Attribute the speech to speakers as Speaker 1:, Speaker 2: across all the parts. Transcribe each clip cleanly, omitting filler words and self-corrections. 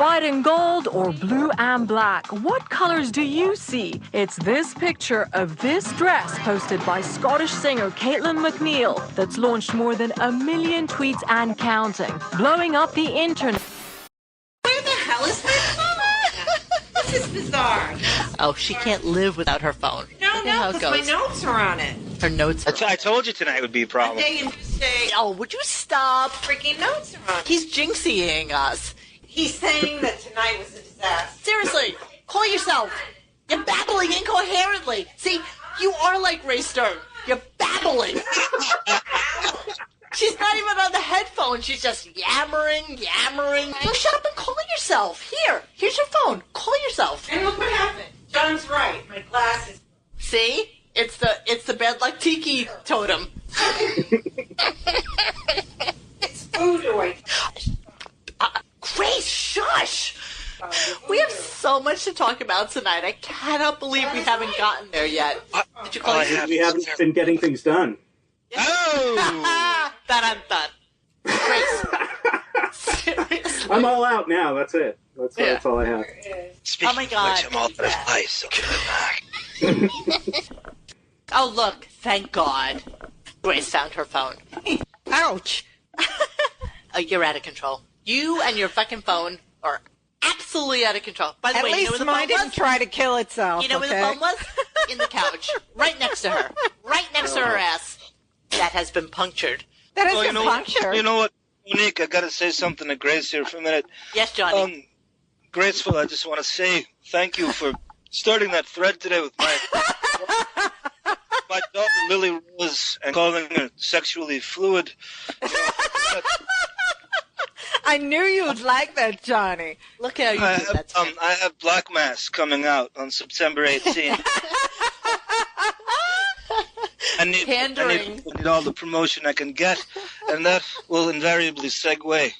Speaker 1: white and gold or blue and black? What colors do you see? It's this picture of this dress posted by Scottish singer Caitlin McNeil that's launched more than 1 million tweets and counting, blowing up the internet.
Speaker 2: Where the hell is my phone? This is bizarre.
Speaker 3: Oh, she can't live without her phone.
Speaker 2: No, because my notes are on it.
Speaker 3: Her notes.
Speaker 4: I told you tonight would be a problem.
Speaker 2: They can just say,
Speaker 3: Oh, would you stop?
Speaker 2: freaking notes are on it.
Speaker 3: He's jinxing us.
Speaker 2: He's saying that tonight was a disaster.
Speaker 3: Seriously, call yourself. You're babbling incoherently. See, you are like Ray Stern. You're babbling. She's not even on the headphone. She's just yammering. So shut up and call yourself. Here's your phone. Call yourself.
Speaker 2: And look what happened. John's right. My glasses.
Speaker 3: See? It's the bad luck tiki totem.
Speaker 2: It's voodoo.
Speaker 3: Grace, shush! We have so much to talk about tonight. I cannot believe we haven't gotten there yet. Did you call yourself?
Speaker 5: We haven't been getting things done.
Speaker 4: Oh!
Speaker 3: Dun. Grace. Seriously.
Speaker 5: I'm all out now. That's it. That's all I have.
Speaker 4: Speaking
Speaker 3: Oh my God.
Speaker 4: of which, I'm all out of ice, so give it back.
Speaker 3: Oh, look. Thank God. Grace found her phone.
Speaker 2: Ouch.
Speaker 3: Oh, you're out of control. You and your fucking phone are absolutely out of control. By the
Speaker 2: At
Speaker 3: way, you know
Speaker 2: least
Speaker 3: where the
Speaker 2: mine
Speaker 3: phone
Speaker 2: didn't
Speaker 3: was?
Speaker 2: try to kill itself.
Speaker 3: You know where the phone was? In the couch. Right next to her. Right next to her ass. That has been punctured.
Speaker 2: That is
Speaker 4: Oh,
Speaker 2: a puncture.
Speaker 4: You know what, Monique, I got to say something to Grace here for a minute.
Speaker 3: Yes, Johnny.
Speaker 4: Graceful, I just want to say thank you for starting that thread today with my daughter Lily Rose and calling her sexually fluid. You know,
Speaker 2: I knew you'd like that, Johnny.
Speaker 3: Look how you do that.
Speaker 4: I have Black Mass coming out on September 18th. I need all the promotion I can get, and that will invariably segue.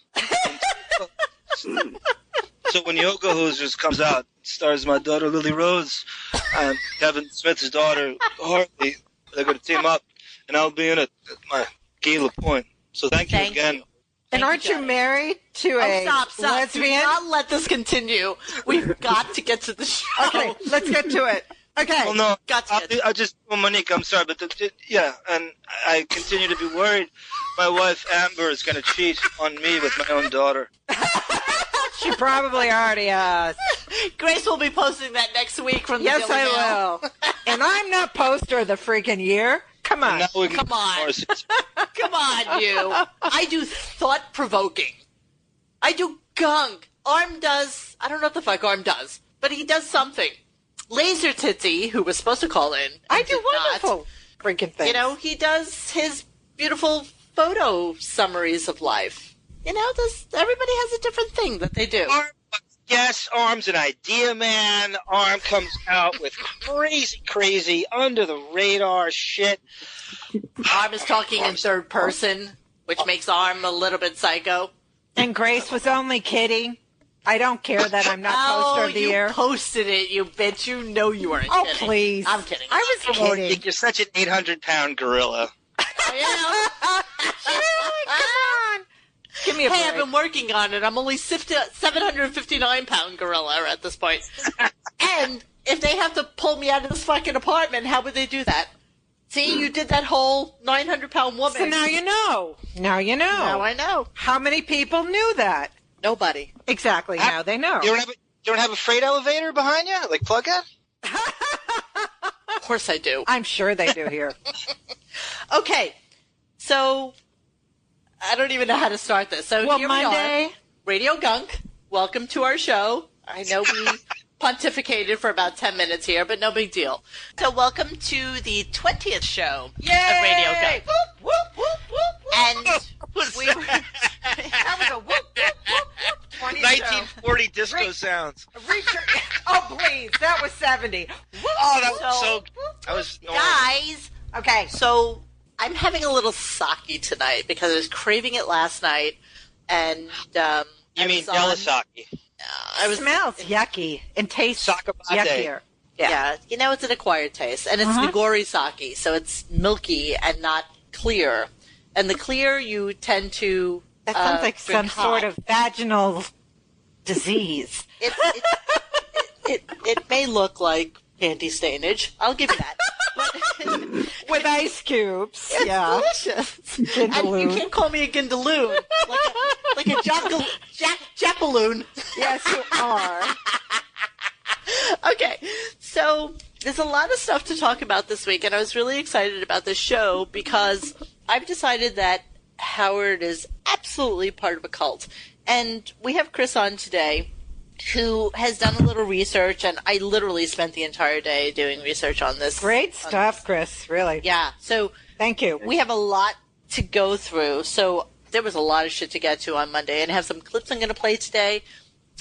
Speaker 4: So when Yoga Hosers comes out, it stars my daughter Lily Rose and Kevin Smith's daughter Hartley. They're going to team up, and I'll be in it at my gala point. So thank you again.
Speaker 2: And aren't you married to a
Speaker 3: Stop.
Speaker 2: lesbian?
Speaker 3: Do not let this continue. We've got to get to the show.
Speaker 2: Okay, let's get to it. Okay.
Speaker 4: Well, no,
Speaker 3: Gotcha.
Speaker 4: Monique, I'm sorry, but yeah, and I continue to be worried. My wife Amber is going to cheat on me with my own daughter.
Speaker 2: She probably already has.
Speaker 3: Grace will be posting that next week from the
Speaker 2: Yes,
Speaker 3: Daily Mail.
Speaker 2: I will. And I'm not poster of the freaking year. Come on.
Speaker 3: Come on, you. I do thought-provoking. I do gunk. Arm does, I don't know what the fuck Arm does, but he does something. Laser Titsy, who was supposed to call in.
Speaker 2: I do wonderful freaking things.
Speaker 3: You know, he does his beautiful photo summaries of life. You know, everybody has a different thing that they do.
Speaker 4: Yes, Arm's an idea man. Arm comes out with crazy, under the radar shit.
Speaker 3: Arm is talking in third person, which makes Arm a little bit psycho.
Speaker 2: And Grace was only kidding. I don't care that I'm not poster of the year.
Speaker 3: You posted it, you bitch. You know you weren't kidding.
Speaker 2: Oh, please.
Speaker 3: I'm kidding.
Speaker 2: I was kidding.
Speaker 4: You're such an 800-pound gorilla.
Speaker 3: I
Speaker 2: Come on. Give me a break.
Speaker 3: I've been working on it. I'm only 759-pound gorilla at this point. And if they have to pull me out of this fucking apartment, how would they do that? See, you did that whole 900-pound woman.
Speaker 2: So now you know. Now you know.
Speaker 3: Now I know.
Speaker 2: How many people knew that?
Speaker 3: Nobody.
Speaker 2: Exactly. Now they know.
Speaker 4: You don't have a freight elevator behind you? Like plug-in?
Speaker 3: Of course I do.
Speaker 2: I'm sure they do here.
Speaker 3: Okay. So, I don't even know how to start this. So
Speaker 2: Well,
Speaker 3: here
Speaker 2: Monday.
Speaker 3: we are. Radio Gunk, welcome to our show. I know we pontificated for about 10 minutes here, but no big deal. So welcome to the 20th show of Radio Gunk.
Speaker 2: Whoop, whoop, whoop, whoop, whoop.
Speaker 3: And
Speaker 2: That was a whoop, whoop, whoop, whoop. 20 show.
Speaker 4: 1940 disco sounds.
Speaker 2: Oh, please. That was 70.
Speaker 4: Oh, that was so... I was...
Speaker 3: guys,
Speaker 2: Okay.
Speaker 3: so I'm having a little sake tonight because I was craving it last night, and
Speaker 4: You mean Delisaki?
Speaker 3: I
Speaker 2: smells yucky and tastes
Speaker 4: Sakabate.
Speaker 2: yuckier.
Speaker 3: Yeah, you know, it's an acquired taste, and it's Nigori sake, so it's milky and not clear. And the clear you tend to
Speaker 2: That sounds like
Speaker 3: drink
Speaker 2: some sort
Speaker 3: hot.
Speaker 2: of vaginal disease.
Speaker 3: It may look like panty stainage. I'll give you that. But
Speaker 2: With ice cubes.
Speaker 3: it's
Speaker 2: Yeah.
Speaker 3: delicious. And you
Speaker 2: Gindaloon.
Speaker 3: can't call me a gindaloon. Like a japaloon.
Speaker 2: Yes, you are.
Speaker 3: Okay, so there's a lot of stuff to talk about this week, and I was really excited about this show because I've decided that Howard is absolutely part of a cult. And we have Chris on today, who has done a little research, and I literally spent the entire day doing research on this.
Speaker 2: Great stuff, Chris. Really.
Speaker 3: Yeah, so
Speaker 2: Thank you.
Speaker 3: we have a lot to go through, so there was a lot of shit to get to on Monday, and I have some clips I'm going to play today.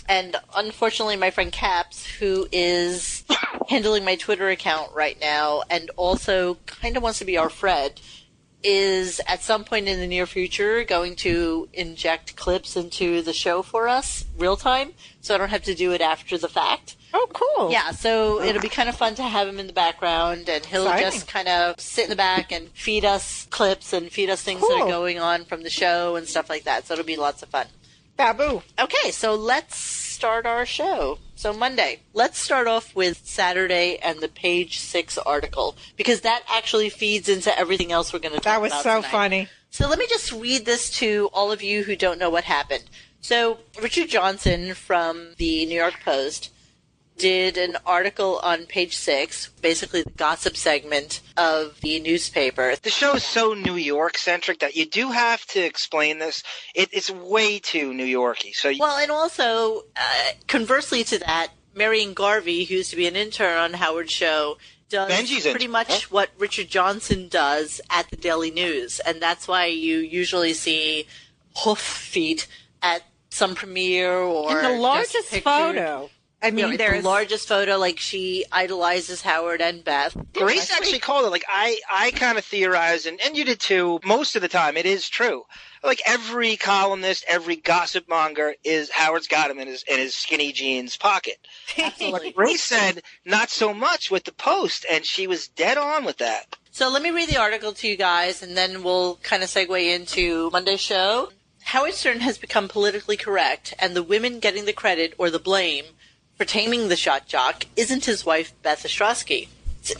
Speaker 3: And unfortunately, my friend Caps, who is handling my Twitter account right now and also kind of wants to be our Fred, is at some point in the near future going to inject clips into the show for us real time, so I don't have to do it after the fact.
Speaker 2: Oh, cool.
Speaker 3: Yeah, so it'll be kind of fun to have him in the background, and he'll
Speaker 2: Exciting.
Speaker 3: just kind of sit in the back and feed us clips and feed us things that
Speaker 2: Cool.
Speaker 3: are going on from the show and stuff like that. So it'll be lots of fun.
Speaker 2: Babu.
Speaker 3: Okay, so let's start our show. So Monday, let's start off with Saturday and the page 6 article, because that actually feeds into everything else we're going to talk
Speaker 2: That was
Speaker 3: about
Speaker 2: so
Speaker 3: tonight.
Speaker 2: funny.
Speaker 3: So let me just read this to all of you who don't know what happened. So Richard Johnson from the New York Post did an article on page 6, basically the gossip segment of the newspaper.
Speaker 6: The show is so New York centric that you do have to explain this. It's way too New Yorky. So
Speaker 3: Well, and also, conversely to that, Marion Garvey, who used to be an intern on Howard's show, does
Speaker 6: Benji's
Speaker 3: pretty
Speaker 6: intern.
Speaker 3: much what Richard Johnson does at the Daily News. And that's why you usually see hoof feet at some premiere or
Speaker 2: And the
Speaker 3: just
Speaker 2: largest
Speaker 3: pictured.
Speaker 2: photo. I
Speaker 3: You know,
Speaker 2: mean,
Speaker 3: the
Speaker 2: there's
Speaker 3: largest photo, like she idolizes Howard and Beth.
Speaker 6: Grace actually called it. Like I kind of theorized, and you did too. Most of the time, it is true. Like every columnist, every gossip monger is Howard's got him in his skinny jeans pocket.
Speaker 3: Absolutely.
Speaker 6: Grace said not so much with the Post, and she was dead on with that.
Speaker 3: So let me read the article to you guys, and then we'll kind of segue into Monday's show. Howard Stern has become politically correct, and the women getting the credit or the blame for taming the shot jock isn't his wife, Beth Ostrowski.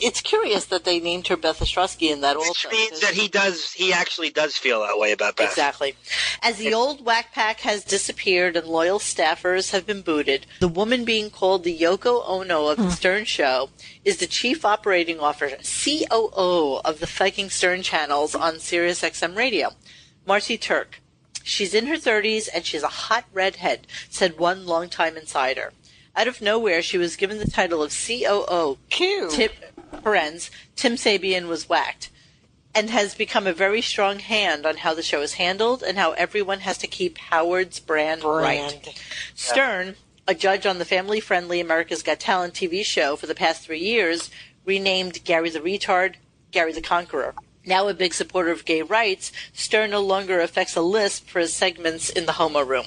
Speaker 3: It's curious that they named her Beth Ostrowski in that
Speaker 6: Which
Speaker 3: also.
Speaker 6: means that he actually does feel that way about Beth.
Speaker 3: Exactly. As the old whack pack has disappeared and loyal staffers have been booted, the woman being called the Yoko Ono of the Stern Show is the chief operating officer, COO of the fucking Stern channels on Sirius XM Radio, Marci Turk. She's in her 30s and she's a hot redhead, said one longtime insider. Out of nowhere, she was given the title of COO.
Speaker 2: cute.
Speaker 3: Tim Sabian was whacked, and has become a very strong hand on how the show is handled and how everyone has to keep Howard's brand right. Stern, a judge on the family-friendly America's Got Talent TV show for the past 3 years, renamed Gary the Retard, Gary the Conqueror. Now a big supporter of gay rights, Stern no longer affects a lisp for his segments in the homo room.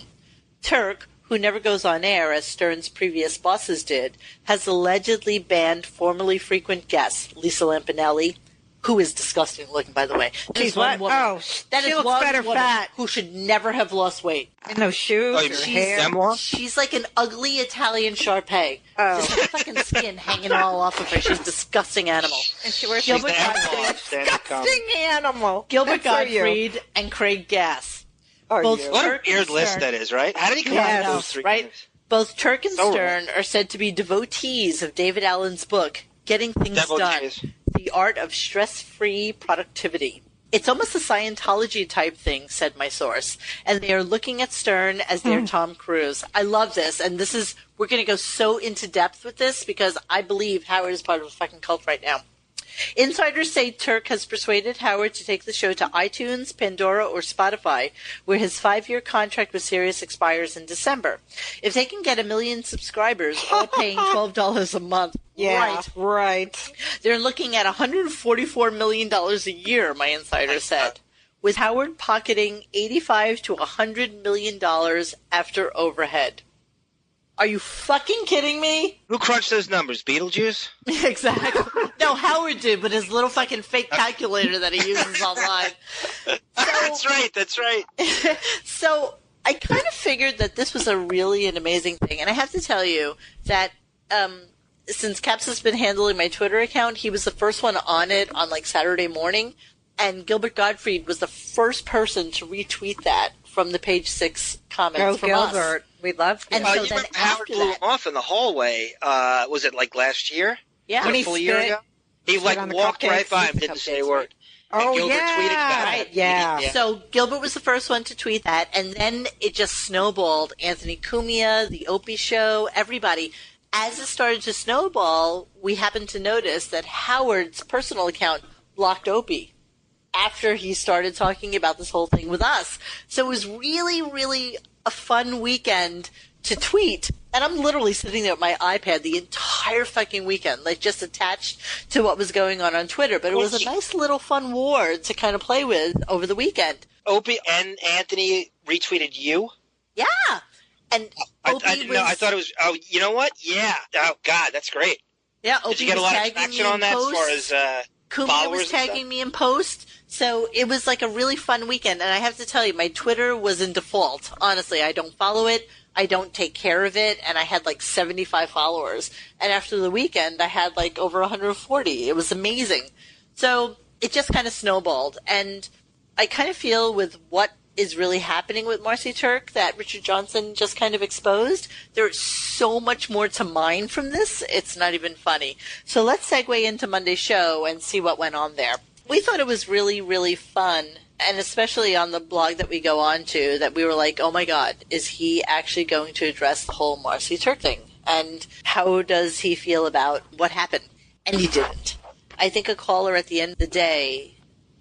Speaker 3: Turk, who never goes on air as Stern's previous bosses did, has allegedly banned formerly frequent guests, Lisa Lampanelli, who is disgusting looking, by the way. That
Speaker 2: She's
Speaker 3: is one
Speaker 2: what?
Speaker 3: woman-
Speaker 2: Oh,
Speaker 3: that
Speaker 2: she
Speaker 3: is
Speaker 2: looks
Speaker 3: one
Speaker 2: better
Speaker 3: woman
Speaker 2: fat.
Speaker 3: who should never have lost weight.
Speaker 2: And those shoes,
Speaker 6: Oh, you
Speaker 2: her
Speaker 6: mean
Speaker 2: hair.
Speaker 6: Memoir?
Speaker 3: She's like an ugly Italian Shar-Pei.
Speaker 2: Oh.
Speaker 3: Just her fucking skin hanging all off of her. She's a disgusting animal.
Speaker 2: And she wears
Speaker 3: Gilbert
Speaker 6: the animal
Speaker 3: Gottfried,
Speaker 6: of stand-up comedy.
Speaker 2: disgusting animal.
Speaker 3: Gilbert
Speaker 2: Good for you.
Speaker 3: Gottfried and Craig Gass.
Speaker 2: Are
Speaker 3: Both
Speaker 2: you?
Speaker 6: What a
Speaker 3: Turk and
Speaker 6: weird list
Speaker 3: Stern.
Speaker 6: that is, right? How did he come
Speaker 2: Yes.
Speaker 6: up
Speaker 3: I
Speaker 6: with
Speaker 3: know,
Speaker 6: those three
Speaker 3: right?
Speaker 6: names?
Speaker 3: Both Turk and
Speaker 6: So
Speaker 3: Stern are said to be devotees of David Allen's book, Getting Things
Speaker 6: Devotees.
Speaker 3: Done, The Art of Stress-Free Productivity. It's almost a Scientology-type thing, said my source, and they are looking at Stern as their Tom Cruise. I love this, and we're going to go so into depth with this because I believe Howard is part of a fucking cult right now. Insiders say Turk has persuaded Howard to take the show to iTunes, Pandora, or Spotify, where his 5-year contract with Sirius expires in December. If they can get 1 million subscribers, all paying $12 a month,
Speaker 2: Yeah, right.
Speaker 3: they're looking at $144 million a year, my insider said, with Howard pocketing $85 to $100 million after overhead. Are you fucking kidding me?
Speaker 6: Who crunched those numbers? Beetlejuice?
Speaker 3: Exactly. No, Howard did with his little fucking fake calculator that he uses online.
Speaker 6: That's right.
Speaker 3: So I kind of figured that this was an amazing thing. And I have to tell you that since Caps has been handling my Twitter account, he was the first one on it on like Saturday morning. And Gilbert Gottfried was the first person to retweet that from the page 6 comments from
Speaker 2: Gilbert.
Speaker 3: us.
Speaker 2: We love him.
Speaker 3: And so
Speaker 6: you
Speaker 3: then
Speaker 6: remember Howard blew him off in the hallway. Was it like last year?
Speaker 3: Yeah.
Speaker 2: When he
Speaker 6: A full year
Speaker 2: spit-
Speaker 6: ago? He
Speaker 2: spit on the
Speaker 6: walked right
Speaker 2: cupcakes.
Speaker 6: by him, didn't say a word. And
Speaker 2: Oh,
Speaker 6: Gilbert tweeted about
Speaker 2: yeah.
Speaker 6: it.
Speaker 2: Yeah.
Speaker 3: So Gilbert was the first one to tweet that, and then it just snowballed. Anthony Cumia, the Opie Show, everybody. As it started to snowball, we happened to notice that Howard's personal account blocked Opie after he started talking about this whole thing with us. So it was really, really a fun weekend to tweet. And I'm literally sitting there with my iPad the entire fucking weekend, like just attached to what was going on Twitter. But it was a nice little fun war to kind of play with over the weekend.
Speaker 6: Opie and Anthony retweeted you?
Speaker 3: Yeah. And Opie
Speaker 6: I didn't know. I thought it was, oh, you know what? Yeah. Oh, God, that's great.
Speaker 3: Yeah, Opie
Speaker 6: Did you get a
Speaker 3: was
Speaker 6: lot of
Speaker 3: tagging
Speaker 6: traction
Speaker 3: me
Speaker 6: on
Speaker 3: in
Speaker 6: that as far
Speaker 3: posts.
Speaker 6: as
Speaker 3: Kumia
Speaker 6: followers
Speaker 3: was
Speaker 6: and stuff?
Speaker 3: tagging me in post, so it was like a really fun weekend. And I have to tell you, my Twitter was in default. Honestly, I don't follow it. I don't take care of it. And I had like 75 followers. And after the weekend, I had like over 140. It was amazing. So it just kind of snowballed. And I kind of feel with what is really happening with Marci Turk that Richard Johnson just kind of exposed. There's so much more to mine from this. It's not even funny. So let's segue into Monday's show and see what went on there. We thought it was really, really fun, and especially on the blog that we go on to, that we were like, oh my God, is he actually going to address the whole Marci Turk thing? And how does he feel about what happened? And he didn't. I think a caller at the end of the day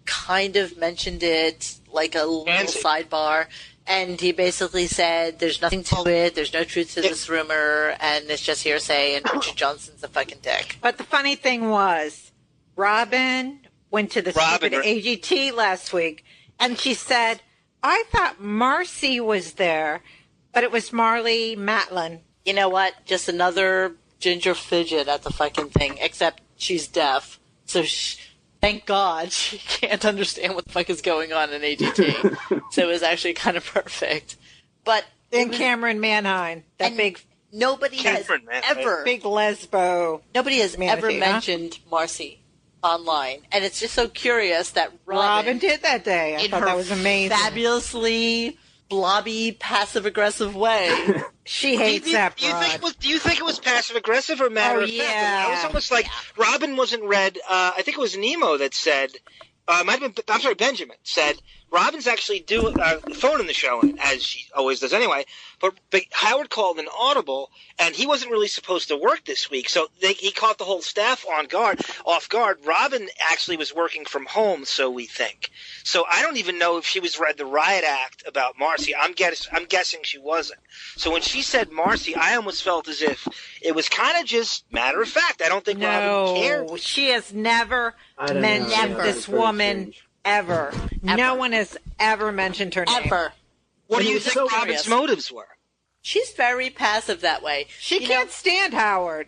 Speaker 3: kind of mentioned it like a little sidebar, and he basically said there's nothing to it, there's no truth to this rumor, and it's just hearsay, and Richard Johnson's a fucking dick.
Speaker 2: But the funny thing was, Robin went to the stupid AGT last week, and she said, I thought Marci was there, but it was Marley Matlin.
Speaker 3: You know what? Just another ginger fidget at the fucking thing, except she's deaf, so thank God she can't understand what the fuck is going on in AGT. So it was actually kind of perfect. But
Speaker 2: then Cameron Manheim, that big
Speaker 3: nobody has ever
Speaker 2: big lesbo.
Speaker 3: Nobody has ever mentioned Marci online, and it's just so curious that
Speaker 2: Robin did that day. I thought that was amazing.
Speaker 3: Fabulously blobby, passive aggressive way.
Speaker 2: She hates that broad.
Speaker 6: Do you think it was passive aggressive or matter of fact?
Speaker 2: Yeah.
Speaker 6: It was almost like Robin wasn't read. I think it was Nemo that said. Might have been. I'm sorry, Benjamin said Robin's actually phoning the show in, as she always does anyway. But Howard called an audible, and he wasn't really supposed to work this week, so he caught the whole staff off guard. Robin actually was working from home, so we think. So I don't even know if she was read the riot act about Marci. I'm guessing she wasn't. So when she said Marci, I almost felt as if it was kind of just matter of fact. I don't think Robin cared.
Speaker 2: No, she has never mentioned this woman ever. No one has ever mentioned her name.
Speaker 3: Ever.
Speaker 6: What do you think Robin's motives were?
Speaker 3: She's very passive that way.
Speaker 2: She can't stand Howard.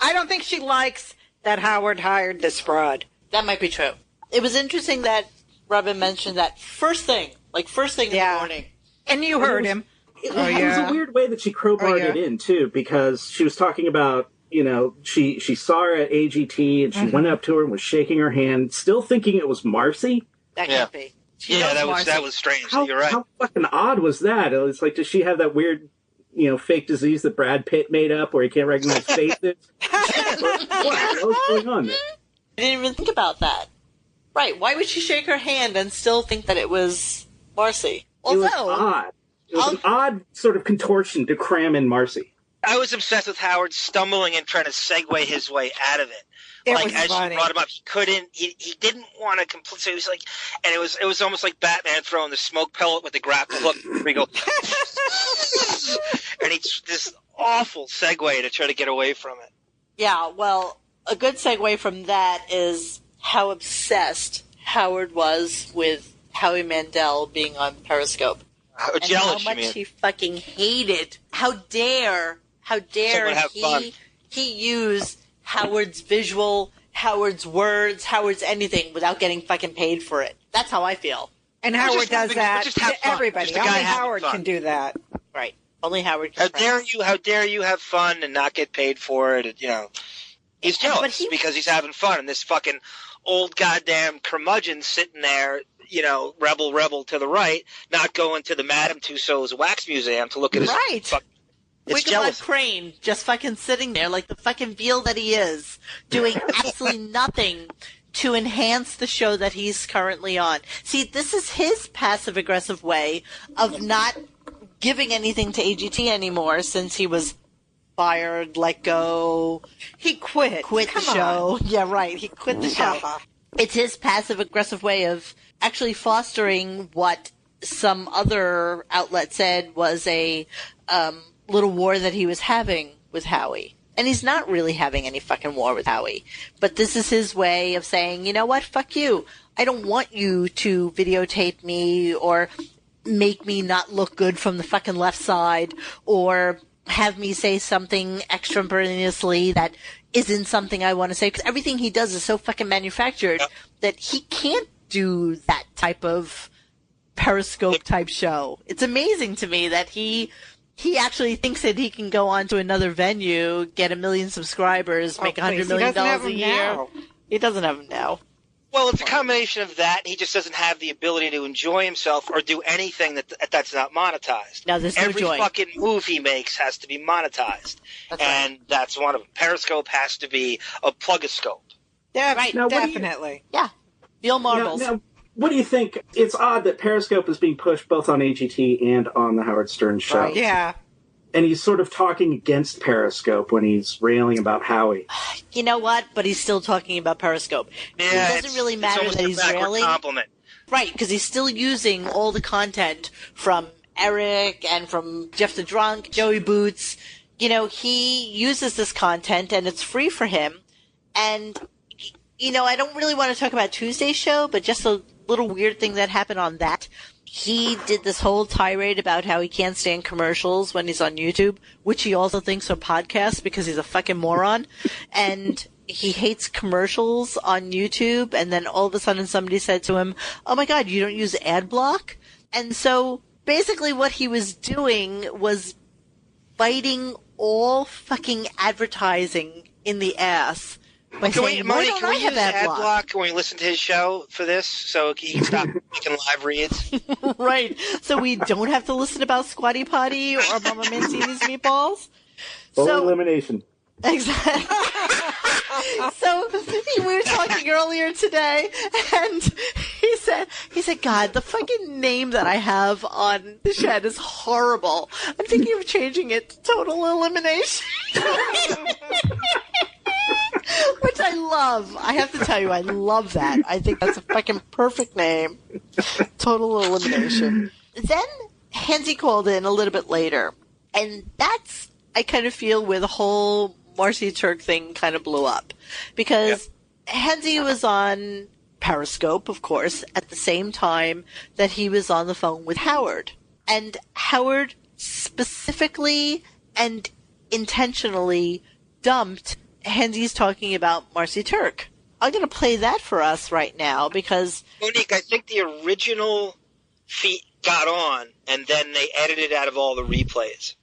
Speaker 2: I don't think she likes that Howard hired this broad.
Speaker 3: That might be true. It was interesting that Robin mentioned that first thing in the morning.
Speaker 2: And you heard him.
Speaker 5: It was a weird way that she crowbarred it in, too, because she was talking about, she saw her at AGT, and she went up to her and was shaking her hand, still thinking it was Marci.
Speaker 3: That can't be.
Speaker 6: That was strange. You're right.
Speaker 5: How fucking odd was that? It was like, does she have that weird, fake disease that Brad Pitt made up where he can't recognize faces? What was going on there?
Speaker 3: I didn't even think about that. Right. Why would she shake her hand and still think that it was Marci?
Speaker 5: Although, it was odd. It was an odd sort of contortion to cram in Marci.
Speaker 6: I was obsessed with Howard stumbling and trying to segue his way out of it. As
Speaker 2: funny.
Speaker 6: She brought him up, he couldn't. He didn't want to complete. So he was like, and it was almost like Batman throwing the smoke pellet with the grapple hook. Where he go, and it's this awful segue to try to get away from it.
Speaker 3: Yeah, well, a good segue from that is how obsessed Howard was with Howie Mandel being on Periscope.
Speaker 6: How
Speaker 3: and
Speaker 6: jealous,
Speaker 3: how much he fucking hated. How dare he use Howard's visual, Howard's words, Howard's anything without getting fucking paid for it. That's how I feel.
Speaker 2: And Howard does that
Speaker 6: just have
Speaker 2: to
Speaker 6: fun.
Speaker 2: everybody.
Speaker 6: Just a guy
Speaker 2: Only
Speaker 6: having
Speaker 2: Howard
Speaker 6: fun.
Speaker 2: can do that.
Speaker 3: Right. Only Howard can.
Speaker 6: How dare you have fun and not get paid for it? And, he's jealous because he's having fun, and this fucking old goddamn curmudgeon sitting there, rebel to the right, not going to the Madame Tussauds Wax Museum to look at his It's jealous.
Speaker 3: Crane just fucking sitting there like the fucking veal that he is, doing absolutely nothing to enhance the show that he's currently on. See, this is his passive-aggressive way of not giving anything to AGT anymore since he was fired, let go.
Speaker 2: He quit
Speaker 3: the show. Yeah, right. He quit the show. It's his passive-aggressive way of actually fostering what some other outlet said was a little war that he was having with Howie. And he's not really having any fucking war with Howie. But this is his way of saying, you know what, fuck you. I don't want you to videotape me or make me not look good from the fucking left side or have me say something extemporaneously that isn't something I want to say. Because everything he does is so fucking manufactured that he can't do that type of Periscope type show. It's amazing to me that he actually thinks that he can go on to another venue, get 1 million subscribers, make $100 million a year.
Speaker 2: Now.
Speaker 3: He doesn't have them now.
Speaker 6: Well, it's a combination of that. He just doesn't have the ability to enjoy himself or do anything that's not monetized.
Speaker 3: Now, there's
Speaker 6: Every
Speaker 3: no joy.
Speaker 6: fucking move he makes has to be monetized. That's one of them. Periscope has to be a plug-a-scope.
Speaker 2: Yeah,
Speaker 3: right.
Speaker 2: Now, definitely.
Speaker 3: Yeah. Veal marbles.
Speaker 5: Now, what do you think? It's odd that Periscope is being pushed both on AGT and on the Howard Stern show.
Speaker 2: Right. Yeah.
Speaker 5: And he's sort of talking against Periscope when he's railing about Howie.
Speaker 3: You know what? But he's still talking about Periscope.
Speaker 6: Yeah,
Speaker 3: it doesn't really matter
Speaker 6: it's
Speaker 3: that he's
Speaker 6: a
Speaker 3: railing.
Speaker 6: compliment.
Speaker 3: Right, because he's still using all the content from Eric and from Jeff the Drunk, Joey Boots. He uses this content and it's free for him. And, I don't really want to talk about Tuesday's show, but just a little weird thing that happened on that. He did this whole tirade about how he can't stand commercials when he's on YouTube, which he also thinks are podcasts because he's a fucking moron. And he hates commercials on YouTube. And then all of a sudden somebody said to him, oh my God, you don't use ad block? And so basically what he was doing was biting all fucking advertising in the ass.
Speaker 6: Monique, can we use ad block when we listen to his show for this so he can stop making live reads?
Speaker 3: Right. So we don't have to listen about Squatty Potty or Mama Mancini's meatballs?
Speaker 5: Elimination.
Speaker 3: Exactly. So we were talking earlier today, and he said, God, the fucking name that I have on the shed is horrible. I'm thinking of changing it to Total Elimination. Which I love. I have to tell you, I love that. I think that's a fucking perfect name. Total Elimination. Then Hansy called in a little bit later. And that's, I kind of feel, where the whole Marci Turk thing kind of blew up. Because Hansy was on Periscope, of course, at the same time that he was on the phone with Howard. And Howard specifically and intentionally dumped Hansy's talking about Marci Turk. I'm going to play that for us right now because...
Speaker 6: Monique, I think the original feed got on, and then they edited out of all the replays.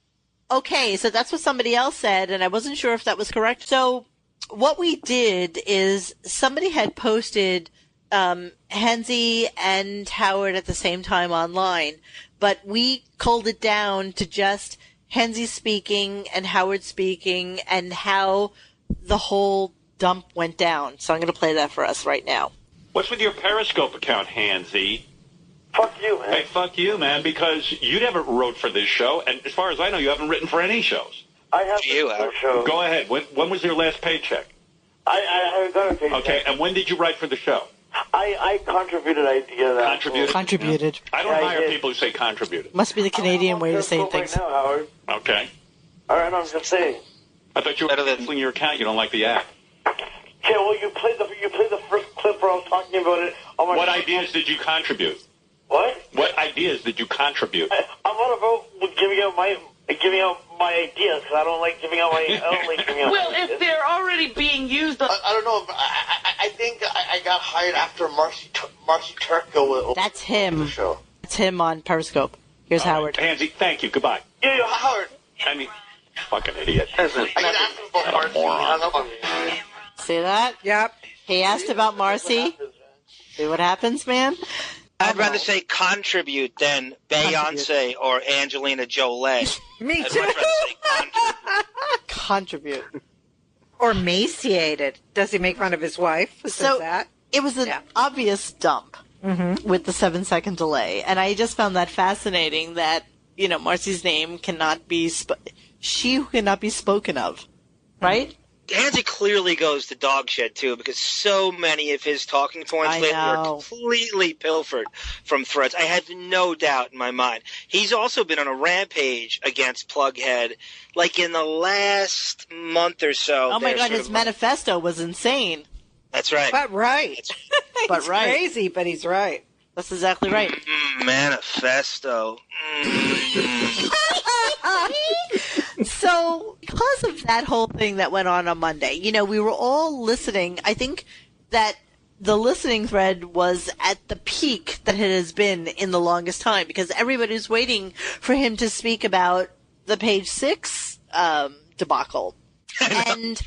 Speaker 3: Okay, so that's what somebody else said, and I wasn't sure if that was correct. So what we did is somebody had posted Hansy and Howard at the same time online, but we culled it down to just Hansy speaking and Howard speaking and how the whole dump went down. So I'm going to play that for us right now.
Speaker 7: What's with your Periscope account, Hansy?
Speaker 8: Fuck you, man.
Speaker 7: Hey, fuck you, man, because you never wrote for this show, and as far as I know, you haven't written for any shows.
Speaker 8: I have for shows.
Speaker 7: Go ahead. When was your last paycheck?
Speaker 8: I haven't got a paycheck.
Speaker 7: Okay, and when did you write for the show?
Speaker 8: I contributed idea that.
Speaker 3: Contributed.
Speaker 7: I don't hire people who say contributed.
Speaker 3: Must be the Canadian way to say things.
Speaker 8: Right now, Howard.
Speaker 7: Okay.
Speaker 8: All right, I'm just saying.
Speaker 7: I thought you were canceling your account. You don't like the app.
Speaker 8: Yeah, well, you played the first clip where I was talking about it. On my
Speaker 7: What ideas did you contribute?
Speaker 8: What?
Speaker 7: What ideas did you contribute?
Speaker 8: I'm not about giving out my ideas because I don't like giving out my. I don't like giving out.
Speaker 9: Well, if they're already being used,
Speaker 10: I don't know. I think I got hired after Marci
Speaker 8: Marci Turk go with
Speaker 3: That's him.
Speaker 8: the show?
Speaker 3: That's him on Periscope. Here's Howard.
Speaker 7: Pansy, thank you. Goodbye.
Speaker 8: Yeah, Howard.
Speaker 7: I mean, fucking idiot.
Speaker 8: I was asking about Marci. Hung up on me.
Speaker 3: See that?
Speaker 2: Yep.
Speaker 3: He asked about Marcy. See what happens, man?
Speaker 6: I'd rather say contribute than Beyonce or Angelina Jolie.
Speaker 2: Me
Speaker 6: I'd
Speaker 2: too.
Speaker 6: much rather say
Speaker 3: Contribute.
Speaker 2: Or emaciated. Does he make fun of his wife? Who says that?
Speaker 3: It was an obvious dump with the 7-second delay. And I just found that fascinating that, Marcy's name cannot be, she who cannot be spoken of. Right?
Speaker 6: Hansi clearly goes to dog shit, too, because so many of his talking points lately are completely pilfered from threads. I have no doubt in my mind. He's also been on a rampage against Plughead, like in the last month or so.
Speaker 3: Oh, my God, his manifesto was insane.
Speaker 6: That's right.
Speaker 2: But right.
Speaker 3: He's
Speaker 2: crazy, but he's right.
Speaker 3: That's exactly right.
Speaker 6: Manifesto.
Speaker 3: So, because of that whole thing that went on Monday, we were all listening. I think that the listening thread was at the peak that it has been in the longest time because everybody's waiting for him to speak about the page 6 debacle. And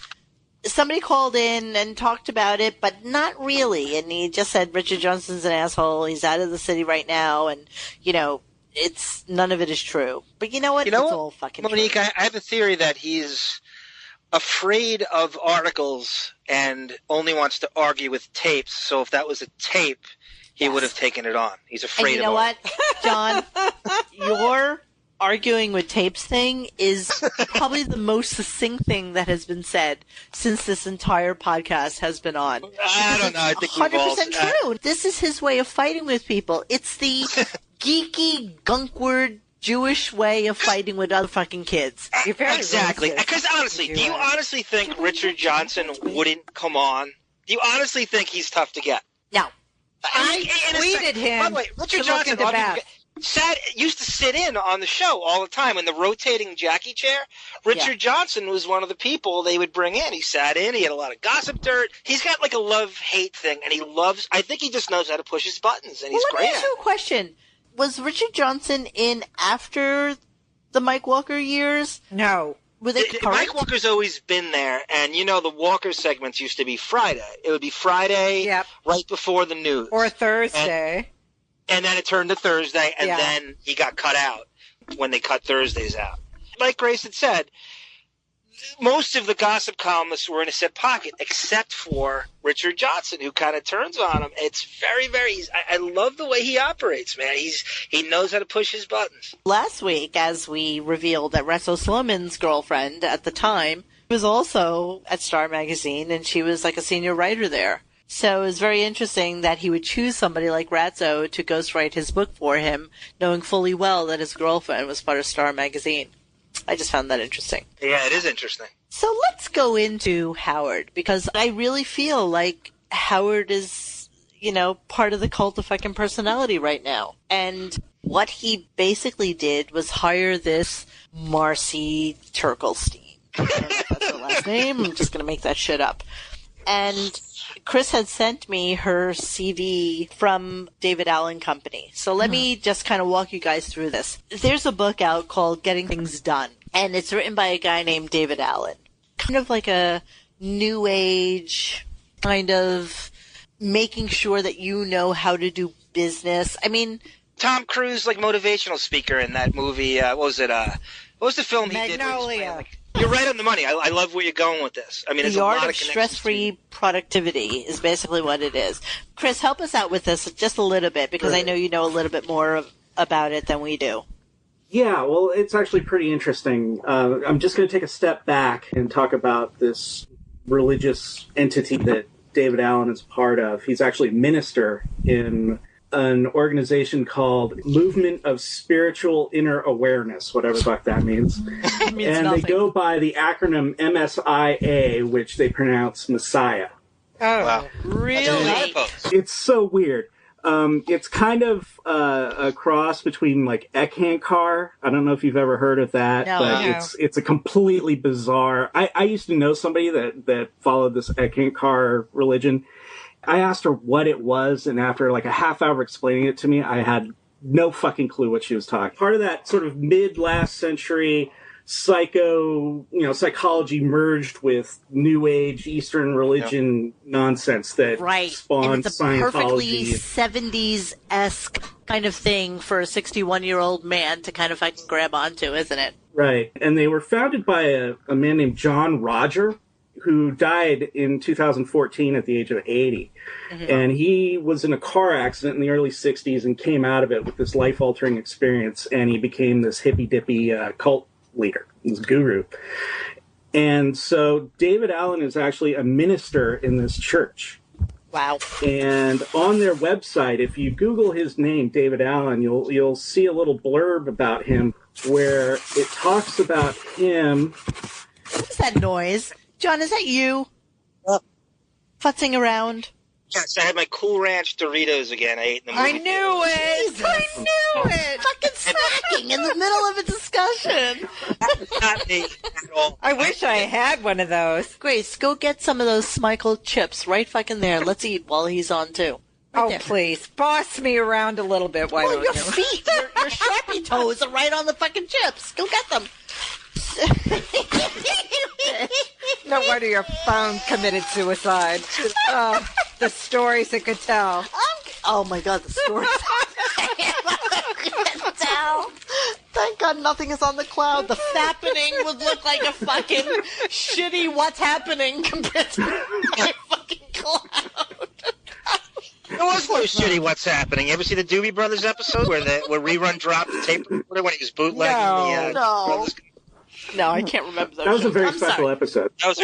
Speaker 3: somebody called in and talked about it, but not really. And he just said Richard Johnson's an asshole. He's out of the city right now. And, it's none of it is true. But you know what? It's all fucking
Speaker 6: Monique,
Speaker 3: true.
Speaker 6: I have a theory that he's afraid of articles and only wants to argue with tapes. So if that was a tape, he would have taken it on. He's afraid of it.
Speaker 3: You know what, John? Your arguing with tapes thing is probably the most succinct thing that has been said since this entire podcast has been on.
Speaker 6: I don't know. I think
Speaker 3: 100% true. This is his way of fighting with people. It's the geeky, gunkward, Jewish way of fighting with other fucking kids.
Speaker 6: Exactly. Because honestly, do you honestly think Richard Johnson wouldn't come on? Do you honestly think he's tough to get?
Speaker 3: No.
Speaker 2: I tweeted him.
Speaker 6: By the way, Richard Johnson used to sit in on the show all the time in the rotating Jackie chair. Richard Johnson was one of the people they would bring in. He sat in. He had a lot of gossip dirt. He's got like a love-hate thing, and I think he just knows how to push his buttons, and he's great at it.
Speaker 3: Let me ask you a question. Was Richard Johnson in after the Mike Walker years?
Speaker 2: No.
Speaker 3: Were they
Speaker 6: Mike Walker's always been there, and the Walker segments used to be Friday. It would be Friday right before the news.
Speaker 2: Or Thursday.
Speaker 6: And then it turned to Thursday, and then he got cut out when they cut Thursdays out. Like Grace had said, most of the gossip columnists were in a set pocket, except for Richard Johnson, who kind of turns on him. It's very, very easy. I love the way he operates, man. He knows how to push his buttons.
Speaker 3: Last week, as we revealed that Resso Sloman's girlfriend at the time was also at Star Magazine, and she was like a senior writer there. So it was very interesting that he would choose somebody like Ratzo to ghostwrite his book for him, knowing fully well that his girlfriend was part of Star Magazine. I just found that interesting.
Speaker 6: Yeah, it is interesting.
Speaker 3: So let's go into Howard, because I really feel like Howard is, part of the cult of fucking personality right now. And what he basically did was hire this Marci Turkelstein. I don't know if that's her last name. I'm just going to make that shit up. And Chris had sent me her CV from David Allen Company. So let me just kind of walk you guys through this. There's a book out called Getting Things Done, and it's written by a guy named David Allen. Kind of like a new age, kind of making sure that you know how to do business. I mean,
Speaker 6: Tom Cruise, like motivational speaker in that movie. What was it? What was the film he did?
Speaker 2: Magnolia.
Speaker 6: You're right on the money. I love where you're going with this. I mean, it's
Speaker 3: the
Speaker 6: a
Speaker 3: art
Speaker 6: lot
Speaker 3: of
Speaker 6: of
Speaker 3: stress-free productivity is basically what it is. Chris, help us out with this just a little bit, because I know you know a little bit more about it than we do.
Speaker 5: Yeah, well, it's actually pretty interesting. I'm just going to take a step back and talk about this religious entity that David Allen is part of. He's actually a minister in an organization called Movement of Spiritual Inner Awareness, whatever the fuck that means.
Speaker 3: It means
Speaker 5: and
Speaker 3: nothing.
Speaker 5: They go by the acronym MSIA, which they pronounce Messiah.
Speaker 2: Oh,
Speaker 6: Wow.
Speaker 3: Really?
Speaker 5: It's so weird. It's kind of a cross between like Ekankar. I don't know if you've ever heard of that, but it's a completely bizarre. I used to know somebody that followed this Ekankar religion, I asked her what it was, and after like a half hour explaining it to me, I had no fucking clue what she was talking. Part of that sort of mid-last century psychology merged with New Age Eastern religion nonsense that spawned
Speaker 3: and it's a
Speaker 5: Scientology.
Speaker 3: Perfectly 70s-esque kind of thing for a 61-year-old man to kind of fucking grab onto, isn't it?
Speaker 5: Right. And they were founded by a man named John Roger, who died in 2014 at the age of 80. Mm-hmm. And he was in a car accident in the early 60s and came out of it with this life-altering experience, and he became this hippy-dippy cult leader, this guru. And so David Allen is actually a minister in this church.
Speaker 3: Wow.
Speaker 5: And on their website, if you Google his name, David Allen, you'll see a little blurb about him where it talks about him.
Speaker 3: What is that noise? John, is that you? Futzing around?
Speaker 6: Yes, I had my Cool Ranch Doritos again. I ate in the movie.
Speaker 2: I knew it!
Speaker 3: Jesus. I knew it! Fucking snacking in the middle of a discussion.
Speaker 6: That's not me at all.
Speaker 2: I wish I had one of those.
Speaker 3: Grace, go get some of those Michael chips right fucking there. Let's eat while he's on, too. Right there.
Speaker 2: Please. Boss me around a little bit. Why don't
Speaker 3: your
Speaker 2: you?
Speaker 3: feet, your sharpie toes are right on the fucking chips. Go get them.
Speaker 2: No wonder your phone committed suicide. The stories it could tell.
Speaker 3: Oh my God, the stories it could tell. Thank God nothing is on the cloud. The fappening would look like a fucking shitty what's happening compared to my fucking cloud.
Speaker 6: It was no shitty what's happening. You ever see the Doobie Brothers episode where Rerun dropped the tape recorder when he was bootlegging
Speaker 3: No.
Speaker 6: Brothers?
Speaker 3: No, I can't remember those.
Speaker 5: That was
Speaker 3: shows.
Speaker 5: a very
Speaker 3: I'm
Speaker 5: special
Speaker 3: sorry.
Speaker 5: episode.
Speaker 6: That was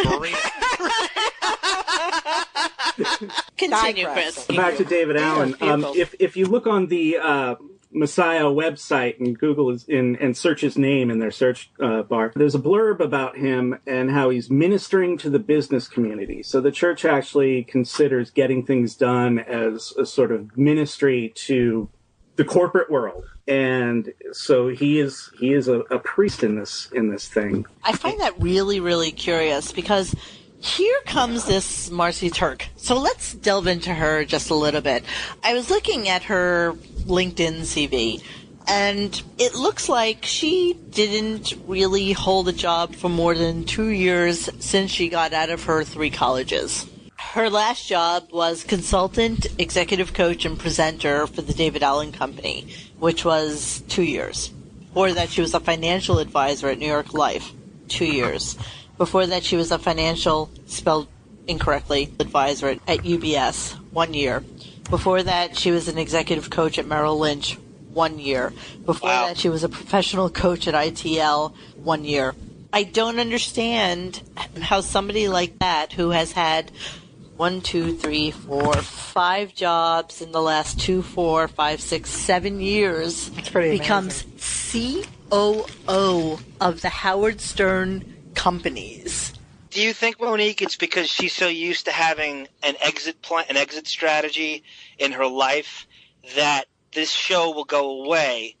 Speaker 6: great.
Speaker 3: Continue, Chris.
Speaker 5: Back to David Allen. If you look on the Messiah website and Google and search his name in their search bar, there's a blurb about him and how he's ministering to the business community. So the church actually considers getting things done as a sort of ministry to the corporate world. And so he is a priest in this thing.
Speaker 3: I find that really, really curious because here comes this Marci Turk. So let's delve into her just a little bit. I was looking at her LinkedIn CV, and it looks like she didn't really hold a job for more than 2 years since she got out of her 3 colleges. Her last job was consultant, executive coach, and presenter for the David Allen Company, which was 2 years. Before that, she was a financial advisor at New York Life, 2 years. Before that, she was a financial, spelled incorrectly, advisor at UBS, 1 year. Before that, she was an executive coach at Merrill Lynch, 1 year. Before that, she was a professional coach at ITL, 1 year. I don't understand how somebody like that, who has had 5 jobs in the last 2, 4, 5, 6, 7 years, becomes COO of the Howard Stern companies.
Speaker 6: Do you think, Monique, it's because she's so used to having an exit plan, an exit strategy in her life that this show will go away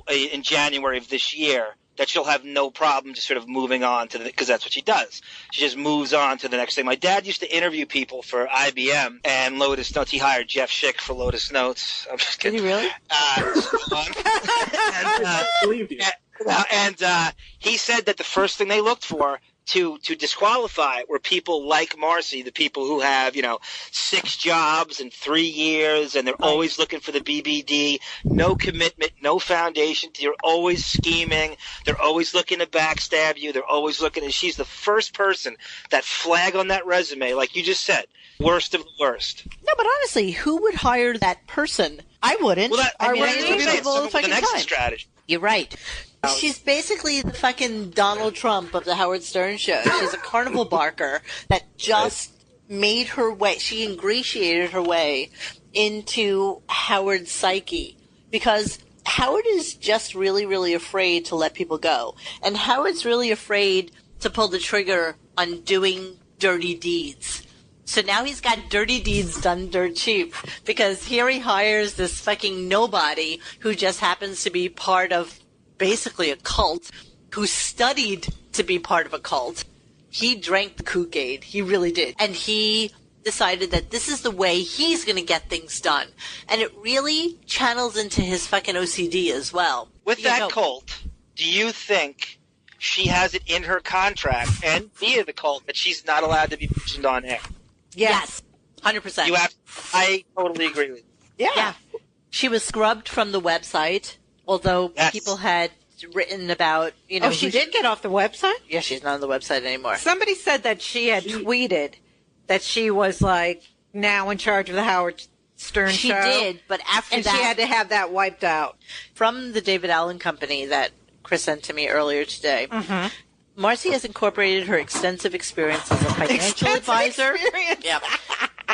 Speaker 6: in January of this year, that she'll have no problem just sort of moving on to because that's what she does. She just moves on to the next thing. My dad used to interview people for IBM and Lotus Notes. He hired Jeff Schick for Lotus Notes. I'm just kidding.
Speaker 3: Did he really?
Speaker 5: Believed you.
Speaker 6: And he said that the first thing they looked for to disqualify were people like Marci, the people who have, 6 jobs in 3 years, and they're always looking for the BBD, no commitment, no foundation. You're always scheming. They're always looking to backstab you. They're always looking, and she's the first person, that flag on that resume, like you just said, worst of the worst.
Speaker 3: No, but honestly, who would hire that person? I wouldn't.
Speaker 6: Well,
Speaker 3: I
Speaker 6: mean,
Speaker 3: interview people all the fucking
Speaker 6: the next
Speaker 3: time.
Speaker 6: strategy.
Speaker 3: You're right. She's basically the fucking Donald Trump of the Howard Stern show. She's a carnival barker that just made her way. She ingratiated her way into Howard's psyche because Howard is just really, really afraid to let people go. And Howard's really afraid to pull the trigger on doing dirty deeds. So now he's got dirty deeds done dirt cheap because here he hires this fucking nobody who just happens to be part of basically a cult, who studied to be part of a cult. He drank the Kool-Aid. He really did. And he decided that this is the way he's going to get things done. And it really channels into his fucking OCD as well.
Speaker 6: With that cult, do you think she has it in her contract and via the cult that she's not allowed to be mentioned on air?
Speaker 3: Yes. 100%.
Speaker 6: I totally agree with you.
Speaker 3: Yeah. She was scrubbed from the website, although people had written about,
Speaker 2: Oh, she did get off the website?
Speaker 3: Yeah, she's not on the website anymore.
Speaker 2: Somebody said that she had tweeted that she was, now in charge of the Howard Stern show.
Speaker 3: She did, but after that...
Speaker 2: And she had to have that wiped out.
Speaker 3: From the David Allen Company that Chris sent to me earlier today, Marci has incorporated her extensive experience as a financial advisor.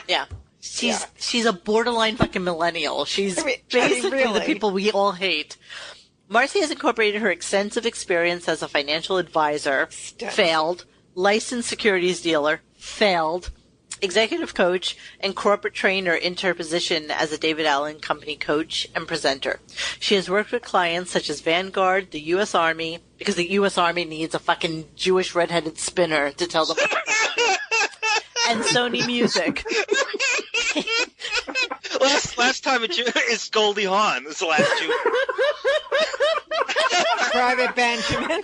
Speaker 3: Yeah. She's a borderline fucking millennial. She's basically the people we all hate. Marci has incorporated her extensive experience as a financial advisor, failed, licensed securities dealer, failed, executive coach, and corporate trainer into her position as a David Allen Company coach and presenter. She has worked with clients such as Vanguard, the U.S. Army, because the U.S. Army needs a fucking Jewish redheaded spinner to tell them and Sony Music.
Speaker 6: Last time is Goldie Hawn. This is the last Jew.
Speaker 2: Private Benjamin.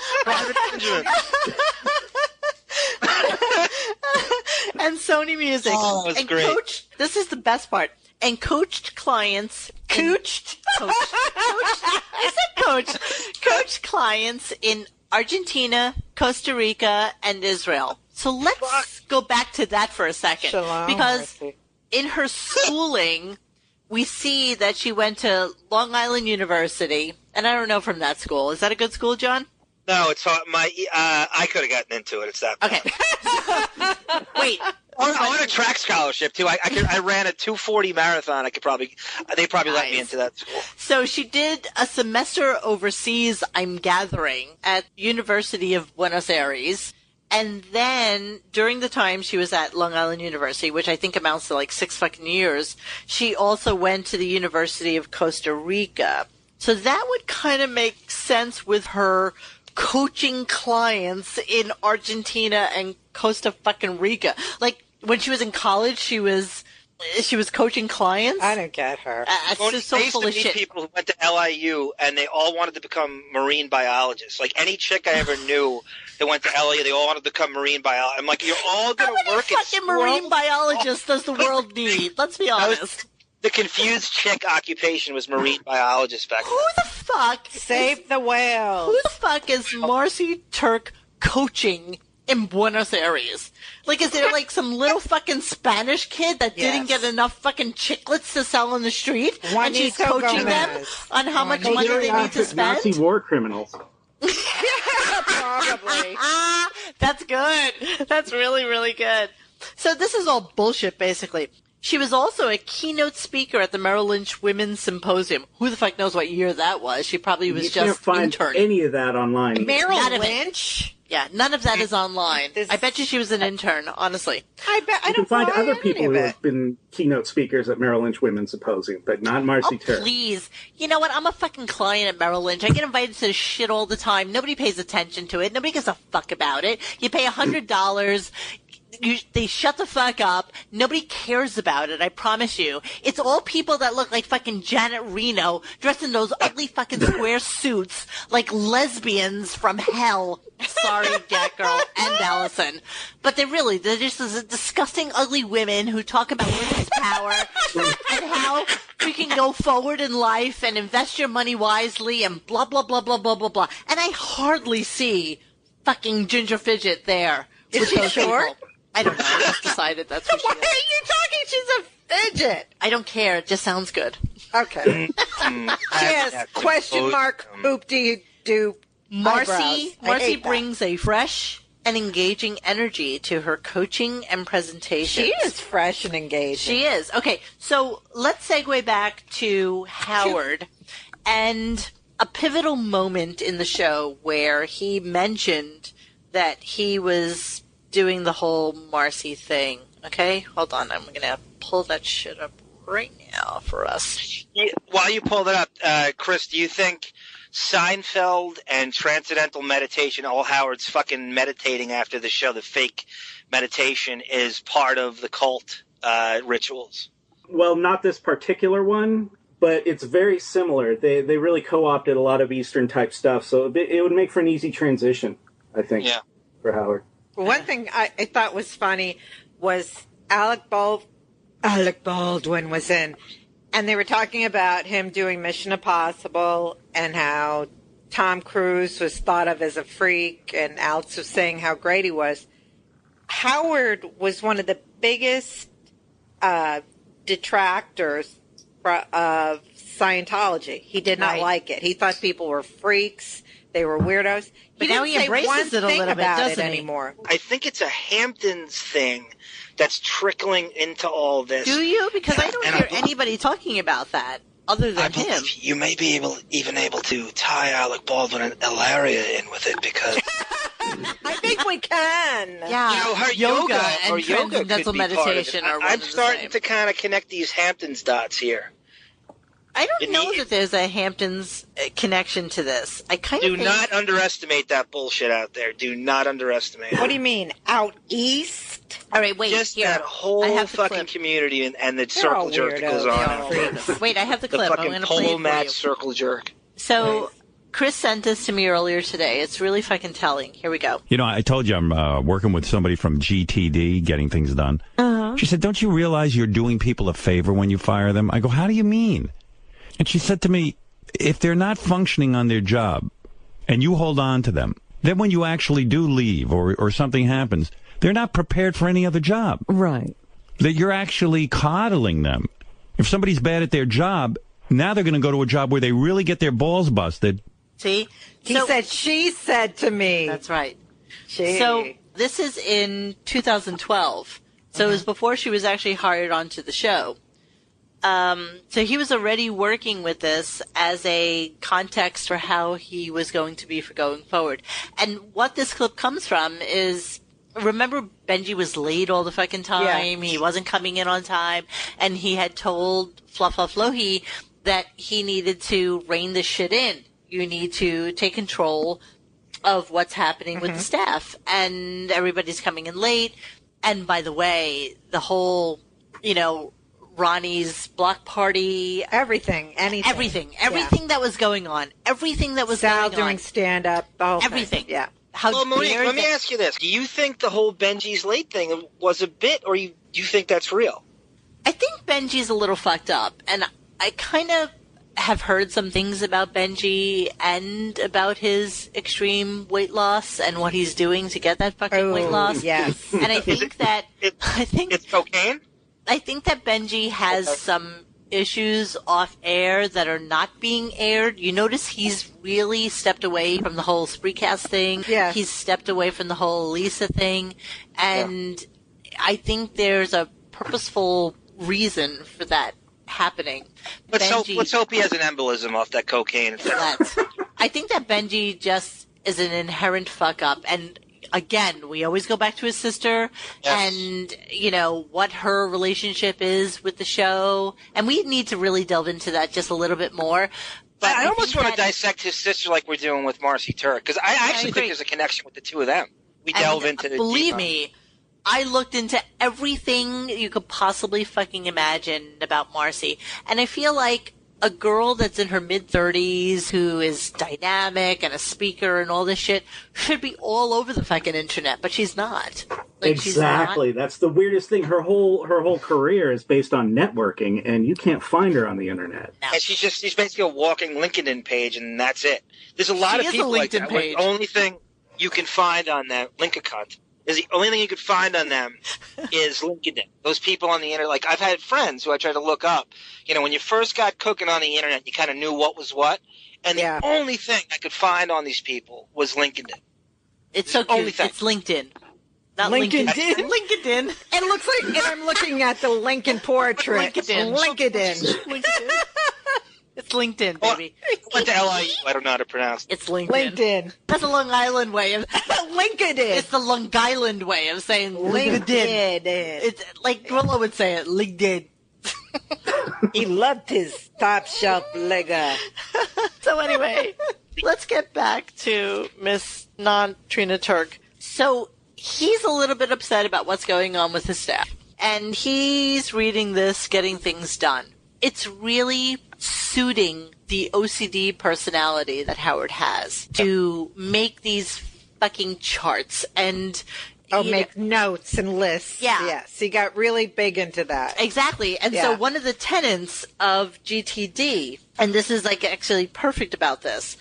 Speaker 3: And Sony Music.
Speaker 6: Oh, that was great.
Speaker 3: This is the best part. And coached clients. Coached clients in Argentina, Costa Rica, and Israel. So let's go back to that for a second. Because in her schooling, we see that she went to Long Island University. And I don't know from that school. Is that a good school, John?
Speaker 6: No, it's hard. I could have gotten into it. It's that bad.
Speaker 3: Okay. Wait.
Speaker 6: I won a track scholarship too. I ran a 2:40 marathon. They probably let me into that school.
Speaker 3: So she did a semester overseas, I'm gathering, at University of Buenos Aires. And then during the time she was at Long Island University, which I think amounts to 6 fucking years, she also went to the University of Costa Rica. So that would kind of make sense with her coaching clients in Argentina and Costa fucking Rica. When she was in college, she was coaching clients.
Speaker 2: I don't get her.
Speaker 3: It's so full of shit.
Speaker 6: People who went to LIU and they all wanted to become marine biologists. Any chick I ever knew that went to LIU, they all wanted to become marine biologists. I'm like, you're all going to work at
Speaker 3: fucking marine biologists does the world need? Let's be honest.
Speaker 6: The confused chick occupation was marine biologist back then.
Speaker 3: Who the fuck?
Speaker 2: Save the whales.
Speaker 3: Who the fuck is Marci Turk coaching in Buenos Aires? Is there some little fucking Spanish kid that didn't get enough fucking chiclets to sell on the street? And she's coaching them on how much money they need to spend?
Speaker 5: Nazi war criminals.
Speaker 2: Probably.
Speaker 3: That's good. That's really, really good. So this is all bullshit, basically. She was also a keynote speaker at the Merrill Lynch Women's Symposium. Who the fuck knows what year that was? She probably was
Speaker 5: You can't find
Speaker 3: intern.
Speaker 5: any of that online.
Speaker 2: Merrill Lynch?
Speaker 3: Yeah, none of that is online. I bet you she was an intern, honestly.
Speaker 2: I bet. I
Speaker 5: You can
Speaker 2: don't
Speaker 5: find other
Speaker 2: any
Speaker 5: people
Speaker 2: of
Speaker 5: who
Speaker 2: it.
Speaker 5: have been keynote speakers at Merrill Lynch Women's Symposium, but not Marci Turk.
Speaker 3: Please. You know what? I'm a fucking client at Merrill Lynch. I get invited to this shit all the time. Nobody pays attention to it. Nobody gives a fuck about it. You pay $100. They shut the fuck up. Nobody cares about it, I promise you. It's all people that look like fucking Janet Reno, dressed in those ugly fucking square suits, like lesbians from hell. Sorry, Gat Girl and Allison. But they're just these disgusting, ugly women who talk about women's power and how you can go forward in life and invest your money wisely and blah, blah, blah, blah, blah, blah, blah. And I hardly see fucking Ginger Fidget there.
Speaker 2: Is she short?
Speaker 3: I don't know. I just decided that's what she
Speaker 2: Why
Speaker 3: is.
Speaker 2: are you talking? She's a fidget.
Speaker 3: I don't care. It just sounds good.
Speaker 2: Okay. Yes. Question mark. Oop-de-doo.
Speaker 3: Marci brings a fresh and engaging energy to her coaching and presentation.
Speaker 2: She is fresh and engaging.
Speaker 3: She is. Okay, so let's segue back to Howard and a pivotal moment in the show where he mentioned that he was doing the whole Marci thing. Okay, hold on. I'm going to pull that shit up right now for us.
Speaker 6: While you pull that up, Chris, do you think Seinfeld and Transcendental Meditation, all Howard's fucking meditating after the show, the fake meditation, is part of the cult
Speaker 4: rituals.
Speaker 5: Well, not this particular one, but it's very similar. They really co-opted a lot of Eastern-type stuff, so it would make for an easy transition, I think, for Howard.
Speaker 2: One thing I thought was funny was Alec Baldwin was in, and they were talking about him doing Mission Impossible and how Tom Cruise was thought of as a freak, and Alex was saying how great he was. Howard was one of the biggest detractors of Scientology. He did not like it. He thought people were freaks. They were weirdos.
Speaker 9: But now he embraces it a little bit, doesn't he?
Speaker 2: Anymore.
Speaker 6: I think it's a Hamptons thing that's trickling into all this.
Speaker 9: Do you? Because I don't hear anybody talking about that other than him.
Speaker 6: You may be able to tie Alec Baldwin and Ilaria in with it because
Speaker 2: I think we can.
Speaker 9: Yeah,
Speaker 6: you know, her
Speaker 9: yoga
Speaker 6: or
Speaker 9: and
Speaker 6: yoga
Speaker 9: transcendental
Speaker 6: could be
Speaker 9: meditation
Speaker 6: part of it.
Speaker 9: are
Speaker 6: I'm starting to kind of connect these Hamptons dots here.
Speaker 9: I don't know that there's a Hamptons connection to this. I kind of
Speaker 6: do not underestimate that bullshit out there. Do not underestimate it.
Speaker 2: What do you mean, out east?
Speaker 9: All right, wait.
Speaker 6: Just
Speaker 9: here.
Speaker 6: that whole fucking community and the circle jerk that goes on.
Speaker 9: Wait, I have the clip.
Speaker 6: I'm going to play it for you. The fucking pole match circle jerk.
Speaker 9: So Chris sent this to me earlier today. It's really fucking telling. Here we go.
Speaker 10: You know, I told you I'm working with somebody from GTD, getting things done. She said, don't you realize you're doing people a favor when you fire them? I go, how do you mean? And she said to me, if they're not functioning on their job and you hold on to them, then when you actually do leave or something happens, they're not prepared for any other job.
Speaker 11: Right.
Speaker 10: That you're actually coddling them. If somebody's bad at their job, now they're going to go to a job where they really get their balls busted.
Speaker 9: See?
Speaker 2: She said to me.
Speaker 9: That's right. So this is in 2012. So it was before she was actually hired onto the show. So he was already working with this as a context for how he was going to be for going forward. And what this clip comes from is, remember Benji was late all the fucking time? Yeah. He wasn't coming in on time. And he had told Fluff Lohi that he needed to rein this shit in. You need to take control of what's happening with the staff. And everybody's coming in late. And by the way, the whole, Ronnie's block party,
Speaker 2: everything
Speaker 9: that was going on,
Speaker 2: Sal doing stand-up,
Speaker 9: everything.
Speaker 2: Yeah.
Speaker 6: Well, Monique, let me ask you this. Do you think the whole Benji's late thing was a bit, or do you think that's real?
Speaker 9: I think Benji's a little fucked up, and I kind of have heard some things about Benji and about his extreme weight loss and what he's doing to get that fucking weight loss.
Speaker 2: Yes.
Speaker 9: And I think
Speaker 6: it's cocaine?
Speaker 9: I think that Benji has some issues off air that are not being aired. You notice he's really stepped away from the whole Spreecast thing.
Speaker 2: Yeah.
Speaker 9: He's stepped away from the whole Lisa thing. And I think there's a purposeful reason for that happening.
Speaker 6: Let's hope he has an embolism off that cocaine.
Speaker 9: I think that Benji just is an inherent fuck up. And again, we always go back to his sister and, what her relationship is with the show. And we need to really delve into that just a little bit more. But
Speaker 6: I almost want to dissect his sister like we're doing with Marci Turk, because I actually think there's a connection with the two of them. We delve into the
Speaker 9: believe me, I looked into everything you could possibly fucking imagine about Marci. And I feel like a girl that's in her mid-30s who is dynamic and a speaker and all this shit should be all over the fucking internet, but she's not.
Speaker 5: Exactly. That's the weirdest thing. Her whole career is based on networking, and you can't find her on the internet.
Speaker 6: No. And she's basically a walking LinkedIn page, and that's it. There's a lot of people like that. The only thing you can find on that LinkedIn is the only thing you could find on them is LinkedIn. Those people on the internet, like I've had friends who I tried to look up. When you first got cooking on the internet, you kind of knew what was what. And the only thing I could find on these people was LinkedIn.
Speaker 9: It's so cute. It's LinkedIn. Not LinkedIn. LinkedIn.
Speaker 2: It looks like, and I'm looking at the Lincoln portrait. LinkedIn.
Speaker 9: It's LinkedIn, baby.
Speaker 6: What the hell I don't know how to pronounce it.
Speaker 9: It's LinkedIn. That's a Long Island way of
Speaker 2: LinkedIn. It's
Speaker 9: the Long Island way of saying LinkedIn. It's like Grillo would say it, LinkedIn.
Speaker 2: He loved his top shelf Lega.
Speaker 9: So anyway, let's get back to Miss Non-Trina Turk. So he's a little bit upset about what's going on with his staff. And he's reading this, getting things done. It's really suiting the OCD personality that Howard has to make these fucking charts and
Speaker 2: make notes and lists.
Speaker 9: Yeah.
Speaker 2: Yes, he got really big into that.
Speaker 9: Exactly. And so one of the tenets of GTD, and this is like actually perfect about this,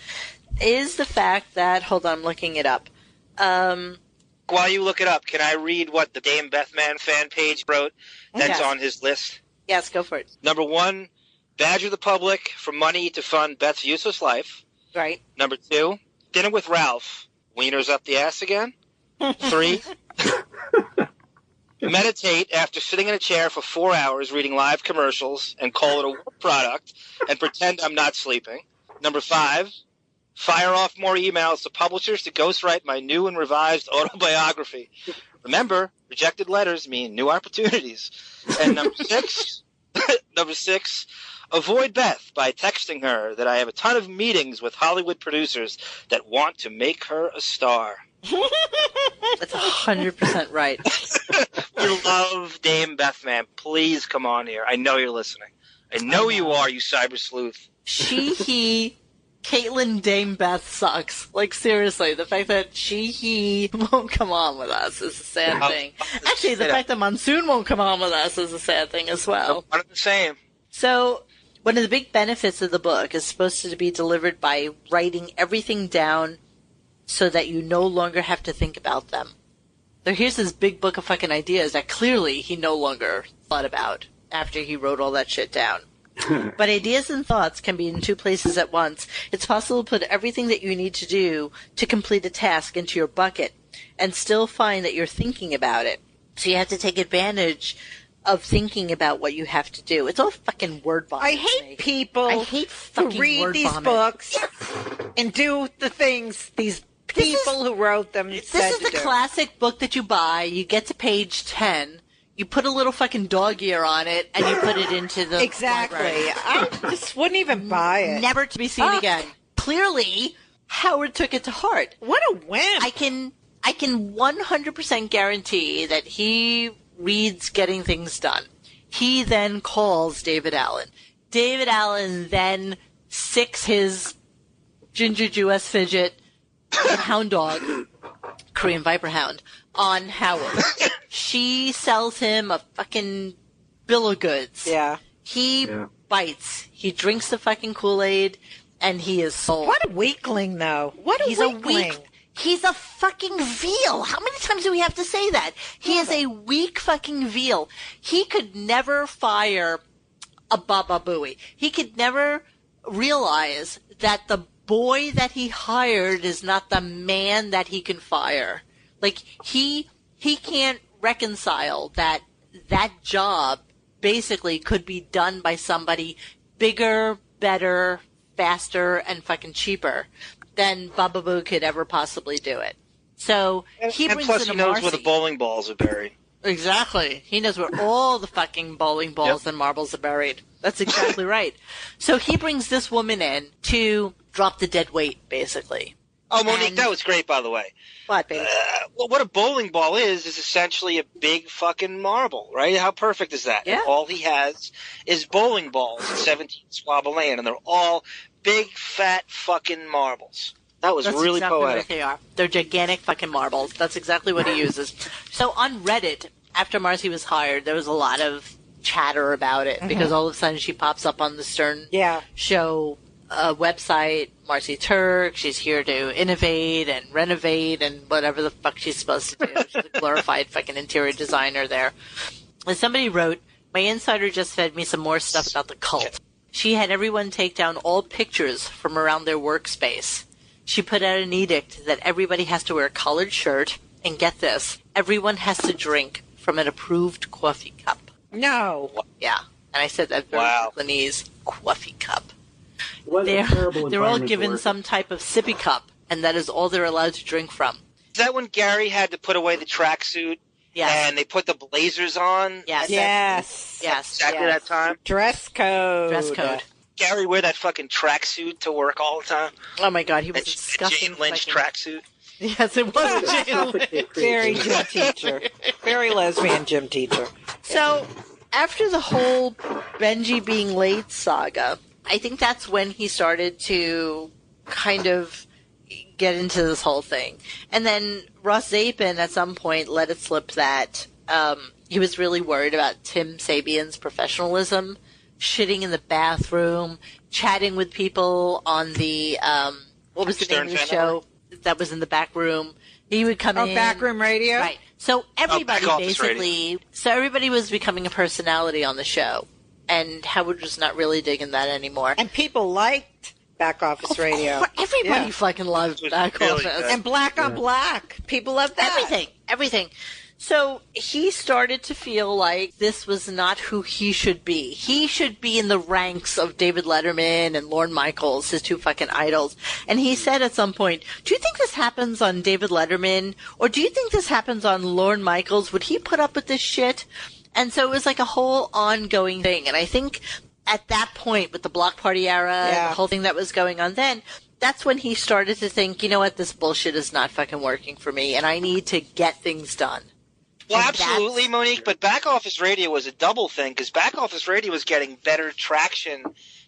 Speaker 9: is the fact that, hold on, I'm looking it up.
Speaker 6: While you look it up, can I read what the Dame Bethman fan page wrote that's on his list?
Speaker 9: Yes, go for it.
Speaker 6: Number 1, badger the public for money to fund Beth's useless life.
Speaker 9: Right.
Speaker 6: Number 2, dinner with Ralph. Wieners up the ass again. 3, meditate after sitting in a chair for 4 hours reading live commercials and call it a work product and pretend I'm not sleeping. Number 5, fire off more emails to publishers to ghostwrite my new and revised autobiography. Remember, rejected letters mean new opportunities. And number 6, avoid Beth by texting her that I have a ton of meetings with Hollywood producers that want to make her a star.
Speaker 9: That's 100% right.
Speaker 6: We love Dame Bethman. Please come on here. I know you're listening. I know you are, you cyber sleuth.
Speaker 9: Caitlin Dame Beth sucks. Like, seriously, the fact that he won't come on with us is a sad thing. Actually, the fact that Monsoon won't come on with us is a sad thing as well.
Speaker 6: One of the same.
Speaker 9: So, one of the big benefits of the book is supposed to be delivered by writing everything down so that you no longer have to think about them. So here's this big book of fucking ideas that clearly he no longer thought about after he wrote all that shit down. But ideas and thoughts can be in 2 places at once. It's possible to put everything that you need to do to complete a task into your bucket and still find that you're thinking about it. So you have to take advantage of thinking about what you have to do. It's all fucking word vomit.
Speaker 2: I hate people who read these books and do the things these people who wrote them said to do.
Speaker 9: This is the classic book that you buy, you get to page 10, you put a little fucking dog ear on it, and you put it into the
Speaker 2: Exactly.
Speaker 9: library.
Speaker 2: I just wouldn't even buy it.
Speaker 9: Never to be seen again. Clearly, Howard took it to heart.
Speaker 2: What a wimp.
Speaker 9: I can 100% guarantee that he reads Getting Things Done. He then calls David Allen. David Allen then sicks his ginger Jewess fidget hound dog, Korean Viper Hound, on Howard. She sells him a fucking bill of goods.
Speaker 2: Yeah.
Speaker 9: He bites. He drinks the fucking Kool-Aid, and he is sold.
Speaker 2: What a weakling, though. What a weakling.
Speaker 9: He's a fucking veal. How many times do we have to say that? He is a weak fucking veal. He could never fire a Baba Booey. He could never realize that the boy that he hired is not the man that he can fire. Like, he can't reconcile that job basically could be done by somebody bigger, better, faster, and fucking cheaper than Baba Boo could ever possibly do it. So he brings
Speaker 6: plus
Speaker 9: in
Speaker 6: he knows
Speaker 9: Marci.
Speaker 6: where the bowling balls are buried.
Speaker 9: Exactly. He knows where all the fucking bowling balls and marbles are buried. That's exactly right. So he brings this woman in to drop the dead weight, basically.
Speaker 6: Oh, Monique, that was great, by the way.
Speaker 9: What, baby?
Speaker 6: Well, what a bowling ball is essentially a big fucking marble, right? How perfect is that?
Speaker 9: Yeah.
Speaker 6: All he has is bowling balls at 17 Squabble Lane, and they're all big, fat fucking marbles. That was really
Speaker 9: exactly
Speaker 6: poetic.
Speaker 9: What they are. They're gigantic fucking marbles. That's exactly what he uses. So on Reddit, after Marci was hired, there was a lot of chatter about it because all of a sudden she pops up on the Stern Show website, Marci Turk. She's here to innovate and renovate and whatever the fuck she's supposed to do. She's a glorified fucking interior designer there. And somebody wrote, my insider just fed me some more stuff about the cult. She had everyone take down all pictures from around their workspace. She put out an edict that everybody has to wear a collared shirt, and get this, everyone has to drink from an approved coffee cup.
Speaker 2: No.
Speaker 9: Yeah. And I said that very Brooklynese, coffee cup.
Speaker 5: They're
Speaker 9: all given some type of sippy cup, and that is all they're allowed to drink from.
Speaker 6: Is that when Gary had to put away the tracksuit?
Speaker 9: Yes.
Speaker 6: And they put the blazers on?
Speaker 9: Yes.
Speaker 2: Yes.
Speaker 6: Exactly that time?
Speaker 2: Dress code.
Speaker 9: Dress code.
Speaker 6: Gary wear that fucking tracksuit to work all the time?
Speaker 9: Oh my God, he was disgusting.
Speaker 6: Jane Lynch tracksuit?
Speaker 9: Yes, it was a Jane Lynch.
Speaker 2: Very gym teacher. Very lesbian gym teacher.
Speaker 9: So, after the whole Benji being late saga, I think that's when he started to kind of get into this whole thing. And then Ross Zapin at some point let it slip that he was really worried about Tim Sabian's professionalism, shitting in the bathroom, chatting with people on the, what was the name of the show that was in the back room? He would come in.
Speaker 2: Backroom radio?
Speaker 9: Right. So everybody everybody was becoming a personality on the show. And Howard was not really digging that anymore.
Speaker 2: And people liked Back Office Radio.
Speaker 9: Everybody fucking loved Back
Speaker 6: really
Speaker 9: Office.
Speaker 6: good.
Speaker 2: And Black on Black. People loved that.
Speaker 9: Everything. So he started to feel like this was not who he should be. He should be in the ranks of David Letterman and Lorne Michaels, his two fucking idols. And he said at some point, do you think this happens on David Letterman? Or do you think this happens on Lorne Michaels? Would he put up with this shit? And so it was like a whole ongoing thing. And I think at that point, with the Block Party era and the whole thing that was going on then, that's when he started to think, you know what, this bullshit is not fucking working for me, and I need to get things done.
Speaker 6: Well, absolutely, Monique, but Back Office Radio was a double thing, because Back Office Radio was getting better traction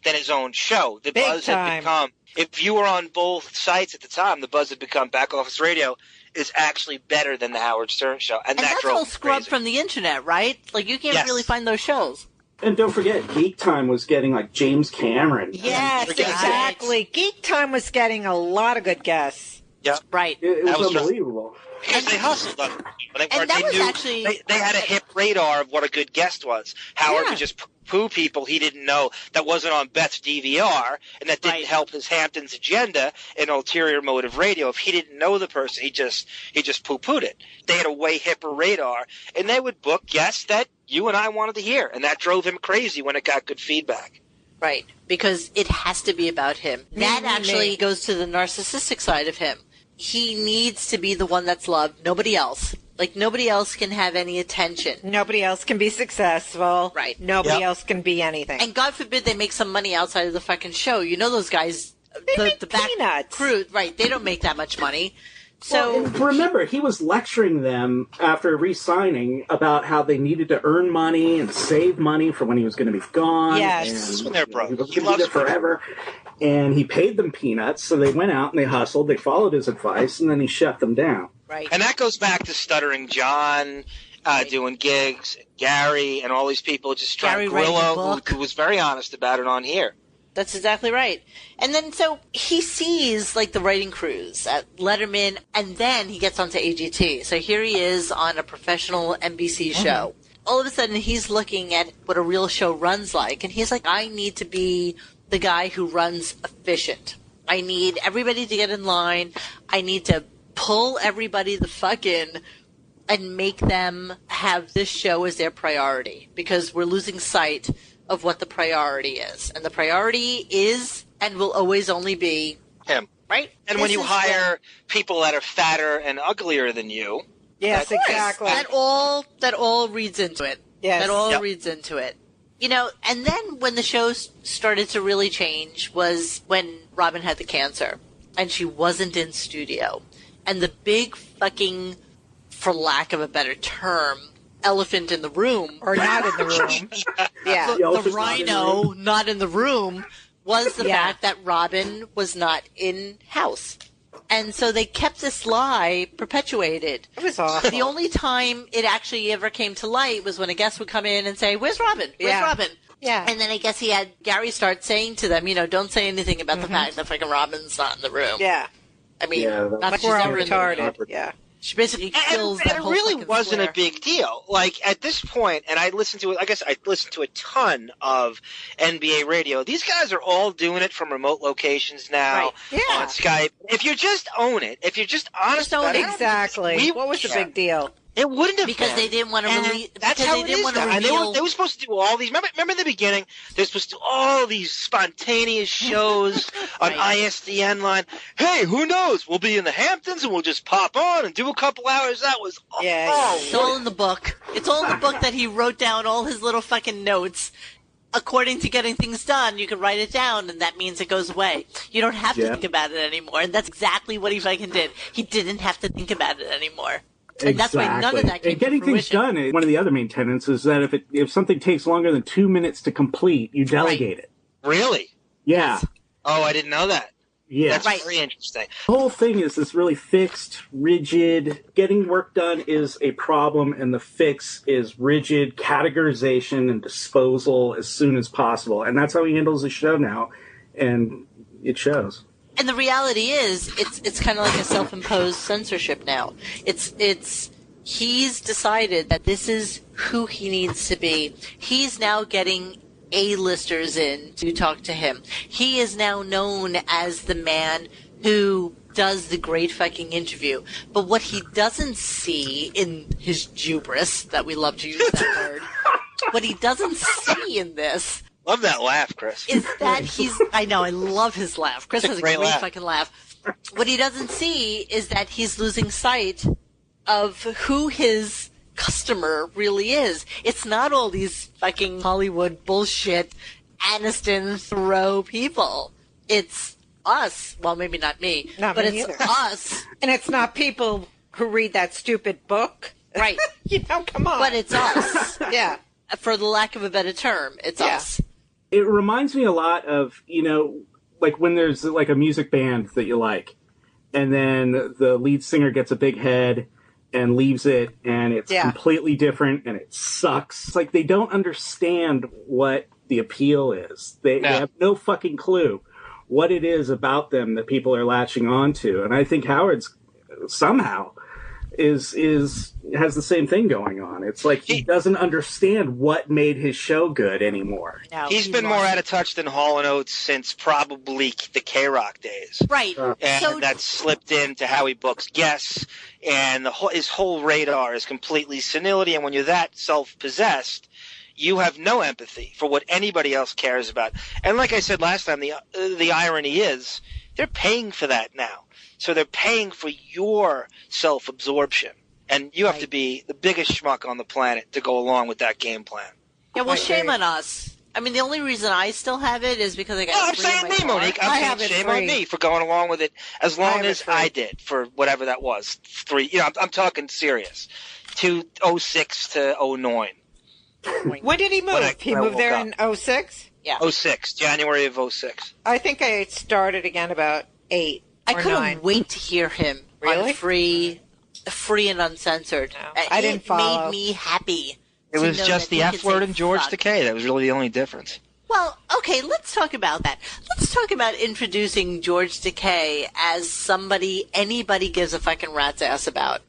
Speaker 6: than his own show. The buzz had become, if you were on both sites at the time, the buzz had become Back Office Radio is actually better than the Howard Stern show. And that
Speaker 9: that's
Speaker 6: drove
Speaker 9: all scrubbed from the internet, right? Like, you can't really find those shows.
Speaker 5: And don't forget, Geek Time was getting like James Cameron.
Speaker 2: Yes, exactly. Geek Time was getting a lot of good guests.
Speaker 6: Yeah,
Speaker 9: right.
Speaker 5: It was unbelievable.
Speaker 6: Because they hustled on it. They had a hip radar of what a good guest was. Howard would just poo people he didn't know that wasn't on Beth's DVR, and that didn't help his Hamptons agenda in ulterior motive radio. If he didn't know the person, he just poo-pooed it. They had a way hipper radar, and they would book guests that you and I wanted to hear, and that drove him crazy when it got good feedback.
Speaker 9: Right, because it has to be about him. That actually goes to the narcissistic side of him. He needs to be the one that's loved, nobody else. Like, nobody else can have any attention.
Speaker 2: Nobody else can be successful.
Speaker 9: Right.
Speaker 2: Nobody else can be anything.
Speaker 9: And God forbid they make some money outside of the fucking show. You know those guys, the back
Speaker 2: peanuts.
Speaker 9: crew, right, they don't make that much money. So
Speaker 5: remember, he was lecturing them after re-signing about how they needed to earn money and save money for when he was going to be gone.
Speaker 2: Yes.
Speaker 5: And, he was going to be there forever. And he paid them peanuts, so they went out and they hustled. They followed his advice, and then he shut them down.
Speaker 9: Right.
Speaker 6: And that goes back to Stuttering John, doing gigs, Gary, and all these people just trying. Grillo, who was very honest about it on here.
Speaker 9: That's exactly right. And then so he sees like the writing crews at Letterman, and then he gets onto AGT. So here he is on a professional NBC show. All of a sudden he's looking at what a real show runs like, and he's like, I need to be the guy who runs efficient. I need everybody to get in line. I need to pull everybody the fuck in and make them have this show as their priority, because we're losing sight of what the priority is. And the priority is and will always only be
Speaker 6: him.
Speaker 9: Right?
Speaker 6: And when you hire people that are fatter and uglier than you.
Speaker 2: Yes, exactly.
Speaker 9: That all reads into it.
Speaker 2: Yes.
Speaker 9: That all reads into it. You know, and then when the show started to really change was when Robin had the cancer and she wasn't in studio. And the big fucking, for lack of a better term, elephant in the room.
Speaker 2: Or not in the room. Yeah.
Speaker 9: The rhino not in the room was the fact that Robin was not in-house. And so they kept this lie perpetuated.
Speaker 2: It was awful.
Speaker 9: The only time it actually ever came to light was when a guest would come in and say, where's Robin? Where's Robin?
Speaker 2: Yeah.
Speaker 9: And then I guess he had Gary start saying to them, you know, don't say anything about the fact that fucking Robin's not in the room.
Speaker 2: Yeah.
Speaker 9: I mean, not that she's ever
Speaker 2: retarded. Yeah.
Speaker 9: She basically kills that whole
Speaker 6: it really
Speaker 9: fucking
Speaker 6: wasn't
Speaker 9: square.
Speaker 6: a big deal. Like, at this point, and I listened to it, I guess I listened to a ton of NBA radio. These guys are all doing it from remote locations now on Skype. If you just own it, if you're just honest about it.
Speaker 2: Exactly. What was the big deal?
Speaker 6: It wouldn't have
Speaker 9: because
Speaker 6: been.
Speaker 9: they didn't want to release.
Speaker 6: That's how it is now. And they were supposed to do all these. Remember in the beginning, they were supposed to do all these spontaneous shows on ISDN line. Hey, who knows? We'll be in the Hamptons and we'll just pop on and do a couple hours. That was
Speaker 9: it's all in the book. It's all in the book that he wrote down all his little fucking notes. According to getting things done, you can write it down, and that means it goes away. You don't have to think about it anymore, and that's exactly what he fucking did. He didn't have to think about it anymore. And that's why none of that came
Speaker 5: And getting
Speaker 9: to
Speaker 5: things
Speaker 9: fruition.
Speaker 5: done, one of the other main tenets is that if something takes longer than 2 minutes to complete, you delegate it.
Speaker 6: Really?
Speaker 5: Yeah.
Speaker 6: Oh, I didn't know that.
Speaker 5: Yeah.
Speaker 6: That's very interesting.
Speaker 5: The whole thing is this really fixed, rigid, getting work done is a problem, and the fix is rigid categorization and disposal as soon as possible. And that's how he handles the show now, and it shows.
Speaker 9: And the reality is, it's kind of like a self-imposed censorship now. He's decided that this is who he needs to be. He's now getting A-listers in to talk to him. He is now known as the man who does the great fucking interview. But what he doesn't see in his hubris, that we love to use that word, what he doesn't see in this...
Speaker 6: Love that laugh, Chris.
Speaker 9: Is that I know, I love his laugh. Chris has a great fucking laugh. What he doesn't see is that he's losing sight of who his customer really is. It's not all these fucking Hollywood bullshit Aniston Thoreau people. It's us. Well, maybe not me.
Speaker 2: Not
Speaker 9: but
Speaker 2: me
Speaker 9: it's
Speaker 2: either.
Speaker 9: us.
Speaker 2: And it's not people who read that stupid book.
Speaker 9: Right.
Speaker 2: Come on.
Speaker 9: But it's us.
Speaker 2: Yeah.
Speaker 9: For the lack of a better term, it's us.
Speaker 5: It reminds me a lot of, like when there's like a music band that you like, and then the lead singer gets a big head and leaves it, and it's completely different, and it sucks. It's like they don't understand what the appeal is. They have no fucking clue what it is about them that people are latching on to. And I think Howard's somehow has the same thing going on. It's like he doesn't understand what made his show good anymore.
Speaker 9: No,
Speaker 6: He's been more out of touch than Hall & Oates since probably the K-Rock days.
Speaker 9: Right.
Speaker 6: And that slipped into how he books guests, and his whole radar is completely senility, and when you're that self-possessed, you have no empathy for what anybody else cares about. And like I said last time, the irony is they're paying for that now. So they're paying for your self-absorption. And you have to be the biggest schmuck on the planet to go along with that game plan.
Speaker 9: Yeah, well, shame on us. I mean, the only reason I still have it is because I got
Speaker 6: I'm saying me, Monique. I'm saying shame on me for going along with it as long as I did for whatever that was. I'm talking serious. 2006 to 2009.
Speaker 2: When did he move? He moved there in 2006?
Speaker 9: Yeah.
Speaker 6: 2006, January of 2006.
Speaker 2: I think I started again about 8
Speaker 9: I
Speaker 2: or 9.
Speaker 9: couldn't wait to hear him on free and uncensored.
Speaker 2: No, I didn't follow.
Speaker 9: It made me happy.
Speaker 6: It was just the F word and George Takei. That was really the only difference.
Speaker 9: Well, okay, let's talk about that. Let's talk about introducing George Takei as somebody anybody gives a fucking rat's ass about.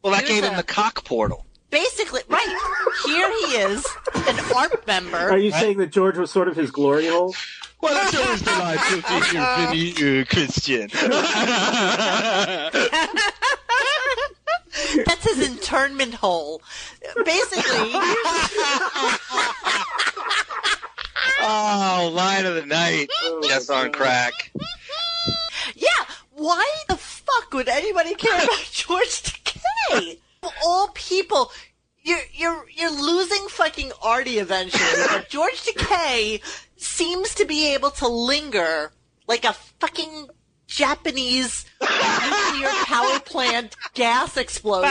Speaker 6: Well, that gave him the cock portal.
Speaker 9: Basically, right. Here he is, an ARP member.
Speaker 5: Are you saying that George was sort of his glory hole?
Speaker 6: Well, it's always delightful to hear you, Christian.
Speaker 9: That's his internment hole. Basically.
Speaker 6: Oh, line of the night. Just on crack.
Speaker 9: Yeah, why the fuck would anybody care about George Takei? Of all people, you're losing fucking Artie eventually, but George Takei seems to be able to linger like a fucking Japanese nuclear power plant gas explosion.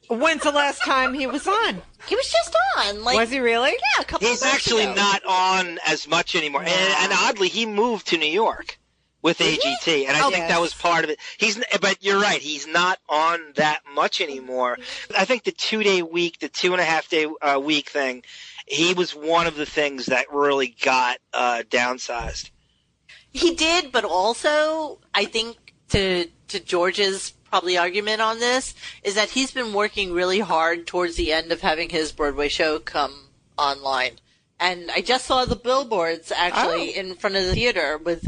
Speaker 2: But when's the last time he was on?
Speaker 9: He was just on.
Speaker 2: Was he really?
Speaker 9: Yeah, a couple of
Speaker 6: He's
Speaker 9: months
Speaker 6: actually
Speaker 9: ago.
Speaker 6: not on as much anymore. And oddly, he moved to New York with AGT, and I think that was part of it. But you're right, he's not on that much anymore. I think the 2-day week, the 2.5-day week thing, he was one of the things that really got downsized.
Speaker 9: He did, but also, I think to George's probably argument on this, is that he's been working really hard towards the end of having his Broadway show come online. And I just saw the billboards, actually, in front of the theater with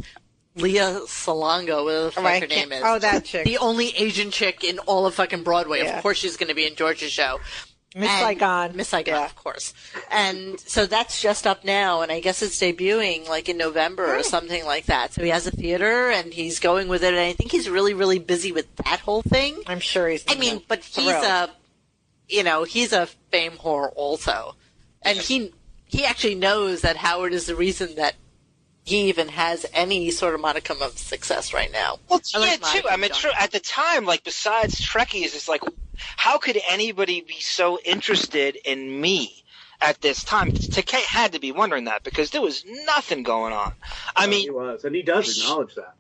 Speaker 9: Leah Salonga, whatever the fuck her name is.
Speaker 2: Oh, that chick.
Speaker 9: The only Asian chick in all of fucking Broadway.
Speaker 2: Yeah.
Speaker 9: Of course she's going to be in George's show.
Speaker 2: Miss Saigon.
Speaker 9: Miss Saigon, of course. And so that's just up now, and I guess it's debuting like in November or something like that. So he has a theater, and he's going with it, and I think he's really, really busy with that whole thing.
Speaker 2: I'm sure he's
Speaker 9: but he's a fame whore also. And he actually knows that Howard is the reason that he even has any sort of modicum of success right now.
Speaker 6: Well, yeah, too. I mean, true. At the time, like, besides Trekkies, it's like, how could anybody be so interested in me at this time? Takei had to be wondering that because there was nothing going on. I mean,
Speaker 5: he was, and he does acknowledge that.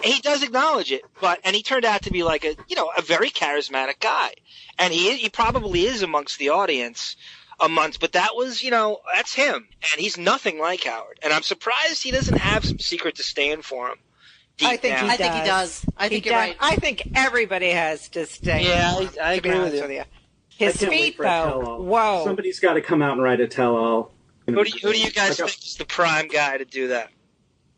Speaker 6: He does acknowledge it, and he turned out to be like a very charismatic guy, and he probably is amongst the audience. But that was, that's him. And he's nothing like Howard. And I'm surprised he doesn't have some secret disdain for him.
Speaker 2: I think he does.
Speaker 9: I think you're right.
Speaker 2: I think everybody has disdain.
Speaker 6: Yeah, I agree with you.
Speaker 2: His feet, though. Whoa.
Speaker 5: Somebody's got to come out and write a tell-all.
Speaker 6: Who do you guys think is the prime guy to do that?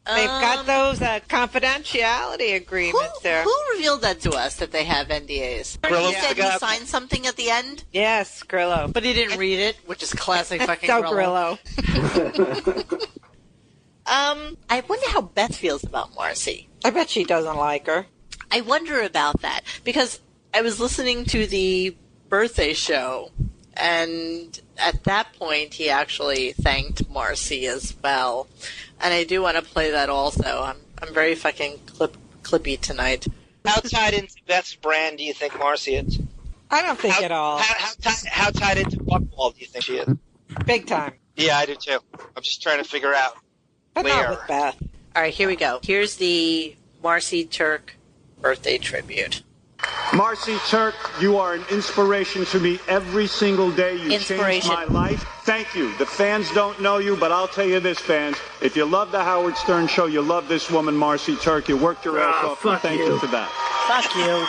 Speaker 2: They've got those confidentiality agreements there.
Speaker 9: Who revealed that to us, that they have NDAs? He said he signed something at the end?
Speaker 2: Yes, Grillo.
Speaker 9: But he didn't read it, which is classic fucking
Speaker 2: so
Speaker 9: Grillo. I wonder how Beth feels about Marci.
Speaker 2: I bet she doesn't like her.
Speaker 9: I wonder about that, because I was listening to the birthday show, and at that point he actually thanked Marci as well. And I do want to play that also. I'm very fucking clippy tonight.
Speaker 6: How tied into Beth's brand do you think Marci is?
Speaker 2: I don't think at all.
Speaker 6: How tied into Buckwall do you think she is?
Speaker 2: Big time.
Speaker 6: Yeah, I do too. I'm just trying to figure out
Speaker 2: but
Speaker 6: where.
Speaker 2: Not with Beth.
Speaker 9: All right, here we go. Here's the Marci Turk birthday tribute.
Speaker 11: Marci Turk, you are an inspiration to me every single day. You changed my life. Thank you. The fans don't know you, but I'll tell you this, fans. If you love the Howard Stern Show, you love this woman, Marci Turk. You worked your ass off. Thank you for that.
Speaker 9: Fuck you.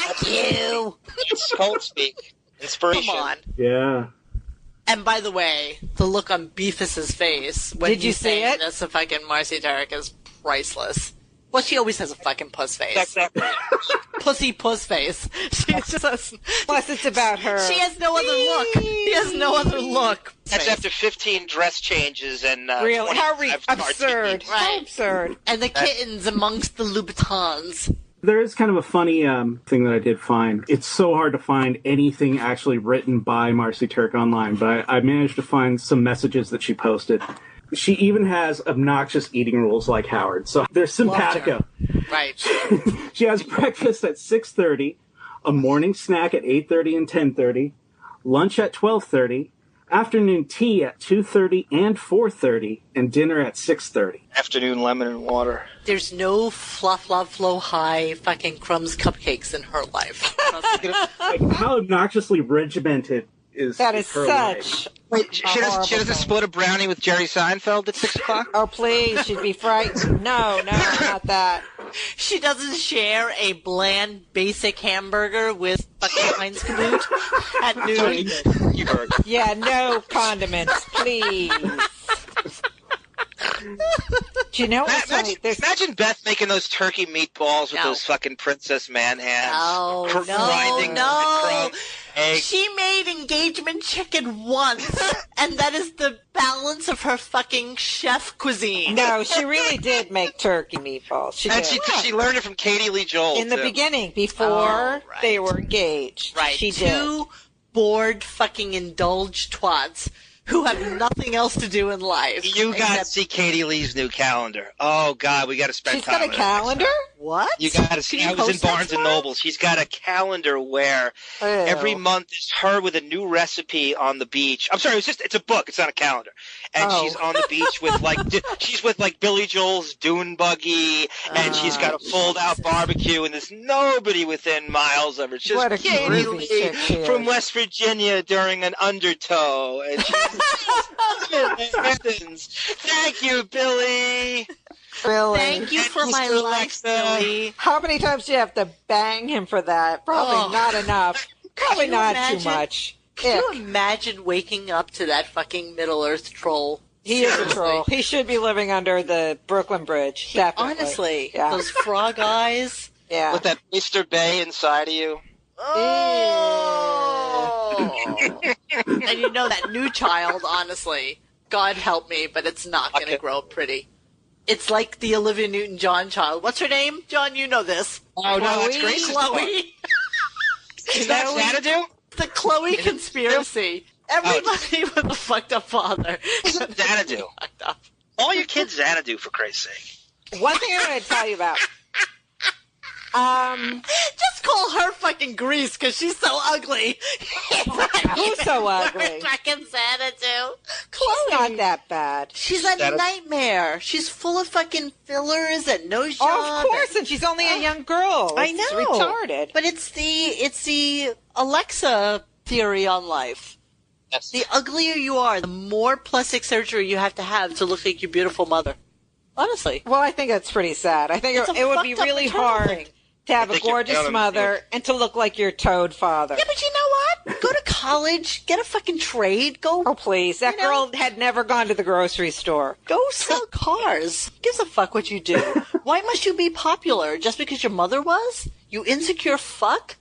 Speaker 9: Fuck you.
Speaker 6: It's cult speak. Inspiration.
Speaker 9: Come on.
Speaker 5: Yeah.
Speaker 9: And by the way, the look on Beefus's face when
Speaker 2: Did you see it?
Speaker 9: That's a fucking Marci Turk is priceless. Well, she always has a fucking puss face.
Speaker 6: Exactly.
Speaker 9: Pussy puss face. She's just
Speaker 2: plus it's about her.
Speaker 9: She has no other look. She has no other look.
Speaker 6: That's after 15 dress changes and
Speaker 2: really how
Speaker 6: Right.
Speaker 2: absurd. How absurd.
Speaker 9: And the kittens amongst the Louboutins.
Speaker 5: There is kind of a funny thing that I did find. It's so hard to find anything actually written by Marci Turk online, but I managed to find some messages that she posted. She even has obnoxious eating rules like Howard, so they're simpatico.
Speaker 9: Right.
Speaker 5: She has breakfast at 6:30, a morning snack at 8:30 and 10:30, lunch at 12:30, afternoon tea at 2:30 and 4:30, and dinner at 6:30.
Speaker 6: Afternoon lemon and water.
Speaker 9: There's no fluff, love, flow, high, fucking crumbs cupcakes in her life.
Speaker 5: Like, how obnoxiously regimented is
Speaker 2: that is
Speaker 5: her
Speaker 2: such.
Speaker 5: life?
Speaker 6: Wait, she doesn't split a brownie with Jerry Seinfeld at 6 o'clock?
Speaker 2: Oh, please, she'd be frightened. No, not that.
Speaker 9: She doesn't share a bland, basic hamburger with fucking Heinz Knut at noon.
Speaker 2: Yeah, no condiments, please. Do you know what's funny?
Speaker 6: Imagine Beth making those turkey meatballs with those fucking Princess Man hands.
Speaker 9: No. She made engagement chicken once, and that is the balance of her fucking chef cuisine.
Speaker 2: No, she really did make turkey meatballs. She
Speaker 6: learned it from Katie Lee Joel
Speaker 2: in the beginning, before they were engaged.
Speaker 9: Right,
Speaker 2: she
Speaker 9: two bored fucking indulged twats who have nothing else to do in life.
Speaker 6: You got to see Katie Lee's new calendar. Oh, God, we got to spend time.
Speaker 2: She's got a calendar?
Speaker 9: What?
Speaker 6: You got to see. I was in Barnes & Noble. She's got a calendar where every month is her with a new recipe on the beach. I'm sorry, it's a book. It's not a calendar. And she's on the beach with she's with Billy Joel's dune buggy, and she's got a fold-out barbecue, and there's nobody within miles of her. It's just Katie Lee from West Virginia during an undertow, and she's Thank you, Billy.
Speaker 2: Really?
Speaker 9: Thank you for my life, Billy.
Speaker 2: How many times do you have to bang him for that? Probably not enough. Probably not too much.
Speaker 9: Can you imagine waking up to that fucking Middle-earth troll?
Speaker 2: He is a troll. He should be living under the Brooklyn Bridge. Definitely.
Speaker 9: Honestly, those frog eyes.
Speaker 2: Yeah.
Speaker 6: With that Oyster Bay inside of you.
Speaker 9: Oh. And you know that new child, honestly, God help me, but it's not going to grow up pretty. It's like the Olivia Newton-John child. What's her name? John, you know this.
Speaker 6: Oh, no, that's great.
Speaker 9: Chloe.
Speaker 6: Is that Xanadu?
Speaker 9: The Chloe conspiracy. Everybody with a fucked up father.
Speaker 6: What's Xanadu?
Speaker 9: Fucked up.
Speaker 6: All your kids Xanadu, for Christ's sake.
Speaker 2: One thing I'm going to tell you about.
Speaker 9: Just call her fucking Grease because she's so ugly.
Speaker 2: Who's so ugly?
Speaker 9: Fucking Xanadu.
Speaker 2: Chloe's not that bad.
Speaker 9: She's a nightmare. She's full of fucking fillers and nose job.
Speaker 2: Oh, of course, and she's only a young girl.
Speaker 9: I know.
Speaker 2: It's retarded.
Speaker 9: But it's the Alexa theory on life.
Speaker 6: Yes.
Speaker 9: The uglier you are, the more plastic surgery you have to look like your beautiful mother. Honestly.
Speaker 2: Well, I think that's pretty sad. I think it would be really hard to have a gorgeous mother and to look like your toad father.
Speaker 9: Yeah, but you know what? Go to college, get a fucking trade, go...
Speaker 2: Oh, please. That girl had never gone to the grocery store.
Speaker 9: Go sell cars. Gives a fuck what you do. Why must you be popular? Just because your mother was? You insecure fuck?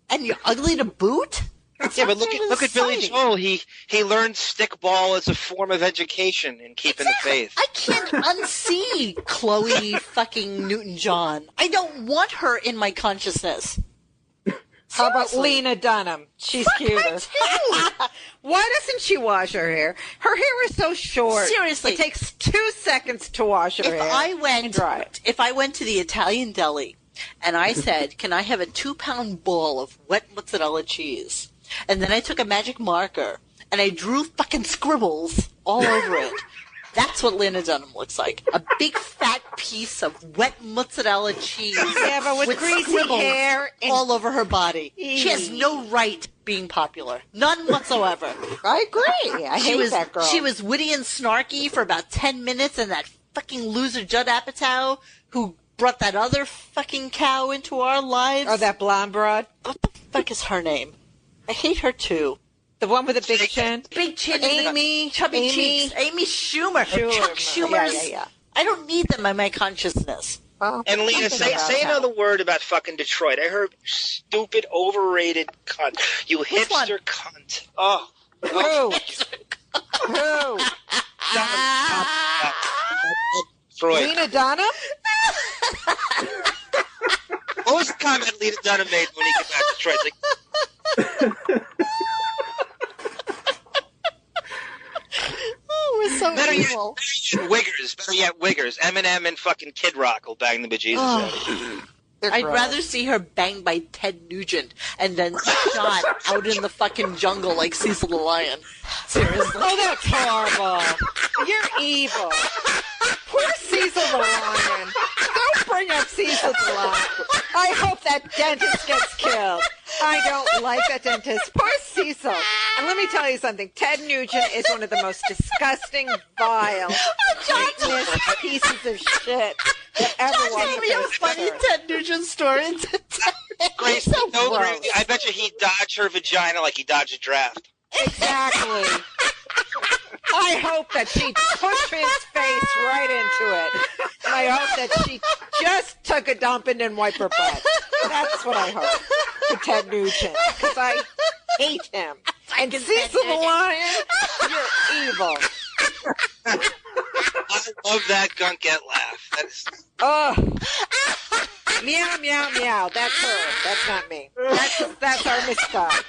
Speaker 9: And you're ugly to boot?
Speaker 6: Yeah, but look at Billy Joel. He learned stickball as a form of education in keeping the faith.
Speaker 9: I can't unsee Chloe fucking Newton-John. I don't want her in my consciousness.
Speaker 2: How about Lena Dunham? She's cuter. Why doesn't she wash her hair? Her hair is so short.
Speaker 9: Seriously.
Speaker 2: It takes 2 seconds to wash her hair and dry it.
Speaker 9: If I went to the Italian deli and I said, can I have a 2-pound ball of wet mozzarella cheese? And then I took a magic marker and I drew fucking scribbles all over it. That's what Lena Dunham looks like. A big fat piece of wet mozzarella cheese.
Speaker 2: Yeah, but with greasy hair
Speaker 9: all over her body. She has no right being popular. None whatsoever.
Speaker 2: I agree. I hate that girl.
Speaker 9: She was witty and snarky for about 10 minutes, and that fucking loser Judd Apatow who brought that other fucking cow into our lives.
Speaker 2: Oh, that blonde broad?
Speaker 9: What the fuck is her name? I hate her too.
Speaker 2: The one with the big chin?
Speaker 9: Big chin.
Speaker 2: Amy.
Speaker 9: Chubby cheeks. Amy Schumer. Chuck Schumer's.
Speaker 2: Yeah.
Speaker 9: I don't need them in my consciousness.
Speaker 2: Well,
Speaker 6: and Lena, say another word about fucking Detroit. I heard stupid, overrated cunt. You hipster cunt. Oh.
Speaker 2: Who?
Speaker 6: Detroit.
Speaker 2: Lena Dunham?
Speaker 6: What was the comment Lena Dunham made when he came back to Detroit?
Speaker 9: We're so evil.
Speaker 6: Better yet, Wiggers. Eminem and fucking Kid Rock will bang the bejesus out of you.
Speaker 9: I'd rather see her banged by Ted Nugent and then shot out in the fucking jungle like Cecil the Lion. Seriously.
Speaker 2: Oh, that's horrible. You're evil. Poor Cecil the Lion. Don't bring up Cecil the Lion. I hope that dentist gets killed. I don't like that dentist. Poor Cecil. And let me tell you something. Ted Nugent is one of the most disgusting, vile, chitinous pieces of shit that ever walked the face of
Speaker 9: a funny Ted Nugent story.
Speaker 6: Grace,
Speaker 2: so gross.
Speaker 6: I bet you he dodged her vagina like he dodged a draft.
Speaker 2: Exactly. I hope that she pushed his face right into it. And I hope that she just took a dump and didn't wipe her butt. That's what I hope for Ted Nugent. Because I hate him. And Cecil the Lion, you're evil.
Speaker 6: I love that Gunket laugh. That is...
Speaker 2: Oh. Meow, meow, meow. That's her. That's not me. That's our mascot.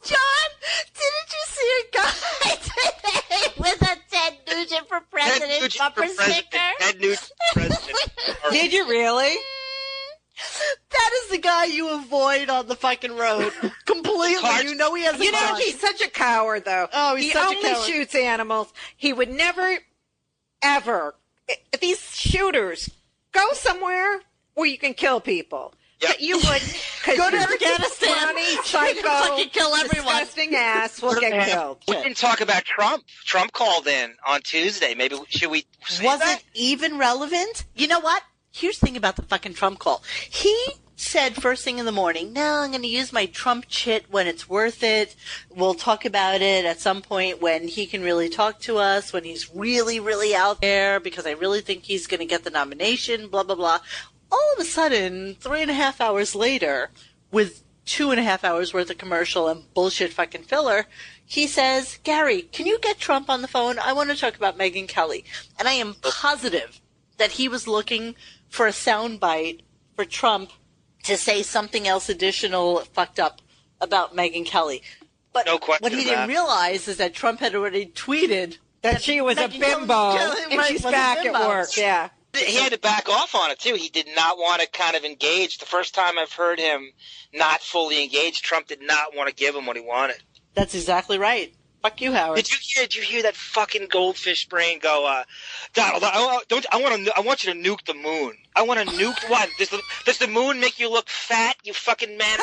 Speaker 9: John, didn't you see a guy today with a Ted Nugent for president bumper sticker?
Speaker 6: Ted Nugent for president.
Speaker 2: Did you really?
Speaker 9: That is the guy you avoid on the fucking road. Completely. You know he has a gun.
Speaker 2: He's such a coward, though.
Speaker 9: Oh, he's such a coward.
Speaker 2: He only shoots animals. He would never, ever, if these shooters, go somewhere where you can kill people. Yep. You would
Speaker 9: go to Afghanistan.
Speaker 2: Funny, psycho,
Speaker 9: fucking kill everyone.
Speaker 2: Disgusting ass will get killed.
Speaker 6: We didn't talk about Trump. Trump called in on Tuesday. Maybe should we?
Speaker 9: Was it even relevant? You know what? Here's the thing about the fucking Trump call. He said first thing in the morning, no, I'm going to use my Trump chit when it's worth it. We'll talk about it at some point when he can really talk to us, when he's really, really out there, because I really think he's going to get the nomination, blah, blah, blah. All of a sudden, 3.5 hours later, with 2.5 hours worth of commercial and bullshit fucking filler, he says, Gary, can you get Trump on the phone? I want to talk about Megyn Kelly. And I am positive that he was looking for a soundbite for Trump to say something else additional fucked up about Megyn Kelly. But what he didn't realize is that Trump had already tweeted
Speaker 2: That she was a bimbo, and she's back at work, yeah.
Speaker 6: He had to back off on it, too. He did not want to kind of engage. The first time I've heard him not fully engage, Trump did not want to give him what he wanted.
Speaker 9: That's exactly right. Fuck you, Howard.
Speaker 6: Did you hear that fucking goldfish brain go, Donald, I want you to nuke the moon. I want to nuke what? Does the moon make you look fat, you fucking man?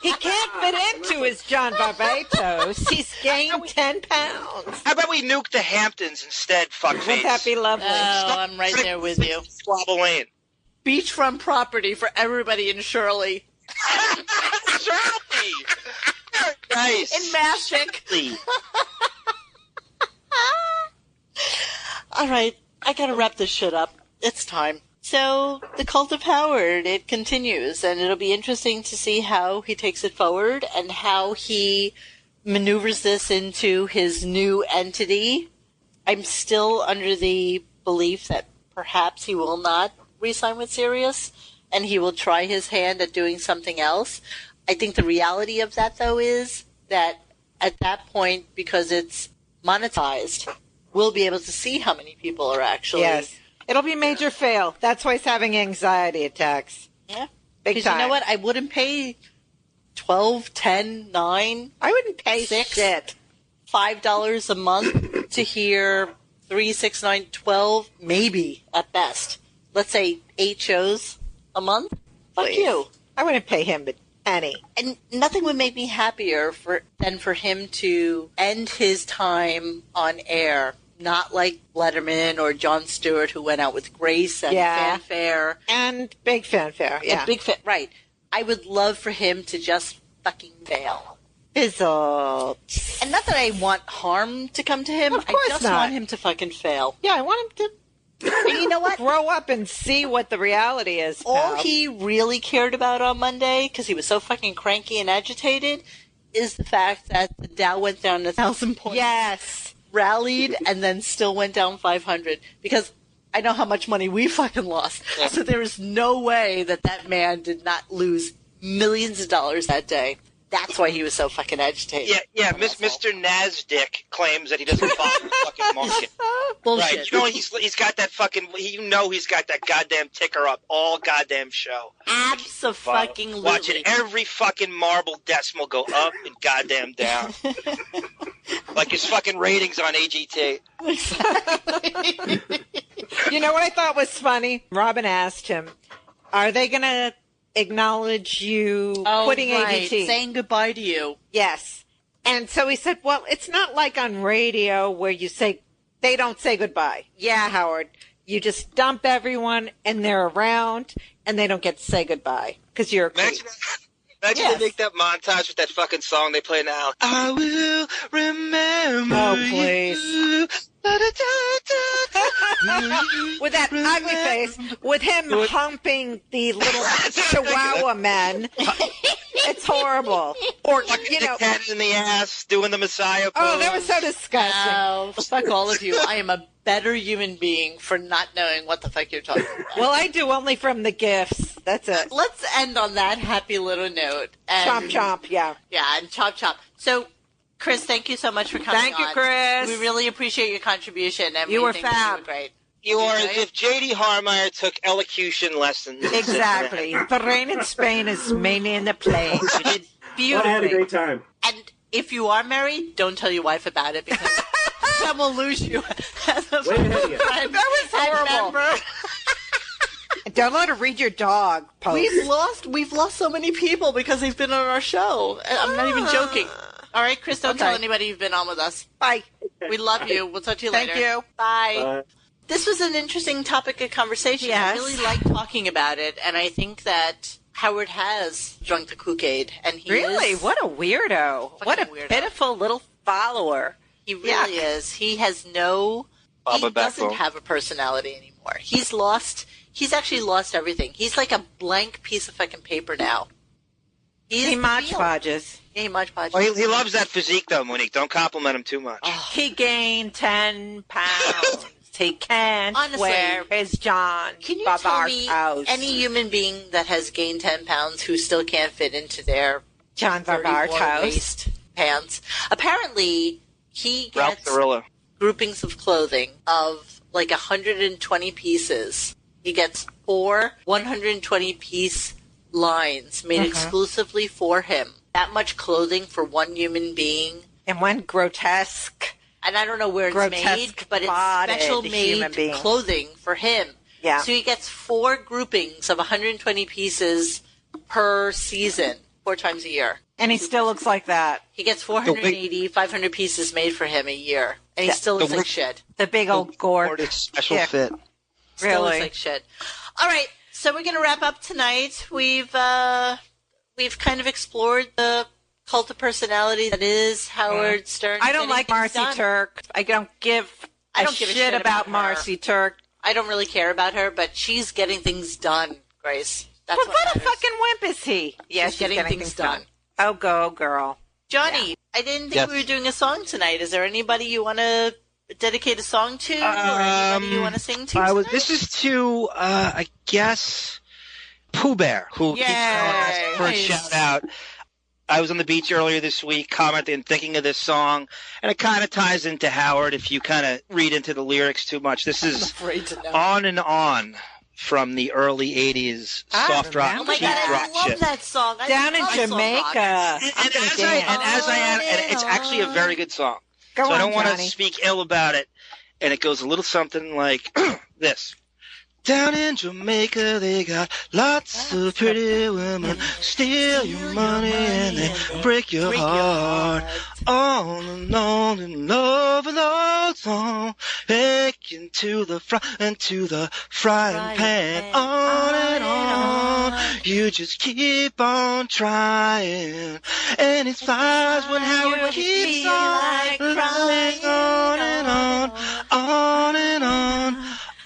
Speaker 2: He can't fit into his John Barbatos. He's gained 10 pounds.
Speaker 6: How about we nuke the Hamptons instead, fuckface?
Speaker 2: Wouldn't that be lovely?
Speaker 9: Oh, I'm right there with you.
Speaker 6: Squabble Lane.
Speaker 9: Beachfront property for everybody in Shirley.
Speaker 6: Shirley! Nice.
Speaker 9: In Mastic. All right, I gotta wrap this shit up. It's time. So, the cult of Howard, it continues, and it'll be interesting to see how he takes it forward and how he maneuvers this into his new entity. I'm still under the belief that perhaps he will not re-sign with Sirius, and he will try his hand at doing something else. I think the reality of that, though, is that at that point, because it's monetized, we'll be able to see how many people are actually...
Speaker 2: Yes. It'll be a major fail. That's why he's having anxiety attacks.
Speaker 9: Yeah.
Speaker 2: Big time.
Speaker 9: You know what? I wouldn't pay $12, $10, $9...
Speaker 2: I wouldn't pay
Speaker 9: $6,
Speaker 2: shit.
Speaker 9: $5 a month to hear 3, 6, 9, 12, maybe at best. Let's say 8 shows a month. Fuck
Speaker 2: Please.
Speaker 9: you.
Speaker 2: I wouldn't pay him, but penny.
Speaker 9: And nothing would make me happier than for him to end his time on air. Not like Letterman or Jon Stewart, who went out with grace and fanfare.
Speaker 2: And big fanfare, yeah.
Speaker 9: Right. I would love for him to just fucking fail.
Speaker 2: Fizzle.
Speaker 9: And not that I want harm to come to him.
Speaker 2: Of course
Speaker 9: I just
Speaker 2: not.
Speaker 9: want him to fucking fail.
Speaker 2: Yeah, I want him to...
Speaker 9: And you know what?
Speaker 2: Grow up and see what the reality is, pal.
Speaker 9: All he really cared about on Monday, because he was so fucking cranky and agitated, is the fact that the Dow went down 1,000 points.
Speaker 2: Yes.
Speaker 9: Rallied and then still went down 500, because I know how much money we fucking lost. Yeah. So there is no way that man did not lose millions of dollars that day. That's why he was so fucking agitated.
Speaker 6: Yeah. Mr. Nasdaq claims that he doesn't follow the fucking market.
Speaker 9: Bullshit.
Speaker 6: Right. You know he's got that fucking. He's got that goddamn ticker up all goddamn show.
Speaker 9: Abso-fucking-lutely.
Speaker 6: Watching every fucking marble decimal go up and goddamn down. Like his fucking ratings on AGT.
Speaker 2: You know what I thought was funny? Robin asked him, "Are they going to acknowledge you quitting AGT?"
Speaker 9: Saying goodbye to you.
Speaker 2: Yes. And so he said, well, it's not like on radio where they don't say goodbye. Yeah, Howard. You just dump everyone and they're around and they don't get to say goodbye because you're a creep.
Speaker 6: Imagine they make that montage with that fucking song they play now. I will remember.
Speaker 2: Oh, please.
Speaker 6: You.
Speaker 2: With that ugly face, with him humping the little Chihuahua men. It's horrible.
Speaker 6: Or the cat in the ass doing the Messiah pose.
Speaker 2: Oh, that was so disgusting.
Speaker 9: Oh, fuck all of you. I am a better human being for not knowing what the fuck you're talking about.
Speaker 2: Well, I do only from the gifts. That's it.
Speaker 9: Let's end on that happy little note. And,
Speaker 2: chomp, chomp, yeah.
Speaker 9: Yeah, and chomp, chomp. So, Chris, thank you so much for coming on.
Speaker 2: Thank you, Chris.
Speaker 9: We really appreciate your contribution. And
Speaker 2: you were
Speaker 9: think
Speaker 2: fab.
Speaker 9: You were great.
Speaker 6: You are as if J.D. Harmeyer took elocution lessons.
Speaker 2: Exactly. The rain in Spain is mainly in the plague. You did beautifully.
Speaker 5: I had a great time.
Speaker 9: And if you are married, don't tell your wife about it because then we'll lose you as a friend.
Speaker 2: That was horrible. Don't let her read your dog post.
Speaker 9: We've lost so many people because they've been on our show. I'm not even joking. All right, Chris, don't tell anybody you've been on with us.
Speaker 2: Bye.
Speaker 9: We love you. We'll talk to you later.
Speaker 2: Thank you.
Speaker 9: Bye. This was an interesting topic of conversation.
Speaker 2: Yes.
Speaker 9: I really like talking about it, and I think that Howard has drunk the Kool-Aid. And he
Speaker 2: really?
Speaker 9: is
Speaker 2: what a weirdo. What a pitiful little follower.
Speaker 9: He really is. He has he doesn't have a personality anymore. He's actually lost everything. He's like a blank piece of fucking paper now.
Speaker 2: He modge-podges.
Speaker 9: Yeah, he modge-podges.
Speaker 6: Well, he loves that physique, though, Monique. Don't compliment him too much.
Speaker 2: He gained 10 pounds. He can't wear his John
Speaker 9: Can you tell me any human being that has gained 10 pounds who still can't fit into their
Speaker 2: John Bavar's house
Speaker 9: waist pants? Apparently, he
Speaker 6: Ralph
Speaker 9: gets
Speaker 6: Gorilla.
Speaker 9: groupings of clothing of like 120 pieces. He gets 4 120-piece lines made exclusively for him. That much clothing for one human being.
Speaker 2: And one grotesque.
Speaker 9: And I don't know where it's made, but it's special made clothing for him.
Speaker 2: Yeah.
Speaker 9: So he gets 4 groupings of 120 pieces per season, 4 times a year.
Speaker 2: And he still looks like that.
Speaker 9: He gets 480, 500 pieces made for him a year. And he still looks like shit.
Speaker 2: The big old gourd.
Speaker 6: Special fit.
Speaker 9: Still looks like shit. All right, so we're going to wrap up tonight. We've kind of explored the cult of personality that is Howard Stern.
Speaker 2: I don't like Marci Turk. I don't give a shit about Marci Turk.
Speaker 9: I don't really care about her, but she's getting things done, Grace. That's
Speaker 2: what a fucking wimp is he? Yeah,
Speaker 9: she's getting things done.
Speaker 2: Oh, go, girl.
Speaker 9: Johnny, I didn't think we were doing a song tonight. Is there anybody you want to dedicate a song to, or anybody you want to sing to?
Speaker 6: This is to, I guess, Pooh Bear, who keeps calling us for a shout out. I was on the beach earlier this week, commenting and thinking of this song, and it kind of ties into Howard if you kind of read into the lyrics too much. This is On and On from the early 80s soft rock,
Speaker 9: oh my God, I love that song.
Speaker 2: Down in Jamaica.
Speaker 6: And it's actually a very good song.
Speaker 2: Go on,
Speaker 6: I don't want to
Speaker 2: Johnny.
Speaker 6: speak ill about it. And it goes a little something like this. Down in Jamaica, they got lots of pretty women, steal your money and they break your heart. On and on and over those songs, taken to the frying pan. On and on, you just keep on trying. And it's fine when Howard keeps on crying. On and on, on and on.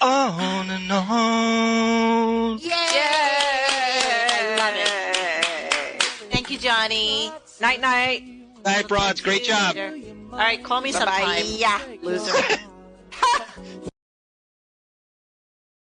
Speaker 6: On and on.
Speaker 9: Yay! I love it. Thank you, Johnny.
Speaker 2: Night, night.
Speaker 6: Night, broads. Great job.
Speaker 9: All right, call me sometime.
Speaker 2: Yeah, loser.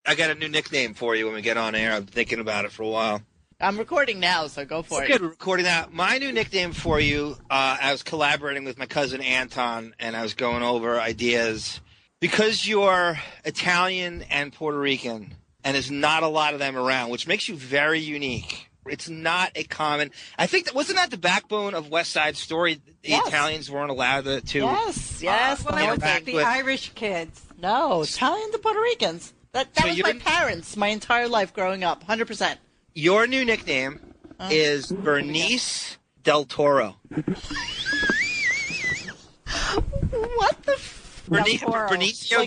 Speaker 12: I got a new nickname for you when we get on air. I'm thinking about it for a while.
Speaker 9: I'm recording now, so go for it.
Speaker 12: Good, recording now. My new nickname for you, I was collaborating with my cousin Anton, and I was going over ideas. Because you're Italian and Puerto Rican, and there's not a lot of them around, which makes you very unique. It's not a common. I think wasn't that the backbone of West Side Story? The Italians weren't allowed to.
Speaker 2: Yes. Well, I think the Irish kids.
Speaker 9: No, Italians and Puerto Ricans. That was my parents my entire life growing up, 100%.
Speaker 12: Your new nickname is Bernice Del Toro.
Speaker 9: What the?
Speaker 12: Benicio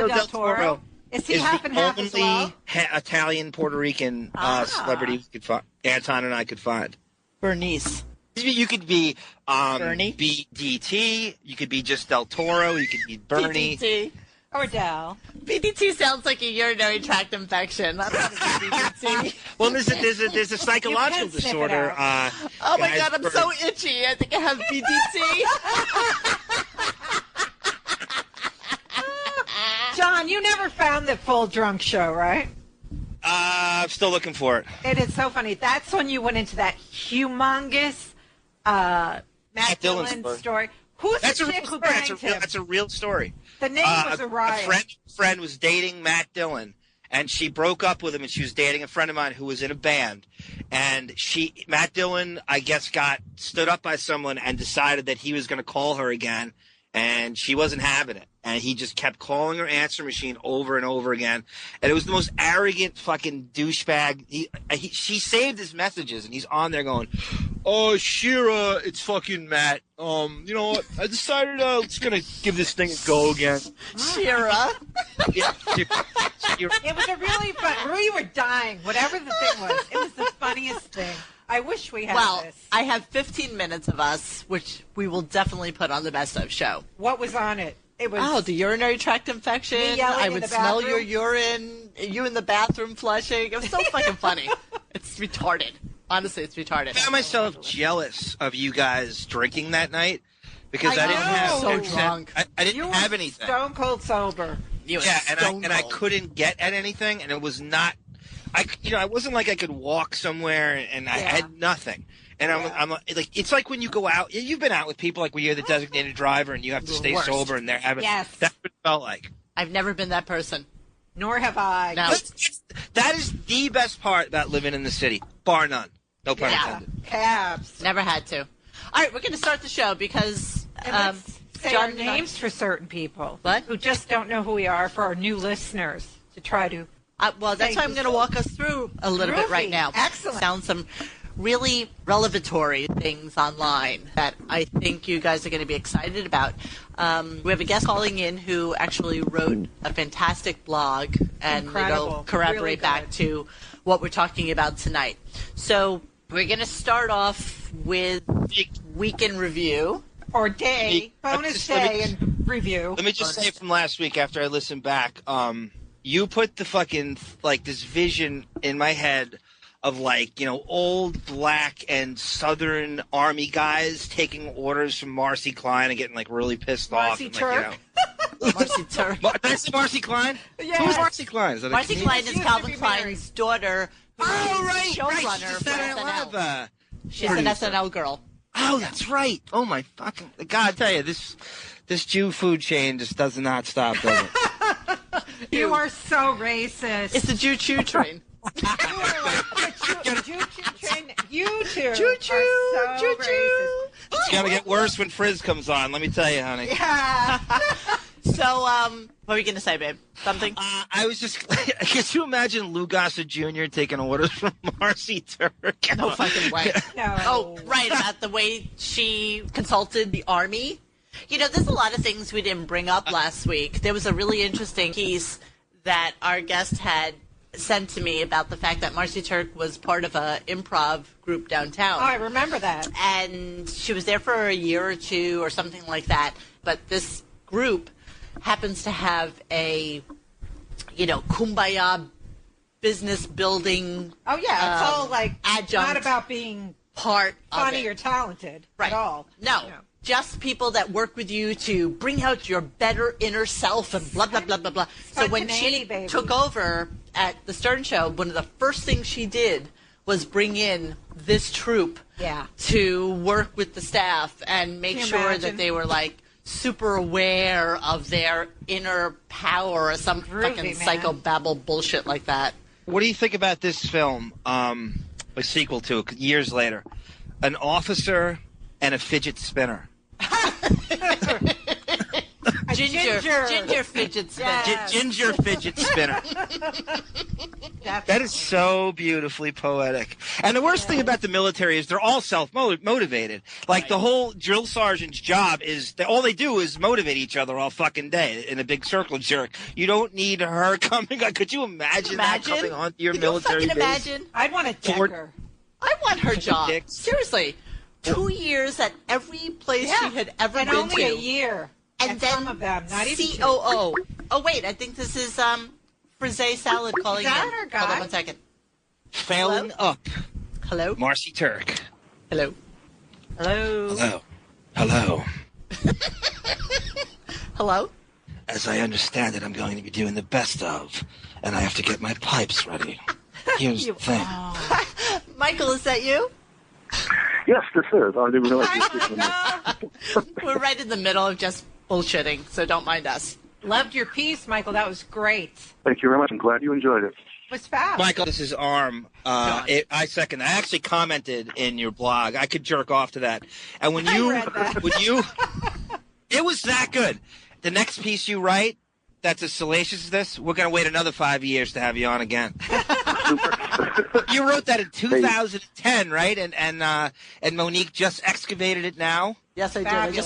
Speaker 12: del Toro
Speaker 2: is he
Speaker 12: the
Speaker 2: half as well?
Speaker 12: only Italian Puerto Rican celebrity we could find, Anton and I could find.
Speaker 9: Bernice.
Speaker 12: You could be
Speaker 9: Bernie.
Speaker 12: BDT. You could be just Del Toro. You could be Bernie.
Speaker 9: BDT.
Speaker 2: Or Del.
Speaker 9: BDT sounds like a urinary tract infection. That's not a BDT.
Speaker 12: Well, there's a psychological disorder.
Speaker 9: Oh my God, I'm so itchy. I think I have BDT.
Speaker 2: John, you never found the full drunk show, right?
Speaker 12: I'm still looking for it.
Speaker 2: It is so funny. That's when you went into that humongous Matt Dillon story. Who's the chick who banged him?
Speaker 12: That's a real story.
Speaker 2: The name was a riot.
Speaker 12: A friend was dating Matt Dillon, and she broke up with him, and she was dating a friend of mine who was in a band. And Matt Dillon, I guess, got stood up by someone and decided that he was going to call her again, and she wasn't having it. And he just kept calling her answer machine over and over again. And it was the most arrogant fucking douchebag. She saved his messages, and he's on there going, "Oh, Shira, it's fucking Matt. You know what? I decided I'm just going to give this thing a go again."
Speaker 9: Shira?
Speaker 12: Yeah, Shira.
Speaker 2: It was a really fun. We were dying. Whatever the thing was, it was the funniest thing. I wish we had this.
Speaker 9: I have 15 minutes of us, which we will definitely put on the Best Of show.
Speaker 2: What was on it? It was
Speaker 9: the urinary tract infection. I would smell your urine. You in the bathroom flushing. It was so fucking funny. It's retarded. Honestly, it's retarded.
Speaker 12: I found myself jealous of you guys drinking that night because I didn't have
Speaker 9: so drunk.
Speaker 12: I didn't have anything.
Speaker 2: Stone cold sober.
Speaker 12: And I couldn't get at anything, and it was not. I wasn't like I could walk somewhere and I had nothing. And I'm like, it's like when you go out, you've been out with people like when you're the designated driver and you have to stay sober and they're having, that's what it felt like.
Speaker 9: I've never been that person.
Speaker 2: Nor have I.
Speaker 9: No.
Speaker 12: That is the best part about living in the city, bar none. No pun intended.
Speaker 2: Cabs.
Speaker 9: Never had to. All right, we're going to start the show because
Speaker 2: say our names for certain people.
Speaker 9: What?
Speaker 2: Who just don't know who we are, for our new listeners to try to.
Speaker 9: Well, that's why I'm going to walk us through a little bit right now.
Speaker 2: Excellent.
Speaker 9: Found some really relevatory things online that I think you guys are going to be excited about. We have a guest calling in who actually wrote a fantastic blog, and it'll corroborate really back to what we're talking about tonight. So we're going to start off with Week in Review.
Speaker 2: Or day, bonus day and review.
Speaker 12: Let me just say from last week after I listened back, you put the fucking, like, this vision in my head of, like, old black and Southern Army guys taking orders from Marci Klein and getting, like, really pissed off.
Speaker 2: Marci Turk?
Speaker 9: Marci Turk.
Speaker 12: Did I say Marci Klein?
Speaker 2: Yes.
Speaker 12: Who's Marci Klein? Is that
Speaker 9: Marci Klein is Calvin Klein's daughter.
Speaker 12: Right.
Speaker 9: Showrunner for SNL. She's an SNL girl.
Speaker 12: Oh, that's right. Oh, my fucking God, I tell you, this Jew food chain just does not stop, does it?
Speaker 2: You are so racist.
Speaker 9: It's the Jew Choo train.
Speaker 2: You two are
Speaker 9: Choo-choo,
Speaker 2: so racist.
Speaker 12: It's going to get worse when Frizz comes on, let me tell you, honey.
Speaker 2: Yeah.
Speaker 9: So, what were you going to say, babe? Something?
Speaker 12: I was just, could you imagine Lou Gossett Jr. taking orders from Marci Turk?
Speaker 9: No fucking way.
Speaker 2: No.
Speaker 9: Oh, right, about the way she consulted the Army. There's a lot of things we didn't bring up last week. There was a really interesting piece that our guest had sent to me about the fact that Marci Turk was part of a improv group downtown.
Speaker 2: Oh, I remember that.
Speaker 9: And she was there for a year or two or something like that. But this group happens to have a, kumbaya business building.
Speaker 2: Oh, yeah. It's all like
Speaker 9: adjunct.
Speaker 2: Not about being
Speaker 9: part
Speaker 2: funny or talented at all.
Speaker 9: No. Just people that work with you to bring out your better inner self and blah, blah, blah, blah, blah. So when she took over at the Stern Show, one of the first things she did was bring in this troupe to work with the staff and make sure that they were, like, super aware of their inner power or some fucking psychobabble bullshit like that.
Speaker 12: What do you think about this film, a sequel to it, years later? An officer and a fidget spinner.
Speaker 9: Ginger fidget spinner.
Speaker 2: Yes.
Speaker 12: Ginger fidget spinner. That is so beautifully poetic. And the worst thing about the military is they're all self-motivated. Like, the whole drill sergeant's job is all they do is motivate each other all fucking day in a big circle jerk. You don't need her coming on. Could you imagine that coming on your military base?
Speaker 9: Imagine?
Speaker 2: I'd want to deck her.
Speaker 9: I want her job. Seriously. 2 years at every place she had ever been to.
Speaker 2: And only a year.
Speaker 9: And then
Speaker 2: some of them, not even
Speaker 9: COO. Oh, wait, I think this is Frisee Salad calling in.
Speaker 2: Our guy?
Speaker 9: Hold on 1 second.
Speaker 12: Failing up.
Speaker 9: Hello?
Speaker 12: Marci Turk.
Speaker 9: Hello?
Speaker 2: Hello?
Speaker 12: Hello. Hello.
Speaker 9: Hello?
Speaker 12: As I understand it, I'm going to be doing the best of, and I have to get my pipes ready. Here's the thing.
Speaker 9: Michael, is that you?
Speaker 13: Yes, this is. I didn't realize you were speaking.
Speaker 9: We're right in the middle of just bullshitting, so don't mind us.
Speaker 2: Loved your piece, Michael. That was great.
Speaker 13: Thank you very much. I'm glad you enjoyed it.
Speaker 2: It was fast.
Speaker 12: Michael, this is Arm. I second. I actually commented in your blog. I could jerk off to that. And when you, it was that good. The next piece you write, that's as salacious as this, we're going to wait another 5 years to have you on again. You wrote that in 2010, right? And Monique just excavated it now?
Speaker 9: Yes, I did.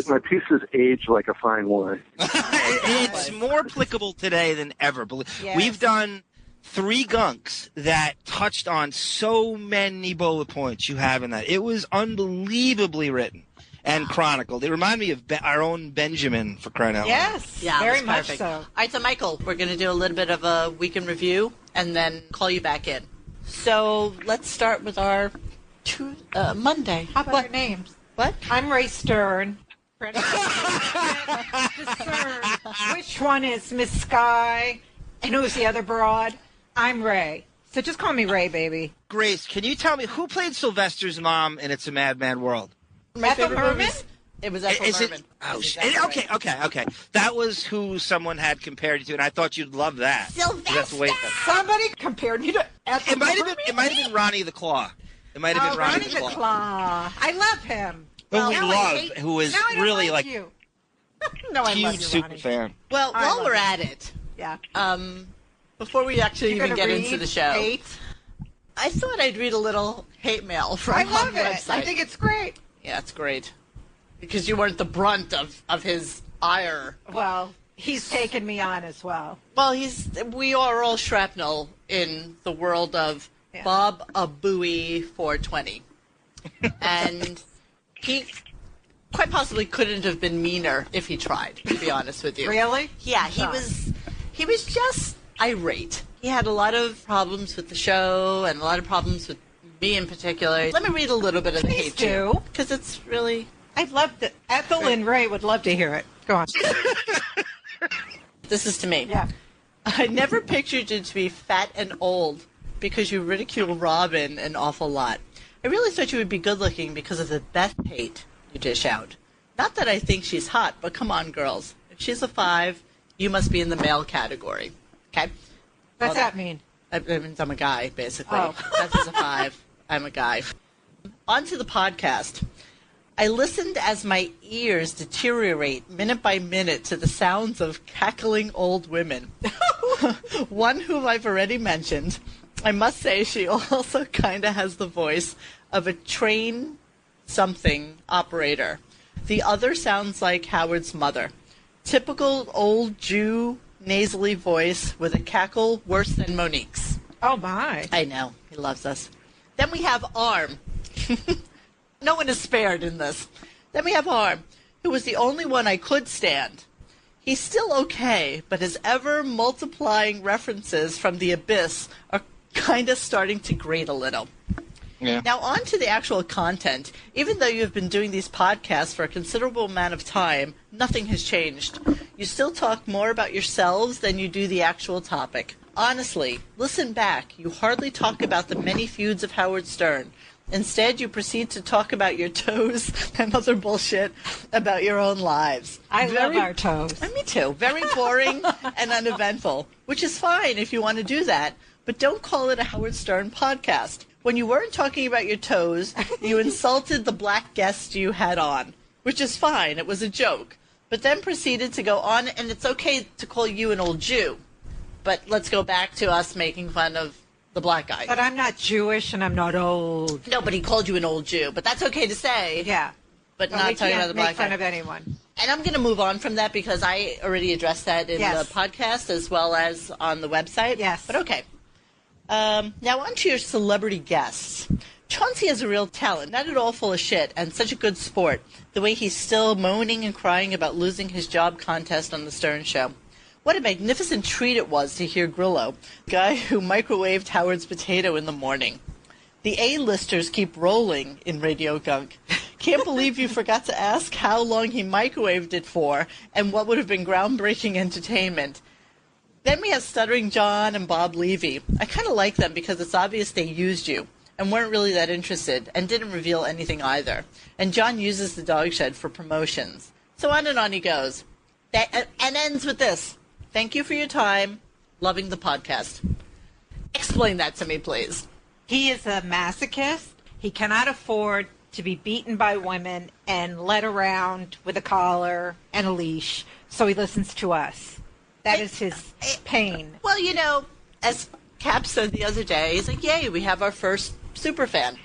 Speaker 13: My pieces age like a fine wine.
Speaker 12: It's more applicable today than ever.
Speaker 2: Yes.
Speaker 12: We've done 3 gunks that touched on so many bullet points you have in that. It was unbelievably written and chronicled. It reminded me of our own Benjamin, for crying out loud.
Speaker 2: Yes,
Speaker 9: yeah,
Speaker 2: very much
Speaker 9: perfect.
Speaker 2: so.
Speaker 9: All right, so Michael, we're going to do a little bit of a week in review and then call you back in. So let's start with our Monday.
Speaker 2: How about your names?
Speaker 9: What?
Speaker 2: I'm Ray Stern. Which one is Miss Sky? And who's the other broad? I'm Ray. So just call me Ray, baby.
Speaker 12: Grace, can you tell me who played Sylvester's mom in It's a Madman World?
Speaker 9: My favorite movie. It was Ethel Merman.
Speaker 12: Okay. That was who someone had compared you to, and I thought you'd love that.
Speaker 2: Sylvester! Somebody compared me to Ethel Merman?
Speaker 12: It might have been Ronnie the Claw. It might have been Ronnie the Claw.
Speaker 2: I love him.
Speaker 12: Who is really like
Speaker 2: you. No, I love you,
Speaker 12: super
Speaker 2: Ronnie.
Speaker 12: fan.
Speaker 9: Well, while we're at it, before we actually even get into the show, I thought I'd read a little hate mail from
Speaker 2: I love
Speaker 9: the
Speaker 2: it.
Speaker 9: website.
Speaker 2: I think it's great.
Speaker 9: Yeah, it's great. Because you weren't the brunt of his ire.
Speaker 2: Well, he's taken me on as well.
Speaker 9: Well, we are all shrapnel in the world of Bob a Bowie 420. And he quite possibly couldn't have been meaner if he tried, to be honest with you.
Speaker 2: Really?
Speaker 9: Yeah, he was just irate. He had a lot of problems with the show and a lot of problems with me in particular. Let me read a little bit of the hate too, because it's really...
Speaker 2: I'd love to... Ethel and Ray would love to hear it. Go on.
Speaker 9: This is to me.
Speaker 2: Yeah.
Speaker 9: I never pictured you to be fat and old because you ridicule Robin an awful lot. I really thought you would be good-looking because of the Beth hate you dish out. Not that I think she's hot, but come on, girls. If she's a 5, you must be in the male category. Okay?
Speaker 2: What's that mean?
Speaker 9: It means I'm a guy, basically.
Speaker 2: Oh.
Speaker 9: Beth is a 5. I'm a guy. On to the podcast. I listened as my ears deteriorate minute by minute to the sounds of cackling old women. One whom I've already mentioned. I must say she also kind of has the voice of a train something operator. The other sounds like Howard's mother. Typical old Jew nasally voice with a cackle worse than Monique's.
Speaker 2: Oh, my.
Speaker 9: I know. He loves us. Then we have Arm. No one is spared in this. Then we have Arm, who was the only one I could stand. He's still okay, but his ever-multiplying references from the abyss are kind of starting to grate a little.
Speaker 12: Yeah.
Speaker 9: Now, on to the actual content. Even though you have been doing these podcasts for a considerable amount of time, nothing has changed. You still talk more about yourselves than you do the actual topic. Honestly, listen back. You hardly talk about the many feuds of Howard Stern. Instead, you proceed to talk about your toes and other bullshit about your own lives.
Speaker 2: I love our toes.
Speaker 9: Me too. Very boring and uneventful, which is fine if you want to do that, but don't call it a Howard Stern podcast. When you weren't talking about your toes, you insulted the black guest you had on, which is fine. It was a joke. But then proceeded to go on, and it's okay to call you an old Jew. But let's go back to us making fun of the black guy.
Speaker 2: But I'm not Jewish and I'm not old.
Speaker 9: No, but he called you an old Jew. But that's okay to say.
Speaker 2: Yeah.
Speaker 9: But not talking about the black guy.
Speaker 2: Make fun of anyone.
Speaker 9: And I'm going to move on from that because I already addressed that in the podcast as well as on the website.
Speaker 2: Yes.
Speaker 9: But okay. Now on to your celebrity guests. Chauncey has a real talent, not at all full of shit, and such a good sport. The way he's still moaning and crying about losing his job contest on the Stern Show. What a magnificent treat it was to hear Grillo, the guy who microwaved Howard's potato in the morning. The A-listers keep rolling in RadioGunk. Can't believe you forgot to ask how long he microwaved it for and what would have been groundbreaking entertainment. Then we have Stuttering John and Bob Levy. I kind of like them because it's obvious they used you and weren't really that interested and didn't reveal anything either. And John uses the dog shed for promotions. So on and on he goes. And ends with this. Thank you for your time. Loving the podcast. Explain that to me, please.
Speaker 2: He is a masochist. He cannot afford to be beaten by women and led around with a collar and a leash, so he listens to us. That is his pain.
Speaker 9: Well, you know, as Cap said the other day, he's like, yay, we have our first superfan.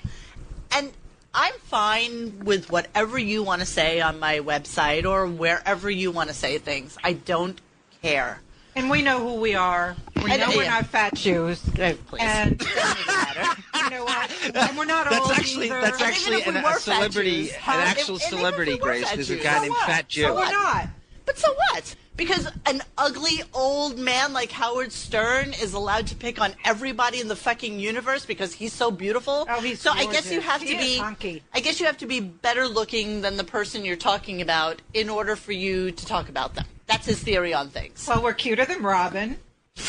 Speaker 9: And I'm fine with whatever you want to say on my website or wherever you want to say things. I don't care.
Speaker 2: And we know who we are. We know we're not fat Jews.
Speaker 9: Please.
Speaker 2: And it doesn't matter. You know what? And we're not old either.
Speaker 12: That's actually a celebrity, an actual celebrity, Grace. There's a guy named Fat Jew.
Speaker 2: So we're not.
Speaker 9: But so what? Because an ugly old man like Howard Stern is allowed to pick on everybody in the fucking universe because he's so beautiful.
Speaker 2: Oh, he's
Speaker 9: so
Speaker 2: gorgeous.
Speaker 9: I guess you have to be
Speaker 2: hunky.
Speaker 9: I guess you have to be better looking than the person you're talking about in order for you to talk about them. That's his theory on things.
Speaker 2: Well, we're cuter than Robin.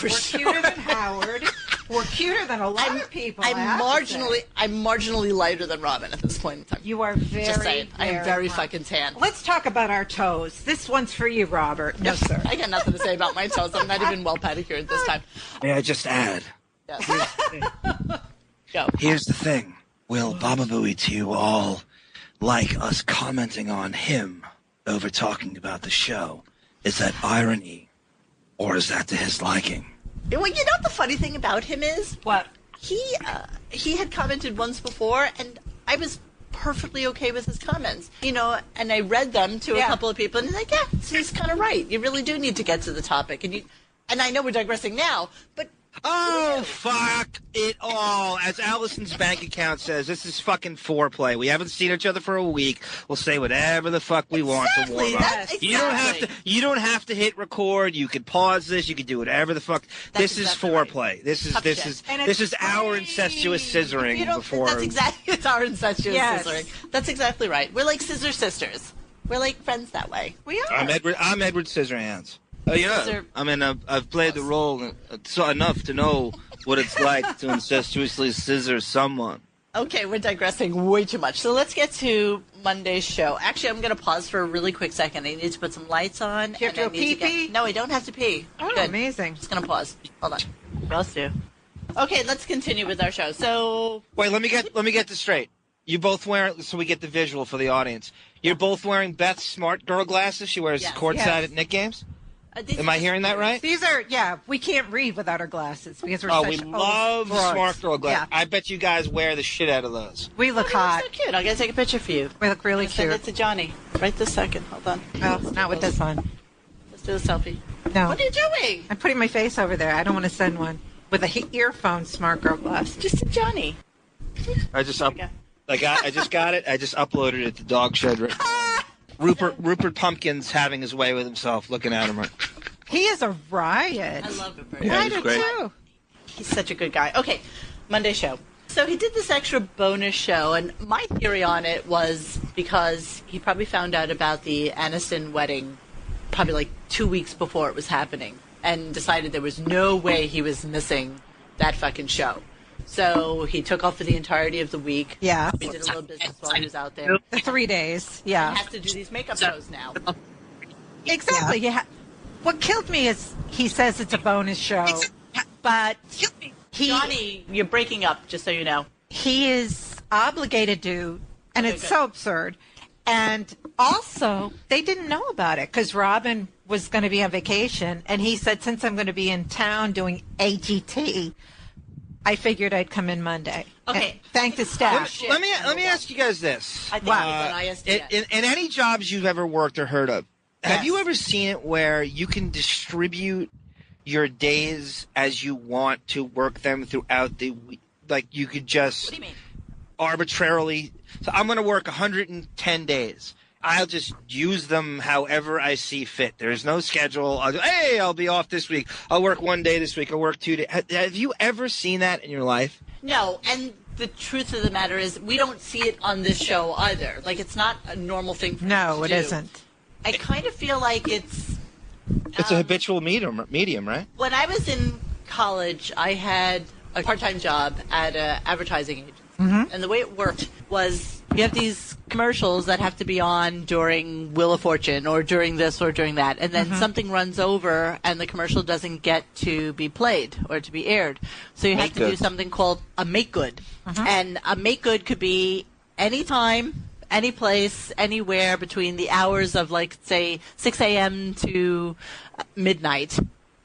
Speaker 9: We're
Speaker 2: cuter than Howard. We're cuter than a lot of people.
Speaker 3: I'm marginally lighter than Robin at this point in time.
Speaker 2: You are very,
Speaker 3: just saying. I am very fucking tan.
Speaker 2: Let's talk about our toes. This one's for you, Robert. No, sir.
Speaker 3: I got nothing to say about my toes. I'm not even well pedicured this time.
Speaker 12: May I just add?
Speaker 3: Yes. Go.
Speaker 12: Here's the thing. Will Baba Booey to you all like us commenting on him over talking about the show? Is that irony, or is that to his liking?
Speaker 3: Well, you know what the funny thing about him is?
Speaker 2: What?
Speaker 3: He had commented once before, and I was perfectly okay with his comments. You know, and I read them to a couple of people, and they're like, yeah, he's kind of right. You really do need to get to the topic. And I know we're digressing now, but...
Speaker 12: Oh, fuck it all. As Allison's bank account says, this is fucking foreplay. We haven't seen each other for a week. We'll say whatever the fuck we want to warm up.
Speaker 3: Exactly.
Speaker 12: You don't have to hit record. You can pause this. You can do whatever the fuck. This is foreplay. Right. This is our incestuous scissoring before.
Speaker 3: It's our incestuous scissoring. That's exactly right. We're like scissor sisters. We're like friends that way.
Speaker 2: We are.
Speaker 12: I'm Edward Scissorhands. I mean, I've played the role enough to know what it's like to incestuously scissor someone.
Speaker 3: Okay, we're digressing way too much. So let's get to Monday's show. Actually, I'm going to pause for a really quick second. I need to put some lights on.
Speaker 2: Do you have to go pee-pee?
Speaker 3: No, I don't have to pee.
Speaker 2: Oh,
Speaker 3: good.
Speaker 2: Amazing.
Speaker 3: Just going to pause. Hold on. What else do? Okay, let's continue with our show. So
Speaker 12: wait, let me get this straight. You both wearing, so we get the visual for the audience. You're both wearing Beth's smart girl glasses. She wears courtside at Knick games. Am I hearing that right?
Speaker 2: These are, we can't read without our glasses because we're
Speaker 12: we love smart girl glasses.
Speaker 2: Yeah.
Speaker 12: I bet you guys wear the shit out of those.
Speaker 2: We look hot.
Speaker 3: So cute. I'm going to take a picture for you.
Speaker 2: We look really cute.
Speaker 3: Send it to Johnny right this second. Hold on.
Speaker 2: Oh, not with this on.
Speaker 3: Let's do a selfie.
Speaker 2: No.
Speaker 3: What are you doing?
Speaker 2: I'm putting my face over there. I don't want to send one with a earphone smart girl glass.
Speaker 3: Just to Johnny.
Speaker 12: I just got it. I just uploaded it to Dog Shed. Rupert Pumpkin's having his way with himself, looking at him. Right.
Speaker 2: He is a riot.
Speaker 3: I love Rupert.
Speaker 12: Yeah,
Speaker 2: I do
Speaker 12: great.
Speaker 2: too.
Speaker 3: He's such a good guy. Okay, Monday show. So he did this extra bonus show, and my theory on it was because he probably found out about the Aniston wedding probably like 2 weeks before it was happening and decided there was no way he was missing that fucking show. So he took off for the entirety of the week.
Speaker 2: Yeah.
Speaker 3: He did a little business while he was out there.
Speaker 2: 3 days. Yeah.
Speaker 3: And has to do these makeup shows now.
Speaker 2: Exactly. Yeah. What killed me is he says it's a bonus show, but
Speaker 3: Johnny, you're breaking up, just so you know.
Speaker 2: He is obligated to, and it's so absurd. And also, they didn't know about it because Robin was going to be on vacation, and he said, since I'm going to be in town doing AGT, I figured I'd come in Monday.
Speaker 3: Okay.
Speaker 2: And thank the staff.
Speaker 12: Let me ask you guys this.
Speaker 3: I think it was an
Speaker 12: in any jobs you've ever worked or heard of, have you ever seen it where you can distribute your days as you want to work them throughout the week? Like you could just
Speaker 3: What do you mean?
Speaker 12: Arbitrarily. So I'm going to work 110 days. I'll just use them however I see fit. There's no schedule. I'll be off this week. I'll work 1 day this week. I'll work 2 days. Have you ever seen that in your life?
Speaker 3: No, and the truth of the matter is we don't see it on this show either. Like, it's not a normal thing for us to
Speaker 2: it
Speaker 3: do.
Speaker 2: isn't.
Speaker 3: I kind of feel like it's
Speaker 12: a habitual medium, right?
Speaker 3: When I was in college, I had a part-time job at an advertising agency.
Speaker 2: Mm-hmm.
Speaker 3: And the way it worked was you have these commercials that have to be on during Wheel of Fortune or during this or during that. And then something runs over and the commercial doesn't get to be played or to be aired. So you have to do something called a make good. And a make good could be anytime, any place, anywhere between the hours of, like, say, 6 a.m. to midnight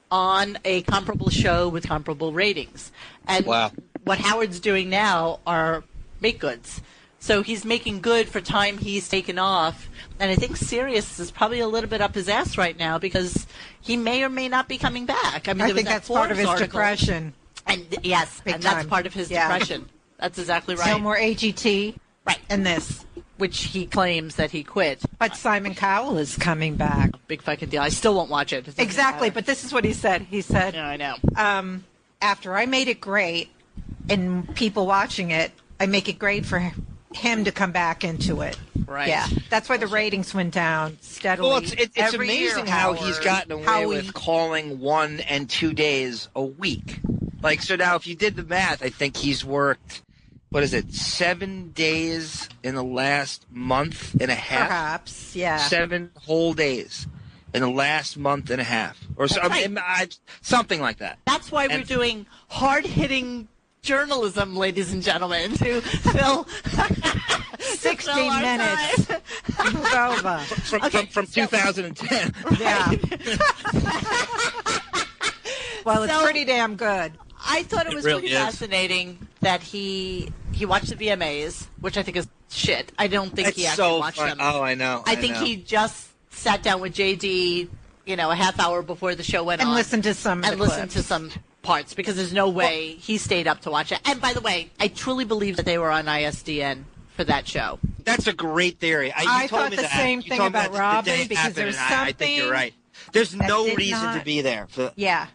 Speaker 3: on a comparable show with comparable ratings. And what Howard's doing now are make goods. So he's making good for time he's taken off. And I think Sirius is probably a little bit up his ass right now because he may or may not be coming back. I mean,
Speaker 2: I think that's part of his depression.
Speaker 3: And yes,
Speaker 2: Big
Speaker 3: and
Speaker 2: time.
Speaker 3: that's part of his depression. That's exactly right.
Speaker 2: No more AGT.
Speaker 3: Right.
Speaker 2: And this.
Speaker 3: Which he claims that he quit.
Speaker 2: But Simon Cowell is coming back.
Speaker 3: Big fucking deal. I still won't watch it.
Speaker 2: Exactly, but this is what he said. He said,
Speaker 3: yeah, I know.
Speaker 2: After I made it great and people watching it, I make it great for him to come back into it.
Speaker 3: Right.
Speaker 2: Yeah. That's why the ratings went down steadily.
Speaker 12: Well, it's amazing how he's gotten away with calling 1 and 2 days a week. Like, so now if you did the math, I think he's worked, 7 days in the last month and a half?
Speaker 2: Perhaps, yeah.
Speaker 12: 7 whole days in the last month and a half. Or so, something like that.
Speaker 9: That's why we're doing hard-hitting journalism, ladies and gentlemen, to fill
Speaker 2: 60 minutes. Move over.
Speaker 12: From 2010.
Speaker 2: Yeah. Well, it's pretty damn good.
Speaker 9: I thought it was
Speaker 12: really
Speaker 9: pretty fascinating that he watched the VMAs, which I think is shit. I don't think he actually watched them.
Speaker 12: Oh, I know.
Speaker 9: I think he just sat down with JD, a half hour before the show went on.
Speaker 2: And listened to some
Speaker 9: parts, because there's no way he stayed up to watch it. And by the way, I truly believe that they were on ISDN for that show.
Speaker 12: That's a great theory.
Speaker 2: I thought the same thing about Robin, because there's something...
Speaker 12: I think you're right. There's no reason to be there.
Speaker 2: Yeah.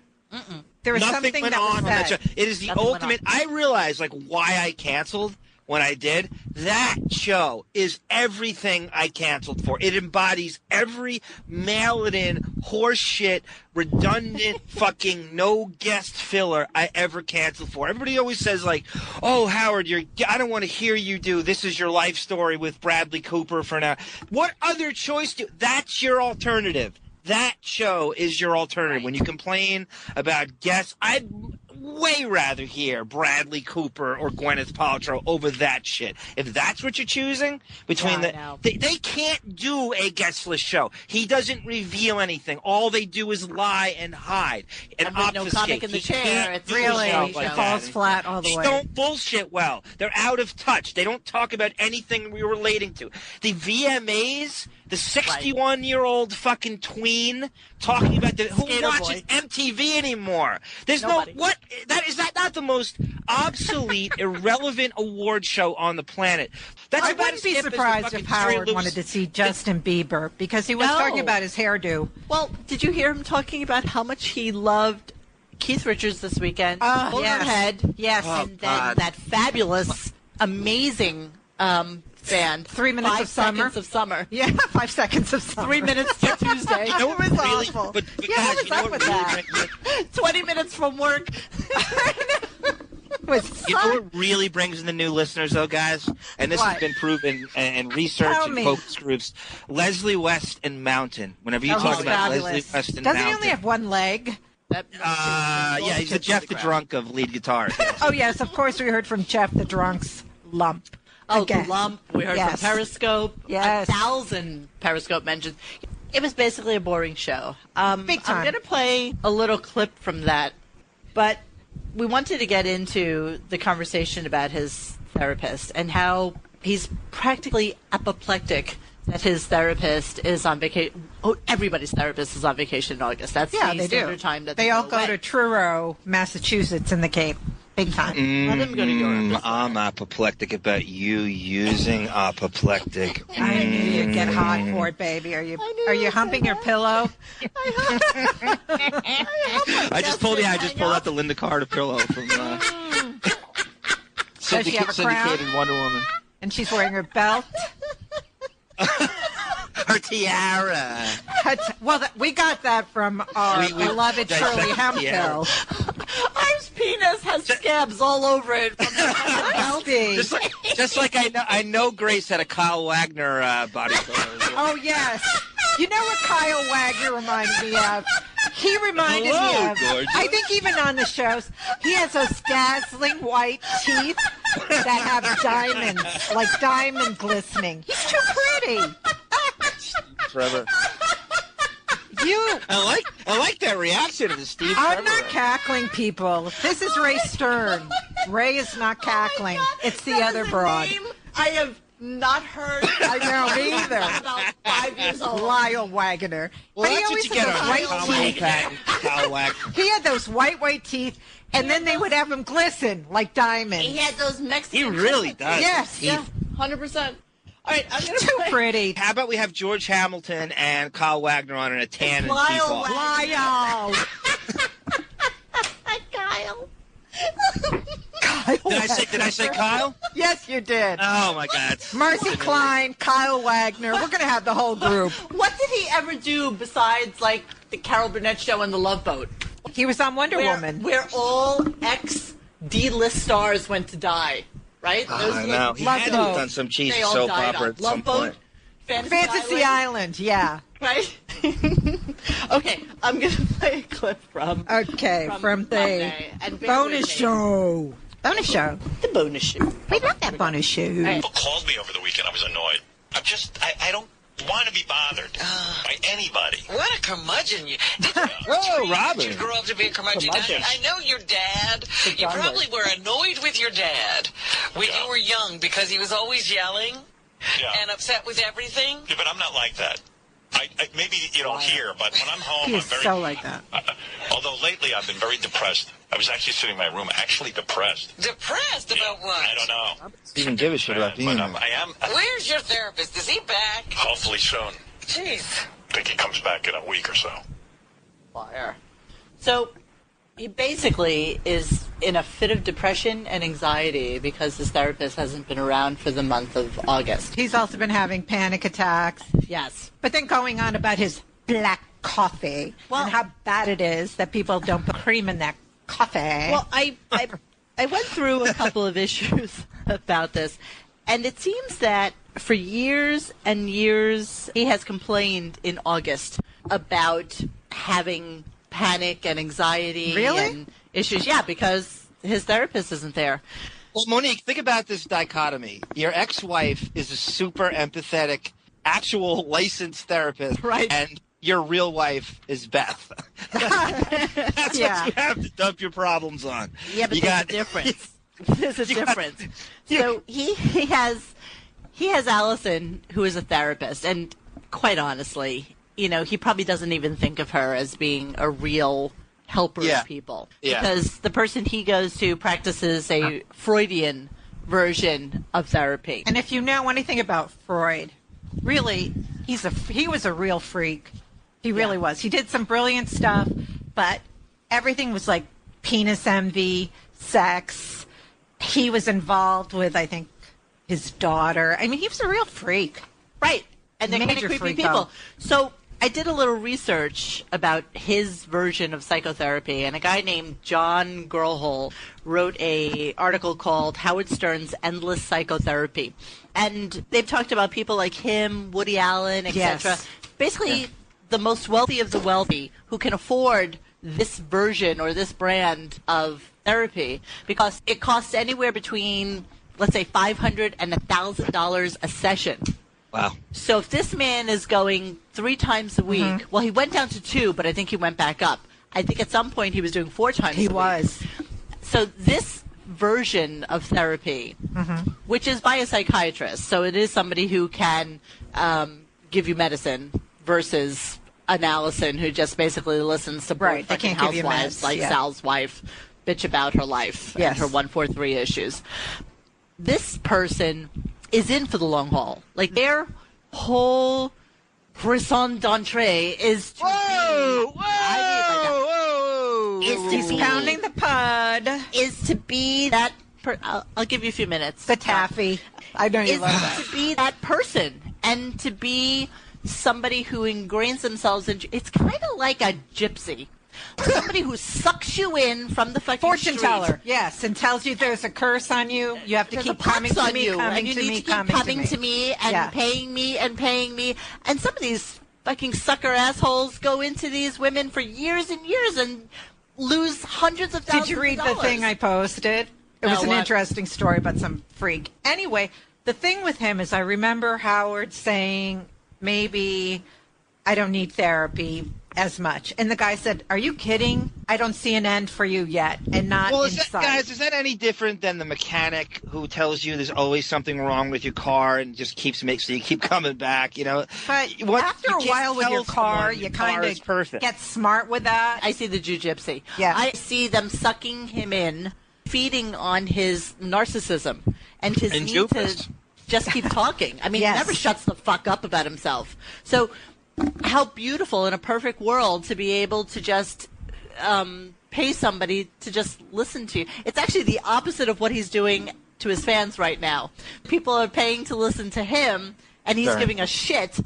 Speaker 2: There was
Speaker 12: Nothing
Speaker 2: something
Speaker 12: went
Speaker 2: that was
Speaker 12: on that show. It is the ultimate. I realized why I canceled when I did. That show is everything I canceled for. It embodies every mail-it-in, horseshit, redundant, fucking no guest filler I ever canceled for. Everybody always says "Oh, Howard, I don't want to hear you do This Is Your Life Story with Bradley Cooper for now." What other choice That's your alternative. That show is your alternative. Right. When you complain about guests, I'd way rather hear Bradley Cooper or Gwyneth Paltrow over that shit. If that's what you're choosing between they can't do a guestless show. He doesn't reveal anything. All they do is lie and hide and
Speaker 9: with no comic in the chair. It's really
Speaker 2: it falls flat all the way.
Speaker 12: They don't bullshit well. They're out of touch. They don't talk about anything we're relating to. The VMAs. The 61-year-old fucking tween talking about who watches MTV anymore? There's
Speaker 9: Nobody.
Speaker 12: Is that not the most obsolete, irrelevant award show on the planet?
Speaker 2: I wouldn't be surprised if Howard wanted to see Justin Bieber, because he was talking about his hairdo.
Speaker 9: Well, did you hear him talking about how much he loved Keith Richards this weekend?
Speaker 2: Yes. Yes.
Speaker 9: And then that fabulous, amazing band,
Speaker 2: 3 minutes of summer.
Speaker 9: 5 seconds of summer.
Speaker 2: Yeah, 5 seconds of summer.
Speaker 9: 3 minutes to Tuesday.
Speaker 2: It was awful.
Speaker 12: But
Speaker 2: what was up with that?
Speaker 9: 20 minutes from work.
Speaker 12: You know what really brings in the new listeners, though, guys? And this has been proven and research and focus groups. Leslie West and Mountain. Whenever you talk about Leslie West and Mountain.
Speaker 2: Doesn't he only have one leg?
Speaker 12: Yeah, he's the Jeff the Drunk of lead guitar.
Speaker 2: Oh, yes, of course we heard from Jeff the Drunk's Lump.
Speaker 9: Oh,
Speaker 2: again.
Speaker 9: The Lump. We heard from Periscope.
Speaker 2: Yes.
Speaker 9: 1,000 Periscope mentions. It was basically a boring show.
Speaker 2: Big time.
Speaker 9: I'm going to play a little clip from that, but we wanted to get into the conversation about his therapist and how he's practically apoplectic that his therapist is on vacation. Oh, everybody's therapist is on vacation in August. That's the standard time that
Speaker 2: they all go to Truro, Massachusetts in the Cape. Big time.
Speaker 9: Let him go to Europe.
Speaker 12: I'm apoplectic about you using apoplectic.
Speaker 2: I knew you'd get hot for it, baby. Are you humping your pillow?
Speaker 12: I just pulled out the Linda Carter pillow from syndicated Wonder Woman.
Speaker 2: And she's wearing her belt.
Speaker 12: Her tiara.
Speaker 2: Well, we got that from our beloved Shirley Hemphill.
Speaker 9: Ives' penis has scabs all over it.
Speaker 12: Just like I know Grace had a Kyle Wagner body pillow.
Speaker 2: Oh, yes. You know what Kyle Wagner reminded me of? He reminded me of,
Speaker 12: gorgeous.
Speaker 2: I think even on the shows, he has those dazzling white teeth that have diamonds, like diamond glistening. He's too pretty.
Speaker 12: Forever. I like that reaction to Steve.
Speaker 2: I'm not cackling, people. This is Ray Stern. Ray is not cackling. It's the other broad.
Speaker 9: I have not heard.
Speaker 2: I know, me either.
Speaker 9: About 5 years old.
Speaker 2: Lyle Wagner.
Speaker 12: Well, that's what you get on Kyle Wagner.
Speaker 2: He had those white teeth, and then they would have him glisten like diamonds.
Speaker 9: He had those Mexican.
Speaker 12: He really does.
Speaker 2: Yes.
Speaker 9: Yeah, 100%. All right, I'm gonna
Speaker 2: too
Speaker 9: play.
Speaker 2: Pretty.
Speaker 12: How about we have George Hamilton and Kyle Wagner on in a tan and
Speaker 9: Lyle.
Speaker 2: Lyle.
Speaker 9: Kyle.
Speaker 12: Did I say Kyle?
Speaker 2: Yes, you did.
Speaker 12: Oh my God.
Speaker 2: Marcy Klein, Kyle Wagner. We're gonna have the whole group.
Speaker 9: What did he ever do besides like the Carol Burnett show and the Love Boat?
Speaker 2: He was on Wonder Woman.
Speaker 3: Where all ex-D-list stars went to die, right?
Speaker 12: I know. He had to have done some cheesy soap opera at some point.
Speaker 2: Fantasy Island, yeah.
Speaker 3: Right? Okay, I'm going to play a clip from
Speaker 2: the
Speaker 3: Monday, and
Speaker 2: bonus show. Bonus show.
Speaker 3: The bonus show.
Speaker 2: We love that bonus show.
Speaker 14: People called me over the weekend. I was annoyed. I don't want to be bothered by anybody.
Speaker 15: What a curmudgeon.
Speaker 12: Whoa, Robin.
Speaker 15: Did you grow up to be a curmudgeon? I know your dad. You probably were annoyed with your dad when you were young because he was always yelling and upset with everything.
Speaker 14: Yeah, but I'm not like that. Maybe you don't hear, but when I'm home,
Speaker 2: He's
Speaker 14: I'm very...
Speaker 2: so like that.
Speaker 14: Although lately I've been very depressed. I was actually sitting in my room actually depressed.
Speaker 15: Depressed about what?
Speaker 14: I don't know.
Speaker 12: Even give a shit about being there.
Speaker 14: I am.
Speaker 15: Where's your therapist? Is he back?
Speaker 14: Hopefully soon.
Speaker 15: Jeez.
Speaker 14: I think he comes back in a week or so.
Speaker 3: Fire. So he basically is in a fit of depression and anxiety because his therapist hasn't been around for the month of August.
Speaker 2: He's also been having panic attacks.
Speaker 3: Yes.
Speaker 2: But then going on about his black coffee and how bad it is that people don't put cream in their coffee.
Speaker 3: Well, I went through a couple of issues about this, and it seems that for years and years he has complained in August about having panic and anxiety and issues. Yeah, because his therapist isn't there.
Speaker 12: Well, Monique, think about this dichotomy. Your ex-wife is a super empathetic, actual licensed therapist,
Speaker 3: right?
Speaker 12: And your real wife is Beth. That's what you have to dump your problems on.
Speaker 3: Yeah, but there's a difference. There's a difference. So he has Allison, who is a therapist, and quite honestly, he probably doesn't even think of her as being a real helper of people. Yeah. Because the person he goes to practices a Freudian version of therapy.
Speaker 2: And if you know anything about Freud, really, he was a real freak. He really was. He did some brilliant stuff, but everything was like penis envy, sex. He was involved with, I think, his daughter. I mean, he was a real freak.
Speaker 3: Right. And they're kind of creepy people. So I did a little research about his version of psychotherapy, and a guy named John Gurlhole wrote an article called Howard Stern's Endless Psychotherapy. And they've talked about people like him, Woody Allen, etc. Basically, the most wealthy of the wealthy who can afford this version or this brand of therapy, because it costs anywhere between, let's say, $500 and $1,000 a session.
Speaker 12: Wow.
Speaker 3: So if this man is going 3 times a week, well, he went down to 2, but I think he went back up. I think at some point he was doing 4 times a week.
Speaker 2: He was.
Speaker 3: So this version of therapy, which is by a psychiatrist, so it is somebody who can give you medicine versus an Allison who just basically listens to bored fucking housewives like Sal's wife bitch about her life and her 143 issues. This person is in for the long haul. Like, their whole raison d'entrée is to
Speaker 2: He's pounding the pud.
Speaker 3: Is to be that I'll give you a few minutes.
Speaker 2: The taffy. I know you love that.
Speaker 3: To be that person and to be somebody who ingrains themselves in. It's kind of like a gypsy. Somebody who sucks you in from the fucking
Speaker 2: fortune
Speaker 3: street.
Speaker 2: teller, yes, and tells you there's a curse on you. You have to keep coming to me, coming to me,
Speaker 3: and paying me and paying me. And some of these fucking sucker assholes go into these women for years and years and lose hundreds of thousands of dollars.
Speaker 2: Did you read the thing I posted? It was an interesting story about some freak. Anyway, the thing with him is I remember Howard saying, maybe I don't need therapy as much. And the guy said, are you kidding? I don't see an end for you yet. And not inside.
Speaker 12: Guys, is that any different than the mechanic who tells you there's always something wrong with your car and just keeps making so you keep coming back,
Speaker 2: But after a while with your car, you kind of get smart with that.
Speaker 3: I see the Jew-Gypsy.
Speaker 2: Yeah.
Speaker 3: I see them sucking him in, feeding on his narcissism and his need to just keep talking. I mean, he never shuts the fuck up about himself. So how beautiful in a perfect world to be able to just pay somebody to just listen to you. It's actually the opposite of what he's doing to his fans right now. People are paying to listen to him, and he's giving a shit.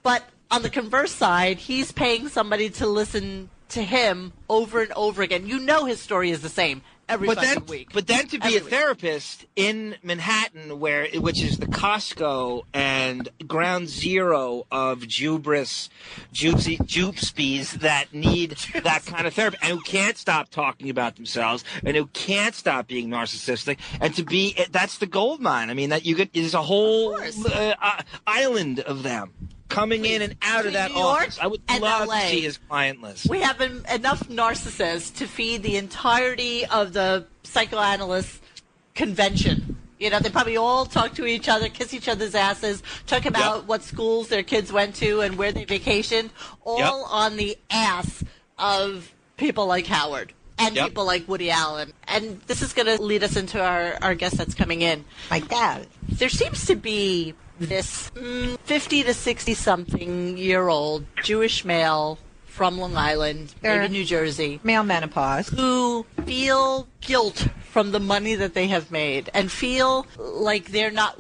Speaker 3: But on the converse side, he's paying somebody to listen
Speaker 9: to him over and over again. You know his story is the same every fucking week.
Speaker 12: But then to be a therapist in Manhattan, which is the Costco and ground zero of jupespies that need that kind of therapy, and who can't stop talking about themselves, and who can't stop being narcissistic, and that's the gold mine. I mean, there's a whole island of them coming in and out of that office. I would love to see his client list.
Speaker 9: We have enough narcissists to feed the entirety of the psychoanalyst convention. You know, they probably all talk to each other, kiss each other's asses, talk about what schools their kids went to and where they vacationed, all on the ass of people like Howard and people like Woody Allen. And this is going to lead us into our guest that's coming in. My dad. There seems to be this 50 to 60-something-year-old Jewish male from Long Island, maybe New Jersey.
Speaker 16: Male menopause.
Speaker 9: Who feel guilt from the money that they have made and feel like they're not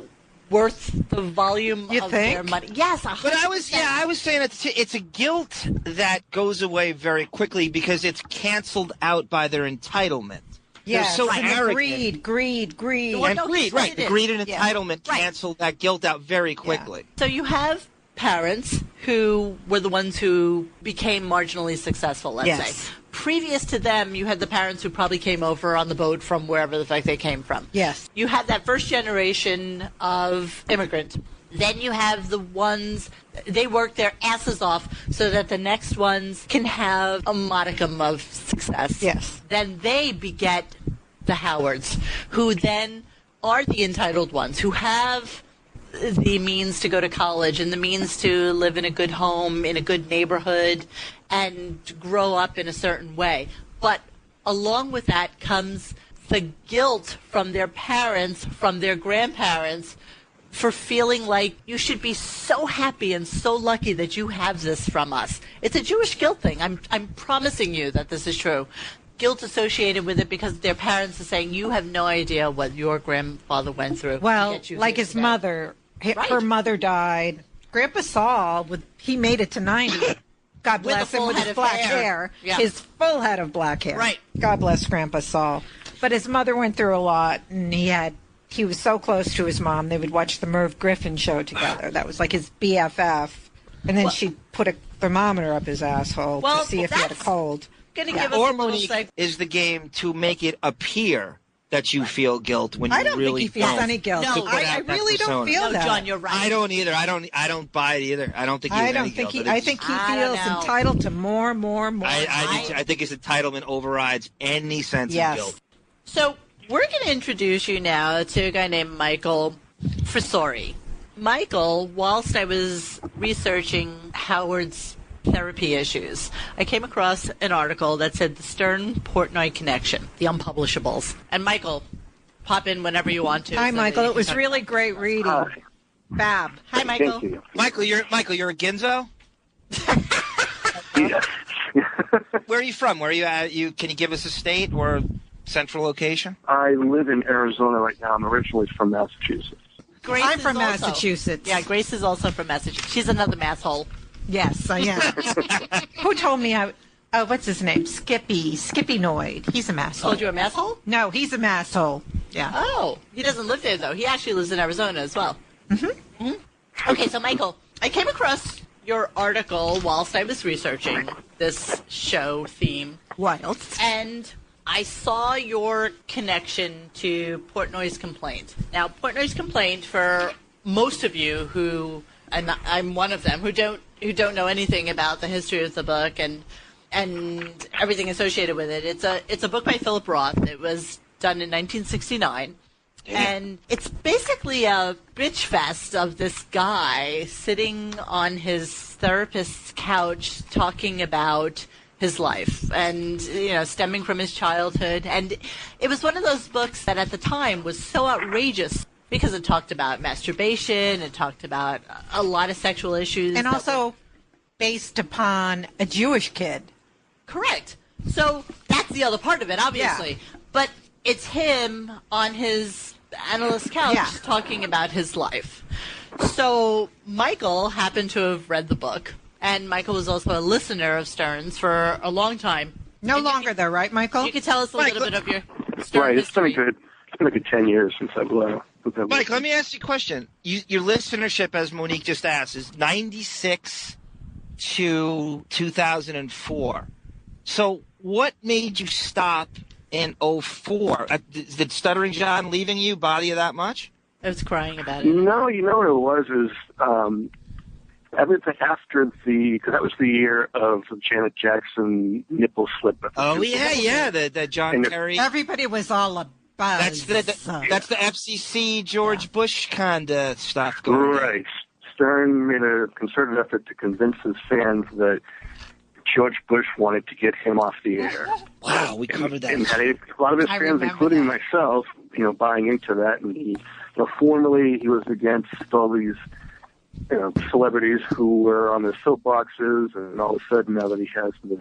Speaker 9: worth the volume of their money. Yes, 100%.
Speaker 12: But I was saying it's a guilt that goes away very quickly because it's canceled out by their entitlement.
Speaker 16: Yes,
Speaker 12: so
Speaker 16: arrogant. Greed.
Speaker 12: And greed, right. The greed and entitlement canceled that guilt out very quickly.
Speaker 9: Yeah. So you have parents who were the ones who became marginally successful, let's say. Previous to them, you had the parents who probably came over on the boat from wherever the fuck they came from.
Speaker 16: Yes.
Speaker 9: You had that first generation of immigrant. Then you have the ones, they work their asses off so that the next ones can have a modicum of success.
Speaker 16: Yes.
Speaker 9: Then they beget the Howards, who then are the entitled ones, who have the means to go to college and the means to live in a good home, in a good neighborhood, and grow up in a certain way. But along with that comes the guilt from their parents, from their grandparents, for feeling like you should be so happy and so lucky that you have this from us. It's a Jewish guilt thing. I'm promising you that this is true. Guilt associated with it because their parents are saying, you have no idea what your grandfather went through.
Speaker 16: Well, like his mother. Her mother died. Grandpa Saul, he made it to 90. God bless him with his black hair. Yeah. His full head of black hair.
Speaker 9: Right.
Speaker 16: God bless Grandpa Saul. But his mother went through a lot, and he was so close to his mom. They would watch the Merv Griffin show together. That was like his BFF. And then she'd put a thermometer up his asshole to see if he had a cold.
Speaker 12: Or Monique is the game to make it appear that you feel guilt when you really don't.
Speaker 16: I don't think he feels any guilt.
Speaker 9: No,
Speaker 16: I really don't feel that.
Speaker 9: John, you're right.
Speaker 12: I don't either. I don't buy it either. I don't think he has any guilt.
Speaker 16: I think he feels entitled to more.
Speaker 12: I think his entitlement overrides any sense of guilt.
Speaker 9: So we're going to introduce you now to a guy named Michael Thisori. Michael, whilst I was researching Howard's therapy issues, I came across an article that said the Stern-Portnoy Connection, the Un-Publishables. And Michael, pop in whenever you want to.
Speaker 16: Hi, Michael. It was really great reading. Bab.
Speaker 9: Hi, Michael.
Speaker 13: Thank you.
Speaker 12: Michael, you're a Ginzo?
Speaker 13: Yes.
Speaker 12: Where are you from? Where are you at? Can you give us a state or central location?
Speaker 13: I live in Arizona right now. I'm originally from Massachusetts.
Speaker 16: I'm from Massachusetts.
Speaker 9: Yeah, Grace is also from Massachusetts. She's another masshole.
Speaker 16: Yes, I am. Who told me what's his name? Skippy Noid. He's a masshole.
Speaker 9: Told you a masshole?
Speaker 16: No, he's a masshole. Yeah.
Speaker 9: Oh, he doesn't live there, though. He actually lives in Arizona as well. Mm-hmm. Okay, so Michael, I came across your article whilst I was researching this show theme.
Speaker 16: Wild.
Speaker 9: And I saw your connection to Portnoy's Complaint. Now, Portnoy's Complaint, for most of you who, and I'm one of them, who don't know anything about the history of the book and everything associated with it. It's a book by Philip Roth. It was done in 1969. And it's basically a bitch fest of this guy sitting on his therapist's couch talking about his life and, stemming from his childhood. And it was one of those books that at the time was so outrageous because it talked about masturbation, it talked about a lot of sexual issues.
Speaker 16: And also based upon a Jewish kid.
Speaker 9: Correct. So that's the other part of it, obviously. Yeah. But it's him on his analyst's couch talking about his life. So Michael happened to have read the book And Michael was also a listener of Stern's for a long time.
Speaker 16: No longer, though, right, Michael?
Speaker 9: You could tell us a little bit of your Stern
Speaker 13: Right, it's been
Speaker 9: history.
Speaker 13: a good 10 years since I've
Speaker 12: Mike, let me ask you a question. Your listenership, as Monique just asked, is 96 to 2004. So what made you stop in 04? Did Stuttering John leaving you bother you that much?
Speaker 9: I was crying about it.
Speaker 13: No, you know what it was is everything after because that was the year of Janet Jackson nipple slip.
Speaker 12: Oh, yeah, the John Kerry.
Speaker 16: Everybody was all a buzz.
Speaker 12: That's the FCC George Bush kind of stuff going on.
Speaker 13: Right. Stern made a concerted effort to convince his fans that George Bush wanted to get him off the air.
Speaker 12: Wow, we covered that.
Speaker 13: And had a lot of his fans, including myself, buying into that. And he, formerly he was against all these, celebrities who were on their soapboxes, and all of a sudden now that he has this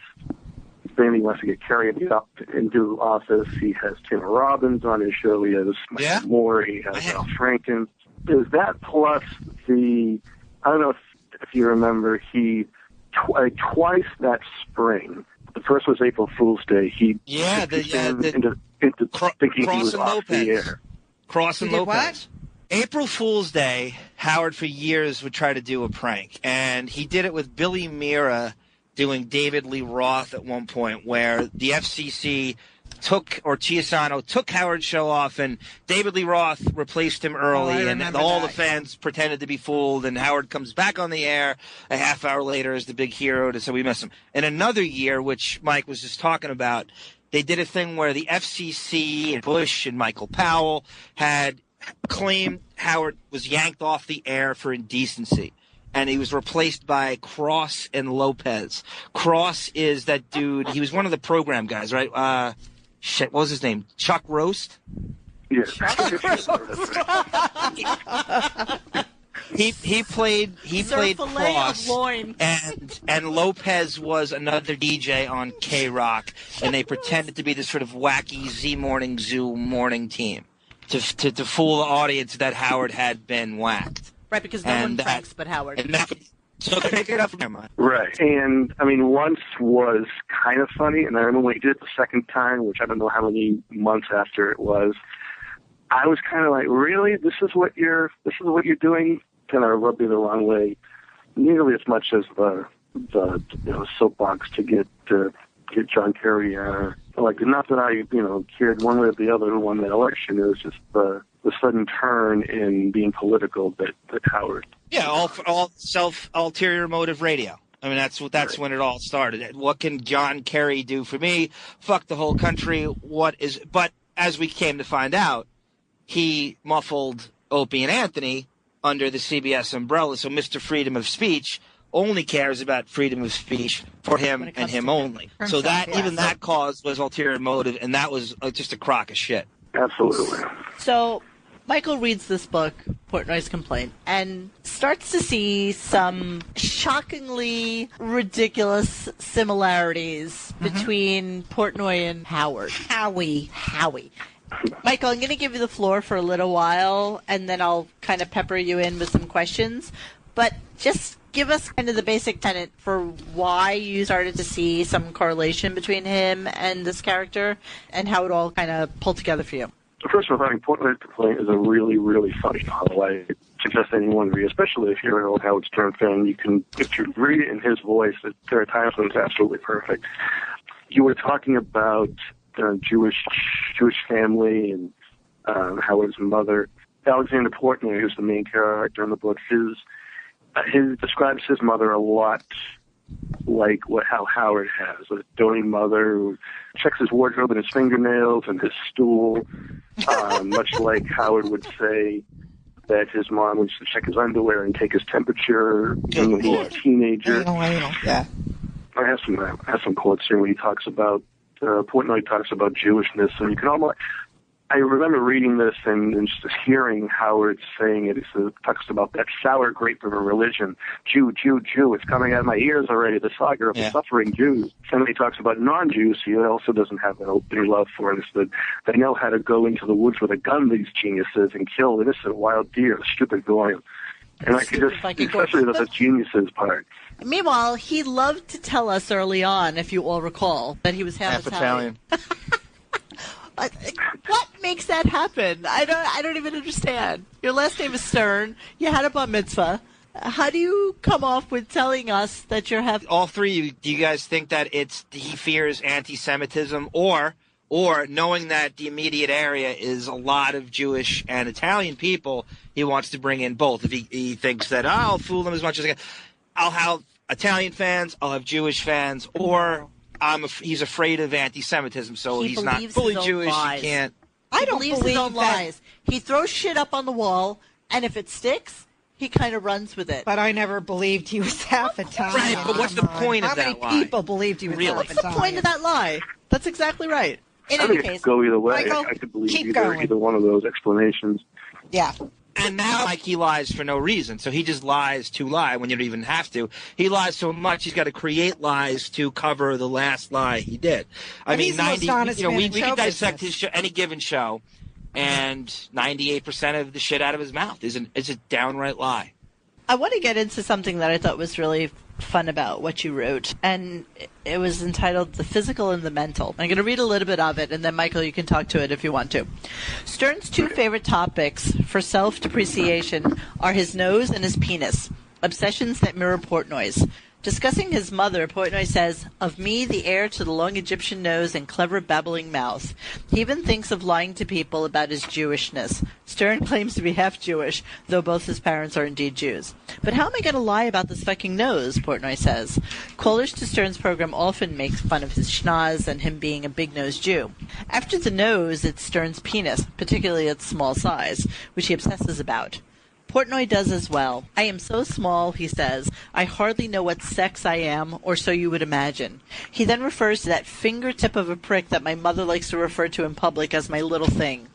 Speaker 13: thing, he wants to get carried up into office. He has Tim Robbins on his show. He has Michael Moore. He has Al Franken. There's that plus I don't know if you remember, he twice that spring. The first was April Fool's Day. He into thinking he was off the air.
Speaker 12: Cross and Lopez.
Speaker 16: What?
Speaker 12: April Fool's Day, Howard for years would try to do a prank, and he did it with Billy Mira doing David Lee Roth at one point, where the FCC Chiasano took Howard's show off, and David Lee Roth replaced him early, and all the fans pretended to be fooled, and Howard comes back on the air a half hour later as the big hero, so we miss him. And another year, which Mike was just talking about, they did a thing where the FCC and Bush and Michael Powell had claimed Howard was yanked off the air for indecency, and he was replaced by Cross and Lopez. Cross is that dude. He was one of the program guys, right? What was his name? Chuck Roast?
Speaker 13: Yes.
Speaker 12: He played Cross, and Lopez was another DJ on K-Rock, and they pretended to be this sort of wacky Z Morning Zoo morning team to fool the audience that Howard had been whacked.
Speaker 9: Right, because no one pranks but Howard.
Speaker 12: So pick it up from there, Mike.
Speaker 13: Right. And, once was kind of funny, and I remember when he did it the second time, which I don't know how many months after it was, I was kind of like, really? This is what you're doing? Kind of rubbed me the wrong way, nearly as much as the soapbox to get John Kerry. Not that I cared one way or the other who won that election. It was just the sudden turn in being political that Howard.
Speaker 12: Yeah, all ulterior motive radio. That's when it all started. What can John Kerry do for me? Fuck the whole country. But as we came to find out, he muffled Opie and Anthony under the CBS umbrella. So Mr. Freedom of Speech only cares about freedom of speech for him and him only. So that cause was ulterior motive, and that was just a crock of shit.
Speaker 13: Absolutely.
Speaker 9: So Michael reads this book, Portnoy's Complaint, and starts to see some shockingly ridiculous similarities between Portnoy and Howard. Howie. Michael, I'm going to give you the floor for a little while, and then I'll kind of pepper you in with some questions. But just give us kind of the basic tenet for why you started to see some correlation between him and this character, and how it all kind of pulled together for you.
Speaker 13: First of all, I think Portnoy's Complaint is a really, really funny novel. I suggest anyone read, especially if you're an old Howard Stern fan. If you read it in his voice, there are times when it's absolutely perfect. You were talking about Jewish family and Howard's mother. Alexander Portnoy, who's the main character in the book, he describes his mother a lot like how Howard has, a doting mother who checks his wardrobe and his fingernails and his stool, much like Howard would say that his mom used to check his underwear and take his temperature when he was a teenager.
Speaker 16: Yeah.
Speaker 13: I have some quotes here where he talks about Portnoy talks about Jewishness, and you can almost. I remember reading this and just hearing Howard saying it. He talks about that sour grape of a religion. Jew. It's coming out of my ears already. The saga of the suffering Jews. And then he talks about non-Jews. He also doesn't have an open love for this. That they know how to go into the woods with a gun, these geniuses, and kill innocent wild deer, the stupid goyim. And I could just, especially the geniuses part.
Speaker 9: Meanwhile, he loved to tell us early on, if you all recall, that he was half Italian. What makes that happen? I don't even understand. Your last name is Stern. You had a bar mitzvah. How do you come off with telling us that you're half?
Speaker 12: All three of you, do you guys think that he fears anti-Semitism, or knowing that the immediate area is a lot of Jewish and Italian people, he wants to bring in both? If he thinks that, I'll fool them as much as I can. I'll have Italian fans, I'll have Jewish fans, or he's afraid of anti-Semitism, so he's not fully Jewish.
Speaker 9: Lies.
Speaker 12: He can't.
Speaker 9: I don't believe his own lies. He throws shit up on the wall, and if it sticks, he kind of runs with it.
Speaker 16: But I never believed he was half Italian.
Speaker 12: Right, but what's the point of that lie?
Speaker 16: How many people believed he was half
Speaker 9: What's
Speaker 16: Italian?
Speaker 9: the point of that lie? That's exactly right. In
Speaker 13: I
Speaker 9: any
Speaker 13: think it
Speaker 9: case,
Speaker 13: could go either way.
Speaker 16: Michael,
Speaker 13: I could believe
Speaker 16: keep
Speaker 13: either one of those explanations.
Speaker 16: Yeah.
Speaker 12: And now, like, he lies for no reason. So he just lies to lie when you don't even have to. He lies so much he's got to create lies to cover the last lie he did. I mean, 90. We can dissect his show, any given show, and 98% of the shit out of his mouth is a downright lie.
Speaker 9: I want to get into something that I thought was really fun about what you wrote, and it was entitled The Physical and the Mental. I'm going to read a little bit of it, and then, Michael, you can talk to it if you want to. Stern's two favorite topics for self-depreciation are his nose and his penis, obsessions that mirror Portnoy's. Discussing his mother, Portnoy says, "Of me, the heir to the long Egyptian nose and clever babbling mouth. He even thinks of lying to people about his Jewishness. Stern claims to be half Jewish, though both his parents are indeed Jews. But how am I going to lie about this fucking nose?" Portnoy says. Callers to Stern's program often make fun of his schnoz and him being a big-nosed Jew. After the nose, it's Stern's penis, particularly its small size, which he obsesses about. Portnoy does as well. "I am so small," he says, "I hardly know what sex I am, or so you would imagine." He then refers to that fingertip of a prick that my mother likes to refer to in public as my little thing.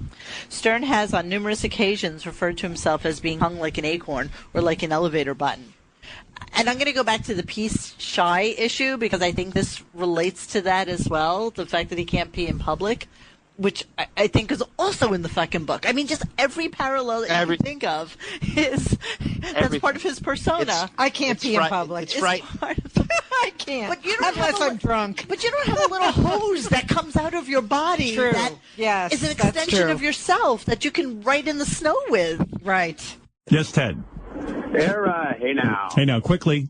Speaker 9: Stern has on numerous occasions referred to himself as being hung like an acorn or like an elevator button. And I'm going to go back to the pee shy issue because I think this relates to that as well, the fact that he can't pee in public, which I think is also in the fucking book. I mean, just every parallel that you can think of that's part of his persona.
Speaker 16: I can't pee in public.
Speaker 12: It's right.
Speaker 16: I can't.
Speaker 9: But you don't
Speaker 16: unless I'm drunk.
Speaker 9: But you don't have a little hose that comes out of your body
Speaker 16: True.
Speaker 9: that
Speaker 16: Yes,
Speaker 9: is an
Speaker 16: that's
Speaker 9: extension
Speaker 16: true.
Speaker 9: of yourself that you can write in the snow with.
Speaker 16: Right.
Speaker 10: Yes, Ted.
Speaker 17: Hey now.
Speaker 10: Hey now, quickly.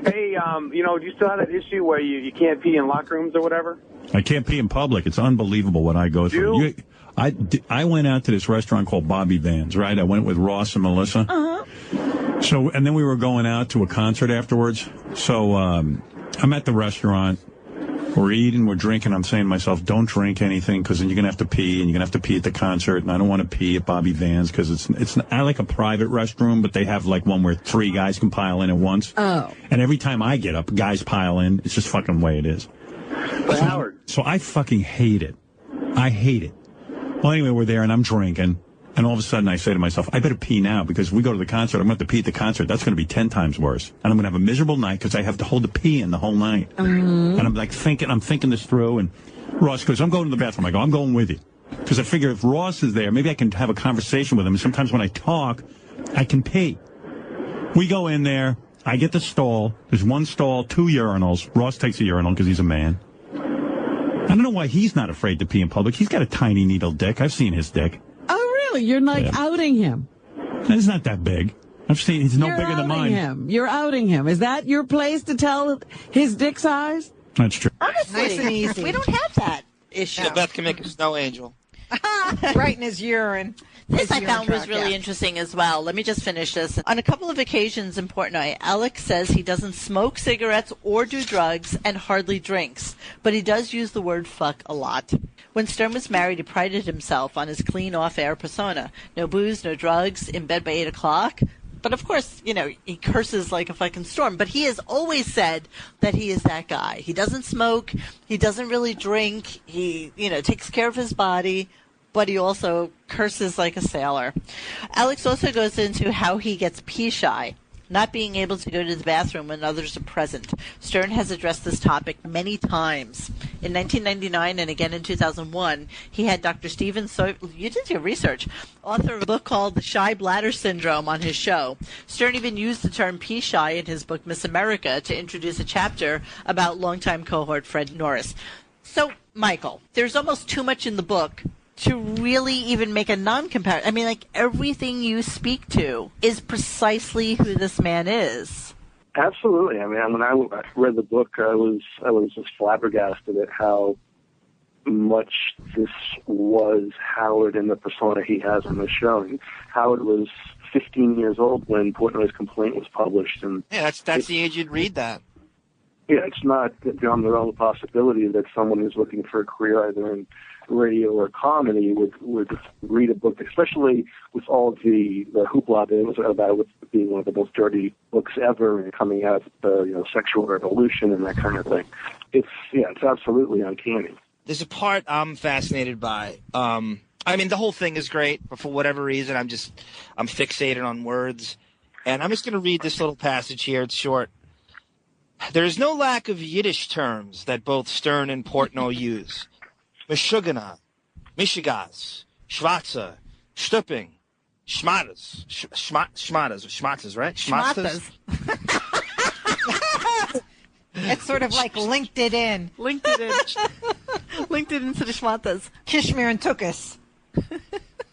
Speaker 17: Hey, do you still have that issue where you can't pee in locker rooms or whatever?
Speaker 10: I can't pee in public. It's unbelievable what I go through. I went out to this restaurant called Bobby Van's, right? I went with Ross and Melissa.
Speaker 9: Uh-huh.
Speaker 10: So, and then we were going out to a concert afterwards. So, I'm at the restaurant. We're eating, we're drinking. I'm saying to myself, don't drink anything because then you're going to have to pee, and you're going to have to pee at the concert. And I don't want to pee at Bobby Van's because I like a private restroom, but they have like one where 3 guys can pile in at once.
Speaker 16: Oh.
Speaker 10: And every time I get up, guys pile in. It's just fucking the way it is.
Speaker 17: But Howard.
Speaker 10: So I fucking hate it. I hate it. Well, anyway, we're there and I'm drinking. And all of a sudden I say to myself, I better pee now because if we go to the concert, I'm going to have to pee at the concert. That's going to be 10 times worse. And I'm going to have a miserable night because I have to hold the pee in the whole night. And I'm like I'm thinking this through. And Ross goes, I'm going to the bathroom. I go, I'm going with you. Because I figure if Ross is there, maybe I can have a conversation with him. And sometimes when I talk, I can pee. We go in there. I get the stall. There's one stall, 2 urinals. Ross takes a urinal because he's a man. I don't know why he's not afraid to pee in public. He's got a tiny needle dick. I've seen his dick.
Speaker 18: Oh, really? You're like outing him?
Speaker 10: It's not that big. I've seen he's no bigger than mine.
Speaker 18: You're outing him. Is that your place to tell his dick size?
Speaker 10: That's true.
Speaker 9: Honestly,
Speaker 16: Nice and easy.
Speaker 9: we don't have that issue.
Speaker 6: So Beth can make a snow angel.
Speaker 16: Right in his urine.
Speaker 9: This I
Speaker 16: His
Speaker 9: found
Speaker 16: urine
Speaker 9: was
Speaker 16: tract,
Speaker 9: really
Speaker 16: yeah.
Speaker 9: interesting as well. Let me just finish this. On a couple of occasions in Portnoy, Alex says he doesn't smoke cigarettes or do drugs and hardly drinks, but he does use the word fuck a lot. When Stern was married, he prided himself on his clean off-air persona. No booze, no drugs, in bed by 8 o'clock. But of course, he curses like a fucking storm. But he has always said that he is that guy. He doesn't smoke. He doesn't really drink. He, takes care of his body. But he also curses like a sailor. Alex also goes into how he gets pee shy. not being able to go to the bathroom when others are present. Stern has addressed this topic many times. In 1999 and again in 2001, he had Dr. Stephen you did your research, author of a book called The Shy Bladder Syndrome on his show. Stern even used the term P-Shy in his book Miss America to introduce a chapter about longtime cohort Fred Norris. So, Michael, there's almost too much in the book to really even make a non-comparison. I mean, like, everything you speak to is precisely who this man is.
Speaker 13: Absolutely. I mean, when I read the book, I was just flabbergasted at how much this was Howard and the persona he has on the show. And Howard was 15 years old when Portnoy's complaint was published, and
Speaker 12: that's the age you'd read that.
Speaker 13: Yeah, it's not beyond the realm of possibility that someone who's looking for a career either in radio or comedy would read a book, especially with all the hoopla that it was about, with being one of the most dirty books ever and coming out of sexual revolution and that kind of thing. It's absolutely uncanny.
Speaker 12: There's a part I'm fascinated by. I mean, the whole thing is great, but for whatever reason, I'm fixated on words. And I'm just going to read this little passage here. It's short. There is no lack of Yiddish terms that both Stern and Portnoy use. Meshugana, Mishigas, Schwarze, Stupping, Schmatters, Schmatters, right?
Speaker 16: Schmatters. It's sort of like linked it in.
Speaker 9: Linked it into the Schmatters.
Speaker 16: Kishmir and Tukas.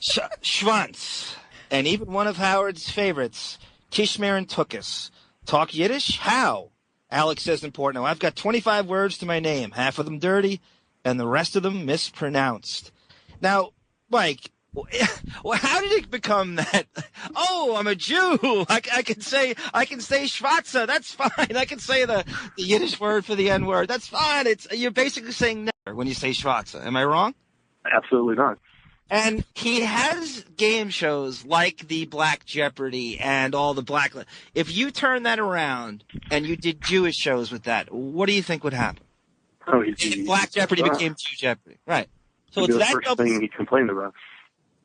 Speaker 12: Schwanz. And even one of Howard's favorites, Kishmir and Tukas. Talk Yiddish? How? Alex says in Portnoy, I've got 25 words to my name, half of them dirty, and the rest of them mispronounced. Now, Mike, how did it become that? Oh, I'm a Jew. I can say Schwarze. That's fine. I can say the Yiddish word for the N word. That's fine. You're basically saying never when you say Schwarze. Am I wrong?
Speaker 13: Absolutely not.
Speaker 12: And he has game shows like the Black Jeopardy and all the Black. If you turn that around and you did Jewish shows with that, what do you think would happen?
Speaker 13: Oh,
Speaker 12: Black Jeopardy became Jew Jeopardy, right? So it's
Speaker 13: the
Speaker 12: that
Speaker 13: first thing he complained about.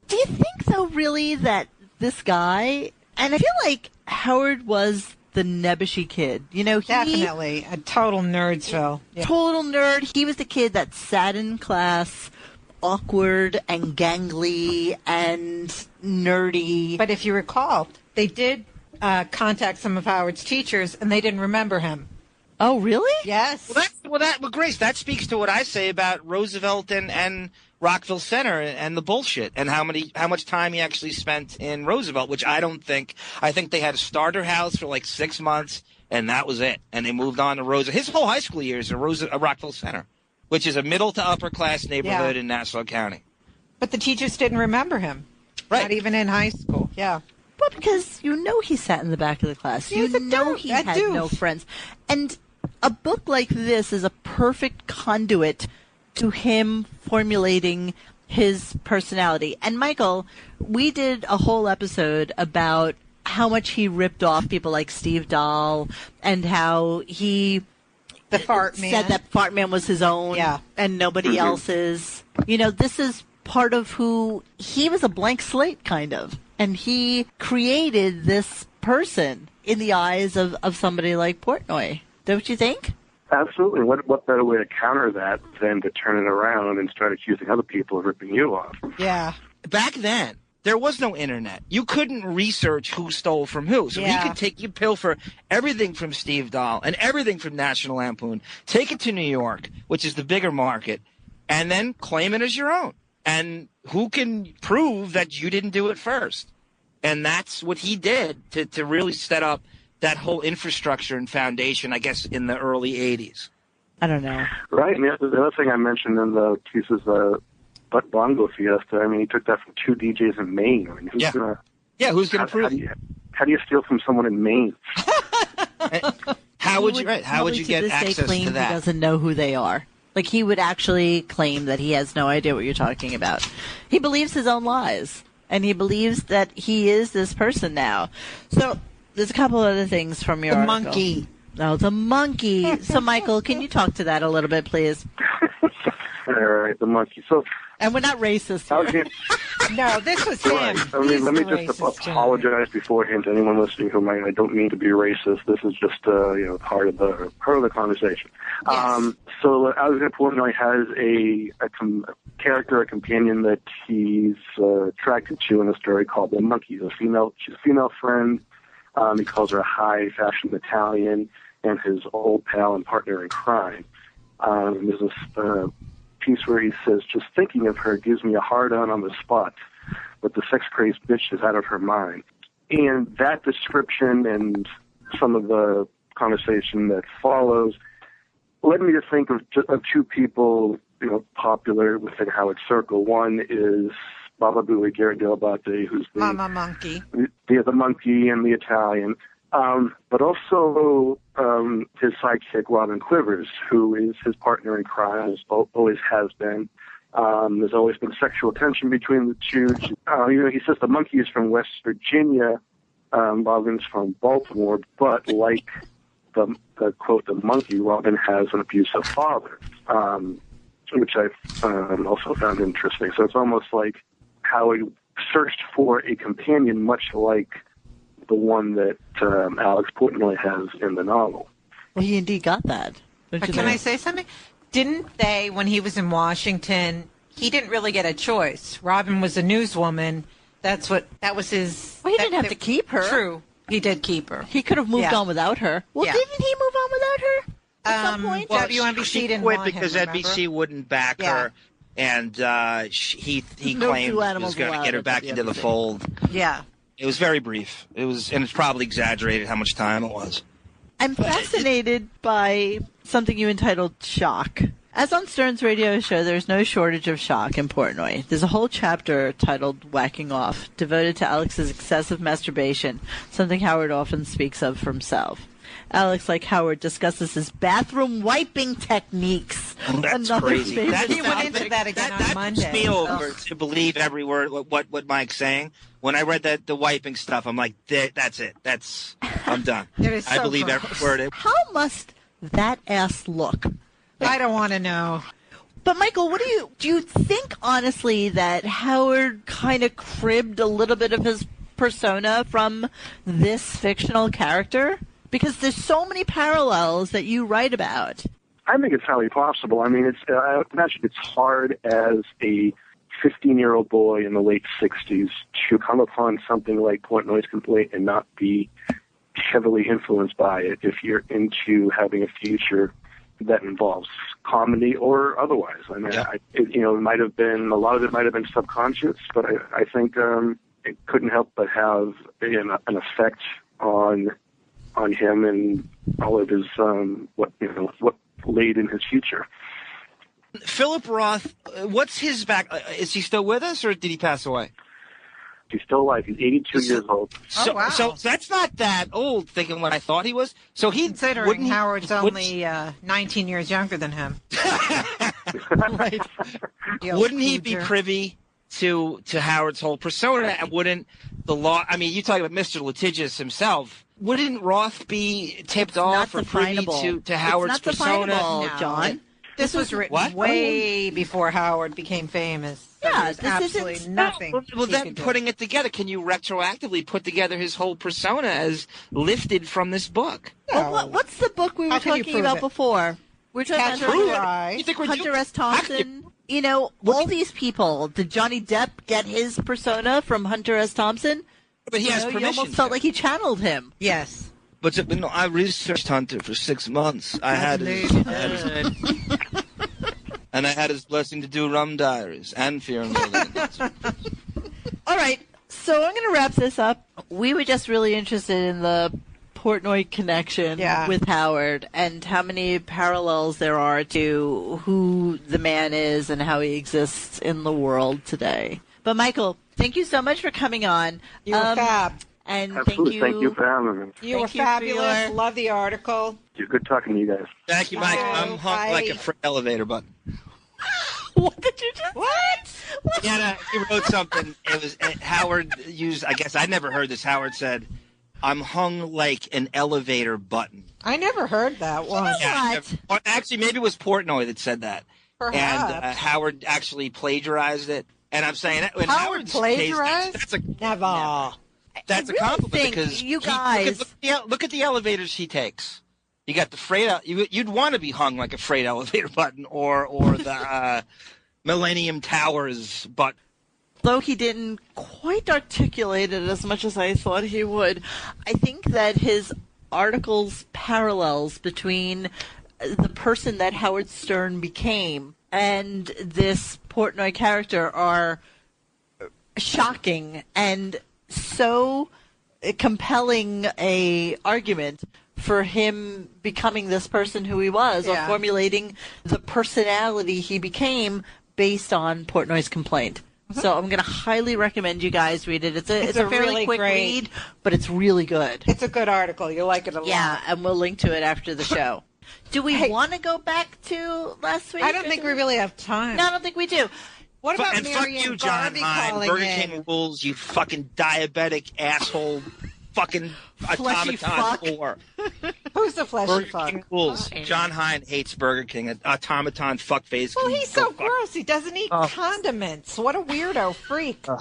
Speaker 9: Do you think, though, really, that this guy, and I feel like Howard was the nebbishy kid,
Speaker 16: definitely a total nerdsville.
Speaker 9: Yeah. Total nerd. He was the kid that sat in class, awkward and gangly and nerdy.
Speaker 16: But if you recall, they did contact some of Howard's teachers, and they didn't remember him.
Speaker 9: Oh, really?
Speaker 16: Yes.
Speaker 12: Well, Grace, that speaks to what I say about Roosevelt and Rockville Center and the bullshit and how much time he actually spent in Roosevelt, which I think they had a starter house for like 6 months, and that was it. And they moved on to Roosevelt. His whole high school years at Rockville Center, which is a middle to upper class neighborhood in Nassau County.
Speaker 16: But the teachers didn't remember him.
Speaker 12: Right.
Speaker 16: Not even in high school. Yeah.
Speaker 9: Well, because he sat in the back of the class. He had no friends. And a book like this is a perfect conduit to him formulating his personality. And Michael, we did a whole episode about how much he ripped off people like Steve Dahl and how he
Speaker 16: the fart man
Speaker 9: said that Fart Man was his own and nobody else's. This is part of who he was, a blank slate kind of. And he created this person in the eyes of somebody like Portnoy. Don't you think?
Speaker 13: Absolutely. What better way to counter that than to turn it around and start accusing other people of ripping you off?
Speaker 16: Yeah.
Speaker 12: Back then, there was no internet. You couldn't research who stole from who. So you could pilfer everything from Steve Dahl and everything from National Lampoon, take it to New York, which is the bigger market, and then claim it as your own. And who can prove that you didn't do it first? And that's what he did to really set up that whole infrastructure and foundation, I guess, in the early 80s.
Speaker 9: I don't know.
Speaker 13: Right. And the other thing I mentioned in the piece is but Bongo Fiesta. I mean, he took that from 2 DJs in Maine. I mean, who's going to
Speaker 12: prove
Speaker 13: how do you steal from someone in Maine?
Speaker 12: How would you get access to that?
Speaker 9: He doesn't know who they are. Like, he would actually claim that he has no idea what you're talking about. He believes his own lies, and he believes that he is this person now. So there's a couple other things from your article.
Speaker 16: Monkey.
Speaker 9: Oh, the monkey. So, Michael, can you talk to that a little bit, please?
Speaker 13: All right, the monkey. So
Speaker 9: And we're not racist here.
Speaker 16: No, this was
Speaker 13: Right.
Speaker 16: him.
Speaker 13: I mean,
Speaker 16: He's
Speaker 13: let me
Speaker 16: the
Speaker 13: just
Speaker 16: racist
Speaker 13: apologize beforehand to anyone listening who might. I don't mean to be racist. This is just part of the conversation.
Speaker 16: Yes.
Speaker 13: So Alexander Portnoy has a character, a companion that he's attracted to in a story called The Monkey. She's a female friend. He calls her a high fashion Italian and his old pal and partner in crime. There's this piece where he says, "Just thinking of her gives me a hard-on the spot, but the sex-crazed bitch is out of her mind." And that description and some of the conversation that follows led me to think of two people, popular within Howard's circle. One is Baba Booey, Garrett Delabate, who's the
Speaker 16: Mama Monkey.
Speaker 13: The monkey and the Italian. But also his sidekick, Robin Quivers, who is his partner in crime, always has been. There's always been sexual tension between the two. He says the monkey is from West Virginia, Robin's from Baltimore, but like the quote, the monkey, Robin has an abusive father, which I also found interesting. So it's almost like how he searched for a companion, much like the one that Alex Portnoy has in the novel.
Speaker 9: Well, he indeed got that.
Speaker 16: Can I say something? Didn't they, when he was in Washington, he didn't really get a choice. Robin was a newswoman. That was his...
Speaker 9: Well, he didn't have to keep her.
Speaker 16: True. He did keep her.
Speaker 9: He could have moved on without her. Well, didn't he move on without her at some point?
Speaker 6: Well,
Speaker 16: WNBC
Speaker 6: she
Speaker 16: didn't
Speaker 6: quit
Speaker 16: want
Speaker 6: because
Speaker 16: him,
Speaker 6: NBC wouldn't back her, and he
Speaker 9: No
Speaker 6: claimed
Speaker 9: two
Speaker 6: he
Speaker 9: animals
Speaker 6: was going to
Speaker 9: allowed
Speaker 6: get her
Speaker 9: at
Speaker 6: back into the
Speaker 9: WNBC.
Speaker 6: fold.
Speaker 16: Yeah.
Speaker 6: It was very brief. And it's probably exaggerated how much time it was.
Speaker 9: I'm fascinated by something you entitled Shock. As on Stern's radio show, there's no shortage of shock in Portnoy. There's a whole chapter titled Whacking Off, devoted to Alex's excessive masturbation, something Howard often speaks of for himself. Alex, like Howard, discusses his bathroom wiping techniques.
Speaker 6: Oh, that's
Speaker 9: Another
Speaker 6: crazy.
Speaker 9: favorite
Speaker 16: He went into that again on Monday.
Speaker 6: That puts me over to believe every word what Mike's saying. When I read the wiping stuff, I'm like, that's it. I'm done.
Speaker 16: It is
Speaker 6: I
Speaker 16: so
Speaker 6: believe
Speaker 16: gross.
Speaker 6: every word.
Speaker 9: How must that ass look?
Speaker 16: I don't want to know.
Speaker 9: But Michael, do you think honestly that Howard kind of cribbed a little bit of his persona from this fictional character? Because there's so many parallels that you write about.
Speaker 13: I think it's highly possible. I mean, I imagine it's hard as a 15-year-old boy in the late 60s to come upon something like Portnoy's complaint and not be heavily influenced by it if you're into having a future that involves comedy or otherwise. I mean, it might have been, a lot of it might have been subconscious, but I think it couldn't help but have an effect on him and all of his what laid in his future.
Speaker 6: Philip Roth, what's his back? Is he still with us, or did he pass away?
Speaker 13: He's still alive. He's 82 years old.
Speaker 6: So,
Speaker 16: wow.
Speaker 6: so that's not that old, thinking what I thought he was. So
Speaker 16: Considering Howard's only 19 years younger than him.
Speaker 6: Right. Wouldn't he be privy to Howard's whole persona? And wouldn't the law? I mean, you talk about Mr. Litigious himself. Wouldn't Roth be tipped off or privy to Howard's persona?
Speaker 16: No.
Speaker 9: John.
Speaker 16: This was written way before Howard became famous.
Speaker 9: Yeah,
Speaker 16: this absolutely nothing.
Speaker 6: Well, then putting it together, can you retroactively put together his whole persona as lifted from this book?
Speaker 9: Well, what's the book we were talking about before? We're talking about
Speaker 6: You think we're
Speaker 9: Hunter S. Thompson. All these people. Did Johnny Depp get his persona from Hunter S. Thompson?
Speaker 6: But he has
Speaker 9: You
Speaker 6: permission.
Speaker 9: almost felt like he channeled him.
Speaker 16: Yes.
Speaker 6: But I researched Hunter for 6 months. I had his and I had his blessing to do Rum Diaries and Fear and Loathing.
Speaker 9: All right, so I'm going to wrap this up. We were just really interested in the Portnoy connection with Howard and how many parallels there are to who the man is and how he exists in the world today. But Michael, thank you so much for coming on.
Speaker 16: You were fab.
Speaker 9: And
Speaker 13: Absolutely. Thank you for having me.
Speaker 16: You were fabulous. Love the article.
Speaker 13: It's good talking to you guys.
Speaker 6: Thank you, Mike. I'm hung like a freight elevator button.
Speaker 9: What did you just
Speaker 16: What?
Speaker 6: Yeah, he wrote something. It was Howard used. I guess I never heard this. Howard said, "I'm hung like an elevator button."
Speaker 16: I never heard that one.
Speaker 6: Yeah, actually, maybe it was Portnoy that said that.
Speaker 12: and Howard actually plagiarized it. And I'm saying that when
Speaker 16: Howard
Speaker 12: Howard's
Speaker 16: plagiarized?
Speaker 12: case, that's
Speaker 16: Never.
Speaker 12: That's a compliment because
Speaker 9: you guys
Speaker 12: look at the elevators he takes. You got the freight. You'd want to be hung like a freight elevator button or the Millennium Towers button.
Speaker 9: Though he didn't quite articulate it as much as I thought he would, I think that his articles parallels between the person that Howard Stern became and this Portnoy character are shocking and so compelling a argument for him becoming this person who he was, or formulating the personality he became based on Portnoy's complaint. So I'm going to highly recommend you guys read it. It's a really quick read, but it's really good.
Speaker 16: It's a good article. You'll like it a lot.
Speaker 9: Yeah, and we'll link to it after the show. Do we want to go back to last week?
Speaker 16: I don't think we really have time.
Speaker 9: No, I don't think we do.
Speaker 16: What about
Speaker 12: and fuck you, John Hine. Burger King rules, you fucking diabetic asshole, fucking automaton whore.
Speaker 16: Who's the fleshy
Speaker 12: Burger
Speaker 16: fuck?
Speaker 12: King rules. John Hine hates Burger King. An automaton fuckface.
Speaker 16: Well, he's so gross. He doesn't eat condiments. What a weirdo freak.
Speaker 12: No,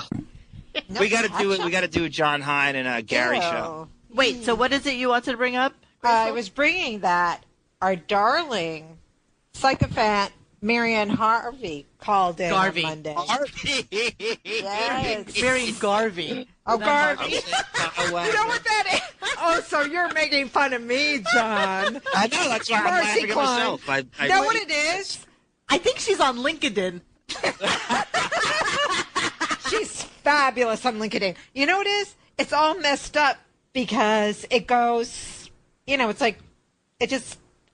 Speaker 12: we got to do it. We got to do a John Hine and a Gary show.
Speaker 9: Wait, so what is it you wanted to bring up?
Speaker 16: I was bringing that our darling psychopath Marianne Harvey called in on Monday.
Speaker 12: Harvey.
Speaker 16: Yes.
Speaker 9: Marianne Garvey.
Speaker 16: Oh, Garvey. You know what that is? Oh, so you're making fun of me, John.
Speaker 12: I know. That's why I'm laughing at myself.
Speaker 16: You know what it is?
Speaker 9: I think she's on LinkedIn.
Speaker 16: She's fabulous on LinkedIn. You know what it is? It's all messed up because it goes, it's like,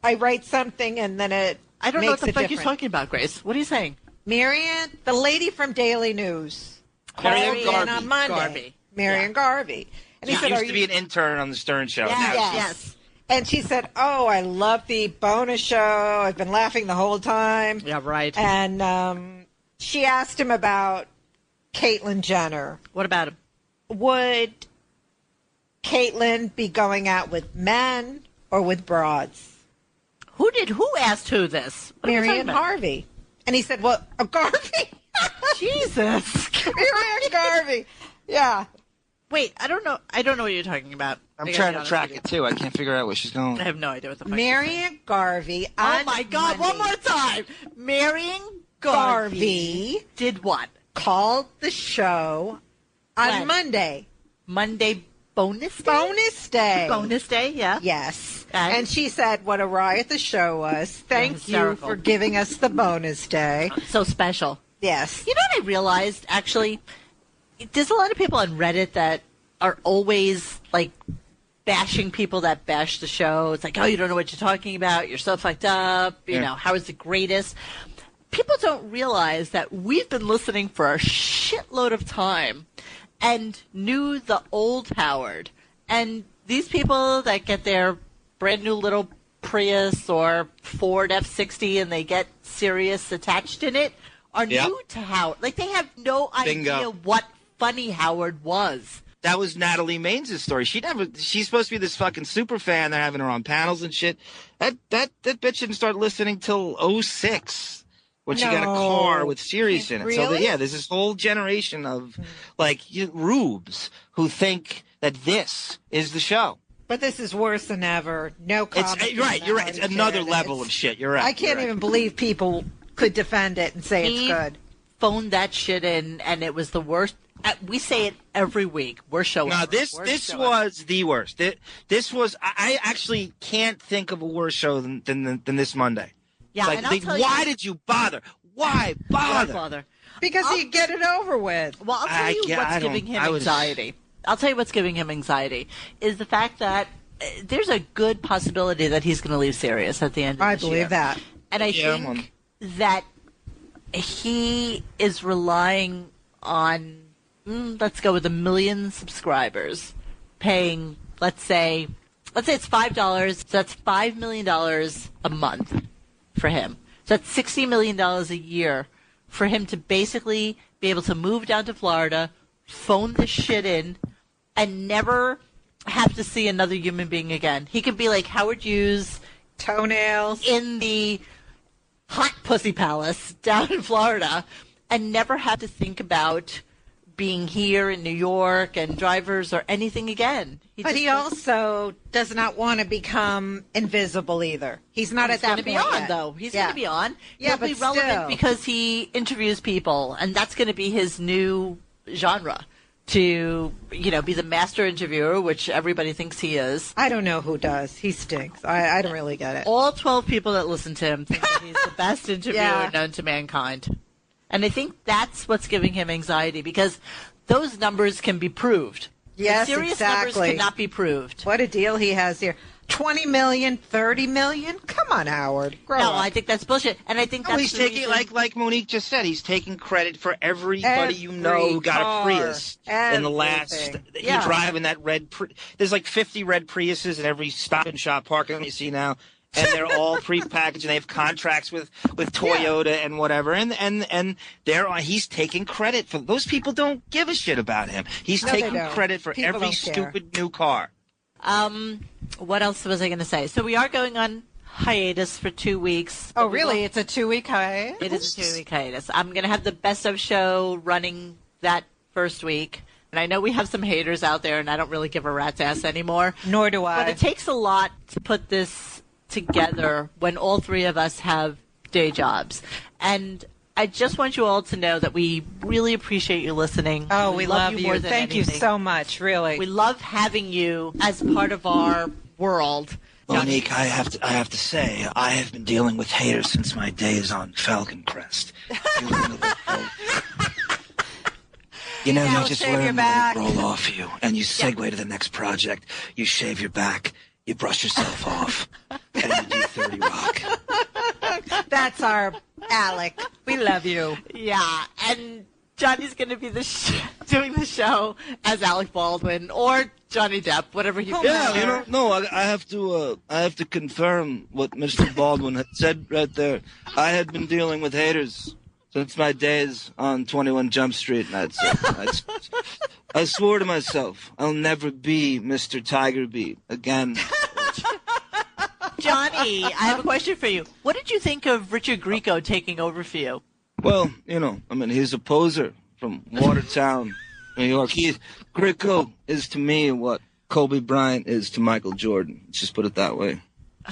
Speaker 16: I write something and then it
Speaker 9: I don't know what
Speaker 16: makes
Speaker 9: the fuck
Speaker 16: different.
Speaker 9: you're talking about, Grace. What are you saying?
Speaker 16: Marianne, the lady from Daily News,
Speaker 12: Marianne
Speaker 16: called
Speaker 12: Garvey.
Speaker 16: in on Monday.
Speaker 9: Garvey.
Speaker 16: Marianne Garvey. And
Speaker 12: She
Speaker 16: he said,
Speaker 12: used to be an intern on the Stern Show.
Speaker 16: Yes. And she said, "Oh, I love the bonus show. I've been laughing the whole time."
Speaker 9: Yeah, right.
Speaker 16: And she asked him about Caitlyn Jenner.
Speaker 9: What about him?
Speaker 16: Would Caitlyn be going out with men or with broads?
Speaker 9: Who asked who this?
Speaker 16: Marianne Harvey. And he said, "Well, Garvey."
Speaker 9: Jesus.
Speaker 16: Marianne Garvey. Yeah.
Speaker 9: Wait, I don't know what you're talking about.
Speaker 12: I'm trying to track it too. I can't figure out where she's going.
Speaker 9: I have no idea what the fuck
Speaker 16: Marianne Garvey.
Speaker 9: Oh my God!
Speaker 16: Monday.
Speaker 9: One more time. Marianne Garvey did what?
Speaker 16: Called the show on Monday.
Speaker 9: Monday bonus day?
Speaker 16: Bonus day.
Speaker 9: Bonus day, yeah.
Speaker 16: Yes. And she said what a riot the show was. Thank you for giving us the bonus day.
Speaker 9: So special.
Speaker 16: Yes.
Speaker 9: You know what I realized, actually? There's a lot of people on Reddit that are always, like, bashing people that bash the show. It's like, oh, you don't know what you're talking about. You're so fucked up. You know, how is the greatest? People don't realize that we've been listening for a shitload of time and knew the old Howard. And these people that get their brand new little Prius or Ford F-60 and they get Sirius attached in it are new to Howard. Like, they have no idea what funny Howard was.
Speaker 12: That was Natalie Maines' story. She's supposed to be this fucking super fan. They're having her on panels and shit. That bitch didn't start listening till 06 when she got a car with Sirius in it.
Speaker 16: Really?
Speaker 12: So there's this whole generation of rubes who think that this is the show.
Speaker 16: But this is worse than ever. No comment.
Speaker 12: You're right. It's another level of shit. You're right.
Speaker 16: I can't even believe people could defend it and say it's good.
Speaker 9: Phoned that shit in, and it was the worst. We say it every week. Worst show ever.
Speaker 12: No, this was the worst. This was. I actually can't think of a worse show than this Monday.
Speaker 9: Yeah,
Speaker 12: like,
Speaker 9: and I'll tell you,
Speaker 12: why did you bother? Why bother?
Speaker 16: Because you get it over with.
Speaker 9: Well, I'll tell you what's giving him anxiety. I'll tell you what's giving him anxiety is the fact that there's a good possibility that he's going to leave Sirius at the end of this year.
Speaker 16: I believe that.
Speaker 9: And I think that he is relying on, let's go with 1 million subscribers, paying, let's say it's $5, so that's $5 million a month for him. So that's $60 million a year for him to basically be able to move down to Florida, phone this shit in, and never have to see another human being again. He could be like Howard Hughes,
Speaker 16: toenails
Speaker 9: in the hot pussy palace down in Florida and never have to think about being here in New York and drivers or anything again.
Speaker 16: He also does not want to become invisible either. He's not at that point
Speaker 9: yet. He's going to be on, though. He's going to be on. He'll be relevant because he interviews people, and that's going to be his new genre. To, be the master interviewer, which everybody thinks he is.
Speaker 16: I don't know who does. He stinks. I don't really get it.
Speaker 9: All 12 people that listen to him think that he's the best interviewer known to mankind. And I think that's what's giving him anxiety, because those numbers can be proved.
Speaker 16: Yes,
Speaker 9: the serious
Speaker 16: exactly.
Speaker 9: numbers cannot be proved.
Speaker 16: What a deal he has here. 20 million, 30 million? Come on, Howard. Grow up.
Speaker 9: I think that's bullshit. And I think that's
Speaker 12: he's taking, like Monique just said, he's taking credit for everybody who got a Prius in the last. He's driving that red. There's like 50 red Priuses in every Stop and Shop parking lot you see now. And they're all prepackaged, and they have contracts with Toyota and whatever. And he's taking credit for those people. Don't give a shit about him. He's taking credit for every stupid new car.
Speaker 9: What else was I going to say? So we are going on hiatus for 2 weeks.
Speaker 16: Oh, really? It's a 2-week hiatus?
Speaker 9: It is a 2-week hiatus. I'm going to have the Best of show running that first week. And I know we have some haters out there, and I don't really give a rat's ass anymore.
Speaker 16: Nor do I.
Speaker 9: But it takes a lot to put this together when all three of us have day jobs. And I just want you all to know that we really appreciate you listening.
Speaker 16: Oh, we love you
Speaker 9: more than
Speaker 16: Thank
Speaker 9: anything.
Speaker 16: you so much, really.
Speaker 9: We love having you as part of our world.
Speaker 12: Monique, I have to say, I have been dealing with haters since my days on Falcon Crest. You just learn when to roll off you, and you segue to the next project. You shave your back, you brush yourself off, and you do 30 Rock.
Speaker 16: That's our Alec. We love you.
Speaker 9: Yeah, and Johnny's going to be doing the show as Alec Baldwin or Johnny Depp, whatever he feels.
Speaker 12: Yeah, I have to confirm what Mr. Baldwin had said right there. I had been dealing with haters since my days on 21 Jump Street, and that's it. I swore to myself, I'll never be Mr. Tiger Beat again.
Speaker 9: Johnny, I have a question for you. What did you think of Richard Grieco taking over for you?
Speaker 12: Well, he's a poser from Watertown, New York. Grieco is to me what Kobe Bryant is to Michael Jordan. Let's just put it that way.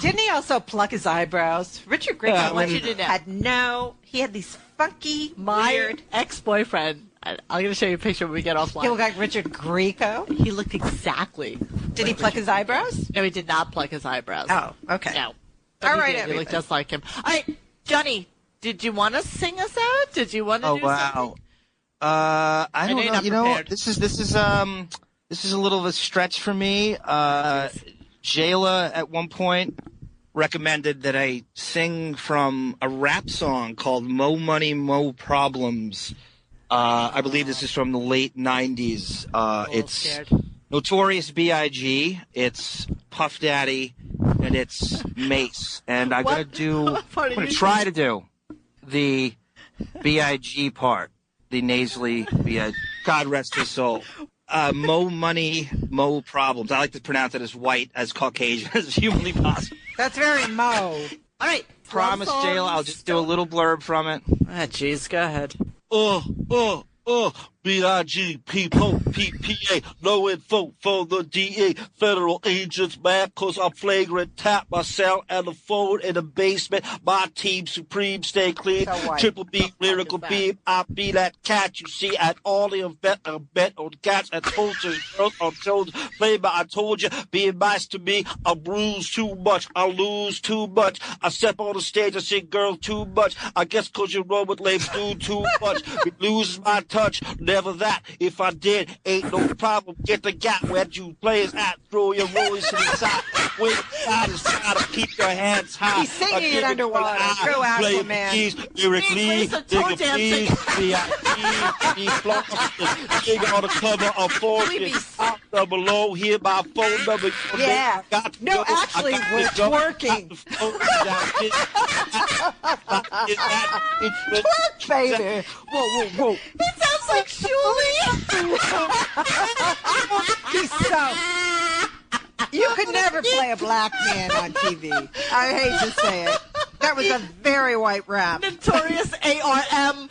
Speaker 16: Didn't he also pluck his eyebrows? Richard Grieco, he had these funky, weird...
Speaker 9: ex-boyfriend. I'm going to show you a picture when we get offline.
Speaker 16: He looked like Richard Grieco?
Speaker 9: He looked exactly.
Speaker 16: Did he pluck his eyebrows?
Speaker 9: No, he did not pluck his eyebrows.
Speaker 16: Oh, okay.
Speaker 9: No.
Speaker 16: All right,
Speaker 9: he looked just like him. All right, Johnny, did you want to sing us out? Did you want to do something?
Speaker 12: I don't know. You know, this is a little of a stretch for me. Jayla at one point recommended that I sing from a rap song called Mo Money, Mo Problems. I believe this is from the late 90s. It's Notorious B.I.G., it's Puff Daddy, and it's Mace. And I'm going to try to do the B.I.G. part, the nasally B.I.G. God rest his soul. Mo Money, Mo Problems. I like to pronounce it as white, as Caucasian as humanly possible.
Speaker 16: That's very Mo.
Speaker 9: All right.
Speaker 12: Promise, Jayla, I'll just do a little blurb from it.
Speaker 9: Jeez, go ahead.
Speaker 19: B.I.G. people, P.P.A. No info for the D.A. Federal agents mad cause I'm flagrant. Tap myself and the forward in the basement. My team supreme, stay clean. Triple B, lyrical beam. I be that cat you see at all the event. I bet on cats and posters, girls on shoulders. Play by I told you, being nice to me. I bruise too much. I lose too much. I step on the stage, I say girl too much. I guess cause you run with lame dude too much. It loses my touch. Never that. If I did, ain't no problem. Get the gap where you players at. Throw your rollies to the side. Wait, side is try to keep your hands high.
Speaker 16: He's singing it underwater. Go Aquaman.
Speaker 19: Lyric Lee, Digger Please, B.I.G., Dig on the cover of Fortune. Up below here by phone number.
Speaker 16: Yeah. No, actually, we're twerking. Twerk, baby. Whoa.
Speaker 9: It sounds like Julie.
Speaker 16: He's so... You could never play a black man on TV. I hate to say it. That was a very white rap.
Speaker 9: Notorious ARM.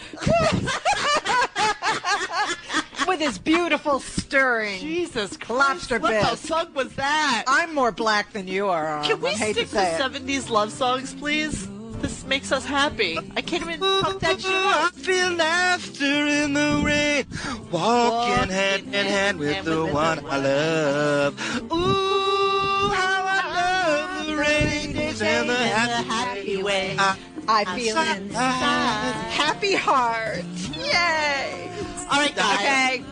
Speaker 16: With his beautiful stirring.
Speaker 9: Jesus Christ.
Speaker 16: Lobster
Speaker 9: what
Speaker 16: bisque.
Speaker 9: the fuck was that?
Speaker 16: I'm more black than you are.
Speaker 9: Can we
Speaker 16: hate
Speaker 9: stick
Speaker 16: to say
Speaker 9: to 70s love songs, please? This makes us happy. I can't even pump that shit up.
Speaker 12: I feel laughter in the rain, walking hand in hand with the one I love. Ooh, how I love the rainy days and the happy
Speaker 9: way.
Speaker 16: I feel inside. Happy heart. Yay.
Speaker 9: All right, guys.
Speaker 16: Okay.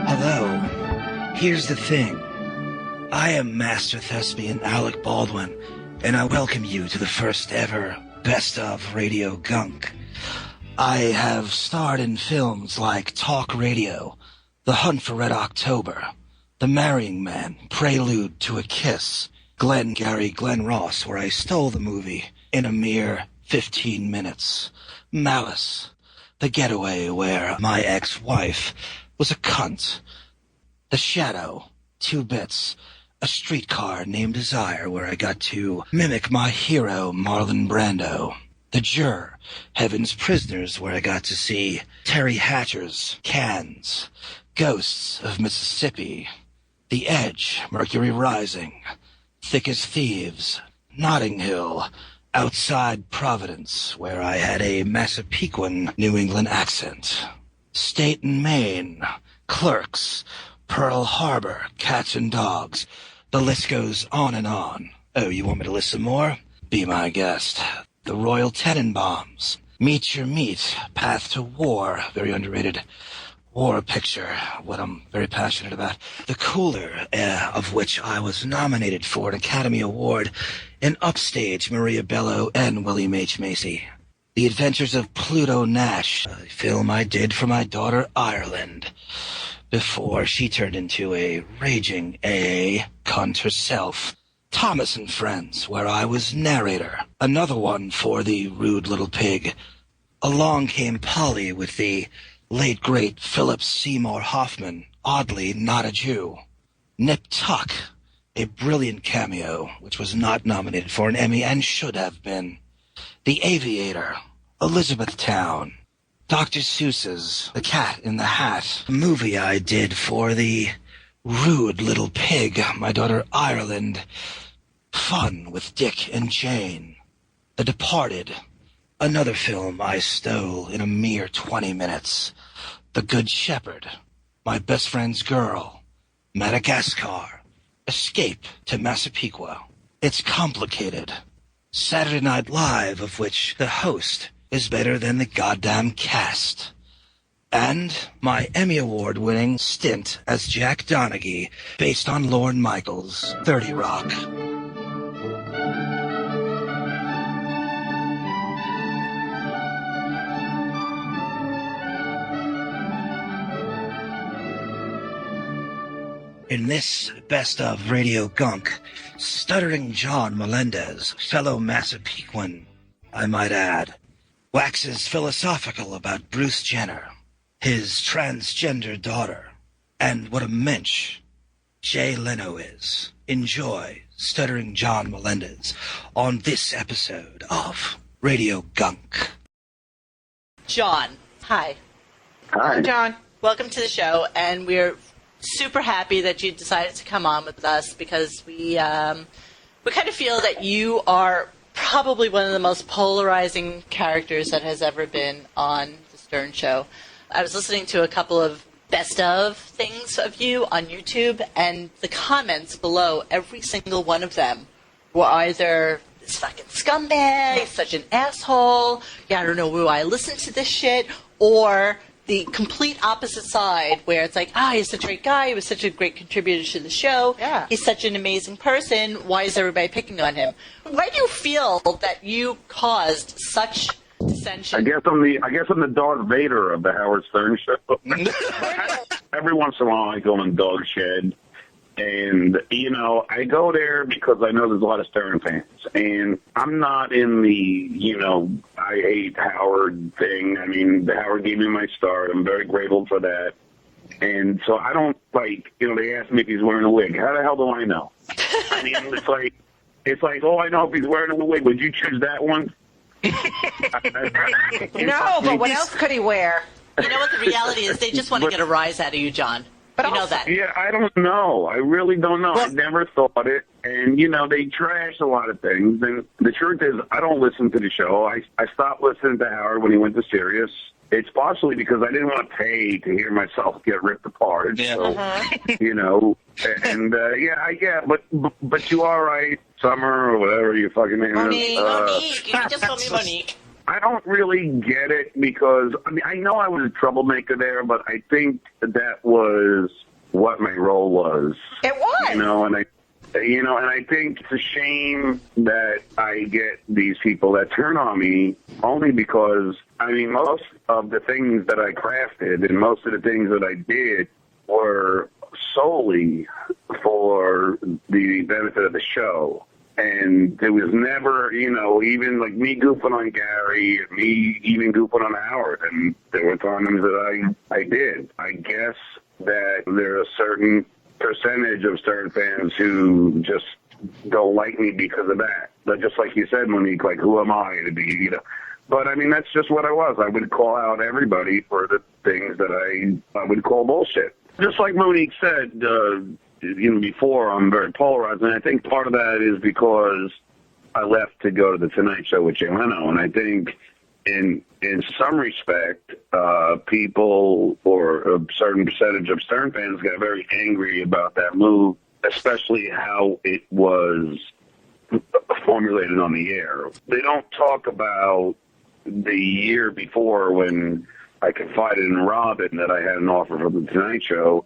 Speaker 12: Hello. Here's the thing. I am Master Thespian Alec Baldwin, and I welcome you to the first ever Best of Radio Gunk. I have starred in films like Talk Radio, The Hunt for Red October, The Marrying Man, Prelude to a Kiss, Glengarry Glen Ross, where I stole the movie in a mere 15 minutes, Malice, The Getaway, where my ex-wife was a cunt, The Shadow, 2 Bits, A Streetcar Named Desire, where I got to mimic my hero Marlon Brando, The Juror, Heaven's Prisoners, where I got to see Terry Hatcher's Cans, Ghosts of Mississippi, The Edge, Mercury Rising, Thick as Thieves, Notting Hill, Outside Providence, where I had a Massapequan New England accent, State and Maine, Clerks, Pearl Harbor, Cats and Dogs. The list goes on and on. Oh, you want me to list some more? Be my guest. The Royal Tenenbaums, Meet Your Meat, Path to War, very underrated war picture, what I'm very passionate about. The Cooler, of which I was nominated for an Academy Award in Upstage, Maria Bello and William H. Macy. The Adventures of Pluto Nash, a film I did for my daughter Ireland, before she turned into a raging AA cunt herself. Thomas and Friends, where I was narrator. Another one for the rude little pig. Along Came Polly with the late great Philip Seymour Hoffman, oddly not a Jew. Nip Tuck, a brilliant cameo, which was not nominated for an Emmy and should have been. The Aviator, Elizabethtown, Dr. Seuss's The Cat in the Hat, a movie I did for the rude little pig, my daughter Ireland. Fun with Dick and Jane. The Departed, another film I stole in a mere 20 minutes. The Good Shepherd, My Best Friend's Girl, Madagascar, Escape to Massapequa. It's Complicated. Saturday Night Live, of which the host is better than the goddamn cast. And my Emmy Award-winning stint as Jack Donaghy, based on Lorne Michaels' 30 Rock. In this Best of Radio Gunk, Stuttering John Melendez, fellow Massapequan, I might add, waxes philosophical about Bruce Jenner, his transgender daughter, and what a mensch Jay Leno is. Enjoy Stuttering John Melendez on this episode of Radio Gunk.
Speaker 9: John, hi.
Speaker 13: Hi.
Speaker 9: John. Welcome to the show, and we're super happy that you decided to come on with us because we kind of feel that you are probably one of the most polarizing characters that has ever been on the Stern Show. I was listening to a couple of best of things of you on YouTube, and the comments below, every single one of them, were either this fucking scumbag, such an asshole, yeah, I don't know why I listen to this shit, or the complete opposite side, where it's like, he's such a great guy, he was such a great contributor to the show, he's such an amazing person, why is everybody picking on him? Why do you feel that you caused such dissension?
Speaker 13: I guess I'm the Darth Vader of the Howard Stern Show. Every once in a while I go in dog shed
Speaker 20: And, you know, I go there because I know there's a lot of Stern fans. And I'm not in the, you know, I hate Howard thing. I mean, Howard gave me my start. I'm very grateful for that. And so I don't, like, you know, they asked me if he's wearing a wig. How the hell do I know? I mean, it's like, oh, I know if he's wearing a wig. Would you choose that one?
Speaker 16: No, but what else could he wear?
Speaker 9: You know what the reality is? They just want to get a rise out of you, John. But you know that.
Speaker 20: Yeah, I don't know. I really don't know. I never thought it. And, you know, they trash a lot of things. And the truth is, I don't listen to the show. I stopped listening to Howard when he went to Sirius. It's partially because I didn't want to pay to hear myself get ripped apart. Yeah. So, you know, and, but you are right, Summer, or whatever your fucking name is.
Speaker 9: Monique. You can just call me Monique.
Speaker 20: I don't really get it because, I mean, I know I was a troublemaker there, but I think that was what my role was.
Speaker 16: It was.
Speaker 20: You know, and I think it's a shame that I get these people that turn on me only because, I mean, most of the things that I crafted and most of the things that I did were solely for the benefit of the show. And there was never, you know, even like me goofing on Gary, me even goofing on Howard, and there were times that I did. I guess that there are a certain percentage of Stern fans who just don't like me because of that. But just like you said, Monique, like, who am I to be, you know? But, I mean, that's just what I was. I would call out everybody for the things that I would call bullshit. Just like Monique said, you know, before, I'm very polarized, and I think part of that is because I left to go to the Tonight Show with Jay Leno, and I think in some respect, people or a certain percentage of Stern fans got very angry about that move, especially how it was formulated on the air. They don't talk about the year before when I confided in Robin that I had an offer from the Tonight Show,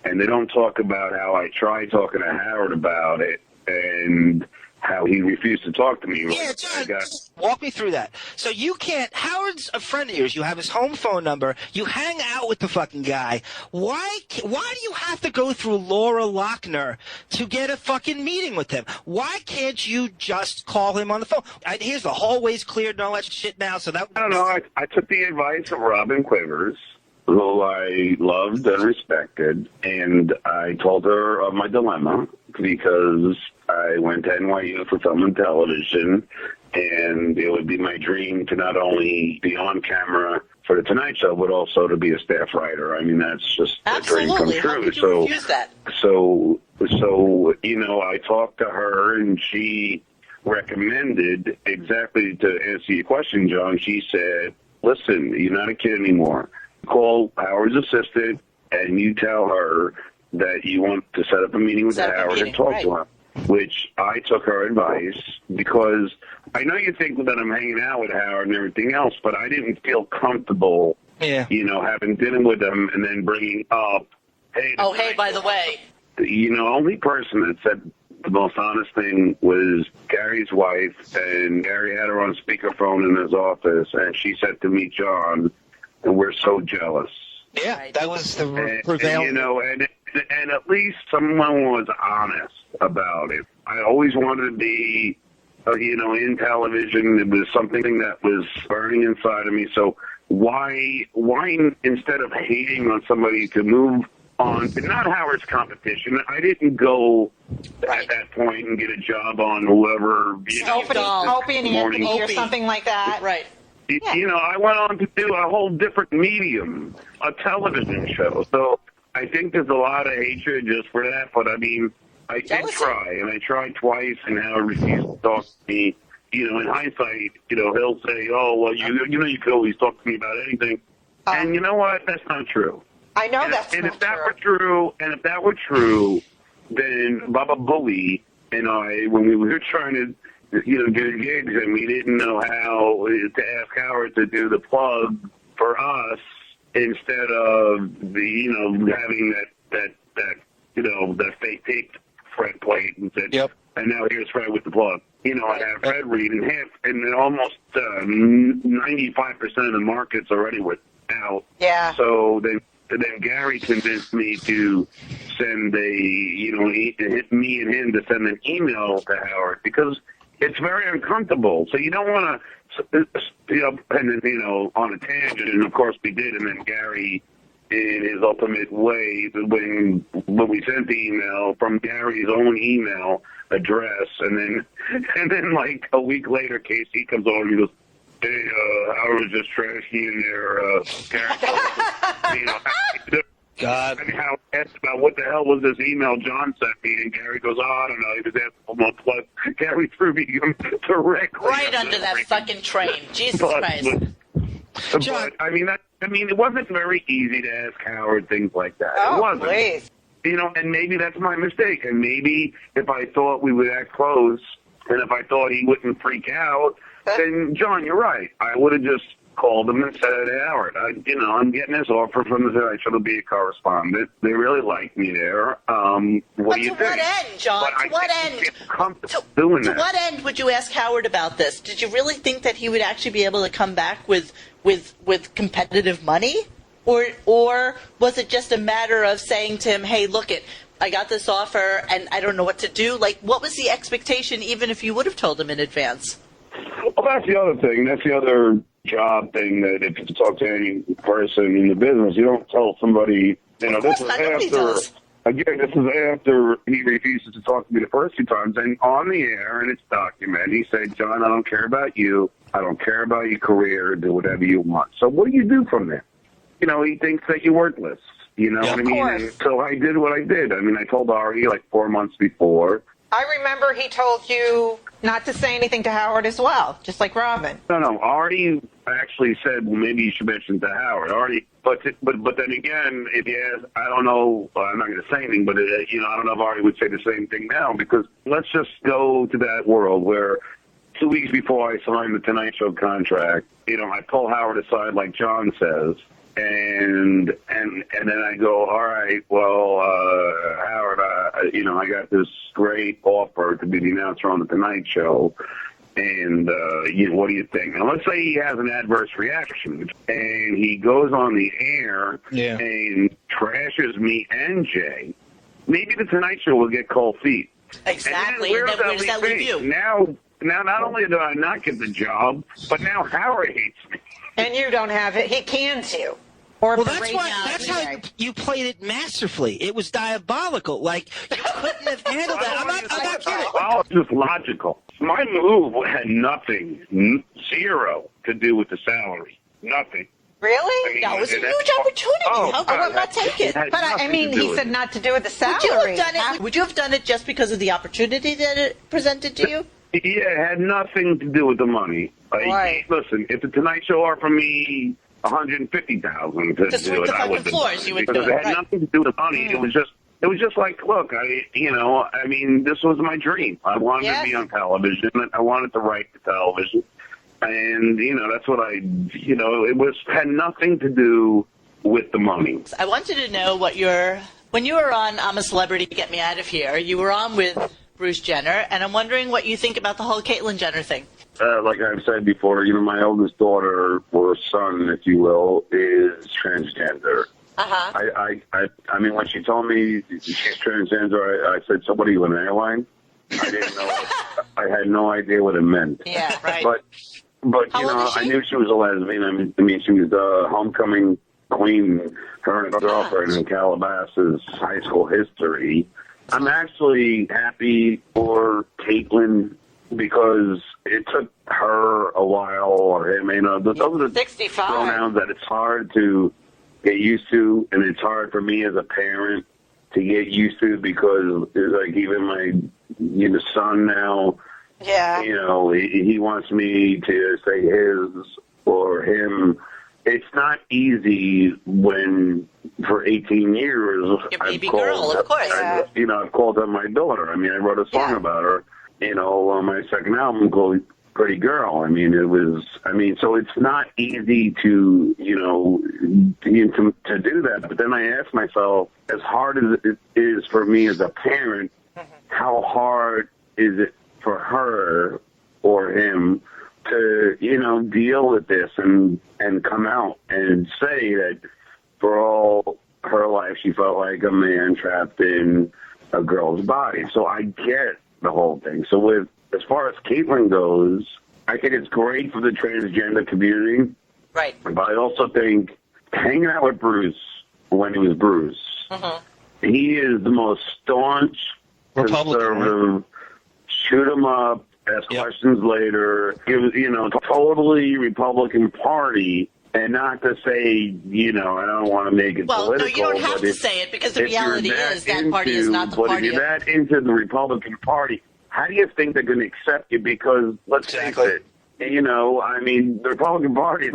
Speaker 20: and they don't talk about how I tried talking to Howard about it and how he refused to talk to me.
Speaker 12: Yeah, John, walk me through that. So you can't, Howard's a friend of yours. You have his home phone number. You hang out with the fucking guy. Why do you have to go through Laura Lochner to get a fucking meeting with him? Why can't you just call him on the phone? Here's the hallways cleared and all that shit now. So that
Speaker 20: I don't know. I took the advice of Robin Quivers, who I loved and respected, and I told her of my dilemma because I went to NYU for film and television, and it would be my dream to not only be on camera for the Tonight Show, but also to be a staff writer. I mean, that's just a dream come true.
Speaker 9: How could you refuse that?
Speaker 20: So, you know, I talked to her, and she recommended exactly to answer your question, John. She said, listen, you're not a kid anymore. Call Howard's assistant, and you tell her that you want to set up a meeting with Howard and talk to him. Which I took her advice because I know you think that I'm hanging out with Howard and everything else, but I didn't feel comfortable, you know, having dinner with him and then bringing up, hey,
Speaker 9: by the way.
Speaker 20: You know, only person that said the most honest thing was Gary's wife, and Gary had her on speakerphone in his office, and she said to me, John, and we're so jealous.
Speaker 12: Yeah, that was the prevailing.
Speaker 20: And, you know, and at least someone was honest about it. I always wanted to be, you know, in television. It was something that was burning inside of me. So why instead of hating on somebody to move on, not Howard's competition, I didn't go at that point and get a job on whoever, you know,
Speaker 16: Opie and Anthony or something like that.
Speaker 9: Right.
Speaker 20: Yeah. You know, I went on to do a whole different medium, a television show. So I think there's a lot of hatred just for that. But, I mean, I did try, and I tried twice, and Howard refused to talk to me. You know, in hindsight, you know, he'll say, oh, well, you know, you could always talk to me about anything. And you know what? That's not true.
Speaker 16: I know that's not true.
Speaker 20: And if that were true, then Baba Booey and I, when we were trying to, you know, do gigs, and we didn't know how to ask Howard to do the plug for us instead of the, you know, having that you know, that fake tape Fred played and said, yep. And now here's Fred with the plug. You know, I have Fred read in half, and almost 95% of the markets already were out.
Speaker 16: Yeah.
Speaker 20: So then and then Gary convinced me to send me and him to send an email to Howard because it's very uncomfortable. So you don't want to, and then, on a tangent, and of course we did, and then Gary, in his ultimate way, when we sent the email from Gary's own email address, and then like a week later, Casey comes over and he goes, "Hey, Howard was just trashing in their character." God. And Howard asked about what the hell was this email John sent me, and Gary goes, "Oh, I don't know." He was asking for more plus. Gary threw me directly
Speaker 9: right under that fucking train. Jesus Christ.
Speaker 20: But I mean, it wasn't very easy to ask Howard things like that.
Speaker 2: Oh,
Speaker 20: it wasn't.
Speaker 2: Please.
Speaker 20: And maybe that's my mistake. And maybe if I thought we would act close, and if I thought he wouldn't freak out, then John, you're right. I would have just called him and said, "Hey, Howard, I'm getting this offer from the Tonight Show to be a correspondent. They really like me there. What do you think?"
Speaker 9: To what end, John? To what end? To what end would you ask Howard about this? Did you really think that he would actually be able to come back with competitive money? Or was it just a matter of saying to him, "Hey, look I got this offer and I don't know what to do"? Like, what was the expectation, even if you would have told him in advance?
Speaker 20: Well, that's the other thing. That's the other job thing, that if you talk to any person in the business, you don't tell somebody, this is after. Again, this is after he refuses to talk to me the first few times, and on the air, and it's documented, he said, "John, I don't care about you. I don't care about your career. Do whatever you want." So what do you do from there? He thinks that you're worthless. You know what I mean? And so I did what I did. I mean, I told Ari like 4 months before.
Speaker 2: I remember he told you not to say anything to Howard as well, just like Robin.
Speaker 20: No. Artie actually said, "Well, maybe you should mention to Howard." Artie, but then again, if you ask, I don't know. Well, I'm not going to say anything, but I don't know if Artie would say the same thing now, because let's just go to that world where 2 weeks before I signed the Tonight Show contract, I pull Howard aside, like John says. And then I go, "All right, well, Howard, I got this great offer to be the announcer on the Tonight Show, and what do you think?" And let's say he has an adverse reaction, and he goes on the air and trashes me and Jay. Maybe the Tonight Show will get cold feet.
Speaker 9: Exactly. And then where does that leave you?
Speaker 20: Now, not only do I not get the job, but now Howard hates me.
Speaker 2: And you don't have it. He cans you.
Speaker 12: Well, that's how you played it masterfully. It was diabolical. Like, you couldn't have handled that. I'm not kidding.
Speaker 20: Well, it's just logical. My move had nothing, zero, to do with the salary. Nothing.
Speaker 2: Really?
Speaker 9: It was a huge opportunity. How come I'm not taking it?
Speaker 2: But he said not to do with the salary.
Speaker 9: Would you have done it just because of the opportunity that it presented to you?
Speaker 20: Yeah, it had nothing to do with the money.
Speaker 2: Right.
Speaker 20: Listen, if the Tonight Show offered me $150,000 to do it, I would do it, because it had nothing to do with the money. It was just like, look, this was my dream. I wanted to be on television. I wanted to write for television, and that's what it had nothing to do with the money.
Speaker 9: I wanted to know when you were on I'm a Celebrity, Get Me Out of Here. You were on with Bruce Jenner, and I'm wondering what you think about the whole Caitlyn Jenner thing.
Speaker 20: Like I've said before, my oldest daughter, or son, if you will, is transgender. I mean, when she told me she's transgender, I said, "So what are you, an airline?" I didn't know. I had no idea what it meant.
Speaker 9: Yeah, right.
Speaker 20: But I knew she was a lesbian. I mean, she was the homecoming queen. Her and her girlfriend in Calabasas high school history. I'm actually happy for Caitlyn, because it took her a while, or him, those are the
Speaker 2: 65
Speaker 20: pronouns that it's hard to get used to, and it's hard for me as a parent to get used to, because like even my son now, he wants me to say his or him. It's not easy when for 18 years I've called her my daughter. I mean, I wrote a song about her. On my second album called Pretty Girl. I mean, so it's not easy to do that. But then I ask myself, as hard as it is for me as a parent, how hard is it for her or him to, deal with this and come out and say that, for all her life, she felt like a man trapped in a girl's body. So I get the whole thing. So as far as Caitlyn goes, I think it's great for the transgender community.
Speaker 9: Right.
Speaker 20: But I also think hanging out with Bruce when he was Bruce, he is the most staunch conservative, shoot him up, ask questions later, totally Republican Party. And not to say, I don't want to make it political.
Speaker 9: Well, no, you don't have to say it, because the reality is that party is not the
Speaker 20: party.
Speaker 9: party.
Speaker 20: But if you're that into the Republican Party, how do you think they're going to accept you? Because let's face it, the Republican Party is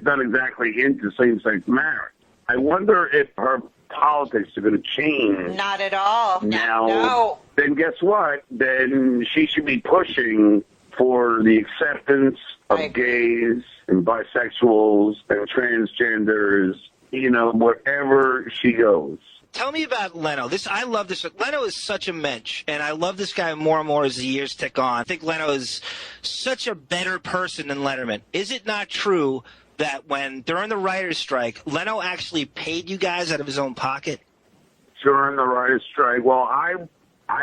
Speaker 20: not exactly into same-sex marriage. I wonder if her politics are going to change.
Speaker 2: Not at all.
Speaker 20: Now,
Speaker 2: no.
Speaker 20: Then guess what? Then she should be pushing for the acceptance of gays and bisexuals and transgenders, wherever she goes.
Speaker 12: Tell me about Leno. I love this. Leno is such a mensch, and I love this guy more and more as the years tick on. I think Leno is such a better person than Letterman. Is it not true that during the writer's strike, Leno actually paid you guys out of his own pocket?
Speaker 20: During the writer's strike? Well, I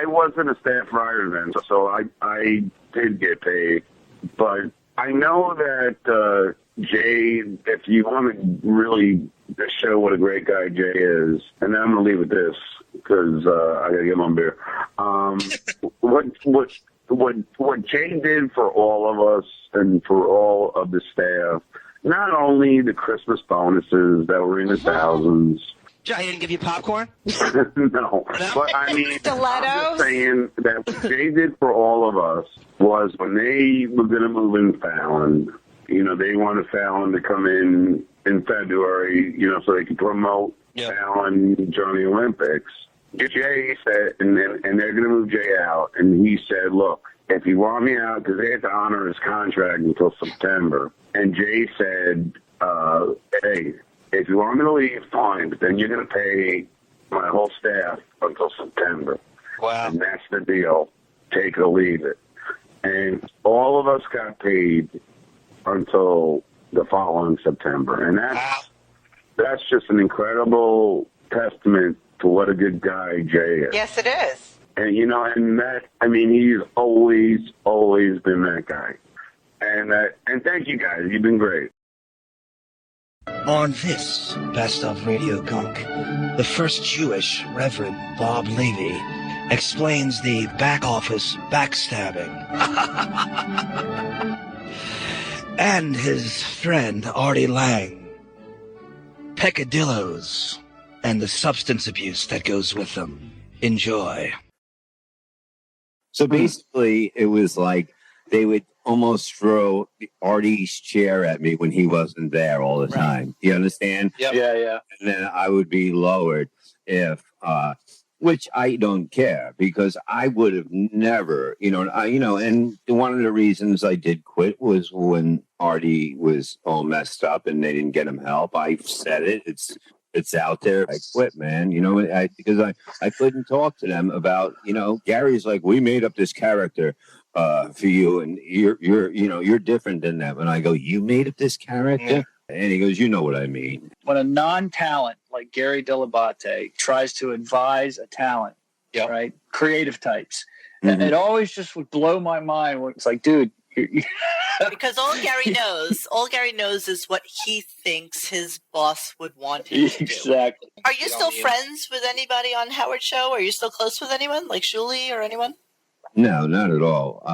Speaker 20: wasn't a staff writer then, so I did get paid. But I know that Jay, if you want to really show what a great guy Jay is, and then I'm going to leave with this because I got to get my beer. What Jay did for all of us and for all of the staff, not only the Christmas bonuses that were in the thousands.
Speaker 12: Jay didn't give you popcorn?
Speaker 20: No. But I mean,
Speaker 2: Stilettos?
Speaker 20: I'm just saying that what Jay did for all of us was when they were going to move in Fallon, they wanted Fallon to come in February, so they could promote Fallon during the Olympics. Jay said, and they're going to move Jay out, and he said, look, if you want me out, because they had to honor his contract until September, and Jay said, hey, if you want me to leave, fine, but then you're going to pay my whole staff until September.
Speaker 12: Wow.
Speaker 20: And that's the deal. Take it or leave it. And all of us got paid until the following September. And that's just an incredible testament to what a good guy Jay is.
Speaker 2: Yes, it is.
Speaker 20: And, he's always been that guy. And thank you guys. You've been great.
Speaker 12: On this Best of RadioGunk, the first Jewish Reverend Bob Levy explains the back office backstabbing. And his friend Artie Lang, peccadillos, and the substance abuse that goes with them. Enjoy.
Speaker 21: So basically, it was like they would almost throw Artie's chair at me when he wasn't there all the time. You understand?
Speaker 5: Yep. Yeah.
Speaker 21: And then I would be lowered which I don't care, because I would have never, and one of the reasons I did quit was when Artie was all messed up and they didn't get him help. I said it. It's out there. I quit, man. Because I couldn't talk to them about, Gary's like, we made up this character for you, and you're different than them. And I go, you made up this character? Yeah. And he goes, you know what I mean.
Speaker 22: When a non-talent like Gary Dell'Abate tries to advise a talent, right, creative types, it always just would blow my mind when it's like, dude,
Speaker 9: because all Gary knows is what he thinks his boss would want him to do.
Speaker 22: Exactly.
Speaker 9: Are you still friends with anybody on Howard's show? Are you still close with anyone, like Shuli or anyone?
Speaker 21: No, not at all.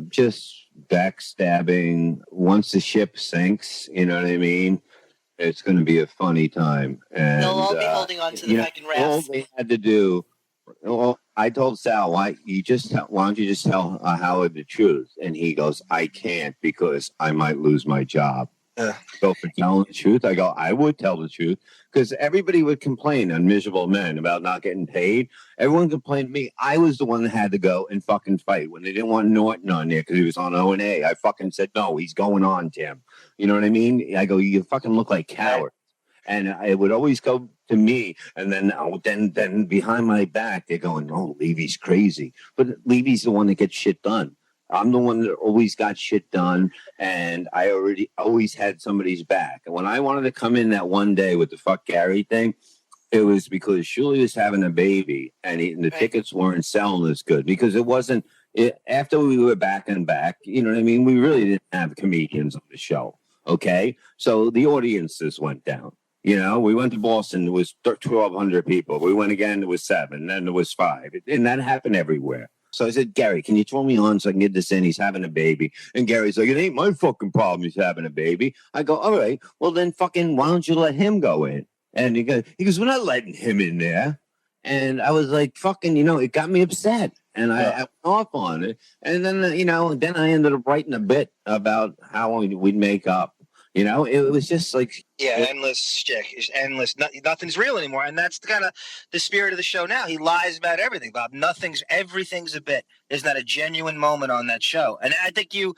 Speaker 21: Just backstabbing. Once the ship sinks, you know what I mean? It's going to be a funny time. And
Speaker 9: they'll all be holding on to the fucking rafts.
Speaker 21: All they had to do, I told Sal, why don't you just tell Howard the truth? And he goes, I can't, because I might lose my job. So for telling the truth, I go, I would tell the truth, because everybody would complain on Miserable Men about not getting paid. Everyone complained to me. I was the one that had to go and fucking fight when they didn't want Norton on there because he was on O&A. I fucking said, no, he's going on, Tim. You know what I mean? I go, you fucking look like cowards. And it would always go to me, and then behind my back, they're going, oh, Levy's crazy. But Levy's the one that gets shit done. I'm the one that always got shit done, and I always had somebody's back. And when I wanted to come in that one day with the fuck Gary thing, it was because Shuli was having a baby, and the tickets weren't selling as good because it wasn't. After we were back and back, you know what I mean? We really didn't have comedians on the show, okay? So the audiences went down. You know, we went to Boston, there was 1,200 people. We went again, there was 7, then there was 5. And that happened everywhere. So I said, Gary, can you throw me on so I can get this in? He's having a baby. And Gary's like, it ain't my fucking problem he's having a baby. I go, all right, well then fucking why don't you let him go in? And he goes, we're not letting him in there. And I was like, fucking, you know, it got me upset. And I went off on it. And then, you know, then I ended up writing a bit about how we'd make up. You know, it was just like...
Speaker 6: Yeah, endless shtick. It's endless. Nothing's real anymore. And that's kind of the spirit of the show now. He lies about everything, Bob. Everything's a bit. There's not a genuine moment on that show. And I think you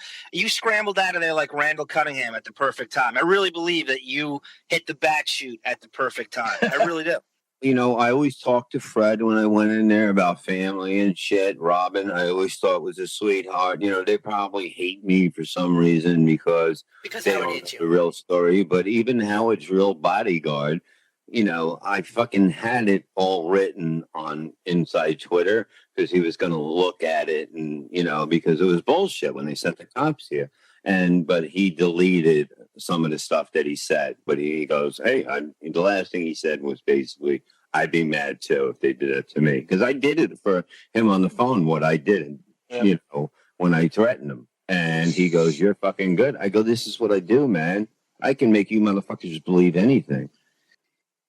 Speaker 6: scrambled out of there like Randall Cunningham at the perfect time. I really believe that you hit the bat chute at the perfect time. I really do.
Speaker 21: You know, I always talked to Fred when I went in there about family and shit. Robin, I always thought was a sweetheart. You know, they probably hate me for some reason because they don't know the real story. But even Howard's real bodyguard, you know, I fucking had it all written on inside Twitter because he was going to look at it and, you know, because it was bullshit when they sent the cops here. But he deleted some of the stuff that he said. But he goes, hey, the last thing he said was basically, I'd be mad too if they did it to me. Because I did it for him on the phone, what I did, you know, when I threatened him. And he goes, you're fucking good. I go, this is what I do, man. I can make you motherfuckers believe anything.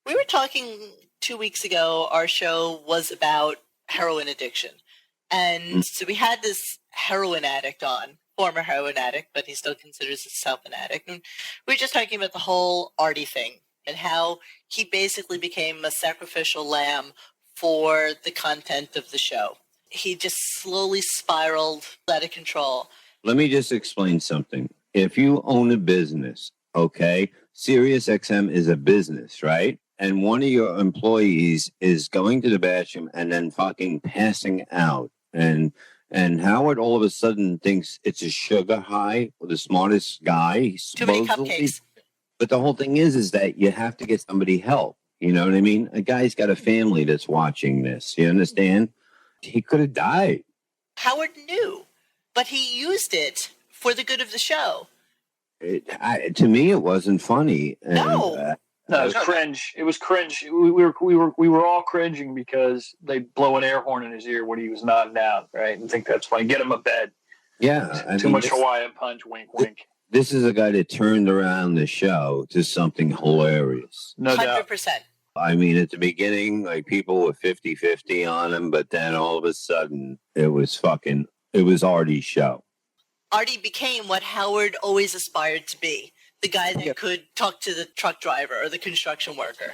Speaker 9: We were talking 2 weeks ago, our show was about heroin addiction. And so we had this heroin addict on. Former heroin addict, but he still considers himself an addict. And we were just talking about the whole Artie thing and how he basically became a sacrificial lamb for the content of the show. He just slowly spiraled out of control.
Speaker 21: Let me just explain something. If you own a business, okay, SiriusXM is a business, right? And one of your employees is going to the bathroom and then fucking passing out. And Howard all of a sudden thinks it's a sugar high with the smartest guy.
Speaker 9: Too many cupcakes.
Speaker 21: But the whole thing is that you have to get somebody help. You know what I mean? A guy's got a family that's watching this. You understand? He could have died.
Speaker 9: Howard knew, but he used it for the good of the show.
Speaker 21: To me, it wasn't funny.
Speaker 9: No.
Speaker 22: No, it was cringe. It was cringe. We were all cringing because they blow an air horn in his ear when he was nodding out, right? And think that's funny. Get him a bed.
Speaker 21: Yeah.
Speaker 22: Too much Hawaiian punch, wink, wink.
Speaker 21: This is a guy that turned around the show to something hilarious.
Speaker 22: No
Speaker 9: 100%.
Speaker 22: doubt.
Speaker 21: I mean, at the beginning, like people were 50-50 on him, but then all of a sudden it was Artie's show.
Speaker 9: Artie became what Howard always aspired to be. The guy that could talk to the truck driver or the construction worker.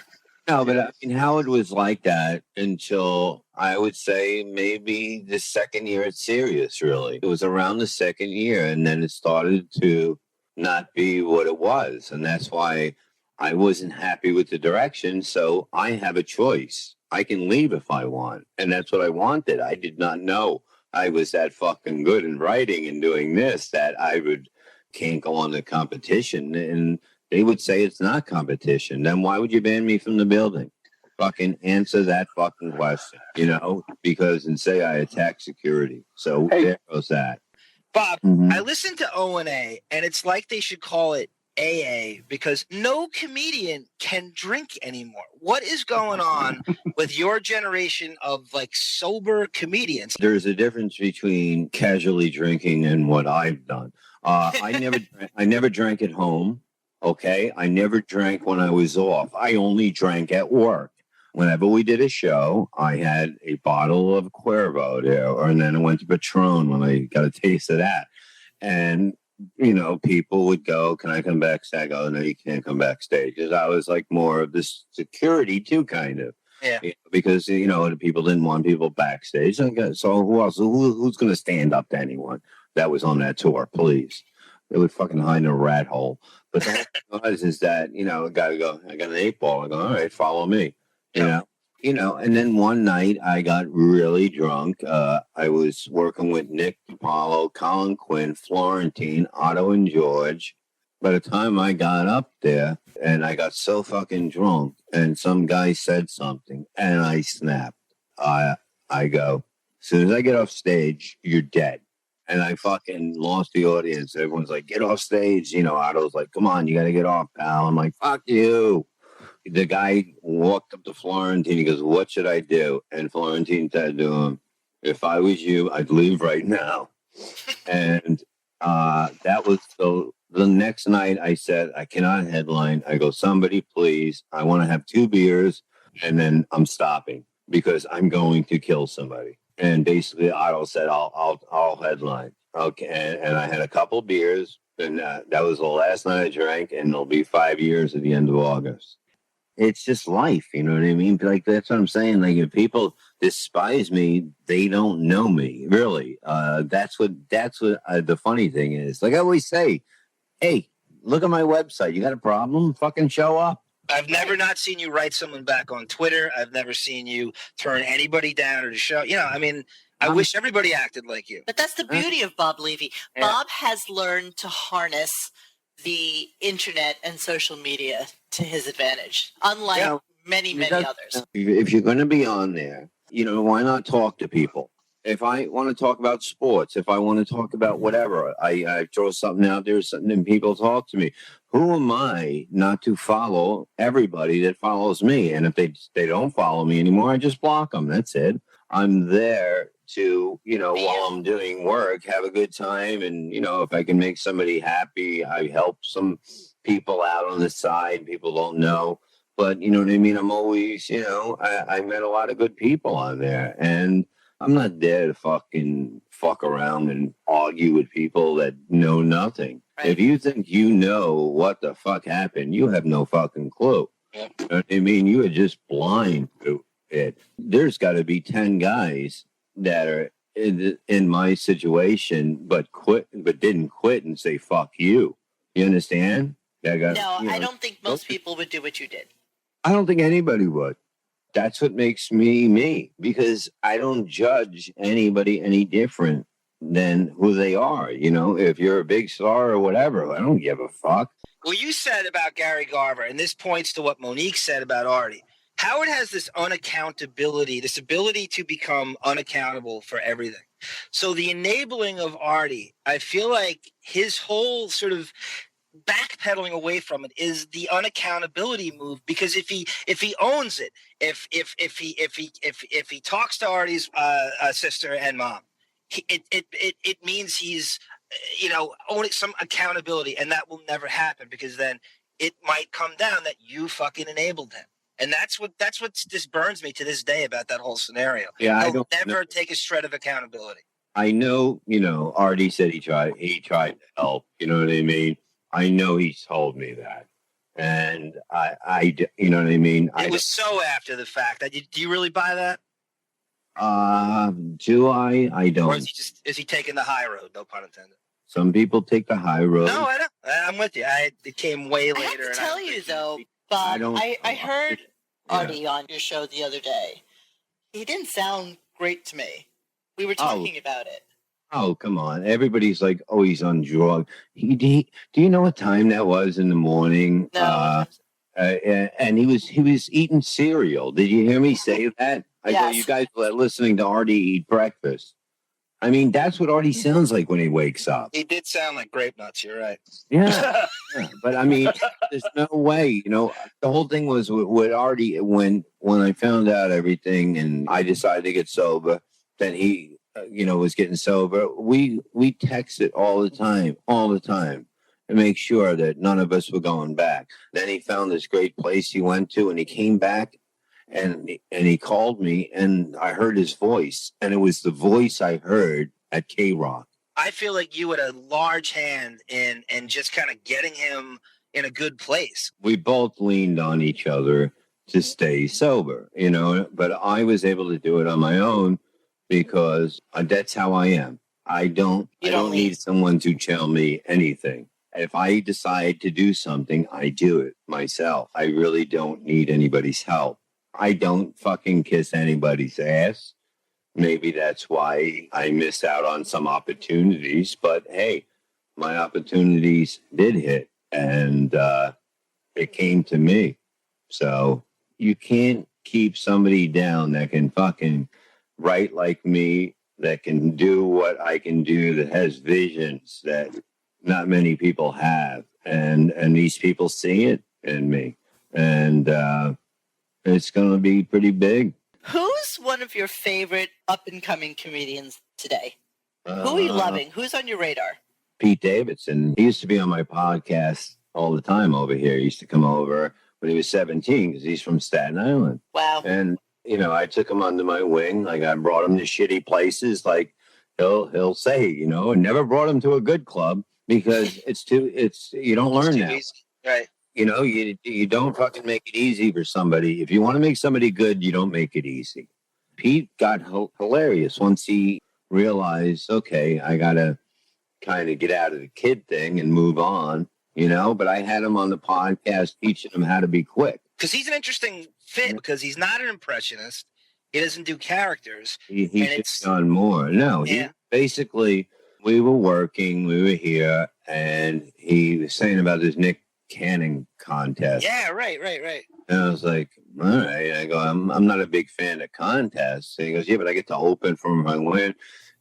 Speaker 21: No, but I mean, Howard was like that until I would say maybe the second year at Sirius, really. It was around the second year, and then it started to not be what it was. And that's why I wasn't happy with the direction. So I have a choice. I can leave if I want. And that's what I wanted. I did not know I was that fucking good in writing and doing this that I can't go on the competition. And they would say it's not competition. Then why would you ban me from the building? Fucking answer that fucking question, you know, and say I attack security. So there goes that.
Speaker 6: Bob, I listened to O&A, and it's like they should call it AA because no comedian can drink anymore. What is going on with your generation of like sober comedians?
Speaker 21: There's a difference between casually drinking and what I've done. I never drank at home. Okay. I never drank when I was off. I only drank at work. Whenever we did a show, I had a bottle of Cuervo there, and then I went to Patron when I got a taste of that. And, you know, people would go, can I come backstage? I go, no, you can't come backstage. Because I was like more of this security too, kind of.
Speaker 6: Yeah.
Speaker 21: Because, you know, the people didn't want people backstage. So who else? Who's going to stand up to anyone that was on that tour, please? They would fucking hide in a rat hole. But the thing is that, you know, a guy would go, I got an 8 ball. I go, all right, follow me. You know, You know, and then one night I got really drunk. I was working with Nick DiPaolo, Colin Quinn, Florentine, Otto, and George. By the time I got up there, and I got so fucking drunk, and some guy said something, and I snapped. I go, as soon as I get off stage, you're dead. And I fucking lost the audience. Everyone's like, get off stage. You know, Otto's like, come on, you got to get off, pal. I'm like, fuck you. The guy walked up to Florentine. He goes, what should I do? And Florentine said to him, if I was you, I'd leave right now. And that was the next night I said, I cannot headline. I go, somebody please, I want to have 2 beers and then I'm stopping because I'm going to kill somebody. And basically Otto said, I'll headline. Okay. And I had a couple beers and that was the last night I drank, and it'll be 5 years at the end of August. It's just life, you know what I mean? Like, that's what I'm saying. Like, if people despise me, they don't know me, really. That's what the funny thing is. Like I always say, hey, look at my website. You got a problem? Fucking show up.
Speaker 6: I've never not seen you write someone back on Twitter. I've never seen you turn anybody down or to show. You know, I mean, I wish everybody acted like you.
Speaker 3: But that's the beauty of Bob Levy.
Speaker 6: Yeah.
Speaker 3: Bob has learned to harness the internet and social media to his advantage, unlike many others.
Speaker 21: If you're going to be on there, you know, why not talk to people? If I want to talk about sports, if I want to talk about whatever, I throw something out there, and people talk to me. Who am I not to follow everybody that follows me? And if they don't follow me anymore, I just block them. That's it. I'm there to, you know, while I'm doing work, have a good time. And, you know, if I can make somebody happy, I help some people out on the side. People don't know. But, you know what I mean? I'm always, you know, I met a lot of good people on there. And I'm not there to fucking fuck around and argue with people that know nothing. Right. If you think you know what the fuck happened, you have no fucking clue. Yeah. You know what I mean? You are just blind to it. There's got to be 10 guys that are in my situation, but didn't quit and say, fuck you. You understand?
Speaker 3: I don't think most people would do what you did.
Speaker 21: I don't think anybody would. That's what makes me me, because I don't judge anybody any different than who they are. You know, if you're a big star or whatever, I don't give a fuck.
Speaker 6: Well, you said about Gary Garver, and this points to what Monique said about Artie. Howard has this unaccountability, this ability to become unaccountable for everything. So the enabling of Artie, I feel like his whole sort of backpedaling away from it is the unaccountability move, because if he owns it, if he talks to Artie's sister and mom, it means he's, you know, owning some accountability, and that will never happen, because then it might come down that you fucking enabled him. And that's what just burns me to this day about that whole scenario.
Speaker 21: Yeah,
Speaker 6: He'll never take a shred of accountability.
Speaker 21: I know, you know, Artie said he tried to help, you know what I mean? I know he's told me that. And I you know what I mean?
Speaker 6: It was so after the fact. Do you really buy that?
Speaker 21: Do I? I don't.
Speaker 6: Or is he taking the high road? No pun intended.
Speaker 21: Some people take the high road.
Speaker 6: No, I don't. I'm with you. It came way later.
Speaker 3: I have to tell you, though, Bob, I heard Artie on your show the other day. He didn't sound great to me. We were talking about it.
Speaker 21: Oh, come on. Everybody's like, oh, he's on drugs. Do you know what time that was in the morning?
Speaker 3: No.
Speaker 21: And he was eating cereal. Did you hear me say that? I go, you guys were listening to Artie eat breakfast. I mean, that's what Artie sounds like when he wakes up.
Speaker 6: He did sound like grape nuts. You're right.
Speaker 21: Yeah. But I mean, there's no way, you know, the whole thing was with Artie, when I found out everything and I decided to get sober, then he, you know, was getting sober. We texted all the time to make sure that none of us were going back. Then he found this great place he went to, and he came back and he called me, and I heard his voice, and it was the voice I heard at K-Rock.
Speaker 6: I feel like you had a large hand in just kind of getting him in a good place.
Speaker 21: We both leaned on each other to stay sober, you know, but I was able to do it on my own because that's how I am. I don't need someone to tell me anything. If I decide to do something, I do it myself. I really don't need anybody's help. I don't fucking kiss anybody's ass. Maybe that's why I missed out on some opportunities. But hey, my opportunities did hit, and it came to me. So you can't keep somebody down that can fucking write like me, that can do what I can do, that has visions that not many people have. And these people see it in me. And it's going to be pretty big.
Speaker 3: Who's one of your favorite up-and-coming comedians today? Who are you loving? Who's on your radar?
Speaker 21: Pete Davidson. He used to be on my podcast all the time over here. He used to come over when he was 17 because he's from Staten Island.
Speaker 3: Wow.
Speaker 21: And, you know, I took him under my wing. Like, I brought him to shitty places. Like, he'll say, you know, and never brought him to a good club because you don't learn now.
Speaker 6: Easy. Right.
Speaker 21: You know, you don't fucking make it easy for somebody. If you want to make somebody good, you don't make it easy. Pete got hilarious once he realized, okay, I got to kind of get out of the kid thing and move on, you know, but I had him on the podcast teaching him how to be quick.
Speaker 6: Because he's an interesting fit because he's not an impressionist. He doesn't do characters.
Speaker 21: He should have done more. No,
Speaker 6: yeah.
Speaker 21: Basically, we were working, we were here, and he was saying about this Nick Cannon contest.
Speaker 6: Yeah, right.
Speaker 21: And I was like, all right. I go, I'm not a big fan of contests. And he goes, yeah, but I get to open for him if I win.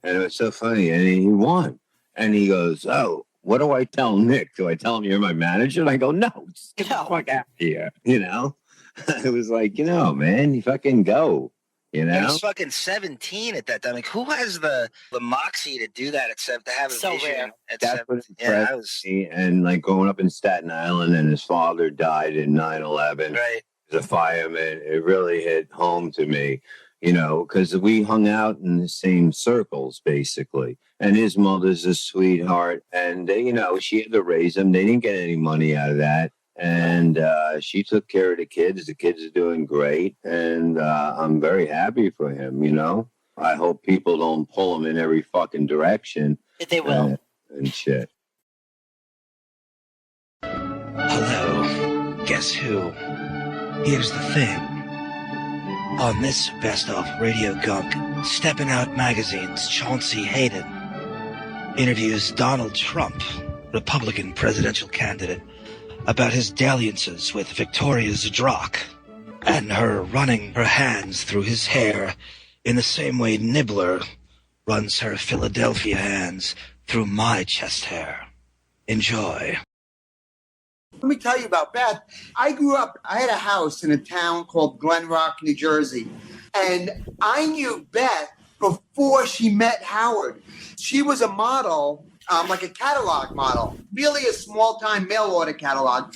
Speaker 21: And it was so funny. And he won. And he goes, oh, what do I tell Nick? Do I tell him you're my manager? And I go, no, just get the fuck out of here. You know? It was like, you know, man, you fucking go. You know?
Speaker 6: He was fucking 17 at that time. Like, who has the moxie to do that except to have a
Speaker 3: so
Speaker 6: vision
Speaker 3: rare.
Speaker 6: at
Speaker 21: That's
Speaker 6: 17?
Speaker 21: what impressed me. And like growing up in Staten Island and his father died in 9/11 as a fireman, it really hit home to me, you know, because we hung out in the same circles, basically. And his mother's a sweetheart. And, you know, she had to raise him. They didn't get any money out of that. And she took care of the kids. The kids are doing great. And I'm very happy for him, you know. I hope people don't pull him in every fucking direction.
Speaker 3: They will.
Speaker 21: And shit.
Speaker 6: Hello. Guess who? Here's the thing. On this Best of RadioGunk, Steppin' Out Magazine's Chauncey Hayden interviews Donald Trump, Republican presidential candidate, about his dalliances with Victoria Zdrok and her running her hands through his hair in the same way Nibbler runs her Philadelphia hands through my chest hair. Enjoy.
Speaker 1: Let me tell you about Beth. I had a house in a town called Glen Rock, New Jersey. And I knew Beth before she met Howard. She was a model, like a catalog model, really a small-time mail-order catalog.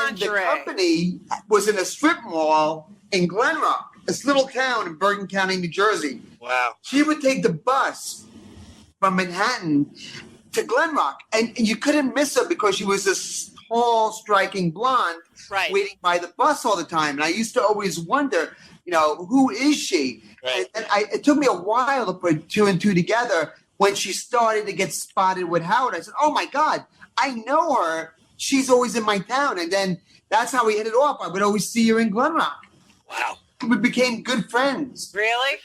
Speaker 1: and the company was in a strip mall in Glen Rock, this little town in Bergen County, New Jersey.
Speaker 6: Wow.
Speaker 1: She would take the bus from Manhattan to Glen Rock, and you couldn't miss her because she was this tall, striking blonde waiting by the bus all the time. And I used to always wonder, you know, who is she?
Speaker 6: Right.
Speaker 1: And it took me a while to put two and two together when she started to get spotted with Howard. I said, oh, my God, I know her. She's always in my town. And then that's how we hit it off. I would always see her in Glen Rock.
Speaker 6: Wow.
Speaker 1: We became good friends.
Speaker 3: Really?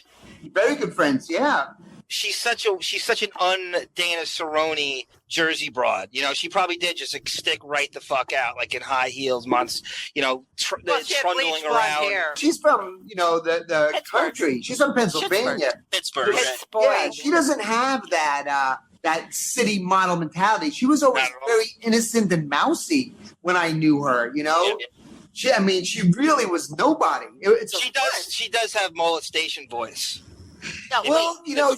Speaker 1: Very good friends, yeah.
Speaker 6: She's such an un-Dana Cerrone Jersey broad. You know, she probably did just like, stick right the fuck out, like in high heels, you know, trundling around.
Speaker 3: Hair.
Speaker 1: She's from, you know, the country. She's from Pennsylvania.
Speaker 6: Pittsburgh.
Speaker 1: Yeah, she doesn't have that city model mentality. She was always very innocent and mousy when I knew her, you know?
Speaker 6: Yeah.
Speaker 1: She really was nobody.
Speaker 6: She does have molestation voice.
Speaker 1: No, well, you know,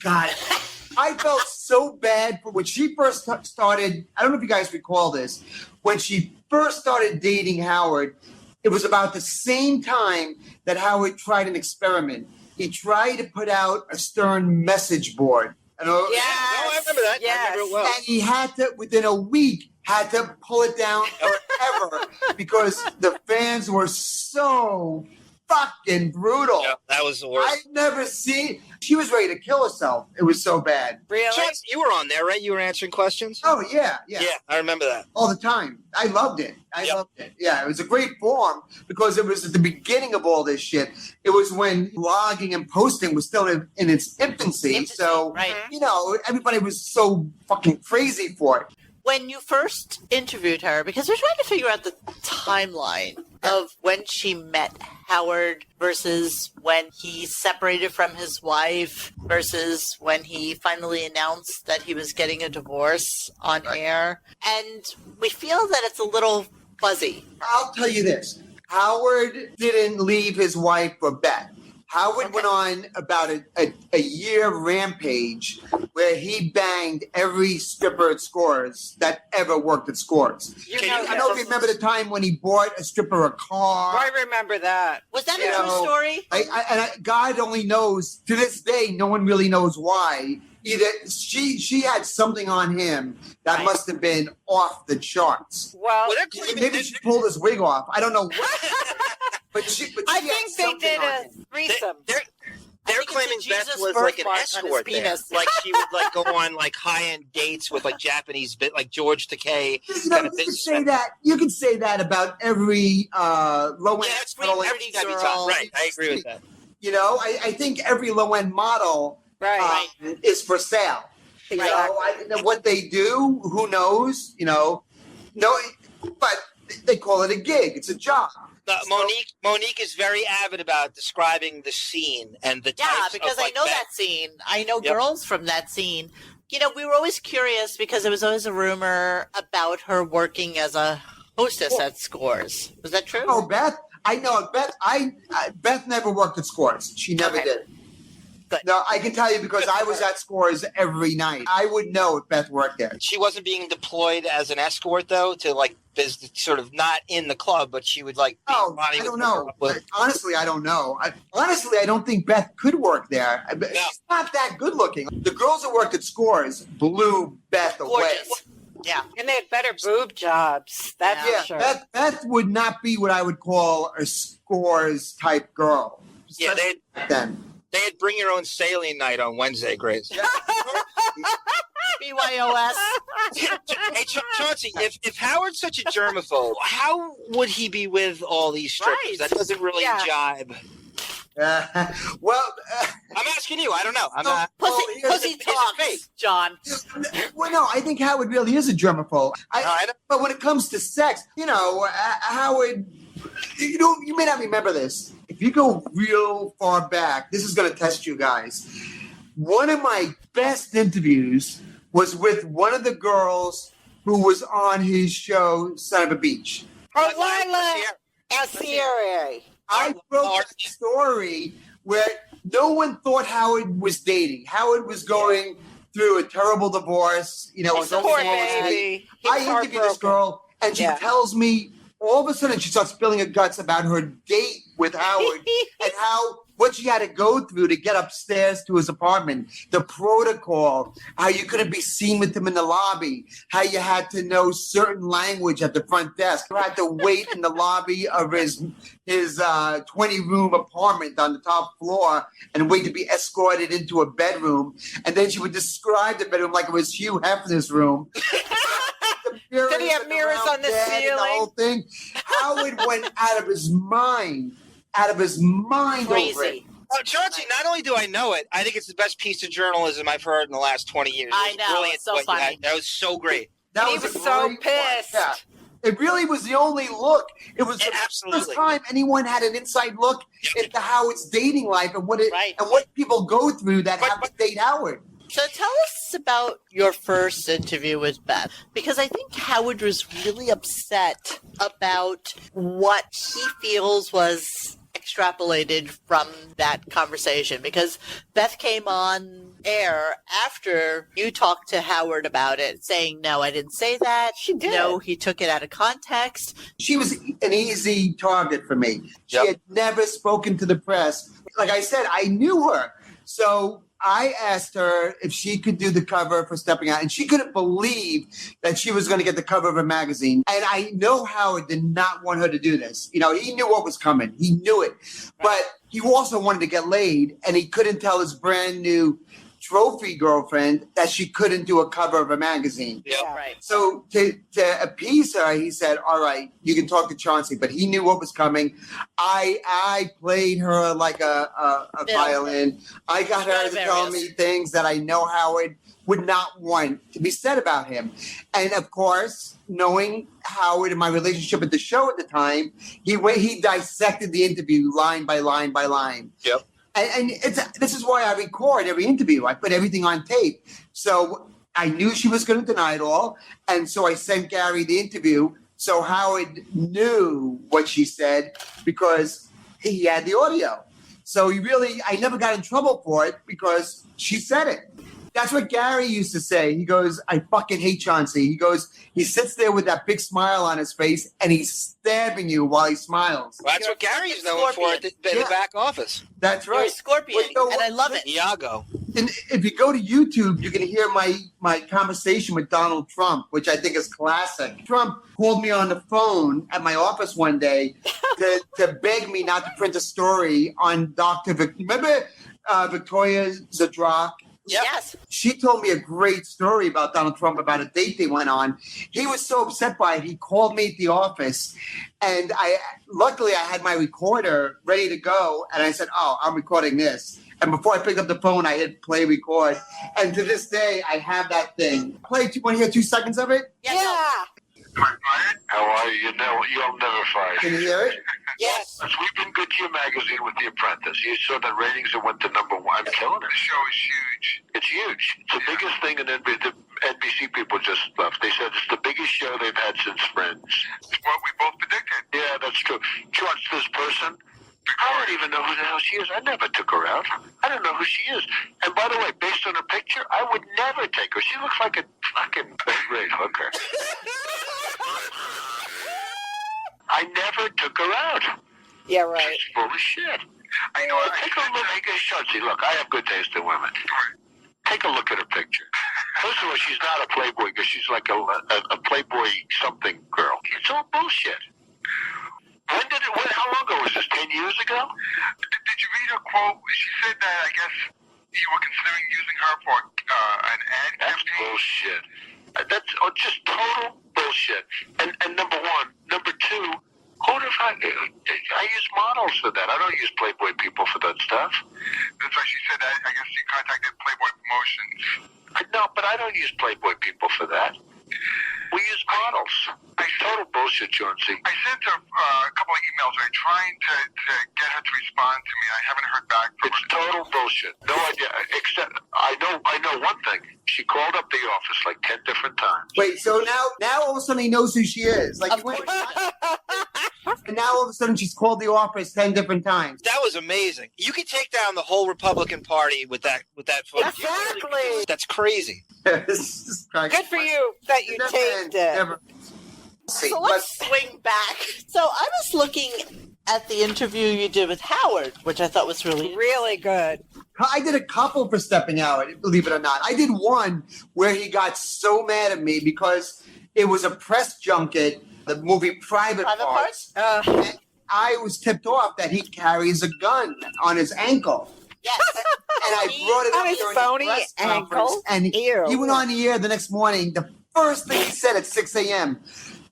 Speaker 1: God, I felt so bad for when she first started. I don't know if you guys recall this. When she first started dating Howard, it was about the same time that Howard tried an experiment. He tried to put out a Stern message board.
Speaker 6: I remember that.
Speaker 3: Yes.
Speaker 6: I remember it well.
Speaker 1: And he had to, within a week, pull it down forever because the fans were so fucking brutal.
Speaker 12: Yeah, that was the worst.
Speaker 1: I've never seen. She was ready to kill herself. It was so bad.
Speaker 3: Really?
Speaker 12: Chance, you were on there, right? You were answering questions?
Speaker 1: Oh, yeah.
Speaker 12: Yeah, I remember that.
Speaker 1: All the time. I loved it. I loved it. Yeah, it was a great form because it was at the beginning of all this shit. It was when blogging and posting was still in its infancy. So, you know, everybody was so fucking crazy for it.
Speaker 3: When you first interviewed her, because we're trying to figure out the timeline of when she met Howard versus when he separated from his wife versus when he finally announced that he was getting a divorce on air. And we feel that it's a little fuzzy.
Speaker 1: I'll tell you this. Howard didn't leave his wife for Beth. Howard went on about a year rampage where he banged every stripper at Scores that ever worked at Scores. I don't know if you remember the time when he bought a stripper a car.
Speaker 2: I remember that.
Speaker 3: Was that a true story?
Speaker 1: God only knows. To this day, no one really knows why. Either she had something on him that must have been off the charts.
Speaker 2: Well,
Speaker 1: maybe she pulled his wig off. I don't know. But
Speaker 2: I think they did a threesome.
Speaker 12: They're claiming Beth was like an escort there. Like she would like go on like high-end dates with like Japanese like George Takei.
Speaker 1: You can say that about every low-end model.
Speaker 12: Everything's gotta be top. Right, I agree with that.
Speaker 1: You know, I think every low-end model is for sale.
Speaker 2: Exactly.
Speaker 1: You know, what they do, who knows? You know, but they call it a gig. It's a job.
Speaker 12: Monique is very avid about describing the scene and the types
Speaker 3: because
Speaker 12: of, like,
Speaker 3: I know that scene. I know girls from that scene. You know, we were always curious because there was always a rumor about her working as a hostess at Scores. Was that true?
Speaker 1: Oh, Beth? I know Beth. Beth never worked at Scores. She never did.
Speaker 3: Good.
Speaker 1: No, I can tell you because I was at Scores every night. I would know if Beth worked there.
Speaker 12: She wasn't being deployed as an escort, though, to like sort of not in the club, but she would like be
Speaker 1: I don't know. Honestly, I don't know. I don't think Beth could work there. She's not that good looking. The girls that worked at Scores blew Beth away.
Speaker 3: Yeah.
Speaker 2: And they had better boob jobs. That's for sure.
Speaker 1: Beth would not be what I would call a Scores type girl.
Speaker 12: Yeah, they had bring your own saline night on Wednesday, Grace.
Speaker 3: BYOS.
Speaker 12: Hey, Chauncey, if Howard's such a germaphobe, how would he be with all these strippers?
Speaker 3: Right.
Speaker 12: That doesn't really jibe. I'm asking you. I don't know. I'm not.
Speaker 3: Pussy talks, John.
Speaker 1: Well, no, I think Howard really is a germaphobe. But when it comes to sex, you know, Howard, you may not remember this. If you go real far back, this is going to test you guys. One of my best interviews was with one of the girls who was on his show, Son of a Beach.
Speaker 2: Sierra.
Speaker 1: I wrote a story where no one thought Howard was dating. Howard was going through a terrible divorce. You know,
Speaker 2: Poor baby.
Speaker 1: I interviewed this girl, and she tells me all of a sudden she starts spilling her guts about her date with Howard and what she had to go through to get upstairs to his apartment, the protocol, how you couldn't be seen with him in the lobby, how you had to know certain language at the front desk. You had to wait in the lobby of his 20-room apartment on the top floor and wait to be escorted into a bedroom. And then she would describe the bedroom like it was Hugh Hefner's room.
Speaker 2: Did he have mirrors on the ceiling?
Speaker 1: The whole thing. Howard went out of his mind
Speaker 3: Crazy.
Speaker 1: over it.
Speaker 12: Oh, Chauncey, not only do I know it, I think it's the best piece of journalism I've heard in the last 20 years.
Speaker 3: I know.
Speaker 12: Brilliant.
Speaker 3: It's so funny.
Speaker 12: That was so great.
Speaker 2: He was so pissed.
Speaker 1: Yeah. It really was the only look. It was the first time anyone had an inside look into Howard's dating life and what people go through that have to date Howard.
Speaker 3: So tell us about your first interview with Beth, because I think Howard was really upset about what he feels was extrapolated from that conversation, because Beth came on air after you talked to Howard about it, saying, no, I didn't say that.
Speaker 2: She did.
Speaker 3: No, he took it out of context.
Speaker 1: She was an easy target for me. She had never spoken to the press. Like I said, I knew her. So I asked her if she could do the cover for Stepping Out, and she couldn't believe that she was going to get the cover of a magazine. And I know Howard did not want her to do this. You know, he knew what was coming. He knew it. But he also wanted to get laid, and he couldn't tell his brand new trophy girlfriend that she couldn't do a cover of a magazine.
Speaker 6: Yeah, right.
Speaker 1: So to appease her, he said, all right, you can talk to Chauncey, but he knew what was coming. I played her like a violin. I got her to tell me things that I know Howard would not want to be said about him. And of course, knowing Howard and my relationship at the show at the time, he dissected the interview line by line by line.
Speaker 6: Yep.
Speaker 1: And this is why I record every interview. I put everything on tape. So I knew she was going to deny it all. And so I sent Gary the interview. So Howard knew what she said because he had the audio. So I never got in trouble for it because she said it. That's what Gary used to say. He goes, I fucking hate Chauncey. He goes, he sits there with that big smile on his face and he's stabbing you while he smiles.
Speaker 6: Well, that's what Gary's known for at the back office.
Speaker 1: That's right.
Speaker 3: You're a scorpion, and I love it.
Speaker 6: Iago.
Speaker 1: And if you go to YouTube, you can hear my conversation with Donald Trump, which I think is classic. Trump called me on the phone at my office one day to beg me not to print a story on remember Victoria Zadrock?
Speaker 3: Yep. Yes.
Speaker 1: She told me a great story about Donald Trump, about a date they went on. He was so upset by it, he called me at the office. And luckily I had my recorder ready to go. And I said, oh, I'm recording this. And before I picked up the phone, I hit play record. And to this day, I have that thing. Play, you want to hear 2 seconds of it?
Speaker 3: Yeah.
Speaker 7: How are you? You'll never fire.
Speaker 1: Can you hear it?
Speaker 3: Yes.
Speaker 7: We've been good to your magazine with The Apprentice. You saw the ratings that went to #1. I'm killing it. The show is huge. It's huge. It's the biggest thing, and then the NBC people just left. They said it's the biggest show they've had since Friends. It's what we both predicted. Yeah, that's true. George, this person, I don't even know who the hell she is. I never took her out. I don't know who she is. And by the way, based on her picture, I would never take her. She looks like a fucking great hooker. I never took her out.
Speaker 3: Yeah, right.
Speaker 7: She's full of shit. I know. Take a look. Chauncey, look, I have good taste in women. Take a look at her picture. First of all, she's not a Playboy girl. She's like a Playboy something girl. It's all bullshit. How long ago was this? 10 years ago?
Speaker 8: Did you read her quote? She said that, I guess, you were considering using her for an ad campaign.
Speaker 7: That's bullshit. That's just total bullshit. And number one. Number two, I use models for that. I don't use Playboy people for that stuff.
Speaker 8: That's why she said that. I guess she contacted Playboy Promotions.
Speaker 7: No, but I don't use Playboy people for that. We use models. Total bullshit, Chauncey.
Speaker 8: I sent her a couple of emails trying to get her to respond to me. I haven't heard back from her.
Speaker 7: It's total bullshit. No idea. Except I know one thing. She called up the office like 10 different times.
Speaker 1: Wait, so now all of a sudden he knows who she is. Like, and now all of a sudden she's called the office 10 different times.
Speaker 6: That was amazing. You could take down the whole Republican Party with that footage.
Speaker 3: Exactly.
Speaker 6: That's crazy.
Speaker 3: Good for you that you taped it. So let's swing back. So I was looking at the interview you did with Howard, which I thought was really good.
Speaker 1: I did a couple for Stepping Out, believe it or not. I did one where he got so mad at me because it was a press junket, the movie Private Parts. And I was tipped off that he carries a gun on his ankle.
Speaker 3: Yes.
Speaker 1: And I brought it
Speaker 3: on
Speaker 1: up
Speaker 3: his
Speaker 1: during
Speaker 3: phony
Speaker 1: the press
Speaker 3: ankle.
Speaker 1: conference, and he went on the air the next morning. The first thing he said at 6 a.m.,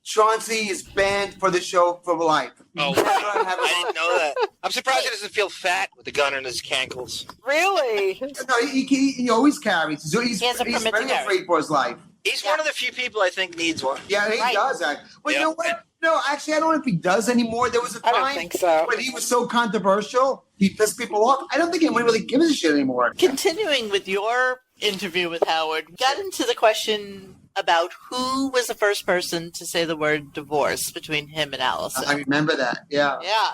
Speaker 1: Chauncey is banned for the show for life.
Speaker 6: Oh, I didn't know that. I'm surprised he doesn't feel fat with the gun in his cankles.
Speaker 3: Really?
Speaker 1: No, he always carries. He's very afraid for his life.
Speaker 6: He's one of the few people I think needs one.
Speaker 1: Yeah, he does. But you know what? No, actually, I don't know if he does anymore. There was a time when he was so controversial, he pissed people off. I don't think anyone really gives a shit anymore.
Speaker 3: Continuing with your interview with Howard, got into the question about who was the first person to say the word divorce between him and Allison.
Speaker 1: I remember that, yeah.
Speaker 3: Yeah.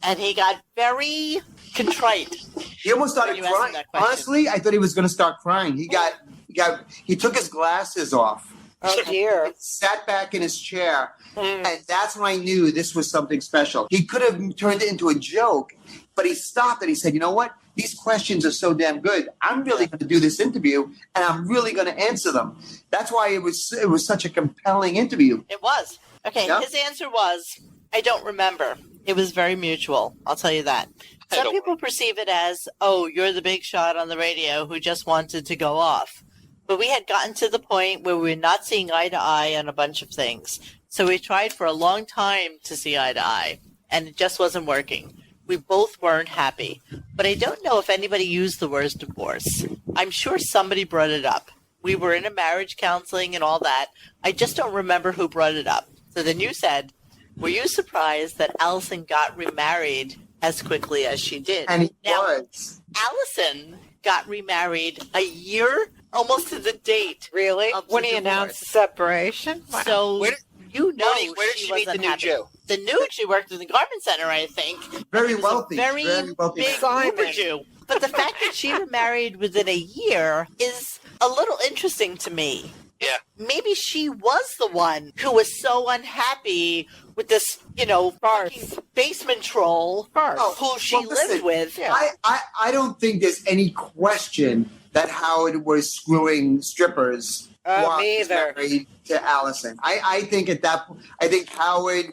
Speaker 3: And he got very contrite.
Speaker 1: He almost started crying. Honestly, I thought he was going to start crying. He took his glasses off.
Speaker 16: Oh, dear.
Speaker 1: He sat back in his chair, and that's when I knew this was something special. He could have turned it into a joke, but he stopped and he said, you know what? These questions are so damn good. I'm really going to do this interview, and I'm really going to answer them. That's why it was such a compelling interview.
Speaker 9: It was. Okay, his answer was, I don't remember. It was very mutual. I'll tell you that. Some people perceive it as, oh, you're the big shot on the radio who just wanted to go off. But we had gotten to the point where we were not seeing eye to eye on a bunch of things. So we tried for a long time to see eye to eye, and it just wasn't working. We both weren't happy. But I don't know if anybody used the word divorce. I'm sure somebody brought it up. We were in a marriage counseling and all that. I just don't remember who brought it up. So then you said, were you surprised that Allison got remarried as quickly as she did?
Speaker 1: And he was.
Speaker 9: Allison got remarried a year, almost to the date.
Speaker 16: Really? When he announced the separation?
Speaker 9: Wow. So
Speaker 6: Monique, where did she meet the new Jew?
Speaker 9: The new Jew worked in the garment center, I think.
Speaker 1: Very wealthy.
Speaker 9: Very
Speaker 1: wealthy.
Speaker 9: big Uber Jew. But the fact that she remarried within a year is a little interesting to me.
Speaker 6: Yeah.
Speaker 9: Maybe she was the one who was so unhappy with this, fucking basement troll who she lived with.
Speaker 1: Yeah. I don't think there's any question that Howard was screwing strippers while he was married to Allison. I think at that point, Howard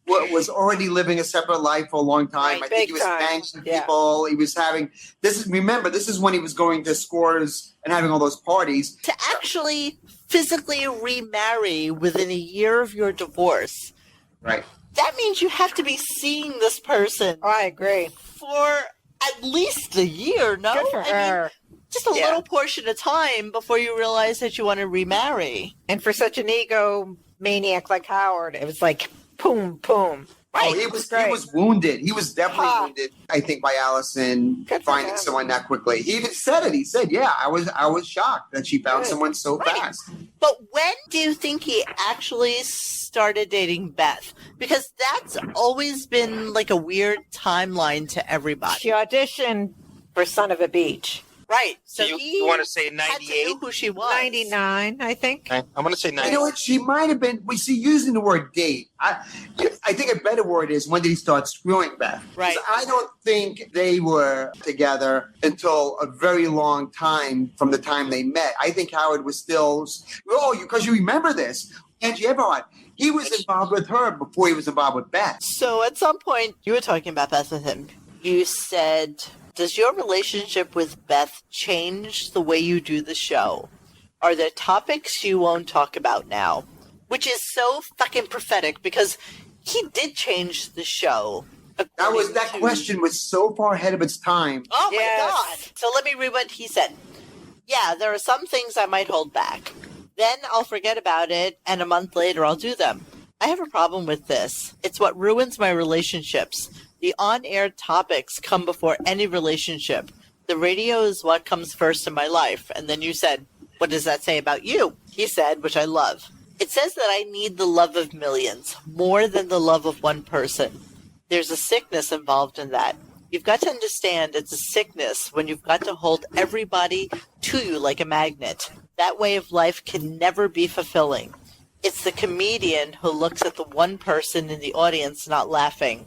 Speaker 1: was already living a separate life for a long time.
Speaker 16: Right,
Speaker 1: I think he was banging people. He was having this is when he was going to Scores and having all those parties.
Speaker 9: To actually physically remarry within a year of your divorce.
Speaker 1: Right.
Speaker 9: That means you have to be seeing this person.
Speaker 16: Oh, I agree.
Speaker 9: For at least a year, no?
Speaker 16: Good for her.
Speaker 9: Just a little portion of time before you realize that you want to remarry.
Speaker 16: And for such an egomaniac like Howard, it was like, boom, boom.
Speaker 1: Right. Oh, he was wounded. He was definitely wounded, I think, by Allison finding someone that quickly. He even said it. He said, yeah, I was shocked that she found someone so fast.
Speaker 9: But when do you think he actually started dating Beth? Because that's always been like a weird timeline to everybody.
Speaker 16: She auditioned for Son of a Beach.
Speaker 9: Right. So
Speaker 6: you want to say 98?
Speaker 9: Who she was.
Speaker 16: 99, I think.
Speaker 6: I'm going to say 98.
Speaker 1: You know what? She might have been. We see using the word date. I think a better word is when did he start screwing Beth?
Speaker 9: Right.
Speaker 1: I don't think they were together until a very long time from the time they met. I think Howard was still. Because you remember this, Angie Everhart. He was involved with her before he was involved with Beth.
Speaker 9: So at some point, you were talking about Beth with him. You said, does your relationship with Beth change the way you do the show? Are there topics you won't talk about now? Which is so fucking prophetic because he did change the show.
Speaker 1: That question was so far ahead of its time.
Speaker 9: Oh my God. So let me read what he said. Yeah, there are some things I might hold back. Then I'll forget about it, and a month later I'll do them. I have a problem with this. It's what ruins my relationships. The on-air topics come before any relationship. The radio is what comes first in my life. And then you said, what does that say about you? He said, which I love. It says that I need the love of millions, more than the love of one person. There's a sickness involved in that. You've got to understand it's a sickness when you've got to hold everybody to you like a magnet. That way of life can never be fulfilling. It's the comedian who looks at the one person in the audience not laughing.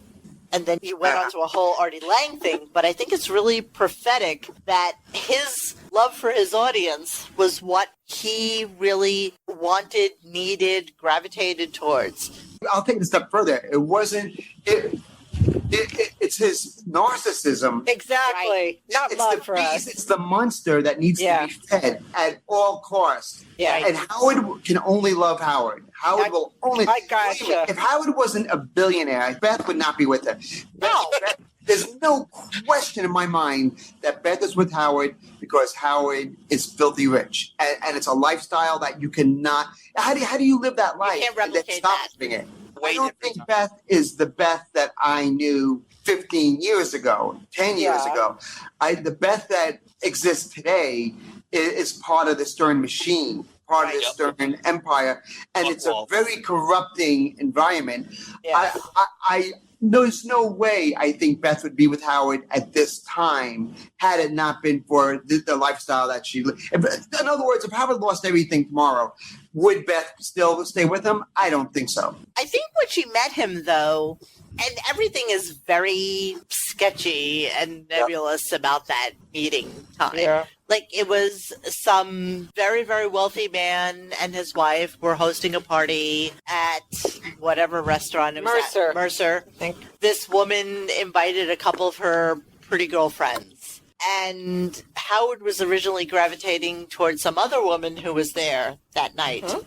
Speaker 9: And then you went on to a whole Artie Lang thing, but I think it's really prophetic that his love for his audience was what he really wanted, needed, gravitated towards.
Speaker 1: I'll take it a step further. It wasn't... It's his narcissism.
Speaker 16: Exactly. Right. Not love for us.
Speaker 1: It's the monster that needs to be fed at all costs.
Speaker 16: Yeah.
Speaker 1: And Howard can only love Howard. Howard will only...
Speaker 16: I gotcha.
Speaker 1: If Howard wasn't a billionaire, Beth would not be with him. No. There's no question in my mind that Beth is with Howard because Howard is filthy rich. And it's a lifestyle that you cannot... How do you live that life?
Speaker 9: You can't replicate that.
Speaker 1: Living it? I don't think Beth is the Beth that I knew 15 years ago, 10 years ago. The Beth that exists today is part of the Stern machine, part of the Stern empire, and it's a very corrupting environment.
Speaker 9: Yes.
Speaker 1: there's no way I think Beth would be with Howard at this time had it not been for the lifestyle that she lived. In other words, if Howard lost everything tomorrow, would Beth still stay with him? I don't think so.
Speaker 4: I think when she met him, though, and everything is very sketchy and nebulous about that meeting time.
Speaker 1: Yeah.
Speaker 4: Like, it was some very, very wealthy man and his wife were hosting a party at whatever restaurant it was at. Mercer. I think. This woman invited a couple of her pretty girlfriends. And Howard was originally gravitating towards some other woman who was there that night. Huh?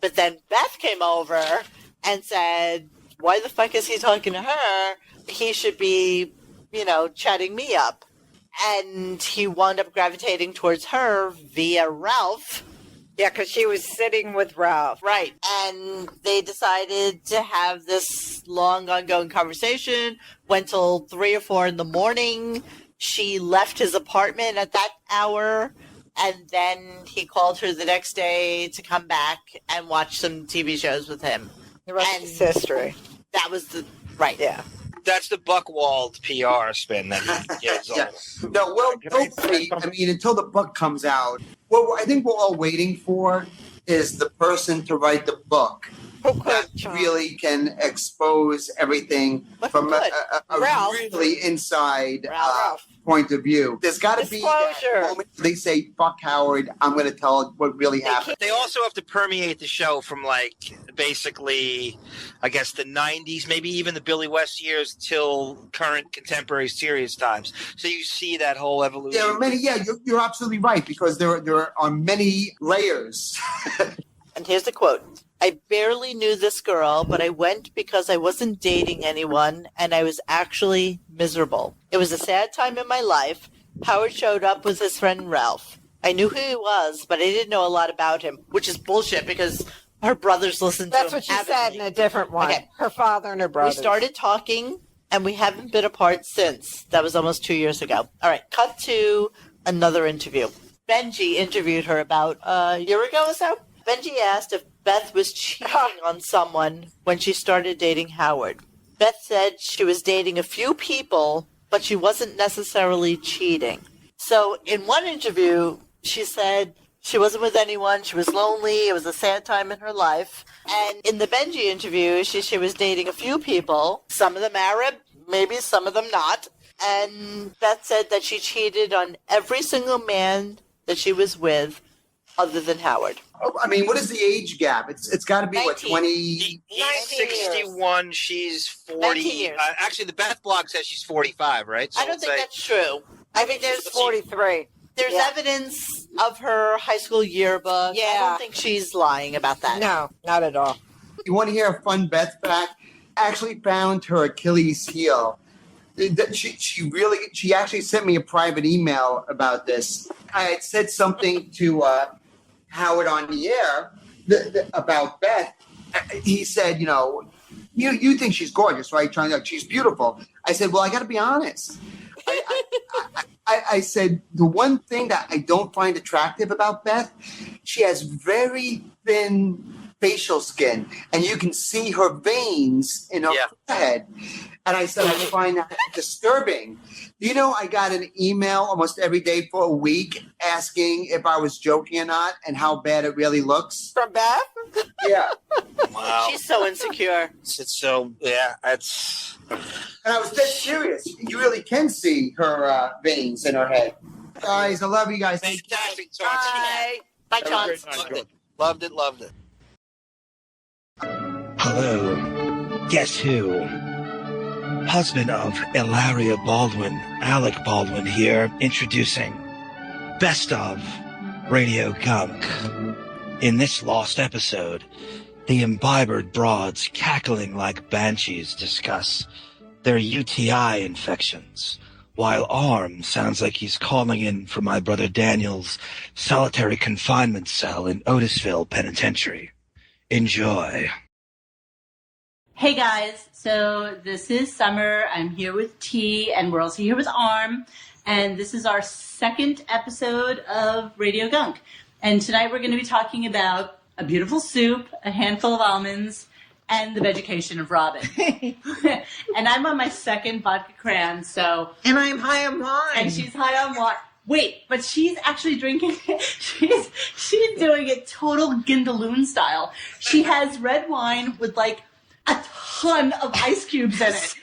Speaker 4: But then Beth came over and said, why the fuck is he talking to her? He should be, chatting me up. And he wound up gravitating towards her via Ralph.
Speaker 16: Yeah, because she was sitting with Ralph.
Speaker 4: Right. And they decided to have this long, ongoing conversation. Went till 3 or 4 in the morning. She left his apartment at that hour. And then he called her the next day to come back and watch some TV shows with him.
Speaker 16: The rest is history.
Speaker 4: That was right.
Speaker 16: Yeah.
Speaker 12: That's the Buckwald PR spin that he gives.
Speaker 1: Yeah. No, well, hopefully, until the book comes out, what I think we're all waiting for is the person to write the book that really can expose everything from a really inside point of view. There's got to be that moment they say, fuck Howard, I'm going to tell what really happened.
Speaker 12: They also have to permeate the show from, basically, I guess, the 90s, maybe even the Billy West years till current contemporary serious times. So you see that whole evolution.
Speaker 1: There are many, you're absolutely right, because there are many layers.
Speaker 4: And here's the quote. I barely knew this girl, but I went because I wasn't dating anyone, and I was actually miserable. It was a sad time in my life. Howard showed up with his friend Ralph. I knew who he was, but I didn't know a lot about him, which is bullshit because her brothers listened to him.
Speaker 16: That's what she said in a different one.
Speaker 4: Okay.
Speaker 16: Her father and her brothers.
Speaker 4: We started talking, and we haven't been apart since. That was almost 2 years ago. All right, cut to another interview. Benji interviewed her about a year ago or so. Benji asked if Beth was cheating on someone when she started dating Howard. Beth said she was dating a few people, but she wasn't necessarily cheating. So in one interview, she said she wasn't with anyone, she was lonely, it was a sad time in her life. And in the Benji interview, she was dating a few people, some of them Arab, maybe some of them not. And Beth said that she cheated on every single man that she was with other than Howard.
Speaker 1: What is the age gap? It's got to be 20?
Speaker 12: He's 61. She's 40.
Speaker 4: Years.
Speaker 12: Actually, the Beth blog says she's 45, right? So
Speaker 4: I don't think that's true. I think there's
Speaker 16: 43.
Speaker 4: There's evidence of her high school yearbook.
Speaker 16: Yeah.
Speaker 4: I don't think she's lying about that.
Speaker 16: No, not at all.
Speaker 1: You want to hear a fun Beth fact? Actually found her Achilles heel. She actually sent me a private email about this. I had said something to Howard on the air about Beth. He said, you think she's gorgeous, right? She's beautiful. I said, well, I got to be honest. I said, the one thing that I don't find attractive about Beth, she has very thin facial skin, and you can see her veins in her forehead. And I said, I find that disturbing. I got an email almost every day for a week asking if I was joking or not and how bad it really looks.
Speaker 16: From Beth?
Speaker 1: Yeah.
Speaker 12: Wow.
Speaker 4: She's so insecure.
Speaker 12: It's so, that's...
Speaker 1: And I was dead serious. You really can see her veins in her head. Guys, I love you guys.
Speaker 12: Fantastic.
Speaker 4: Bye. Bye, John.
Speaker 12: Loved it.
Speaker 11: Hello. Guess who? Husband of Ilaria Baldwin, Alec Baldwin here, introducing Best of RadioGunk. In this lost episode, the imbibed broads cackling like banshees discuss their UTI infections, while Arm sounds like he's calling in for my brother Daniel's solitary confinement cell in Otisville Penitentiary. Enjoy.
Speaker 23: Hey guys, so this is Summer. I'm here with T, and we're also here with Arm, and this is our second episode of RadioGunk. And tonight we're going to be talking about a beautiful soup, a handful of almonds, and the vegetation of Robin. And I'm on my second vodka cran, so...
Speaker 16: And I'm high on wine.
Speaker 23: And she's high on wine. Wait, but she's actually drinking it. She's doing it total Gindaloon style. She has red wine with, like, a ton of ice cubes in it.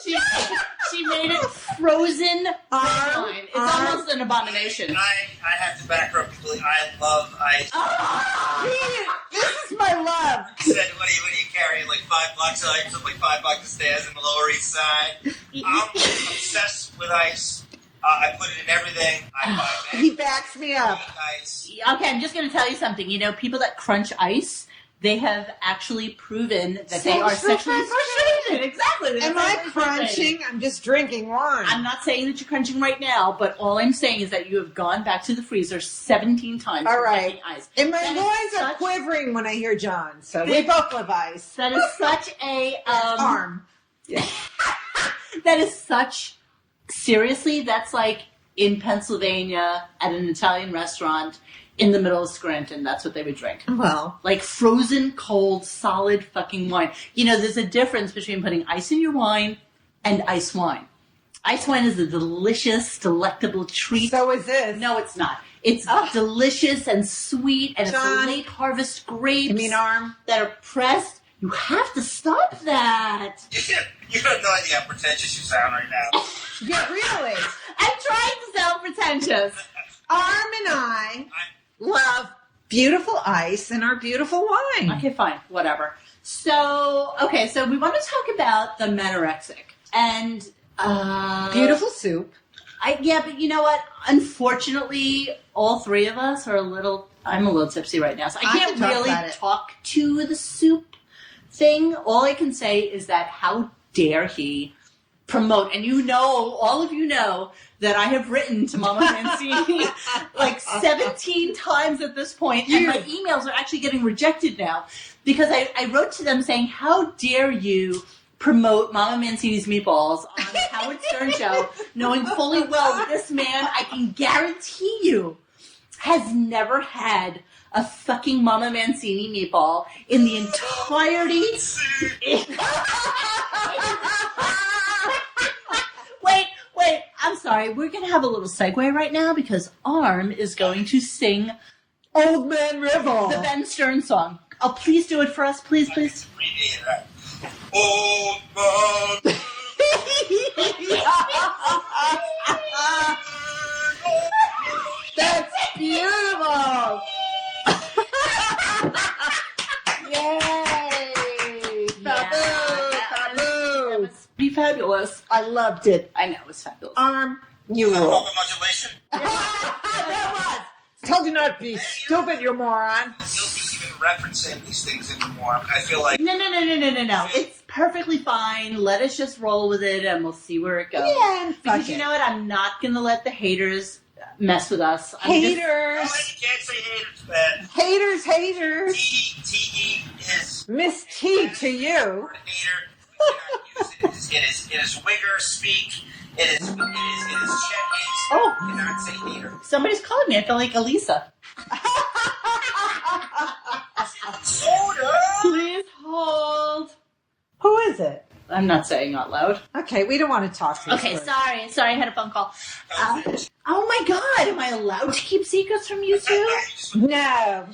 Speaker 23: She made it frozen red wine. It's almost an abomination.
Speaker 12: I have to back her up completely. I love ice.
Speaker 16: This is my love.
Speaker 12: He said, what do you carry? Like 5 blocks of ice, like 5 blocks of stairs in the Lower East Side. I'm obsessed with ice. I put it in everything. I buy
Speaker 16: He backs me up.
Speaker 12: ice.
Speaker 23: Okay, I'm just going to tell you something. You know, people that crunch ice, they have actually proven that they are sexually frustrated. Exactly.
Speaker 16: Am I crunching? I'm just drinking wine.
Speaker 23: I'm not saying that you're crunching right now, but all I'm saying is that you have gone back to the freezer 17 times.
Speaker 16: All right.
Speaker 23: Drinking ice.
Speaker 16: And my loins are quivering when I hear John, so we both love ice.
Speaker 23: That is such a...
Speaker 16: arm. Yeah.
Speaker 23: That is such... Seriously, that's like in Pennsylvania at an Italian restaurant in the middle of Scranton. That's what they would drink.
Speaker 16: Well.
Speaker 23: Like frozen, cold, solid fucking wine. You know, there's a difference between putting ice in your wine and ice wine. Ice wine is a delicious, delectable treat.
Speaker 16: So is this.
Speaker 23: No, it's not. It's delicious and sweet, and
Speaker 16: John,
Speaker 23: it's late harvest grapes.
Speaker 16: You mean arm?
Speaker 23: That are pressed. You have to stop that.
Speaker 12: You have no idea how pretentious you sound right now.
Speaker 16: Yeah, really.
Speaker 23: I'm trying to sound pretentious.
Speaker 16: Arm and I love beautiful ice and our beautiful wine.
Speaker 23: Okay, fine. Whatever. So we want to talk about the manorexic. And,
Speaker 16: beautiful soup.
Speaker 23: Yeah, but you know what? Unfortunately, all three of us are I'm a little tipsy right now, so I can't really talk to the soup thing. All I can say is that how dare he promote, and all of you know that I have written to Mama Mancini like 17 times at this point, and my emails are actually getting rejected now because I wrote to them saying, how dare you promote Mama Mancini's meatballs on the Howard Stern show, knowing fully well that this man, I can guarantee you, has never had a fucking Mama Mancini meatball in the entirety. Wait, I'm sorry. We're going to have a little segue right now because Arm is going to sing
Speaker 16: Old Man River,
Speaker 23: the Ben Stern song. Oh, please do it for us, please.
Speaker 12: Old man.
Speaker 16: That's beautiful. Yay!
Speaker 23: That must be fabulous.
Speaker 16: I loved it.
Speaker 23: I know, it was fabulous.
Speaker 16: Arm, you rule.
Speaker 12: Modulation.
Speaker 16: Told you not to be stupid, you moron.
Speaker 12: Guilty even referencing these things anymore. I feel like...
Speaker 23: No. It's perfectly fine. Let us just roll with it and we'll see where it goes.
Speaker 16: Yeah,
Speaker 23: because you know what? I'm not going to let the haters mess with us.
Speaker 16: Haters.
Speaker 12: You can't say haters, man.
Speaker 16: Haters.
Speaker 12: T-E is...
Speaker 16: Miss T to you.
Speaker 12: Hater. It is wigger speak. It is check-ins.
Speaker 23: Oh.
Speaker 12: You cannot say hater.
Speaker 23: Somebody's calling me. I feel like Elisa.
Speaker 12: Soda!
Speaker 23: Please hold.
Speaker 16: Who is it?
Speaker 23: I'm not saying out loud.
Speaker 16: Okay, we don't want to talk to you.
Speaker 23: Okay, sorry, I had a phone call. Oh my God, am I allowed to keep secrets from you two?
Speaker 16: No.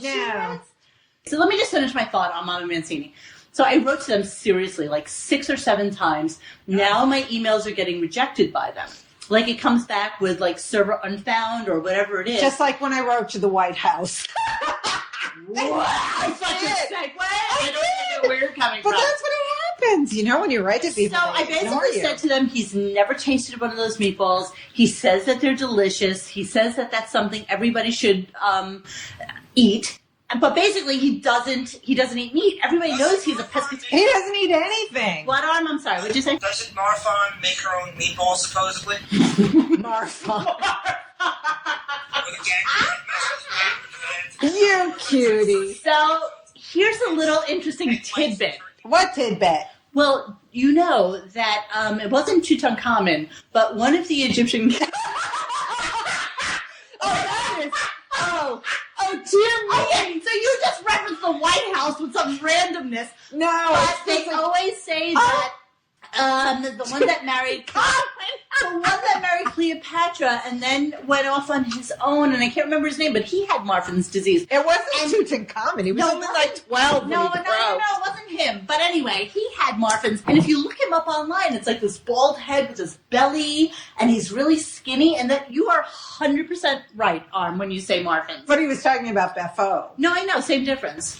Speaker 23: So let me just finish my thought on Mama Mancini. So I wrote to them seriously, like 6 or 7 times. Now my emails are getting rejected by them. Like it comes back with like server unfound or whatever it is.
Speaker 16: Just like when I wrote to the White House.
Speaker 23: Wow, such a segue. I don't even know where you're coming from.
Speaker 16: But that's what happens, when you write to people.
Speaker 23: So I basically said to them, he's never tasted one of those meatballs. He says that they're delicious. He says that that's something everybody should eat. But basically, he doesn't eat meat. Everybody knows he's a pescatarian.
Speaker 16: He doesn't eat anything.
Speaker 23: What Arm? I'm sorry. What'd you say?
Speaker 12: Doesn't Marfan make her own meatballs, supposedly?
Speaker 16: Marfan. You cutie.
Speaker 23: So here's a little interesting tidbit.
Speaker 16: What tidbit?
Speaker 23: Well, you know that it wasn't Tutankhamun, but one of the Egyptian...
Speaker 16: Oh, dear me.
Speaker 23: Okay, so you just referenced the White House with some randomness.
Speaker 16: No.
Speaker 23: But they always say that the one that married Cleopatra and then went off on his own, and I can't remember his name, but he had Marfan's disease.
Speaker 16: It wasn't Tutankhamun. He was only like 12
Speaker 23: No,
Speaker 16: when he
Speaker 23: it wasn't him. But anyway, he had Marfan's, and if you look him up online, it's like this bald head with this belly, and he's really skinny, and that you are 100% right, Arm, when you say Marfan's.
Speaker 16: But he was talking about Beppo.
Speaker 23: No, I know, same difference.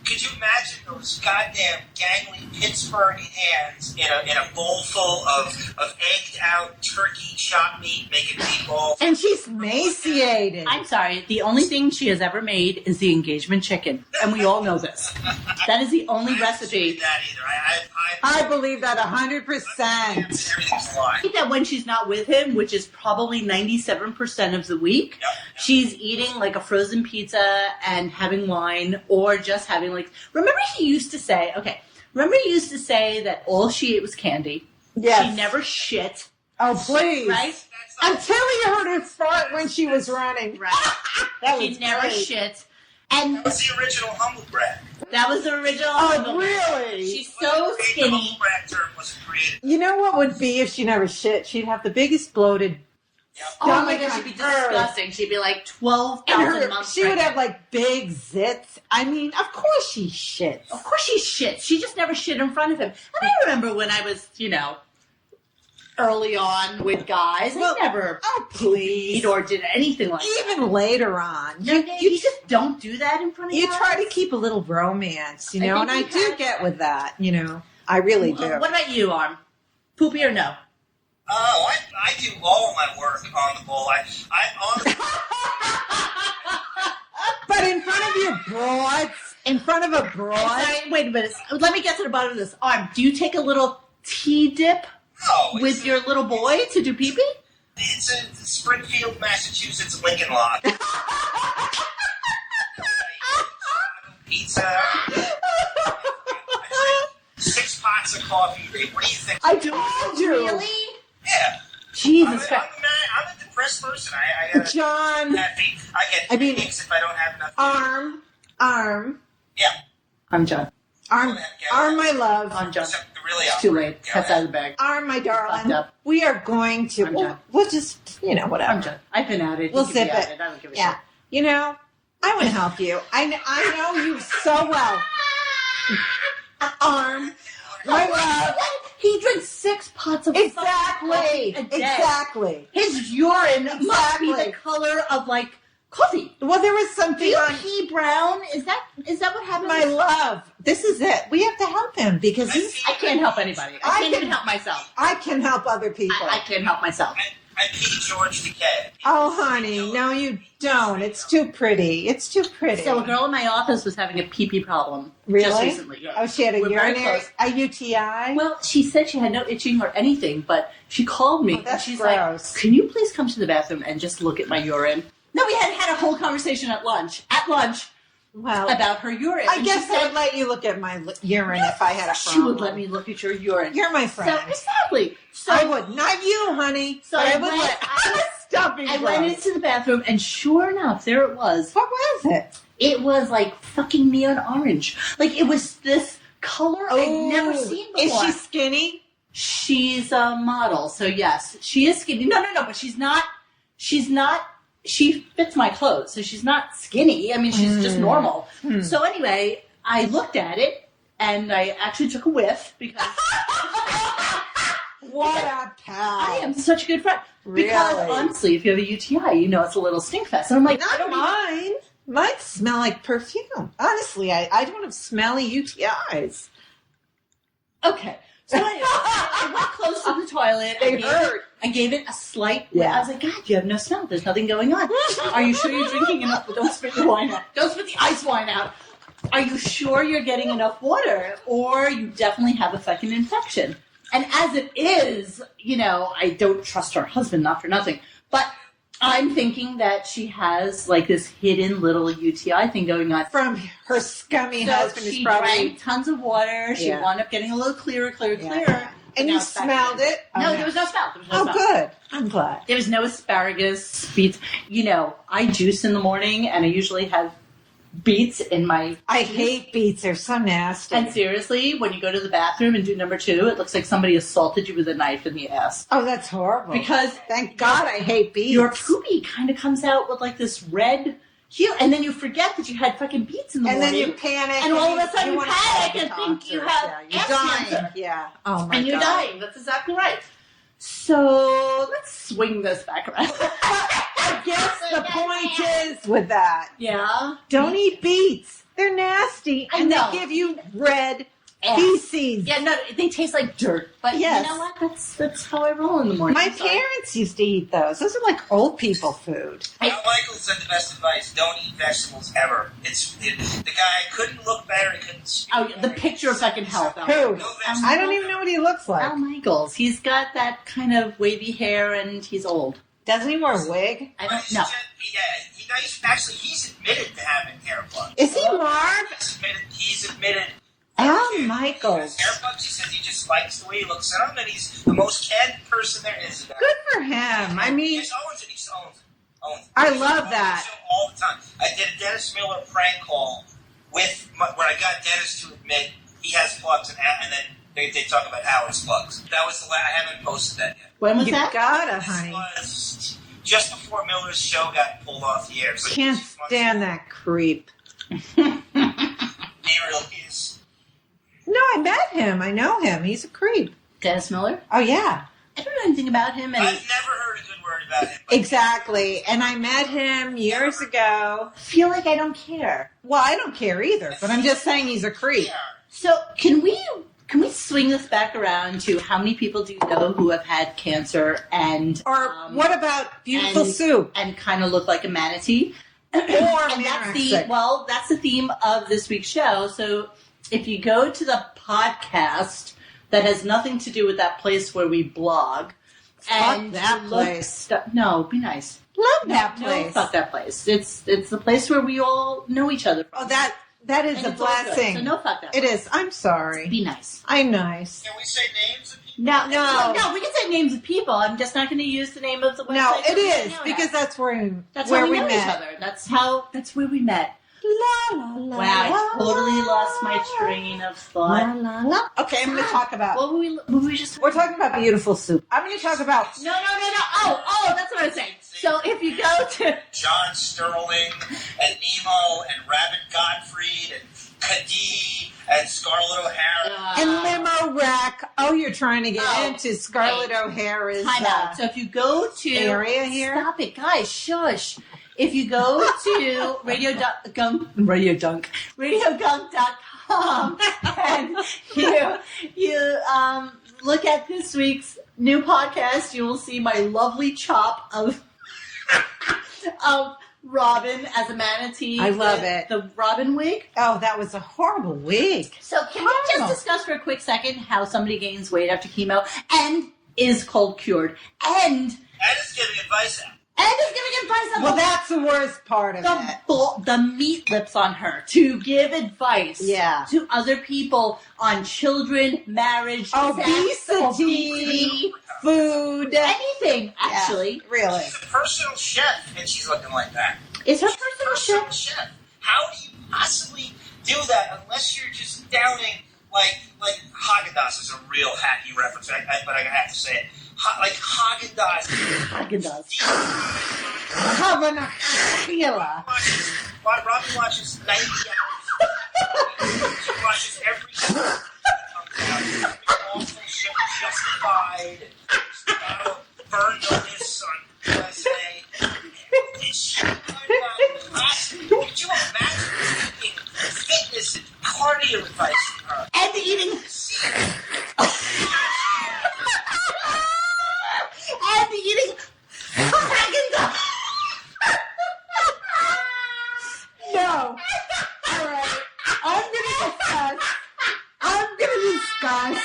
Speaker 12: Could you imagine those goddamn gangly Pittsburgh hands in a bowl full of egged out turkey chopped meat making meatballs?
Speaker 16: And she's emaciated.
Speaker 23: I'm sorry, the only thing she has ever made is the engagement chicken, and we all know this. That is the only recipe.
Speaker 16: I believe that 100%.
Speaker 12: Everything's a lie.
Speaker 23: I think that when she's not with him, which is probably 97% of the week, she's eating like a frozen pizza and having wine, or just having like. Remember he used to say that all she ate was candy.
Speaker 16: Yes.
Speaker 23: She never shit.
Speaker 16: Oh, please.
Speaker 23: Right?
Speaker 16: Until he heard her fart when she was running.
Speaker 23: Right.
Speaker 16: That
Speaker 23: she
Speaker 16: was
Speaker 23: never
Speaker 16: great.
Speaker 23: shit. And
Speaker 12: That was the original humble brag.
Speaker 23: that was the original.
Speaker 16: Oh, really?
Speaker 23: She's so
Speaker 12: The
Speaker 23: skinny.
Speaker 12: humble brag term wasn't created.
Speaker 16: You know what would be if she never shit? She'd have the biggest bloated
Speaker 23: Oh my
Speaker 16: stomach
Speaker 23: god,
Speaker 16: on
Speaker 23: she'd be
Speaker 16: earth.
Speaker 23: disgusting. She'd be like
Speaker 16: And
Speaker 23: 12,000 months
Speaker 16: she would
Speaker 23: pregnant.
Speaker 16: have like big zits. I mean, of course she shits.
Speaker 23: Of course she shits. She just never shit in front of him. And I remember when I was, early on with guys, I never
Speaker 16: please,
Speaker 23: or did anything like that.
Speaker 16: Even later on,
Speaker 23: You just don't do that in front of
Speaker 16: you
Speaker 23: guys.
Speaker 16: try to keep a little romance,
Speaker 23: I
Speaker 16: and I
Speaker 23: think
Speaker 16: do get with that, I really do.
Speaker 23: What about you, Arm? Poopy or no?
Speaker 12: Oh, I do all of my work on the bowl.
Speaker 16: But in front of your broads, in front of a broad.
Speaker 23: Sorry, wait a minute. Let me get to the bottom of this. Arm, do you take a little tea dip with your little boy to do pee-pee?
Speaker 12: It's a Springfield, Massachusetts Lincoln Log. Pizza. 6 pots of coffee. What do you think?
Speaker 16: I told you.
Speaker 23: Really?
Speaker 12: Yeah.
Speaker 23: Jesus Christ.
Speaker 12: I'm a depressed person. I gotta,
Speaker 16: John.
Speaker 12: I get headaches if I don't have enough.
Speaker 16: Arm.
Speaker 12: Yeah.
Speaker 23: I'm John.
Speaker 16: Arm, my love.
Speaker 23: I'm John.
Speaker 12: Really
Speaker 23: it's too late. Cat's out of the bag.
Speaker 16: Arm, my darling.
Speaker 23: Up.
Speaker 16: We are going to. We'll just, whatever.
Speaker 23: I'm John. I've been at it.
Speaker 16: We'll
Speaker 23: You can
Speaker 16: zip
Speaker 23: be
Speaker 16: it.
Speaker 23: at I don't give a
Speaker 16: Yeah.
Speaker 23: shit.
Speaker 16: I want to help you. I know you so well. Arm, my love.
Speaker 23: He drinks 6 pots of coffee a day.
Speaker 16: Exactly.
Speaker 23: His urine must be the color of coffee.
Speaker 16: Well, there was something
Speaker 23: Do you
Speaker 16: on
Speaker 23: pee brown? Is that what happens?
Speaker 16: my love. This is it. We have to help him because
Speaker 23: I can't help anybody. I can't even help myself.
Speaker 16: I can help other people.
Speaker 23: I can't help myself.
Speaker 12: I pee George Takei.
Speaker 16: Oh, honey, no, you don't. It's too pretty. It's too pretty.
Speaker 23: So a girl in my office was having a pee-pee problem
Speaker 16: Really?
Speaker 23: just recently. Yeah.
Speaker 16: Oh, she had a
Speaker 23: We're very
Speaker 16: urinary,
Speaker 23: close.
Speaker 16: a UTI?
Speaker 23: Well, she said she had no itching or anything, but she called me
Speaker 16: Oh, that's
Speaker 23: and she's
Speaker 16: gross.
Speaker 23: like, "Can you please come to the bathroom and just look at my urine?" No, we had a whole conversation at lunch.
Speaker 16: Well,
Speaker 23: about her urine.
Speaker 16: I
Speaker 23: And
Speaker 16: guess
Speaker 23: she
Speaker 16: I
Speaker 23: said,
Speaker 16: would let you look at my urine if I had a
Speaker 23: she
Speaker 16: problem.
Speaker 23: would let me look at your urine.
Speaker 16: You're my friend.
Speaker 23: So, exactly. So
Speaker 16: I would. Not you, honey.
Speaker 23: So
Speaker 16: but
Speaker 23: I
Speaker 16: I would
Speaker 23: went-
Speaker 16: let. Stop being
Speaker 23: I
Speaker 16: gross.
Speaker 23: went into the bathroom, and sure enough, there it was.
Speaker 16: What was it?
Speaker 23: It was like fucking neon orange. Like it was this color I'd never seen before.
Speaker 16: Is she skinny?
Speaker 23: She's a model, so yes, she is skinny. No, but she's not. She fits my clothes, so she's not skinny. I mean, she's just normal. So anyway, I looked at it, and I actually took a whiff because
Speaker 16: What a pal.
Speaker 23: I am such a good friend.
Speaker 16: Really?
Speaker 23: Because honestly, if you have a UTI, you know it's a little stink fest. And I'm like,
Speaker 16: Not mine. Mine smell like perfume. Honestly, I don't have smelly UTIs.
Speaker 23: Okay. So anyway, I went close to the toilet. I gave it a slight.
Speaker 16: Yeah.
Speaker 23: I was like, God, you have no smell. There's nothing going on. Are you sure you're drinking enough? Don't spit the wine out. Don't spit the ice wine out. Are you sure you're getting enough water? Or you definitely have a fucking infection. And as it is, I don't trust her husband, not for nothing. But I'm thinking that she has like this hidden little UTI thing going on.
Speaker 16: From her scummy
Speaker 23: So
Speaker 16: husband is
Speaker 23: she
Speaker 16: probably...
Speaker 23: drank tons of water. She
Speaker 16: Yeah.
Speaker 23: wound up getting a little clearer.
Speaker 16: Yeah. And you smelled it?
Speaker 23: No, there was no smell.
Speaker 16: Good. I'm glad.
Speaker 23: There was no asparagus, beets. I juice in the morning, and I usually have beets in my...
Speaker 16: I hate beets. They're so nasty.
Speaker 23: And seriously, when you go to the bathroom and do number 2, it looks like somebody assaulted you with a knife in the ass.
Speaker 16: Oh, that's horrible.
Speaker 23: Because...
Speaker 16: Thank God I hate beets.
Speaker 23: Your poopy kind of comes out with like this red hue, and then you forget that you had fucking beets in the morning.
Speaker 16: And then you panic.
Speaker 23: And all of a sudden
Speaker 16: you
Speaker 23: you panic and think you have
Speaker 16: you're
Speaker 23: ass
Speaker 16: dying.
Speaker 23: cancer.
Speaker 16: Yeah. Oh, my
Speaker 23: And you're
Speaker 16: God.
Speaker 23: dying. That's exactly right. So, let's swing this back around.
Speaker 16: I guess the point is with that.
Speaker 23: Yeah?
Speaker 16: Don't eat beets. They're nasty.
Speaker 23: I
Speaker 16: And
Speaker 23: know.
Speaker 16: they give you red
Speaker 23: Ass.
Speaker 16: feces.
Speaker 23: Yeah, no, they taste like dirt. But
Speaker 16: Yes.
Speaker 23: you know what? That's how I roll in the morning.
Speaker 16: My
Speaker 23: So-
Speaker 16: parents used to eat those. Those are like old people food.
Speaker 12: Michael said the best advice: don't eat vegetables ever. The guy couldn't look better. He couldn't speak.
Speaker 23: Oh, the picture of fucking health.
Speaker 16: Who? I don't even know what he looks like.
Speaker 23: Al Michaels. He's got that kind of wavy hair, and he's old.
Speaker 16: Doesn't he wear a wig?
Speaker 23: I don't know.
Speaker 12: He's admitted to having hair plugs.
Speaker 16: Is he Marv?
Speaker 12: He's admitted.
Speaker 16: Al Michaels.
Speaker 12: Hair plugs. He says he just likes the way he looks in them, and he's the most candid person there is.
Speaker 16: Good for him. I mean,
Speaker 12: He just owns it. He just owns it.
Speaker 16: I love that.
Speaker 12: All the time. I did a Dennis Miller prank call where I got Dennis to admit he has plugs, and then they talk about Howard's plugs. That was the last. I haven't posted that yet.
Speaker 23: When was
Speaker 16: you
Speaker 23: that?
Speaker 16: Gotta, honey.
Speaker 12: Was just before Miller's show got pulled off the air. So
Speaker 16: Can't stand that creep.
Speaker 12: He really is.
Speaker 16: No, I met him. I know him. He's a creep.
Speaker 23: Dennis Miller?
Speaker 16: Oh, yeah.
Speaker 23: I don't know anything about him. And
Speaker 12: I've never heard a good word about him.
Speaker 16: Exactly. And I met him years ago.
Speaker 23: I feel like I don't care.
Speaker 16: Well, I don't care either, but I'm just saying he's a creep.
Speaker 23: So can we swing this back around to how many people do you know who have had cancer and
Speaker 16: what about beautiful soup
Speaker 23: and kind of look like a manatee?
Speaker 16: Or
Speaker 23: and that's the theme of this week's show. So if you go to the podcast that has nothing to do with that place where we blog, and
Speaker 16: that place.
Speaker 23: No, be nice.
Speaker 16: Love that place.
Speaker 23: No, fuck that place. It's the place where we all know each other from.
Speaker 16: Oh, that is
Speaker 23: And
Speaker 16: a
Speaker 23: it's all good.
Speaker 16: blessing.
Speaker 23: So no, fuck that.
Speaker 16: It is. I'm sorry.
Speaker 23: Be nice.
Speaker 16: I'm nice.
Speaker 12: Can we say names of people?
Speaker 23: No, we can say names of people. I'm just not going to use the name of the website.
Speaker 16: No, it
Speaker 23: that we
Speaker 16: is
Speaker 23: know
Speaker 16: because
Speaker 23: at.
Speaker 16: that's where
Speaker 23: That's
Speaker 16: where
Speaker 23: how we know
Speaker 16: met.
Speaker 23: each other. That's where we met.
Speaker 16: La, la, la,
Speaker 23: Wow, I
Speaker 16: la,
Speaker 23: totally
Speaker 16: la,
Speaker 23: lost my train of thought.
Speaker 16: La, la, la. Okay, I'm going to talk about.
Speaker 23: What were we just?
Speaker 16: We're talking about beautiful soup. I'm going to talk about.
Speaker 23: No. Oh, that's what I was saying. So if you go to
Speaker 12: John Sterling and Nemo and Rabbit Gottfried and Cady and Scarlett O'Hara
Speaker 16: And Limo Rack. Oh, you're trying to get into Scarlett O'Hara's
Speaker 23: time out. So if you go to
Speaker 16: area here.
Speaker 23: Stop it, guys. Shush. If you go to RadioGunk, RadioGunk.com, and you look at this week's new podcast, you will see my lovely chop of Robin as a manatee.
Speaker 16: I love it.
Speaker 23: The Robin wig.
Speaker 16: Oh, that was a horrible wig.
Speaker 23: So can we just discuss for a quick second how somebody gains weight after chemo and is cold cured and
Speaker 12: is giving advice out.
Speaker 23: Well,
Speaker 16: that's the worst part of it.
Speaker 23: The meat lips on her to give advice to other people on children, marriage,
Speaker 16: obesity, food,
Speaker 23: anything, actually.
Speaker 16: Yeah, really.
Speaker 12: She's a personal chef, and she's looking like that.
Speaker 23: Is her
Speaker 12: personal chef? How do you possibly do that unless you're just downing like Haagen-Dazs is a real hacky reference, but I have to say it. Like Haagen-Dazs. Robin watches 90 hours. She watches every show that comes out. Awful shit, Justified. Burn Notice on USA. Could you imagine taking fitness and cardio advice from her?
Speaker 23: And eating. And eating Haagen-Dazs.
Speaker 16: No. All right. I'm going to discuss.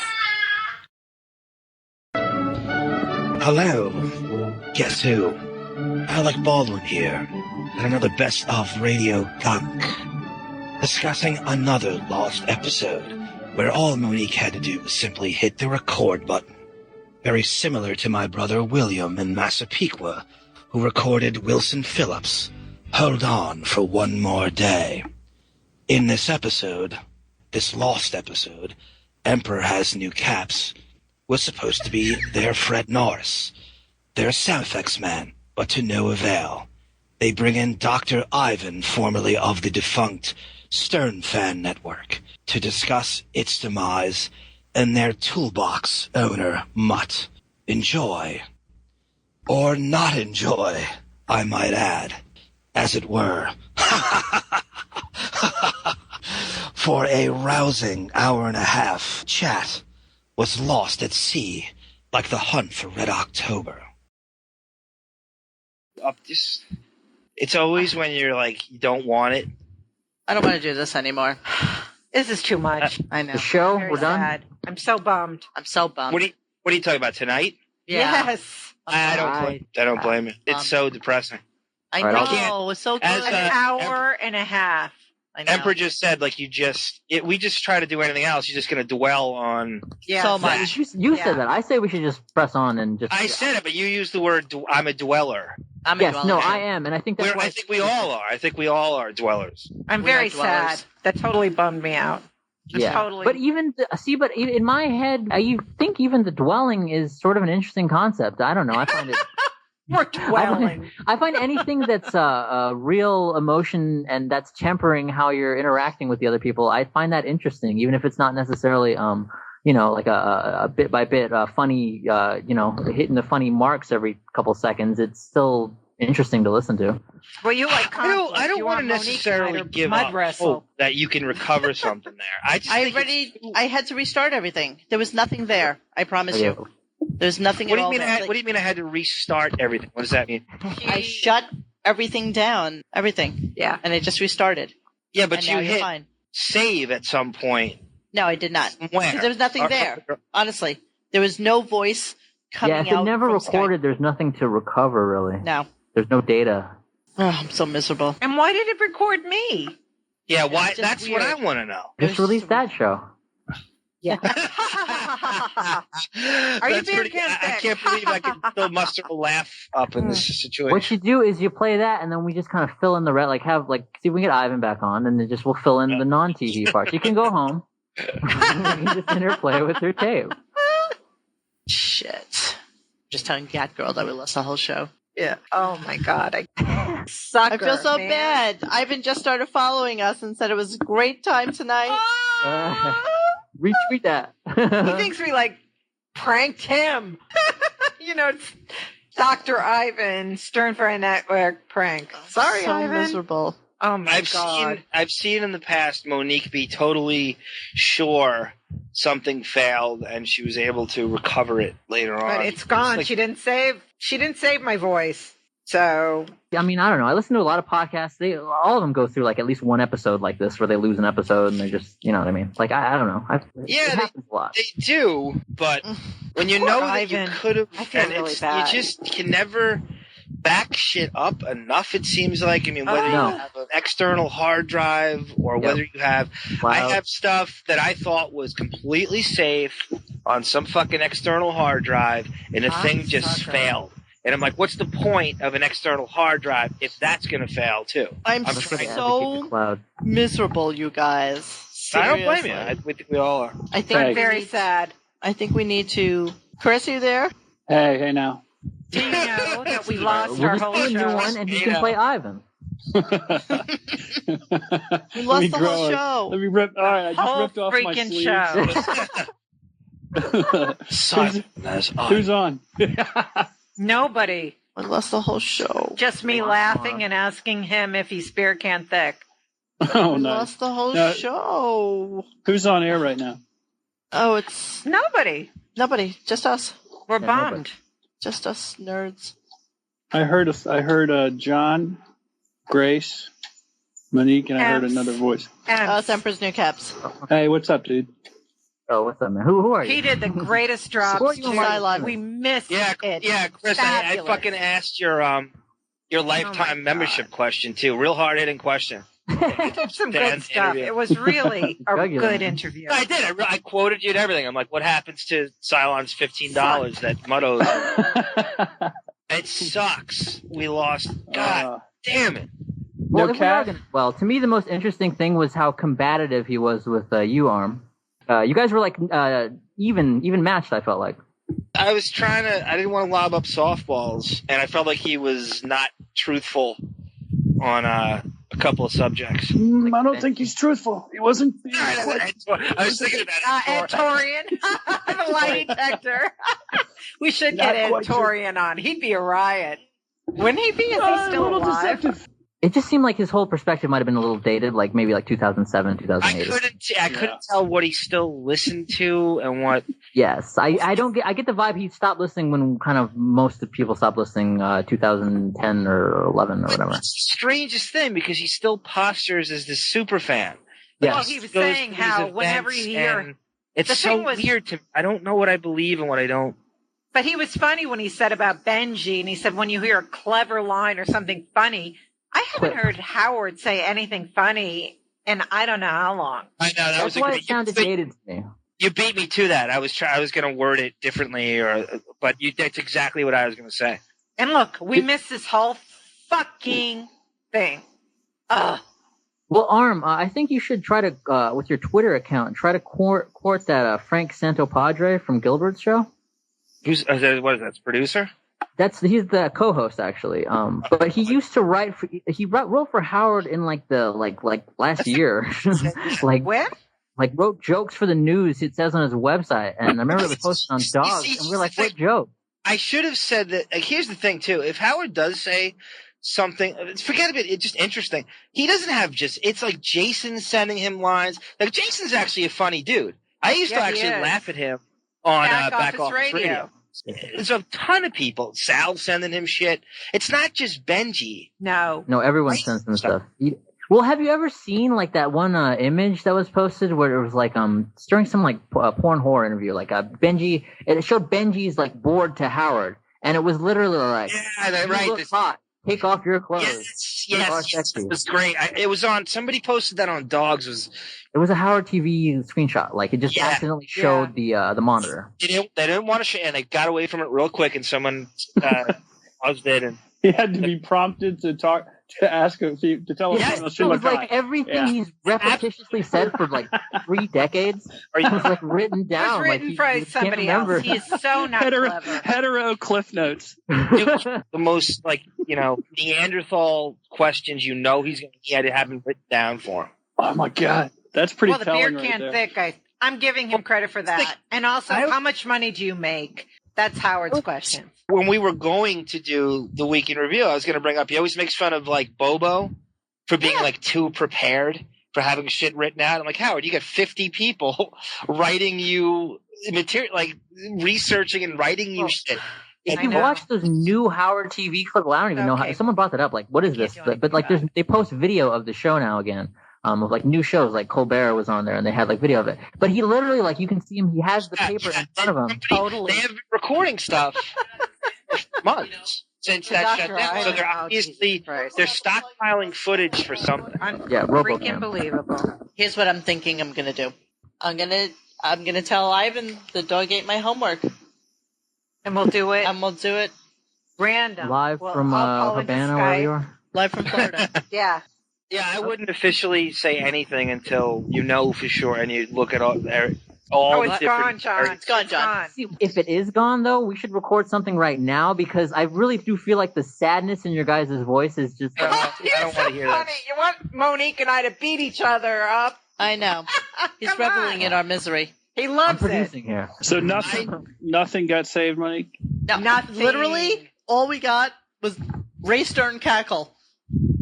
Speaker 11: Hello. Guess who? Alec Baldwin here, and another best of Radio Gunk, discussing another lost episode where all Monique had to do was simply hit the record button. Very similar to my brother William in Massapequa, who recorded Wilson Phillips' Hold On for One More Day. In this episode, this lost episode, Emperor Has New Caps was supposed to be their Fred Norris, their sound effects man, but to no avail. They bring in Dr. Ivan, formerly of the defunct Stern Fan Network, to discuss its demise, and their toolbox owner, Mutt. Enjoy. Or not enjoy, I might add, as it were. For a rousing hour and a half, chat was lost at sea like the hunt for Red October.
Speaker 6: It's always when you're like, you don't want it.
Speaker 9: I don't want to do this anymore.
Speaker 16: This is too much.
Speaker 9: I know.
Speaker 14: The show,
Speaker 16: Very
Speaker 14: we're done.
Speaker 16: sad. I'm so bummed.
Speaker 9: I'm so bummed.
Speaker 6: What are you talking about tonight?
Speaker 9: Yeah.
Speaker 16: Yes.
Speaker 6: I don't blame you. It's so depressing.
Speaker 9: I
Speaker 14: All
Speaker 9: know.
Speaker 14: right,
Speaker 9: It was so good.
Speaker 6: As,
Speaker 16: An hour and a half.
Speaker 9: I know.
Speaker 6: Emperor just said, like, we just try to do anything else. You're just going to dwell on
Speaker 9: So much.
Speaker 14: You said that. I say we should just press on and just.
Speaker 6: I said it, but you used the word, I'm a dweller.
Speaker 14: Yes, no, I am, and I think that's why.
Speaker 6: I think we all are. I think we all are dwellers.
Speaker 16: I'm
Speaker 9: We are
Speaker 16: very
Speaker 9: dwellers.
Speaker 16: sad. That totally bummed me out.
Speaker 14: Yeah,
Speaker 16: Totally.
Speaker 14: but even in my head, you think even the dwelling is sort of an interesting concept. I don't know. I find it.
Speaker 16: We're dwelling.
Speaker 14: I find anything that's a real emotion and that's tempering how you're interacting with the other people. I find that interesting, even if it's not necessarily, like a bit by bit funny, hitting the funny marks every couple seconds. It's still interesting to listen to.
Speaker 16: Well, you like conflict.
Speaker 6: I don't
Speaker 16: You
Speaker 6: want to
Speaker 16: Monique
Speaker 6: necessarily
Speaker 16: and
Speaker 6: give
Speaker 16: mud
Speaker 6: up
Speaker 16: wrestle.
Speaker 6: hope that you can recover something there.
Speaker 9: I had to restart everything. There was nothing there. I promise you. There's nothing
Speaker 6: What
Speaker 9: at
Speaker 6: do
Speaker 9: all.
Speaker 6: you mean? What do you mean? I had to restart everything? What does that mean?
Speaker 9: I shut everything down. Everything.
Speaker 16: Yeah.
Speaker 9: And it just restarted.
Speaker 6: Yeah, but
Speaker 9: And
Speaker 6: you
Speaker 9: now you're
Speaker 6: hit
Speaker 9: fine.
Speaker 6: save at some point.
Speaker 9: No, I did not.
Speaker 6: Where?
Speaker 9: Because there was nothing there. Honestly, there was no voice coming
Speaker 14: Yeah,
Speaker 9: out.
Speaker 14: if it never
Speaker 9: from
Speaker 14: recorded, there's nothing to recover really.
Speaker 9: No.
Speaker 14: There's no data.
Speaker 9: Oh, I'm so miserable.
Speaker 16: And why did it record me?
Speaker 6: Yeah, why?
Speaker 9: just
Speaker 6: That's
Speaker 9: weird.
Speaker 6: what I want to know.
Speaker 14: Just release that show.
Speaker 16: Yeah. Are you being
Speaker 6: I can't believe I can still muster a laugh up in this situation.
Speaker 14: What you do is you play that, and then we just kind of fill in the see if we can get Ivan back on, and then we'll fill in the non-TV parts. You can go home. You can just interplay with your tape.
Speaker 9: Shit. Just telling Cat Girl that we lost the whole show.
Speaker 16: Yeah. Oh my God. Sucker,
Speaker 9: I feel so
Speaker 16: man.
Speaker 9: bad. Ivan just started following us and said it was a great time tonight.
Speaker 14: Retweet that.
Speaker 16: He thinks we pranked him. It's Dr. Ivan, Stern Fan Network prank. Sorry,
Speaker 9: so
Speaker 16: Ivan.
Speaker 9: miserable.
Speaker 16: Oh my God.
Speaker 6: I've seen in the past Monique be totally sure something failed and she was able to recover it later on.
Speaker 16: But it's gone. She didn't save my voice. So
Speaker 14: I mean, I don't know. I listen to a lot of podcasts. All of them go through at least one episode like this where they lose an episode and they just, you know what I mean? I don't know. It happens a lot.
Speaker 6: They do, but when you
Speaker 16: Poor
Speaker 6: know that
Speaker 16: Ivan.
Speaker 6: you could have,
Speaker 16: I feel really bad.
Speaker 6: you just can never back shit up enough, it seems like. I mean, whether you have an external hard drive or whether you have... I have stuff that I thought was completely safe on some fucking external hard drive, and the thing just failed. And I'm like, what's the point of an external hard drive if that's going to fail, too?
Speaker 9: I'm so miserable, you guys. Seriously.
Speaker 6: I don't blame you. I think we all are.
Speaker 9: I think
Speaker 16: I'm very sad.
Speaker 9: I think we need to... Chris, are you there?
Speaker 22: Hey now.
Speaker 16: Do you know that we lost
Speaker 14: We'll
Speaker 16: our
Speaker 14: just
Speaker 16: whole
Speaker 14: do a new
Speaker 16: show?
Speaker 14: one and you can play Ivan.
Speaker 9: We lost the whole show.
Speaker 22: Let me rip. All right, I just
Speaker 16: Whole
Speaker 22: ripped off my
Speaker 16: freaking
Speaker 22: sleeves. Who's on?
Speaker 16: Nobody.
Speaker 9: We lost the whole show.
Speaker 16: Just me laughing and asking him if he's spirit can thick.
Speaker 22: Oh
Speaker 9: We
Speaker 22: no!
Speaker 9: lost the whole
Speaker 22: No.
Speaker 9: show.
Speaker 22: Who's on air right now?
Speaker 9: Oh, it's
Speaker 16: Nobody.
Speaker 9: just us.
Speaker 16: We're bummed.
Speaker 9: Just us nerds.
Speaker 22: I heard John, Grace, Monique, and I heard another voice.
Speaker 9: It's Emperor's New Caps.
Speaker 22: Hey, what's up, dude?
Speaker 14: Oh, what's up, man? Who are you?
Speaker 16: He did the greatest job.
Speaker 14: Support you, Mike.
Speaker 16: We missed it.
Speaker 6: Yeah, Chris, I fucking asked your lifetime membership question, too. Real hard-hitting question.
Speaker 2: Some good stuff. It was really a good interview.
Speaker 6: I did. I quoted you and everything. I'm like, what happens to Cylon's $15 that Mudd owes? It sucks. We lost. God damn it.
Speaker 14: Well, to me, the most interesting thing was how combative he was with you, Arm. You guys were like even matched, I felt like.
Speaker 6: I was trying to. I didn't want to lob up softballs, and I felt like he was not truthful on a couple of subjects.
Speaker 22: I don't think he's truthful. He wasn't.
Speaker 6: I was thinking of that.
Speaker 2: Ed Torian, the lie detector. We should get Ed Torian on. He'd be a riot. Wouldn't he be? Is he still alive?
Speaker 22: Deceptive.
Speaker 14: It just seemed like his whole perspective might have been a little dated, like maybe like 2007, 2008.
Speaker 6: I couldn't tell what he still listened to and what.
Speaker 14: Yes, I get the vibe he stopped listening when kind of most of people stopped listening 2010 or 11 or whatever.
Speaker 6: It's the strangest thing because he still postures as this super fan.
Speaker 14: Yes.
Speaker 2: Well, he was saying how whenever you hear
Speaker 6: it's so weird to. I don't know what I believe and what I don't.
Speaker 2: But he was funny when he said about Benji, and he said when you hear a clever line or something funny. I haven't heard Howard say anything funny in I don't know how long.
Speaker 6: I know
Speaker 14: That's why it sounded dated to me.
Speaker 6: You beat me to that. I was going to word it differently, but that's exactly what I was going to say.
Speaker 2: And look, we missed this whole fucking thing.
Speaker 14: Well, Arm, I think you should try to with your Twitter account try to court that Frank Santopadre from Gilbert's show.
Speaker 6: What is that? Producer?
Speaker 14: He's the co-host actually. But he used to write wrote for Howard in like last year. Like
Speaker 2: where?
Speaker 14: Like wrote jokes for the news. It says on his website, and I remember it was posted on Dogs, and we're like, what joke?
Speaker 6: I should have said that. Like, here's the thing too: if Howard does say something, forget about it. It's just interesting. He doesn't have it's like Jason sending him lines. Like Jason's actually a funny dude. I used to actually laugh at him on Back Office Radio. There's a ton of people. Sal sending him shit. It's not just Benji.
Speaker 2: No,
Speaker 14: everyone sends him stuff. Well, have you ever seen like that one image that was posted where it was like it's during some like porn horror interview, like Benji. It showed Benji's like board to Howard, and it was literally like,
Speaker 6: right.
Speaker 14: Look hot. Take off your clothes.
Speaker 6: Yes, it was great. It was on. Somebody posted that on Dogs.
Speaker 14: It was a Howard TV screenshot. Like it just accidentally showed the monitor.
Speaker 6: They didn't want to show, and they got away from it real quick. And someone paused it, and
Speaker 22: he had to be prompted to ask him to tell him.
Speaker 14: Yes, it was like everything he's repetitiously said for like 3 decades. It was like written down.
Speaker 2: It was written for somebody else. He's so not clever.
Speaker 22: Hetero cliff notes.
Speaker 6: The most Neanderthal questions. He had to have them written down for him.
Speaker 22: Oh my God, that's pretty.
Speaker 2: Well, the beer can thick guy. I'm giving him credit for that. And also, how much money do you make? That's Howard's question.
Speaker 6: When we were going to do the week in review, I was going to bring up, he always makes fun of like Bobo for being like too prepared for having shit written out. I'm like, Howard, you got 50 people writing you material, like researching and writing you shit.
Speaker 14: If you watch those new Howard TV clips, well, I don't even know how. Someone brought that up. Like, what is this? But like, they post video of the show now again. Of like new shows, like Colbert was on there, and they had like video of it. But he literally, like, you can see him. He has the paper in front of him.
Speaker 6: Totally, they have been recording stuff for months since that shut down. So they're obviously they're stockpiling footage for something.
Speaker 2: Freaking believable.
Speaker 9: Here's what I'm thinking. I'm gonna do. I'm gonna tell Ivan the dog ate my homework,
Speaker 2: and we'll do it. Random
Speaker 14: live from Havana, where you are.
Speaker 9: Live from Florida.
Speaker 2: Yeah.
Speaker 6: Yeah, I wouldn't officially say anything until you know for sure, and you look at all the different.
Speaker 2: Gone, John.
Speaker 9: It's gone, John.
Speaker 14: See, if it is gone, though, we should record something right now because I really do feel like the sadness in your guys' voice is just.
Speaker 6: I don't want to hear that.
Speaker 2: You want Monique and I to beat each other up?
Speaker 9: I know. He's reveling in our misery.
Speaker 2: He loves
Speaker 14: I'm producing
Speaker 2: it.
Speaker 14: Here.
Speaker 22: So nothing got saved, Monique?
Speaker 9: No,
Speaker 2: nothing.
Speaker 9: Literally, all we got was Ray Stern cackle.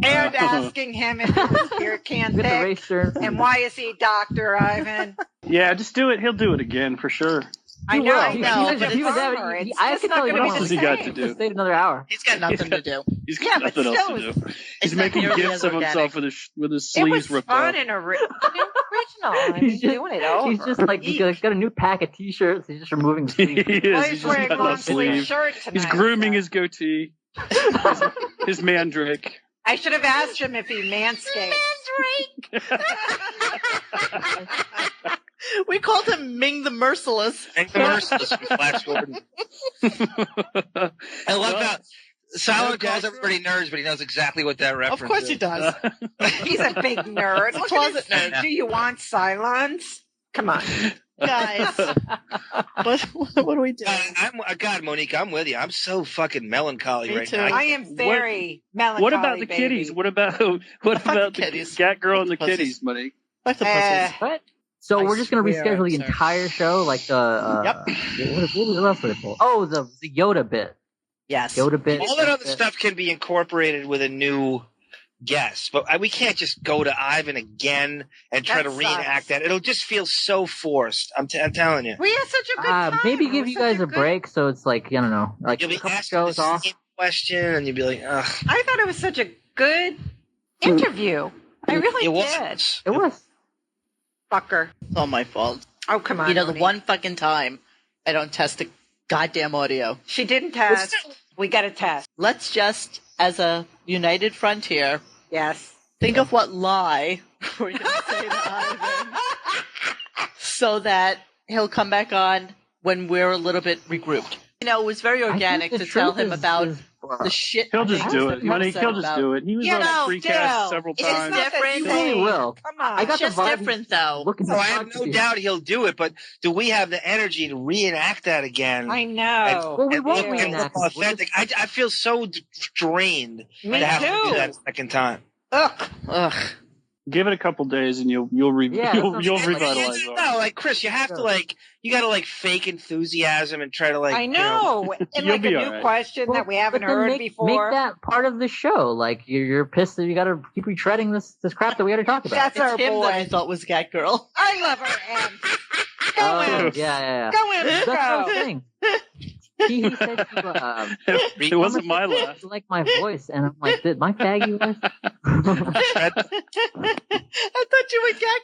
Speaker 2: And asking him if his beer can thick. And why is he Dr. Ivan?
Speaker 22: Yeah, just do it. He'll do it again for sure.
Speaker 2: I know.
Speaker 22: I can tell you what else he got to do.
Speaker 14: Stay another hour.
Speaker 9: He's got nothing to do.
Speaker 22: He's got nothing else to do. He's making gifts of himself with his sleeves ripped off.
Speaker 2: It was fun and original. He's doing it over.
Speaker 14: He's just like he's got a new pack of T-shirts. He's just removing sleeves.
Speaker 22: He is. He's wearing long sleeve shirts. He's grooming his goatee. His mandrake.
Speaker 16: I should have asked him if he manscaped.
Speaker 9: We called him Ming the Merciless.
Speaker 12: Ming the Merciless from Flash Gordon. I love how Silent calls everybody nerds, but he knows exactly what that reference is.
Speaker 9: Of course he does.
Speaker 16: He's a big nerd. Look
Speaker 9: Closet
Speaker 16: at his-
Speaker 9: nerd.
Speaker 16: Do you want silence? Come on.
Speaker 9: Guys, what do we do?
Speaker 12: God, Monique, I'm with you. I'm so fucking melancholy
Speaker 9: Me
Speaker 12: right
Speaker 9: too.
Speaker 12: now.
Speaker 16: I am very melancholy.
Speaker 15: What about the
Speaker 16: baby.
Speaker 15: kitties? What about the
Speaker 9: kitties.
Speaker 15: cat girl and the
Speaker 9: Pussies.
Speaker 15: kitties, Monique?
Speaker 9: Fuck the pussies.
Speaker 14: What? So we're just going to
Speaker 9: swear,
Speaker 14: reschedule the
Speaker 9: I'm sorry.
Speaker 14: entire show, like the what else would it pull? Oh, the Yoda bit.
Speaker 9: Yes.
Speaker 14: Yoda bit.
Speaker 12: All that other stuff can be incorporated with a new guest, but we can't just go to Ivan again and try
Speaker 16: That
Speaker 12: to
Speaker 16: sucks.
Speaker 12: reenact that. It'll just feel so forced. I'm telling you.
Speaker 16: We had such a good time.
Speaker 14: Maybe
Speaker 16: It
Speaker 14: give
Speaker 16: was
Speaker 14: you
Speaker 16: such
Speaker 14: guys a break, so it's like I don't know, like
Speaker 12: You'll
Speaker 14: a
Speaker 12: be
Speaker 14: couple
Speaker 12: asking
Speaker 14: shows
Speaker 12: the
Speaker 14: off.
Speaker 12: same question, and you'll be like, ugh.
Speaker 16: I thought it was such a good interview. I really
Speaker 12: It
Speaker 16: did.
Speaker 12: was.
Speaker 14: It was.
Speaker 16: Fucker.
Speaker 9: It's all my fault.
Speaker 16: Oh, come on.
Speaker 9: You know, the
Speaker 16: Monique.
Speaker 9: one fucking time I don't test the goddamn audio.
Speaker 16: She didn't test. We got to test.
Speaker 9: Let's just, as a united front here,
Speaker 16: Yes.
Speaker 9: think of what lie we're going to say to Ivan so that he'll come back on when we're a little bit regrouped. You know, it was very organic
Speaker 14: the
Speaker 9: to tell
Speaker 14: truth
Speaker 9: him
Speaker 14: is-
Speaker 9: about
Speaker 14: is-
Speaker 9: the shit.
Speaker 15: He'll just do it,
Speaker 9: Monique.
Speaker 15: Monique. He'll just do it. He was
Speaker 16: You
Speaker 15: on
Speaker 16: know,
Speaker 15: Freecast
Speaker 16: Dale,
Speaker 15: several
Speaker 16: it's
Speaker 15: times.
Speaker 16: not that
Speaker 9: different.
Speaker 16: you
Speaker 14: He really will.
Speaker 16: Come on.
Speaker 14: I got
Speaker 9: Just
Speaker 14: the vibe.
Speaker 9: different, though.
Speaker 14: Looking
Speaker 12: No,
Speaker 14: to
Speaker 12: I have
Speaker 14: talk
Speaker 12: no
Speaker 14: to you.
Speaker 12: doubt he'll do it, but do we have the energy to reenact that again?
Speaker 16: I know.
Speaker 14: Well, we
Speaker 12: and
Speaker 14: won't
Speaker 12: look, and
Speaker 14: reenact
Speaker 12: look
Speaker 14: it. We'll
Speaker 12: authentic. I feel so drained
Speaker 16: Me
Speaker 12: to have to
Speaker 16: too.
Speaker 12: do that a second time.
Speaker 16: Ugh.
Speaker 15: Give it a couple days, and you'll
Speaker 14: Yeah, that's what
Speaker 15: you'll
Speaker 14: I'm saying.
Speaker 15: revitalize it.
Speaker 12: No, like Chris, you have to you got to fake enthusiasm and try to
Speaker 16: I know. And
Speaker 15: You'll
Speaker 16: like a
Speaker 15: be
Speaker 16: new
Speaker 15: all right.
Speaker 16: question that we haven't
Speaker 14: but then
Speaker 16: heard
Speaker 14: make
Speaker 16: before.
Speaker 14: that part of the show. Like you're pissed that you got to keep retreading this crap that we got to talk about.
Speaker 16: That's
Speaker 9: It's
Speaker 16: our
Speaker 9: him
Speaker 16: boy.
Speaker 9: that I thought was Cat Girl.
Speaker 16: I love her, Em. Go,
Speaker 14: Oh,
Speaker 16: Em.
Speaker 14: yeah.
Speaker 16: Go, Em.
Speaker 14: That's what I'm
Speaker 16: Go.
Speaker 14: saying. He said
Speaker 15: It wasn't my laugh.
Speaker 14: you like my voice, and I'm like, did my faggy voice?
Speaker 9: I thought you were Cat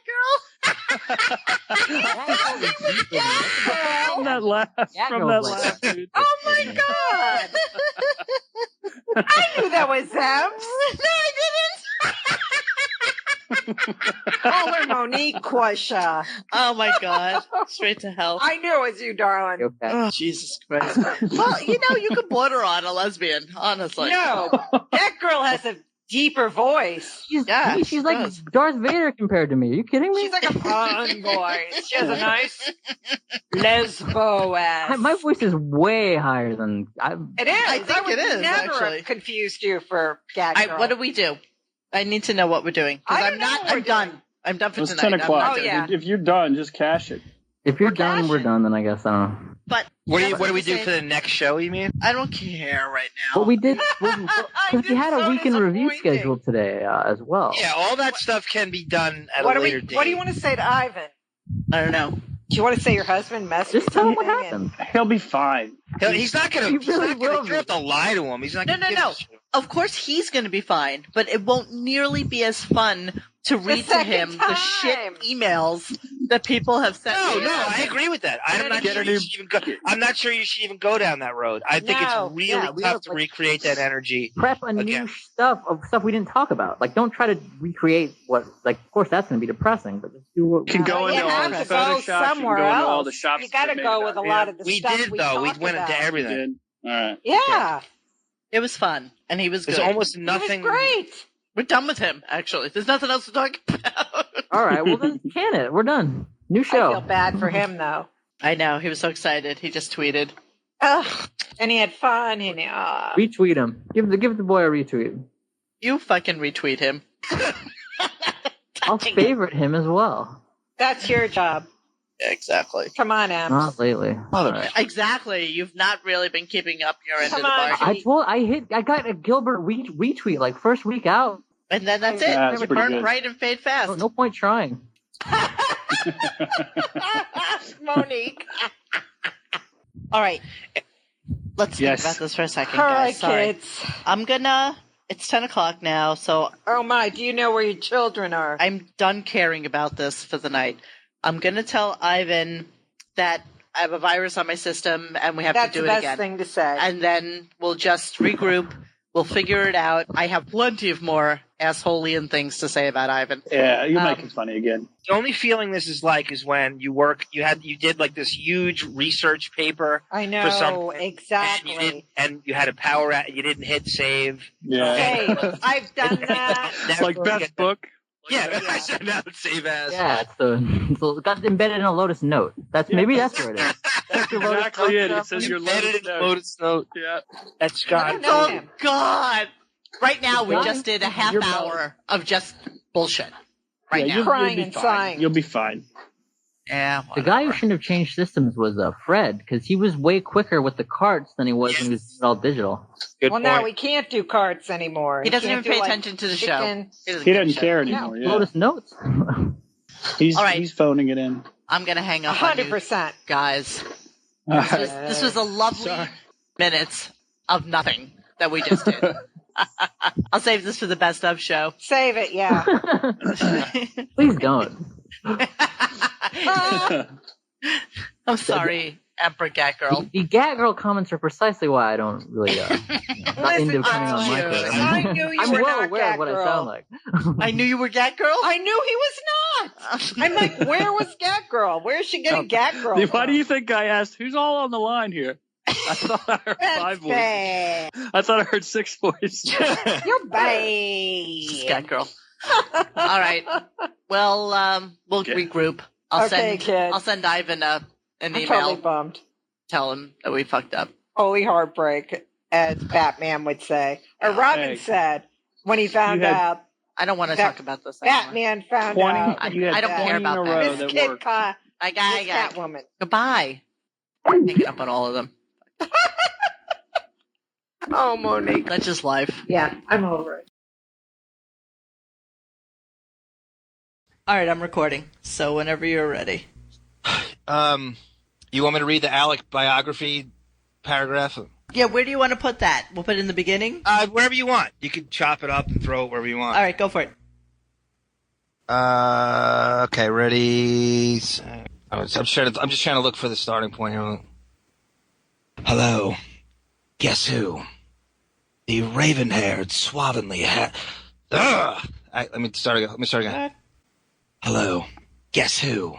Speaker 15: From that laugh.
Speaker 14: Yeah,
Speaker 15: From
Speaker 14: girl,
Speaker 15: that
Speaker 14: like-
Speaker 15: laugh, dude.
Speaker 16: Oh my God! I knew that was Em. No, I didn't. Call her Monique Quasha.
Speaker 9: Oh my God. Straight to hell.
Speaker 16: I knew it was you, darling.
Speaker 14: Okay.
Speaker 9: Oh, Jesus Christ. Well, you know, you could border on a lesbian, honestly.
Speaker 16: No, that girl has a deeper voice.
Speaker 9: Yeah,
Speaker 14: She's
Speaker 9: she
Speaker 14: like
Speaker 9: does.
Speaker 14: Darth Vader compared to me. Are you kidding me?
Speaker 16: She's like a fun voice. She has a nice lesbo ass.
Speaker 14: My voice is way higher than
Speaker 16: It is.
Speaker 9: I think
Speaker 16: would
Speaker 9: it is,
Speaker 16: never
Speaker 9: actually.
Speaker 16: have confused you for Cat Girl.
Speaker 9: What do we do? I need to know what we're doing.
Speaker 16: I
Speaker 9: Because
Speaker 16: don't
Speaker 9: I'm
Speaker 16: know
Speaker 9: not,
Speaker 16: what
Speaker 9: I'm
Speaker 16: we're
Speaker 9: done. I'm done for
Speaker 15: It's
Speaker 9: tonight.
Speaker 15: 10
Speaker 9: I'm not
Speaker 15: o'clock.
Speaker 9: doing it.
Speaker 16: yeah.
Speaker 15: If you're done, just cash it.
Speaker 14: If you're done,
Speaker 16: cashing.
Speaker 14: we're done. Then I guess I don't know.
Speaker 9: But
Speaker 12: What do
Speaker 9: that's
Speaker 12: we
Speaker 9: the
Speaker 12: do
Speaker 9: same-
Speaker 12: for the next show? You mean?
Speaker 9: I don't care right now.
Speaker 14: But we did because we had a
Speaker 16: so
Speaker 14: weekend review
Speaker 16: disappointing.
Speaker 14: scheduled today as well.
Speaker 12: Yeah, all that stuff can be done at
Speaker 16: What
Speaker 12: a
Speaker 16: do
Speaker 12: later date.
Speaker 16: What do you want to say to Ivan?
Speaker 9: I don't know.
Speaker 16: Do you want to say your husband messed
Speaker 14: Just
Speaker 16: with
Speaker 14: tell him what
Speaker 16: something
Speaker 14: happened.
Speaker 15: He'll be fine.
Speaker 12: He's not gonna.
Speaker 14: He
Speaker 12: He's
Speaker 14: really
Speaker 12: not gonna.
Speaker 14: will
Speaker 12: You don't have to lie to him. He's not.
Speaker 9: No,
Speaker 12: gonna
Speaker 9: no,
Speaker 12: give
Speaker 9: no.
Speaker 12: a shit.
Speaker 9: Of course he's going to be fine, but it won't nearly be as fun to read to
Speaker 16: second
Speaker 9: him the shit
Speaker 16: time.
Speaker 9: emails that people have sent
Speaker 12: No,
Speaker 9: me.
Speaker 12: no, I agree with that. I'm not
Speaker 15: Get
Speaker 12: sure
Speaker 15: a
Speaker 12: you
Speaker 15: new-
Speaker 12: should even go. I'm not sure you should even go down that road. I think
Speaker 16: No,
Speaker 12: it's really
Speaker 14: yeah, we
Speaker 12: tough
Speaker 14: have,
Speaker 12: to
Speaker 14: like,
Speaker 12: recreate that energy.
Speaker 14: Prep a
Speaker 12: Again.
Speaker 14: new stuff we didn't talk about. Like, don't try to recreate what. Like, of course, that's going to be depressing. But just do what.
Speaker 15: You can go
Speaker 16: You
Speaker 15: into all
Speaker 16: have
Speaker 15: the
Speaker 16: to go
Speaker 15: Photoshop. You can
Speaker 16: somewhere
Speaker 15: go into all
Speaker 16: else.
Speaker 15: the shops.
Speaker 16: You got to
Speaker 15: that
Speaker 16: go
Speaker 15: made
Speaker 16: with
Speaker 15: it
Speaker 16: a
Speaker 15: up.
Speaker 16: lot of the
Speaker 12: We
Speaker 16: stuff
Speaker 12: did
Speaker 16: we
Speaker 12: though. We
Speaker 16: talked
Speaker 12: went into
Speaker 16: about.
Speaker 12: everything.
Speaker 15: All right.
Speaker 16: Yeah,
Speaker 9: It was fun, and he was good.
Speaker 12: There's almost
Speaker 16: it was
Speaker 12: nothing.
Speaker 16: great.
Speaker 9: We're done with him, actually. There's nothing else to talk about.
Speaker 14: All right. Well, then can it. We're done. New
Speaker 16: I
Speaker 14: show.
Speaker 16: feel bad for him though.
Speaker 9: I know. He was so excited. He just tweeted.
Speaker 16: Ugh. And he had fun. And
Speaker 14: Retweet him. Give the boy a retweet.
Speaker 9: You fucking retweet him.
Speaker 14: I'll favorite him as well.
Speaker 16: that's your job.
Speaker 9: Exactly.
Speaker 16: Come on, Em.
Speaker 14: Not lately.
Speaker 9: Exactly. You've not really been keeping up your end
Speaker 16: Come
Speaker 9: of the
Speaker 16: on,
Speaker 9: bargain.
Speaker 14: I got a Gilbert retweet like first week out.
Speaker 9: And then that's it.
Speaker 15: Yeah, that's
Speaker 9: Never
Speaker 15: pretty
Speaker 9: turn
Speaker 15: good.
Speaker 9: bright and fade fast.
Speaker 14: No point trying.
Speaker 16: Monique.
Speaker 9: All right. Let's
Speaker 15: Yes.
Speaker 9: think about this for a second,
Speaker 16: All
Speaker 9: guys.
Speaker 16: right,
Speaker 9: Sorry.
Speaker 16: kids.
Speaker 9: It's 10 o'clock now, so
Speaker 16: Oh my, do you know where your children are?
Speaker 9: I'm done caring about this for the night. I'm going to tell Ivan that I have a virus on my system and we have
Speaker 16: That's
Speaker 9: to do
Speaker 16: the
Speaker 9: it
Speaker 16: best
Speaker 9: again.
Speaker 16: thing to say.
Speaker 9: And then we'll just regroup We'll figure it out. I have plenty of more assholeian things to say about Ivan.
Speaker 15: Yeah, you're making funny again.
Speaker 12: The only feeling this is like is when you did like this huge research paper.
Speaker 16: I know,
Speaker 12: for something,
Speaker 16: exactly.
Speaker 12: And you had a power at, you didn't hit save.
Speaker 15: Yeah.
Speaker 16: Save. I've done that.
Speaker 15: It's like best book.
Speaker 12: Yeah, I said now save as.
Speaker 14: Yeah, so it got embedded in a Lotus note. Maybe that's where it is. That's your Lotus
Speaker 15: Exactly
Speaker 14: note
Speaker 15: it. It says your
Speaker 12: Lotus note.
Speaker 15: Yeah.
Speaker 12: That's got.
Speaker 9: Oh, God. Right now, we just did a half hour of just bullshit. Right now.
Speaker 16: Crying and sighing.
Speaker 15: You'll be fine.
Speaker 9: Yeah.
Speaker 14: The guy who shouldn't have changed systems was Fred, because he was way quicker with the carts than he was when he was all digital.
Speaker 16: Well, now we can't do carts anymore.
Speaker 9: He doesn't even
Speaker 16: can't
Speaker 9: pay
Speaker 16: do,
Speaker 9: attention to the show.
Speaker 15: He doesn't care anymore. Yeah.
Speaker 14: Lotus notes.
Speaker 15: He's phoning it in.
Speaker 9: I'm going to hang up on you
Speaker 16: 100%.
Speaker 9: Guys. This was a lovely minutes of nothing that we just did. I'll save this for the best of show.
Speaker 16: Save it, yeah.
Speaker 14: Please don't.
Speaker 9: I'm sorry, Emperor Gat Girl.
Speaker 14: The Gat Girl comments are precisely why I don't really not into depending on my career.
Speaker 16: I knew you
Speaker 14: I'm
Speaker 16: were
Speaker 14: well
Speaker 16: not
Speaker 14: aware
Speaker 16: Gat
Speaker 14: of what
Speaker 16: Girl.
Speaker 14: I sound like.
Speaker 9: I knew you were Gat Girl?
Speaker 16: I knew he was not. I'm like, where was Gat Girl? Where is she getting Gat Girl
Speaker 15: Why
Speaker 16: from?
Speaker 15: do you think I asked who's all on the line here? I thought I heard
Speaker 16: That's
Speaker 15: 5 voices.
Speaker 16: bad.
Speaker 15: I thought I heard 6 voices.
Speaker 16: You're bad.
Speaker 9: Gat Girl. All right. Well, we'll regroup. I'll send Ivan an
Speaker 16: I'm
Speaker 9: email.
Speaker 16: totally bummed.
Speaker 9: Tell him that we fucked up.
Speaker 16: Holy heartbreak, as Batman would say. Or Robin said when he found out.
Speaker 9: I don't want to talk about this anymore.
Speaker 16: Batman found
Speaker 15: 20
Speaker 16: out.
Speaker 9: I don't care about
Speaker 15: that.
Speaker 16: Miss Kid
Speaker 9: I got
Speaker 16: Catwoman.
Speaker 9: Goodbye. I'm hanging up on all of them.
Speaker 16: Oh, Monique.
Speaker 9: That's just life.
Speaker 16: Yeah, I'm over it.
Speaker 9: All right, I'm recording. So whenever you're ready.
Speaker 12: You want me to read the Alec biography paragraph?
Speaker 9: Yeah, where do you want to put that? We'll put it in the beginning?
Speaker 12: Wherever you want. You can chop it up and throw it wherever you want.
Speaker 9: All right, go for it.
Speaker 12: Okay, ready. I'm just trying to look for the starting point here. Hello. Guess who? The raven-haired, slovenly let me start again. Hello. Guess who?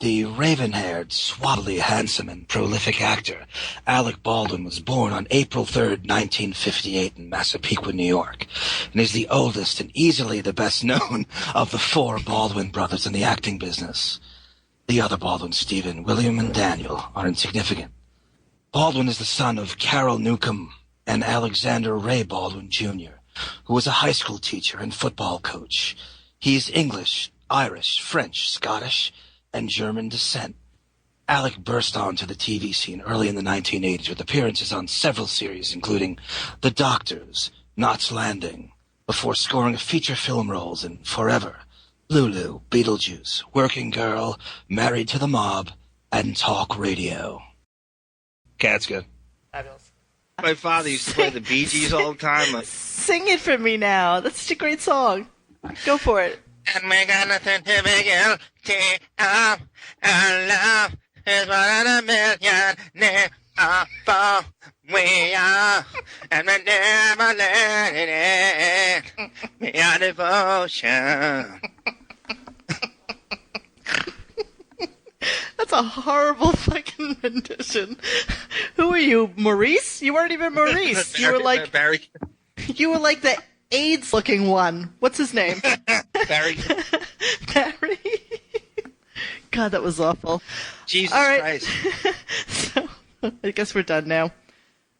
Speaker 12: The raven-haired, swaddily handsome and prolific actor Alec Baldwin was born on April 3rd, 1958 in Massapequa, New York, and is the oldest and easily the best known of the 4 Baldwin brothers in the acting business. The other Baldwins, Stephen, William, and Daniel, are insignificant. Baldwin is the son of Carol Newcomb and Alexander Ray Baldwin, Jr., who was a high school teacher and football coach. He is English, Irish, French, Scottish, and German descent. Alec burst onto the TV scene early in the 1980s with appearances on several series, including The Doctors, Knots Landing, before scoring feature film roles in Forever, Lulu, Beetlejuice, Working Girl, Married to the Mob, and Talk Radio. Okay, that's good.
Speaker 9: Fabulous.
Speaker 12: My father used to play the Bee Gees all the time.
Speaker 9: Sing it for me now. That's such a great song. Go for it.
Speaker 12: And we got nothing to be guilty of. Our love is one in a million. Never we are. And we never let it end. We are devotion.
Speaker 9: That's a horrible fucking rendition. Who are you, Maurice? You weren't even Maurice. You were like
Speaker 12: Barry.
Speaker 9: You were like the AIDS-looking one. What's his name?
Speaker 12: Barry.
Speaker 9: Barry. God, that was awful.
Speaker 12: Jesus
Speaker 9: All right.
Speaker 12: Christ.
Speaker 9: So, I guess we're done now.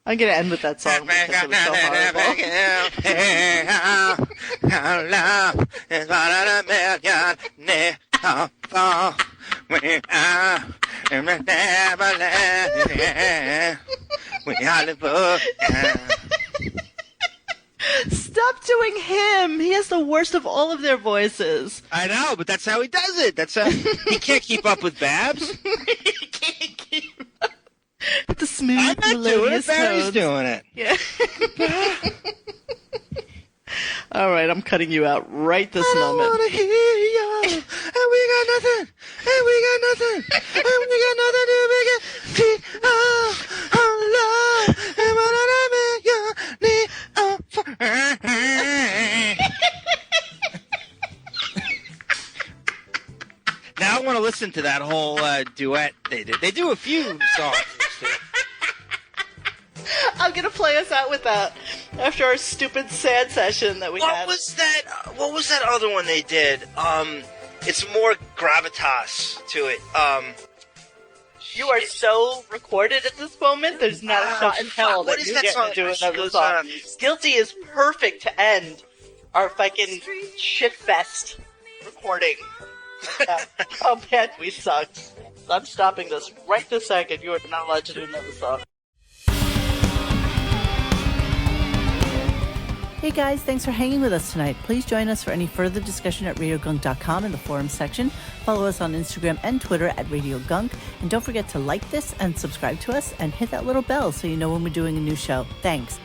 Speaker 9: I'm gonna end with that song because it was so horrible.
Speaker 12: Our love is one in a million. Never we are, and we never let it end. We are devotion.
Speaker 9: Stop doing him. He has the worst of all of their voices.
Speaker 12: I know, but that's how he does it. That's how he can't keep up with Babs.
Speaker 9: He can't keep up with the smooth,
Speaker 12: I'm not doing it.
Speaker 9: melodious
Speaker 12: Barry's
Speaker 9: tones.
Speaker 12: doing it.
Speaker 9: Yeah. All right, I'm cutting you out right this moment.
Speaker 12: I want to hear you, and we got nothing, and we got nothing, and we got nothing to be guilty of. Our love, and what I make you need. to that whole duet they did. They do a few songs.
Speaker 9: I'm gonna play us out with that after our stupid sad session that we had.
Speaker 12: What was that other one they did? It's more gravitas to it.
Speaker 9: You are so recorded at this moment. There's not a shot in hell that you get to do another song. Guilty is perfect to end our fucking shitfest recording. How bad we sucked. I'm stopping this right this second. You are not allowed to do another song. Hey guys, thanks for hanging with us tonight. Please join us for any further discussion at RadioGunk.com in the forum section. Follow us on Instagram and Twitter at RadioGunk. And don't forget to like this and subscribe to us and hit that little bell so you know when we're doing a new show. Thanks.